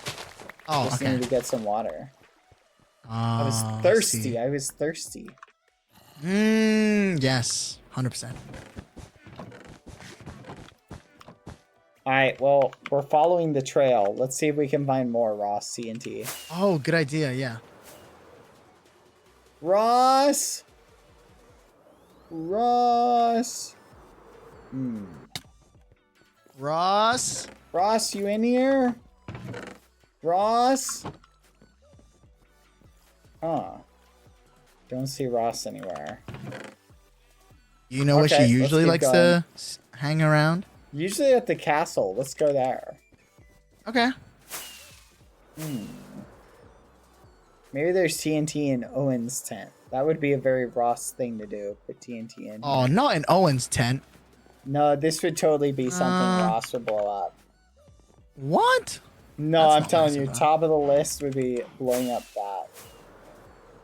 Oh, Just okay. need to get some water. I I was see. thirsty. I was thirsty. Yes. 100%. All right, well, we're following the trail. Let's see if we can find more Ross TNT. Oh, good idea, yeah. Ross! Ross! Ross? Ross, you in here? Ross? Huh. Don't see Ross anywhere. You know where Okay, she let's usually keep likes going. to hang around? Usually at the castle. Let's go there. Okay. Maybe there's TNT in Owen's tent. That would be a very Ross thing to do. Put TNT in. Oh, not in Owen's tent. No, this would totally be something Ross would blow up. What? No, That's I'm not telling nice you, of that. top of the list would be blowing up that.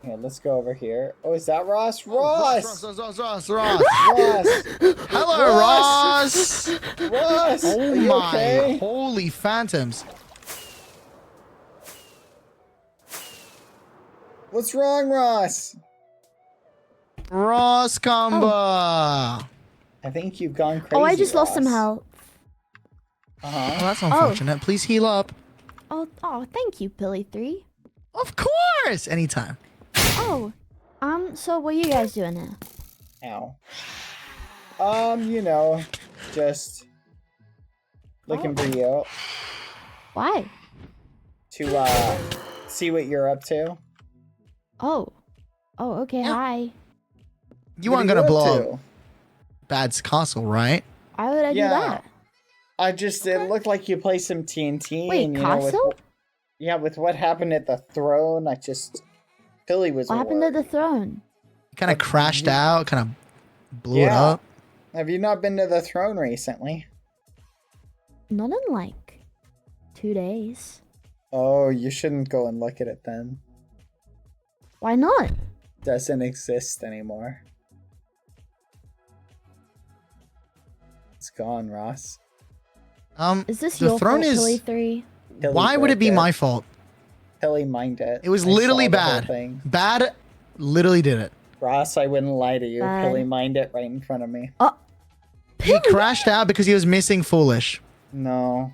Here, let's go over here. Oh, is that Ross? Ross! Ross. Ross! Hello, Ross! Ross! Oh Are you my okay? holy phantoms. What's wrong, Ross? Ross Combo. I think you've gone crazy. Oh, I just lost some Ross. health. Uh-huh. Oh, that's unfortunate. Please heal up. Oh, thank you, Pilly3. Of course! Anytime. Oh, so what are you guys doing now? Ow. You know, just looking for you Why? to see what you're up to. Oh, okay, hi. You What weren't are gonna up blow to? up Bad's castle, right? Why would I do that? It looked like you played some TNT. Wait, and, castle? With what happened at the throne, Billy was What happened to the throne? Kind of crashed out, kind of blew it Yeah. up. Have you not been to the throne recently? Not in like 2 days. Oh, you shouldn't go and look at it then. Why not? Doesn't exist anymore. It's gone, Ross. Is this the your throne fault, is. Pilly3? Billy Why would it be broke my fault? Billy mined it. It was I literally saw the whole bad. thing. Bad literally did it. Ross, I wouldn't lie to you. Bad. Billy mined it right in front of me. He crashed out because he was missing Foolish. No.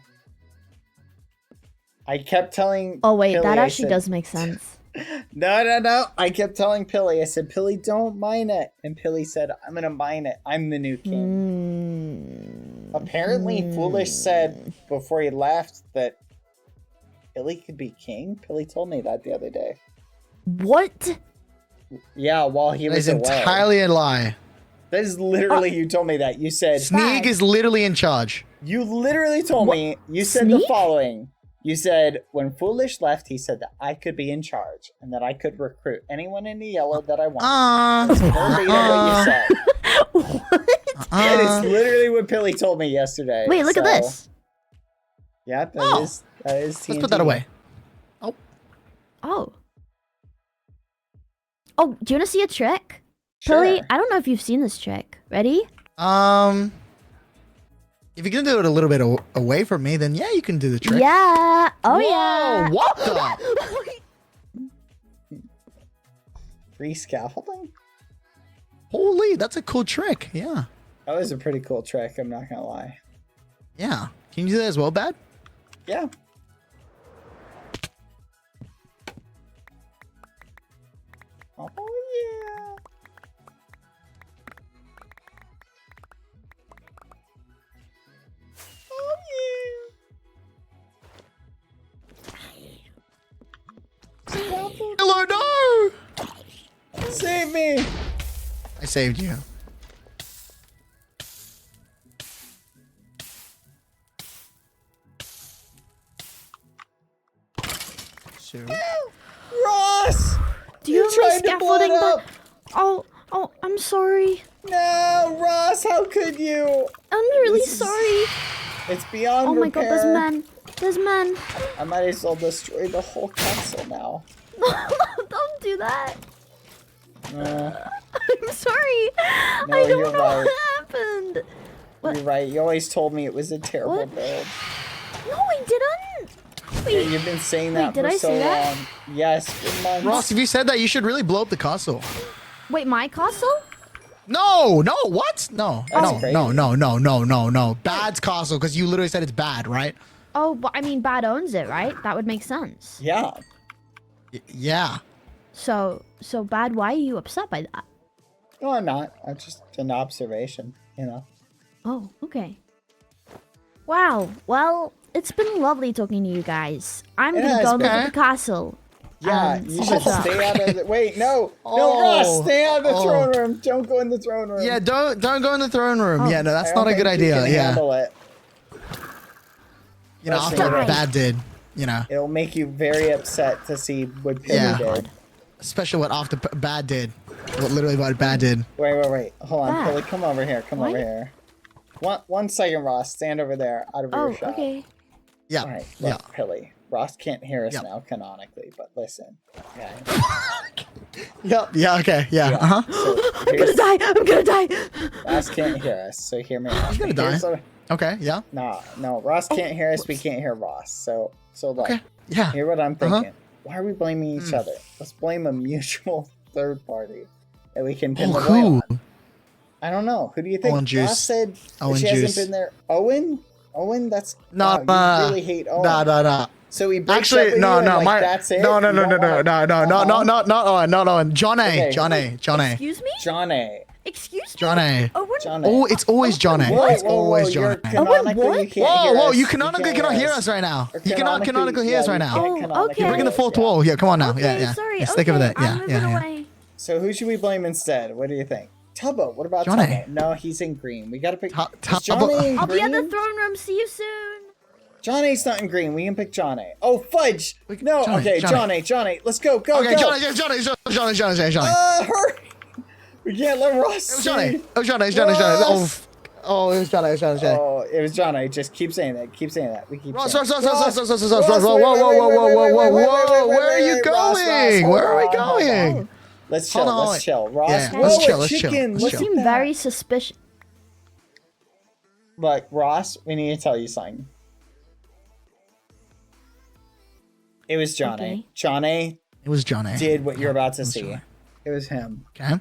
I kept telling Oh wait, Pilly, that I actually said- does make sense. No. I kept telling Pilly, I said, Pilly, don't mine it. And Pilly said, I'm going to mine it. I'm the new king. Apparently, Foolish said before he left that Pilly could be king. Pilly told me that the other day. What? Yeah, while he That was is away. entirely a lie. That is literally, you told me that. You said, Sneak is literally in charge. you literally told me, you said the Sneak? following. You said, when Foolish left, he said that I could be in charge and that I could recruit anyone in the yellow that I want. That's verbatim what you said. That is literally what Pilly told me yesterday. Wait, look at so- this. Yeah, that Oh. is TNT. Let's put that away. Oh. Oh, do you want to see a trick? Sure. Pilly, I don't know if you've seen this trick. Ready? If you're gonna do it a little bit away from me, then yeah, you can do the trick. Yeah. Oh Whoa, yeah. what the? Free scaffolding? Holy, that's a cool trick. Yeah. That was a pretty cool trick, I'm not gonna lie. Yeah. Can you do that as well, Bad? Yeah. Oh yeah. Oh me! I saved you. So. Ross! Do you have my tried to blow it scaffolding up! back? Oh, I'm sorry. No, Ross, how could you? I'm really This is- sorry. It's beyond Oh my god, repair. there's men. There's men. I might as well destroy the whole castle now. Don't do that. Uh, I'm sorry. No, I you're don't know right. what happened. You're right. You always told me it was a terrible What? build. No, I didn't. Yeah, Wait, you've been saying that did for I so say that? long. Yes, for months. Ross, if you said that, you should really blow up the castle. wait, my castle? No, what? No, That's crazy. no. Bad's castle, because you literally said it's bad, right? Oh, but I mean, Bad owns it, right? That would make sense. Yeah. Yeah. So Bad, why are you upset by that? No, I'm not. I'm just an observation, you know. Oh, okay. Wow. Well, it's been lovely talking to you guys. I'm It gonna has go look been. at the castle. Yeah, you should shut up. stay out of the... Wait, no. Oh. No, Ross, stay out of the Oh. throne room. Don't go in the throne room. Yeah, don't go in the throne room. Oh. Yeah, no, that's I don't not a good think you idea. can Yeah. handle it. You know, Listen, after what Guys. Bad did, you know. It'll make you very upset to see what Pilly Yeah. did. Especially what after Bad did. What Bad did. Wait. Hold on, Bad. Pilly, come over here. Come What? over here. One second, Ross. Stand over there, out of Oh, earshot. okay. Yeah. All right, look, Yeah. Pilly. Ross can't hear us Yep. now canonically, but listen. Okay. Yep. Yeah, okay. Yeah. Yeah. Uh-huh. So I'm gonna die. I'm gonna die. Ross can't hear us, so hear me out. He's gonna die. Okay, yeah. No, Ross can't hear us. We can't hear Ross. So look. Okay. Yeah. Hear what I'm Uh-huh. thinking. Why are we blaming each other? Let's blame a mutual third party that we can pin Oh, the blame who? on. I don't know. Who do you think? Owen Juice. Ross said Owen she Juice. hasn't been there. Owen? That's No, wow, you really hate Owen. no. So he breaks up Actually, with no, you and, no, like, that's it? no, You don't wanna- not Owen. John Okay. A. John A. Excuse me? John A. Excuse me? John A. Oh, we're John A. Oh, it's always John A. Whoa, It's whoa, always whoa, John you're A. canonically, what? you can't hear Whoa, us. you canonically cannot hear us right now. Or You cannot canonically hear us right now. you Oh, can't canonically okay. You're breaking the hear us, fourth yeah. wall. Yeah, come on now. Okay, Yeah. sorry. Yeah, stick with it. I'm Yeah, moving yeah. away. So who should we blame instead? What do you think? Tubbo. What about John A. Tubbo? No, he's in green. We gotta pick. Tubbo- Is John A in I'll be at the green? throne room. See you soon. John A's not in green. We can pick John A. Oh, fudge! No, John A, okay, John A. John A. Let's go. Okay, go. John A. Hurry! We can't let Ross see. John A. Oh, John A. Oh, it was John A. Oh, it was John A. Just keep saying that. Keep saying that. We keep Ross, saying Ross, Ross, whoa, where are you going? Where are we hold on. going? Let's chill. Hold on, Let's chill. Ross, Yeah, whoa, let's chill, a let's chill, chicken. let's Look chill. at Seem that. very suspicious. Look, Ross, we need to tell you something. It was John A. Okay. John A. It was John A. did what you're about to was see. John A. It was him. Okay.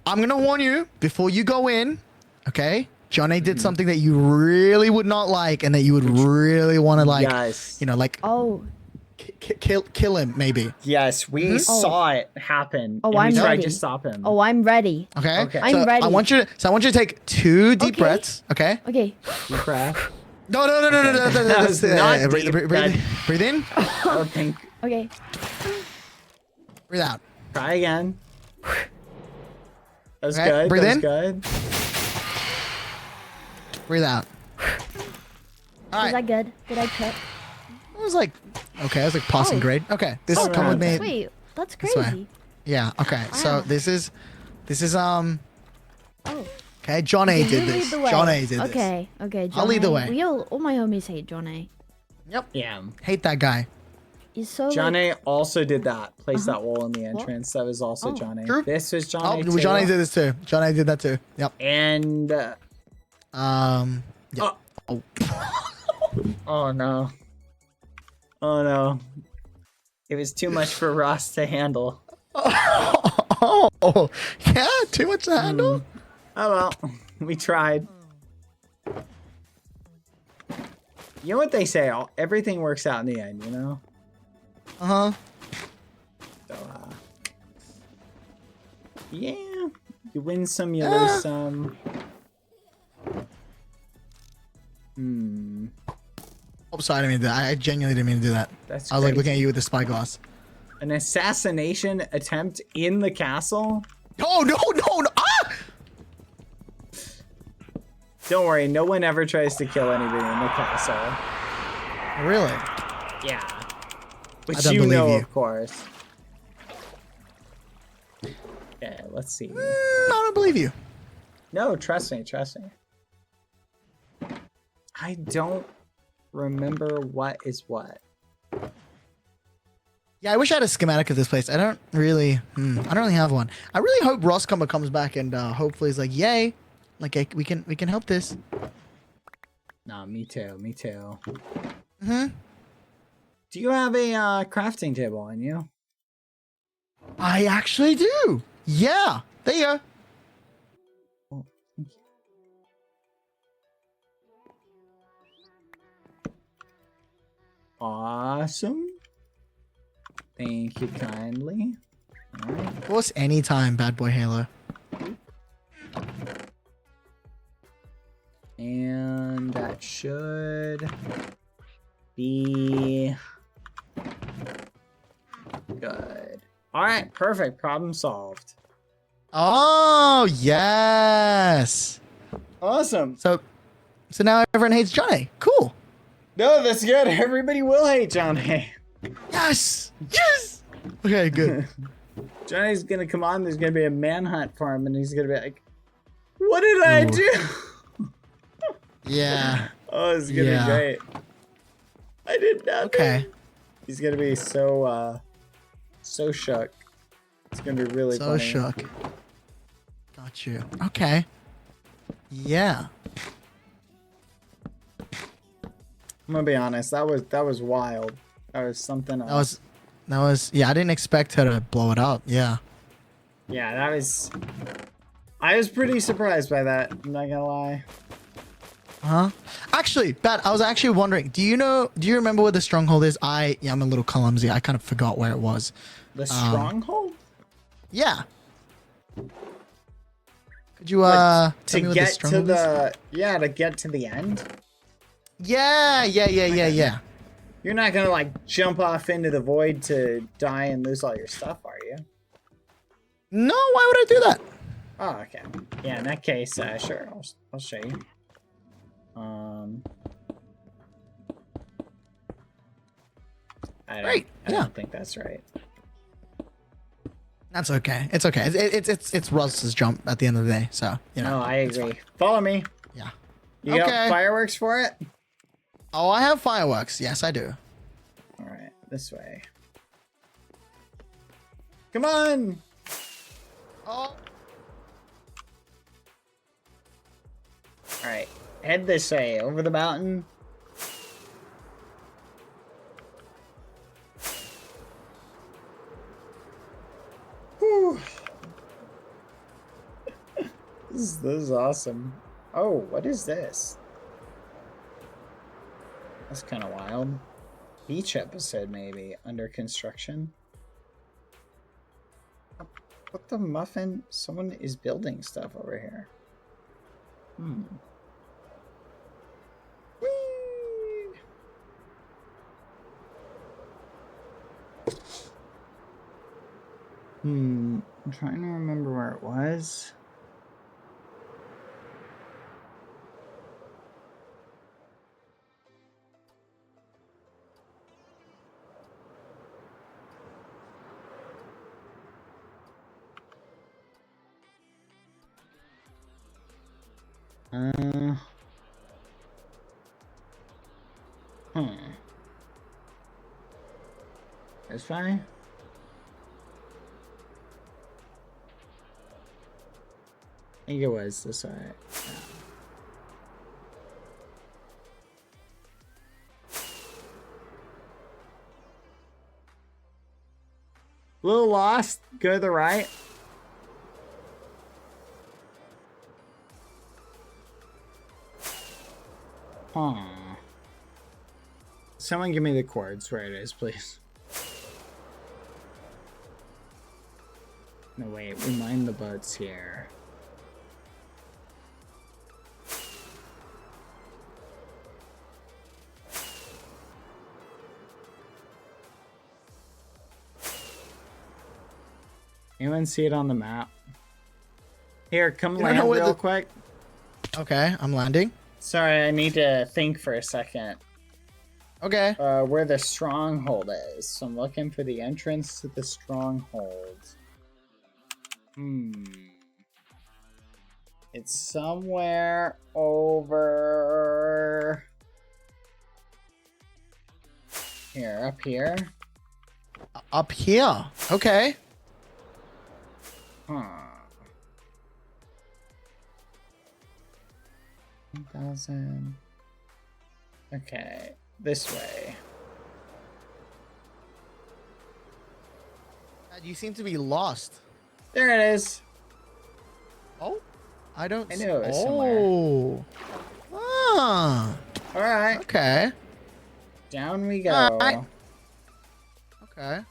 I'm gonna warn you before you go in. Okay. John A did something that you really would not like, and that you would really want to like. Yes. You know, like Oh, kill him maybe. Yes, we saw it happen. Oh, and we I'm tried ready. to stop him. oh, I'm ready. Okay. Okay. I'm So ready. I want you to take 2 deep Okay. breaths. Okay. Okay. Deep breath. No. That was not breathe, deep. breathe in. Oh, think. Okay. Breathe out. Try again. That was Okay, good. breathe that in. was good. Breathe out. All Was right. that good? Did I cook? It was like okay. It was like passing Oh. grade. Okay. This Oh, come with me. Wait, that's This way. crazy. Yeah. Okay. So Wow. this is Oh. okay. John A Okay, did you this. lead the way. John A did this. Okay. John I'll lead the A. way. We all my homies hate John A. Yeah. Hate that guy. He's so John like, A also did that. Placed that wall in the entrance. That was also Oh. John A. True. This was John Oh, A. too. John A did this too. John A did that too. Yep. And Yeah. oh no. Oh no. It was too much for Ross to handle. Oh, yeah. Too much to handle. Oh well. We tried. You know what they say? Everything works out in the end, you know? Uh huh. So, yeah. You win some, you lose some. Oh, sorry, I didn't mean to do that. I genuinely didn't mean to do that. That's I was like crazy. looking at you with the spyglass. An assassination attempt in the castle? Oh, no. Ah! Don't worry, no one ever tries to kill anybody in the castle. Really? Yeah. I Which don't you believe know, you. of course. Yeah, let's see. I don't believe you. No, trust me. I don't remember what is what. Yeah, I wish I had a schematic of this place. I don't really have one. I really hope Roscomber comes back and hopefully is like, yay, like we can help this. No, me too. Hmm. Do you have a crafting table on you? I actually do. Yeah, there you go. Oh, thank you. Awesome. Thank you kindly. All right. Of course, anytime, Bad Boy Halo. And that should be good. All right, perfect. Problem solved. Oh yes. Awesome. So now everyone hates Johnny. Cool. No, that's good. Everybody will hate Johnny. Yes. Okay, good. Johnny's gonna come on. There's gonna be a manhunt for him, and he's gonna be like, "What did I do?" Yeah. Oh, it's gonna be great. I did nothing. Okay. He's gonna be so shook. It's gonna be really So funny. shook. Got you. Okay. Yeah. I'm gonna be honest. That was wild. That was something else. That was yeah. I didn't expect her to blow it up. Yeah. Yeah, that was. I was pretty surprised by that. I'm not gonna lie. Huh? Actually, Pat, I was actually wondering. Do you remember where the stronghold is? I'm a little clumsy. I kind of forgot where it was. The stronghold? Yeah. Could you Like, tell me to what the get to stronghold the to get to the end? is? Yeah. You're not gonna like jump off into the void to die and lose all your stuff, are you? No, why would I do that? Oh, okay. Yeah, in that case, sure. I'll show you. I don't think that's right. That's okay. It's okay. It's Russ's jump at the end of the day. So you know. No, I agree. Follow me. Yeah. You got fireworks for it? Oh, I have fireworks. Yes, I do. All right, this way. Come on. Oh. All right, head this way over the mountain. Whew. This is awesome. Oh, what is this? That's kind of wild. Beach episode, maybe. Under construction. What the muffin? Someone is building stuff over here. Whee! I'm trying to remember where it was. This way? I think it was this way. Yeah. A little lost. Go to the right. Someone give me the chords where it is, please. No, wait. We mine the boats here. Anyone see it on the map? Here, come You don't know land where real the- quick. Okay, I'm landing. Sorry, I need to think for a second. Okay. Where the stronghold is. So I'm looking for the entrance to the stronghold. It's somewhere over here, up here. Up here. Okay. Huh. 1,000. Okay, this way. You seem to be lost. There it is. Oh, I don't. I knew it was Oh. Ah. All right. Okay. Down we go. All right. Okay.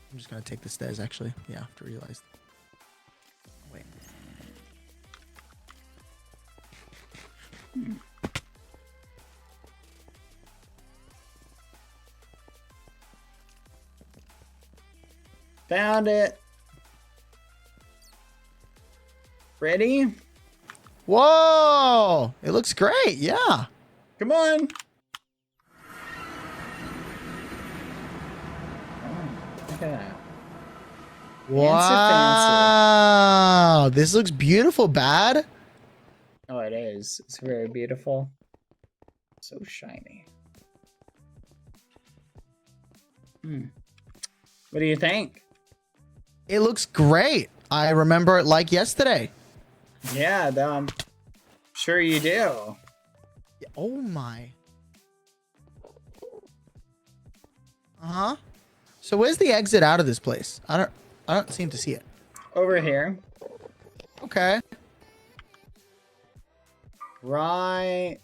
I'm just gonna take the stairs. Actually, yeah, after realized. Wait. Found it. Ready? Whoa! It looks great. Yeah. Come on. Look at that. Wow. This looks beautiful, Bad. Oh, it is. It's very beautiful. So shiny. What do you think? It looks great. I remember it like yesterday. Yeah, I'm sure you do. Oh my. Uh-huh. So where's the exit out of this place? I don't seem to see it. Over here. Okay. Right.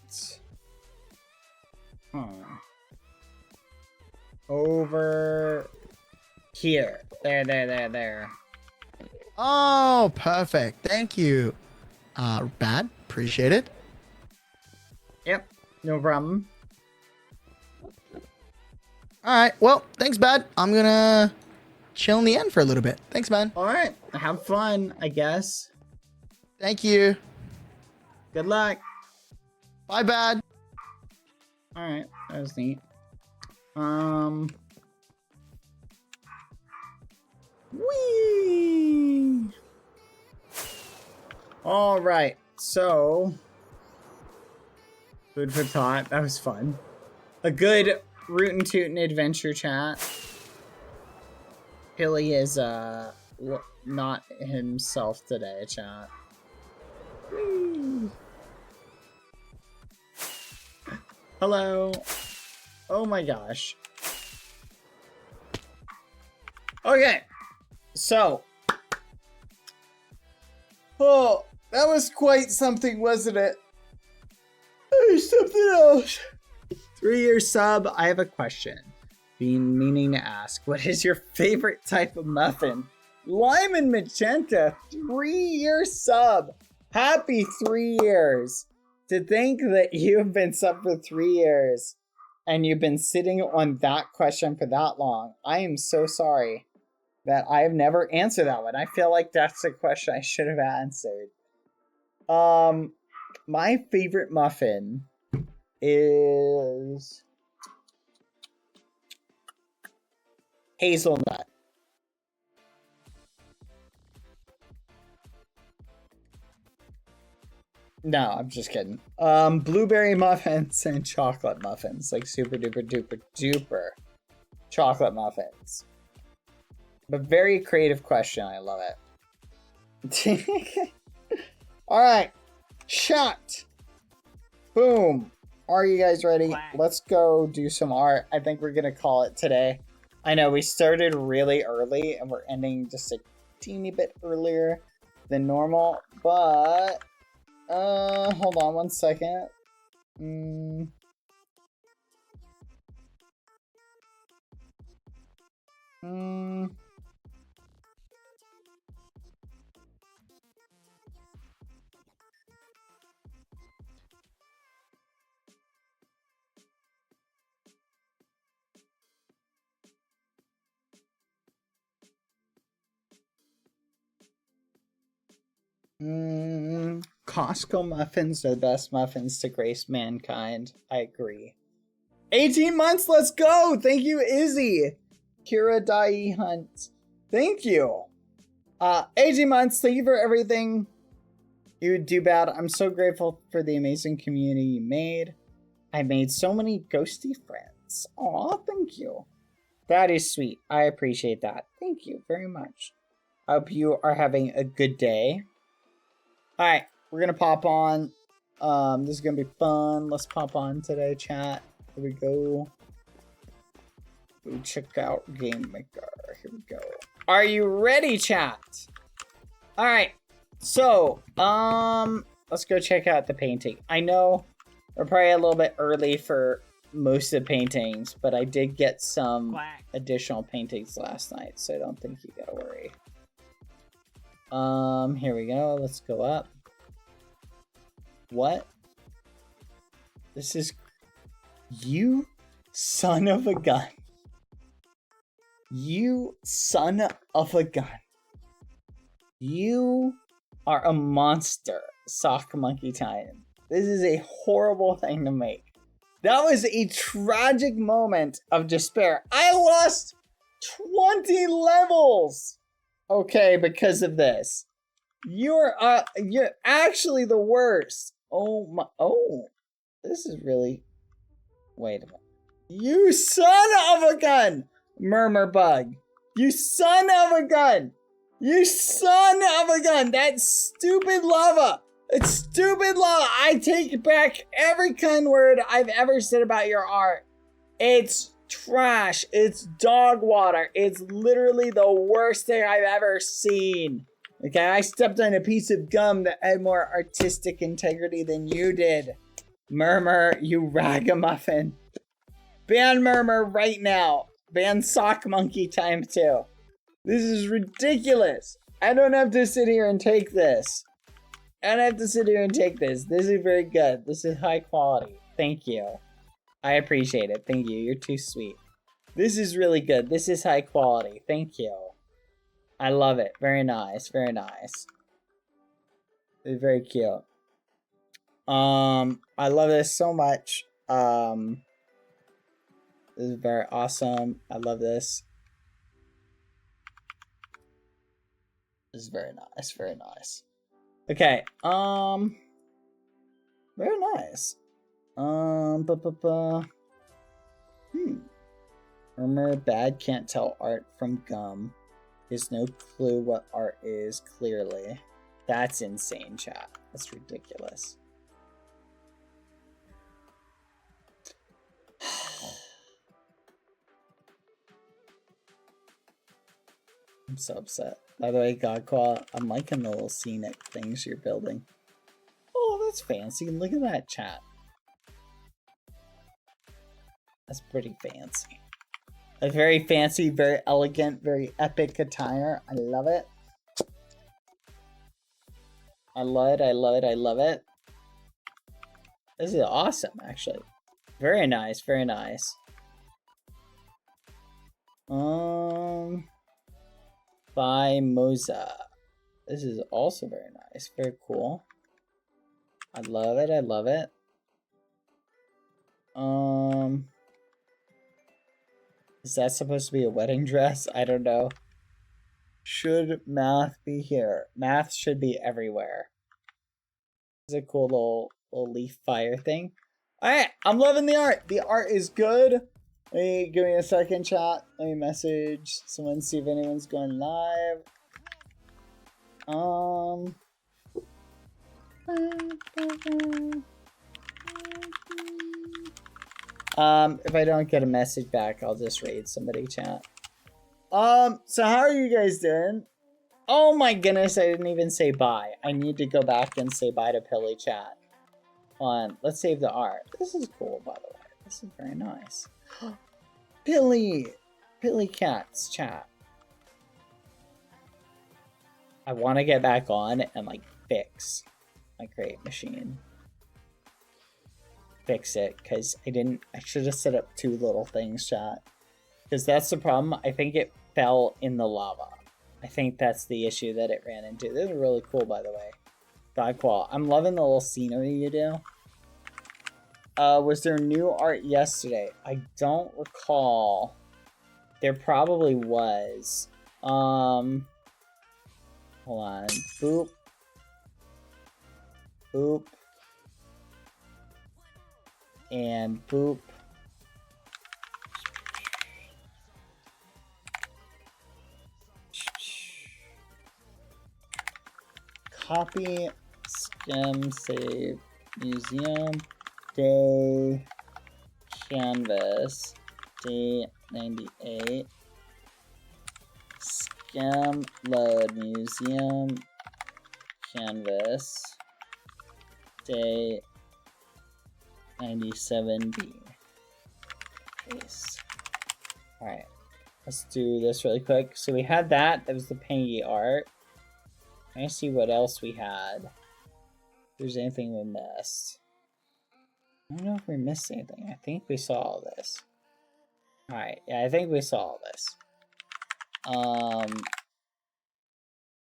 Over here. There. Oh, perfect. Thank you. Bad. Appreciate it. Yep. No problem. All right. Well, thanks, Bad. I'm gonna chill in the end for a little bit. Thanks, man. All right. Have fun, I guess. Thank you. Good luck. Bye, Bad. All right. That was neat. Whee! All right. So, food for thought. That was fun. A good rootin' tootin' adventure chat. Billy is not himself today, chat. Whee! Hello. Oh my gosh. Okay. So. Oh, that was quite something, wasn't it? There's something else. 3-year sub. I have a question. Been meaning to ask. What is your favorite type of muffin? Lime and magenta. 3-year sub. Happy 3 years. To think that you have been sub for 3 years and you've been sitting on that question for that long. I am so sorry that I have never answered that one. I feel like that's a question I should have answered. My favorite muffin is hazelnut. No, I'm just kidding. Blueberry muffins and chocolate muffins. Like super duper duper duper chocolate muffins. But very creative question. I love it. Alright. Shot. Boom. Are you guys ready? Let's go do some art. I think we're going to call it today. I know we started really early and we're ending just a teeny bit earlier than normal. But... hold on one second. Costco muffins are the best muffins to grace mankind. I agree. 18 months, let's go! Thank you, Izzy. Kira Dai Hunt. Thank you. 18 months, thank you for everything you do bad. I'm so grateful for the amazing community you made. I made so many ghosty friends. Aw, thank you. That is sweet. I appreciate that. Thank you very much. I hope you are having a good day. Alright, we're gonna pop on. This is gonna be fun. Let's pop on today, chat. Here we go. We check out Game Maker. Here we go. Are you ready, chat? Alright. So, let's go check out the painting. I know we're probably a little bit early for most of the paintings, but I did get some additional paintings last night, so I don't think you gotta worry. Here we go. Let's go up. What? This is... You son of a gun. You son of a gun. You are a monster, Sock Monkey Time. This is a horrible thing to make. That was a tragic moment of despair. I lost 20 levels. Okay, because of this. You're actually the worst. Oh my, oh. This is really, wait a minute. You son of a gun, Murmur Bug. You son of a gun. You son of a gun. That stupid lava. It's stupid lava. I take back every kind word I've ever said about your art. It's trash. It's dog water. It's literally the worst thing I've ever seen. Okay, I stepped on a piece of gum that had more artistic integrity than you did. Murmur, you ragamuffin. Ban Murmur right now. Ban Sock Monkey Time too. This is ridiculous. I don't have to sit here and take this. I don't have to sit here and take this. This is very good. This is high quality. Thank you. I appreciate it. Thank you. You're too sweet. This is really good. This is high quality. Thank you. I love it. Very nice. Very nice. It's very cute. I love this so much. This is very awesome. I love this. This is very nice. Very nice. Okay. Very nice. Remember, bad can't tell art from gum. There's no clue what art is, clearly. That's insane, chat. That's ridiculous. I'm so upset. By the way, Godqual, I'm liking the little scenic things you're building. Oh, that's fancy. Look at that, chat. That's pretty fancy. A very fancy, very elegant, very epic attire. I love it. I love it, I love it, I love it. This is awesome, actually. Very nice, very nice. By Moza. This is also very nice. Very cool. I love it. I love it. Is that supposed to be a wedding dress? I don't know. Should math be here? Math should be everywhere. It's a cool little leaf fire thing. Alright, I'm loving the art. The art is good. Give me a second, chat. Let me message someone, see if anyone's going live. If I don't get a message back, I'll just raid somebody, chat. So how are you guys doing? Oh my goodness, I didn't even say bye. I need to go back and say bye to Pilly, chat. Let's save the art. This is cool, by the way. This is very nice. Pilly Cats, chat. I want to get back on and like fix my crate machine. Fix it, because I should have set up 2 little things, chat. Because that's the problem. I think it fell in the lava. I think that's the issue that it ran into. This is really cool, by the way. Godqual, I'm loving the little scenery you do. Was there new art yesterday? I don't recall. There probably was. Hold on. Boop. Boop. And boop. Copy, stem, save, museum, day, canvas, day 98, stem, load, museum, canvas, day 97B. Paste. Alright, let's do this really quick. So we had that. That was the Pangy art. Let me see what else we had. If there's anything we missed. I don't know if we missed anything. I think we saw all this. Alright, yeah, I think we saw all this.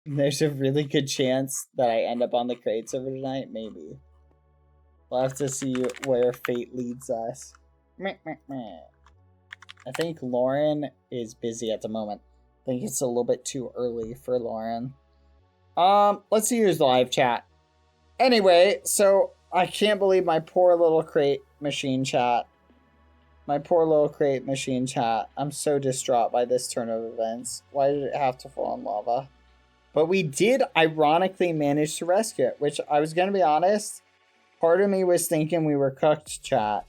There's a really good chance that I end up on the crates over tonight. Maybe. We'll have to see where fate leads us. I think Lauren is busy at the moment. I think it's a little bit too early for Lauren. Let's see who's live chat. Anyway, so I can't believe my poor little crate machine chat. My poor little crate machine chat. I'm so distraught by this turn of events. Why did it have to fall in lava? But we did ironically manage to rescue it, which I was gonna be honest, part of me was thinking we were cooked, chat.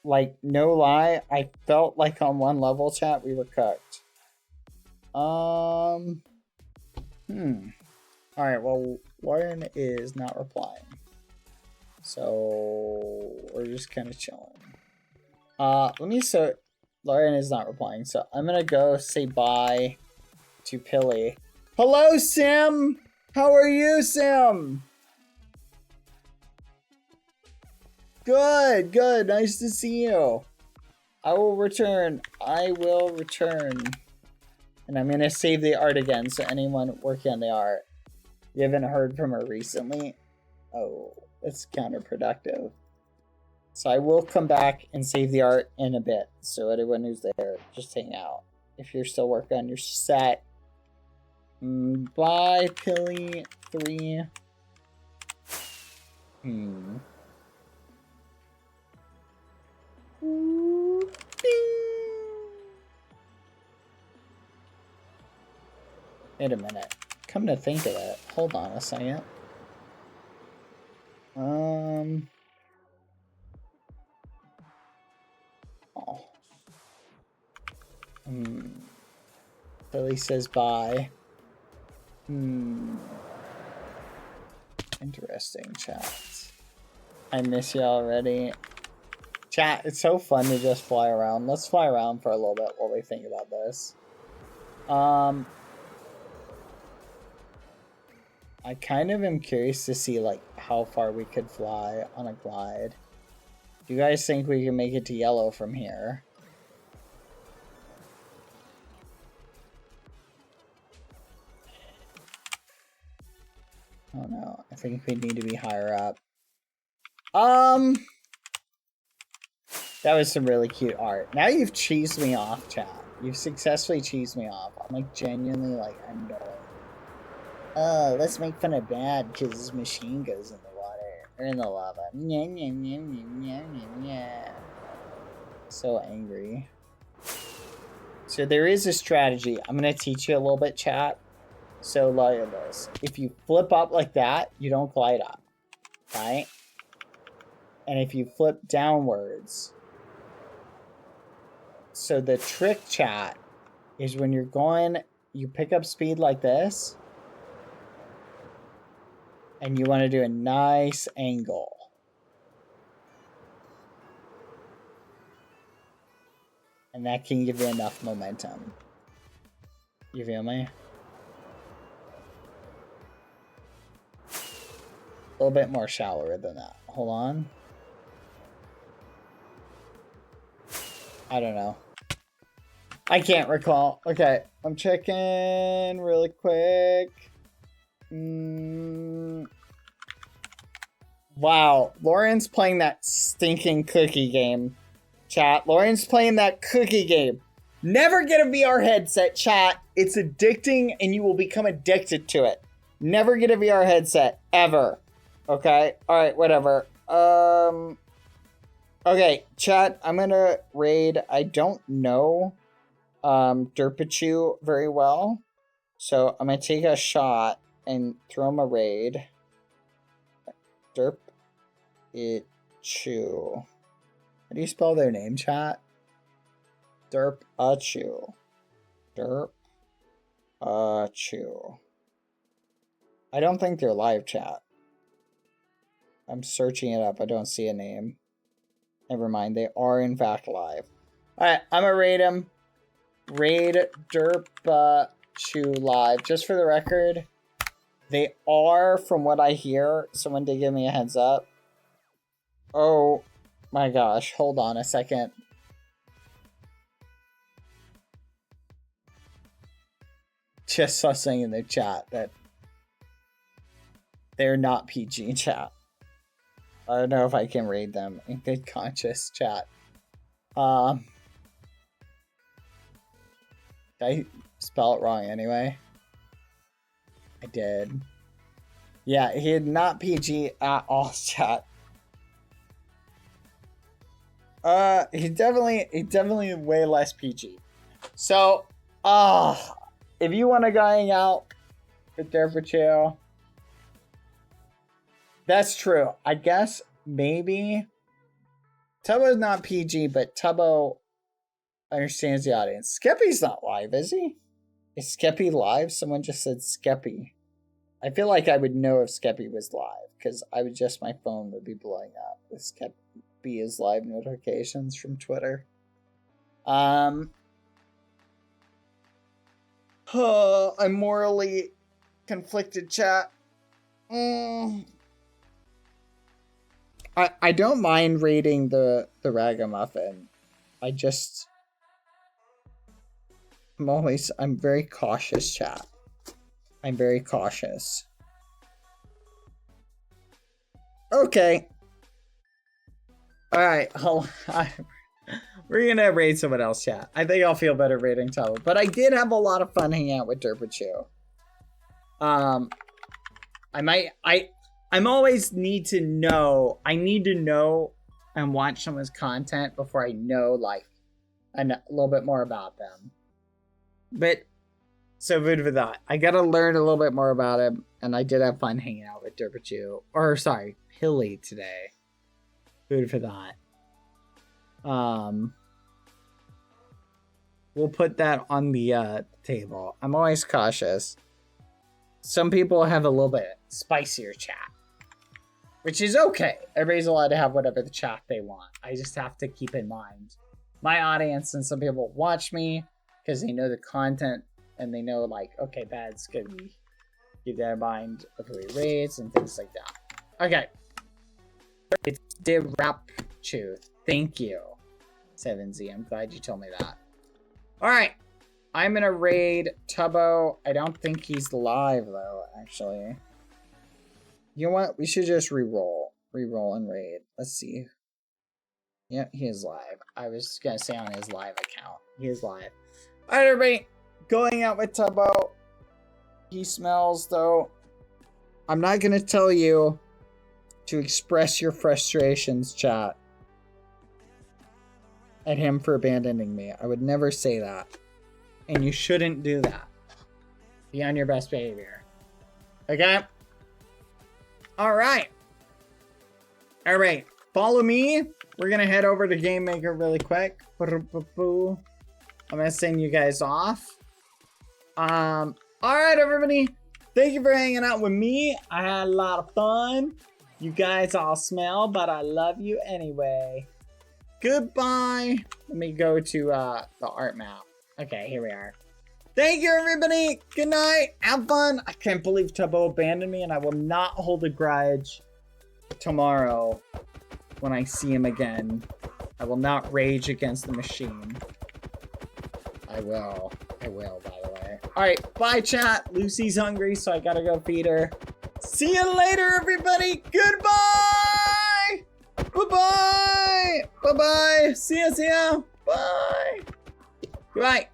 Like, no lie, I felt like on one level, chat, we were cooked. Alright, well, Lauren is not replying. So, we're just kind of chilling. Lauren is not replying, so I'm gonna go say bye to Pilly. Hello, Sim! How are you, Sim? Good, good, nice to see you. I will return. And I'm gonna save the art again, so anyone working on the art, you haven't heard from her recently? Oh, that's counterproductive. So I will come back and save the art in a bit. So anyone who's there, just hang out. If you're still working on your set. Bye, Pilly 3. Ooh, wait a minute. Come to think of it. Hold on a second. Oh. Billy says bye. Interesting, chat. I miss you already. Chat, it's so fun to just fly around. Let's fly around for a little bit while we think about this. I kind of am curious to see like how far we could fly on a glide. Do you guys think we can make it to yellow from here? Oh no, I think we need to be higher up. That was some really cute art. Now you've cheesed me off, chat. You've successfully cheesed me off. I'm like genuinely like annoyed. Oh, let's make fun of Bad because his machine goes in the water. Or in the lava. So angry. So there is a strategy. I'm going to teach you a little bit, chat. So look at this. If you flip up like that, you don't glide up. Right? And if you flip downwards. So the trick, chat, is when you're going, you pick up speed like this. And you want to do a nice angle. And that can give you enough momentum. You feel me? A little bit more shallower than that. Hold on. I don't know. I can't recall. Okay, I'm checking really quick. Wow, Lauren's playing that stinking cookie game. Chat, Lauren's playing that cookie game. Never get a VR headset, chat. It's addicting and you will become addicted to it. Never get a VR headset, ever. Okay? Alright, whatever. Okay, chat, I'm gonna raid. I don't know Derpachu very well. So I'm gonna take a shot and throw him a raid. Derpachu. How do you spell their name, chat? Derpachu. Derpachu. I don't think they're live, chat. I'm searching it up. I don't see a name. Never mind. They are, in fact, live. Alright, I'm gonna raid him. Raid Derpachu live. Just for the record, they are, from what I hear, someone did give me a heads up. Oh my gosh. Hold on a second. Just saw something in the chat that they're not PG, chat. I don't know if I can raid them in good conscience, chat. Did I spell it wrong anyway? I did. Yeah, he had not PG at all, chat. He definitely way less PG. So, if you want to go hang out with Derpachu, that's true. I guess maybe Tubbo's not PG, but Tubbo understands the audience. Skeppy's not live, is he? Is Skeppy live? Someone just said Skeppy. I feel like I would know if Skeppy was live, because my phone would be blowing up with Skeppy's live notifications from Twitter. I'm morally conflicted, chat. I don't mind raiding the Ragamuffin. I'm very cautious, chat. I'm very cautious. Okay. Alright, we're gonna raid someone else, chat. I think I'll feel better raiding Tubbo. But I did have a lot of fun hanging out with Derpachu. I'm always need to know and watch someone's content before I know, like, a little bit more about them. But, so good for that. I gotta learn a little bit more about him, and I did have fun hanging out with Derpachu. Or, sorry, Pilly today. Good for that. We'll put that on the table. I'm always cautious. Some people have a little bit spicier chat, which is okay. Everybody's allowed to have whatever the chat they want. I just have to keep in mind my audience, and some people watch me because they know the content and they know, like, okay, that's gonna be keep that in mind of who he raids and things like that. Okay. It's Derpachu. Thank you, 7Z. I'm glad you told me that. Alright. I'm gonna raid Tubbo. I don't think he's live, though, actually. You know what? We should just re-roll. Re-roll and raid. Let's see. Yeah, he is live. I was gonna say on his live account. He is live. Alright, everybody. Going out with Tubbo. He smells, though. I'm not gonna tell you to express your frustrations, chat, at him for abandoning me. I would never say that. And you shouldn't do that. Be on your best behavior. Okay? Alright. Alright. Follow me. We're gonna head over to Game Maker really quick. I'm gonna send you guys off. Alright, everybody. Thank you for hanging out with me. I had a lot of fun. You guys all smell, but I love you anyway. Goodbye. Let me go to the art map. Okay, here we are. Thank you, everybody. Good night. Have fun. I can't believe Tubbo abandoned me, and I will not hold a grudge tomorrow when I see him again. I will not rage against the machine. I will, by the way. Alright, bye, chat. Lucy's hungry, so I gotta go feed her. See you later, everybody. Goodbye! Bye-bye. See ya, see ya. Bye. Goodbye.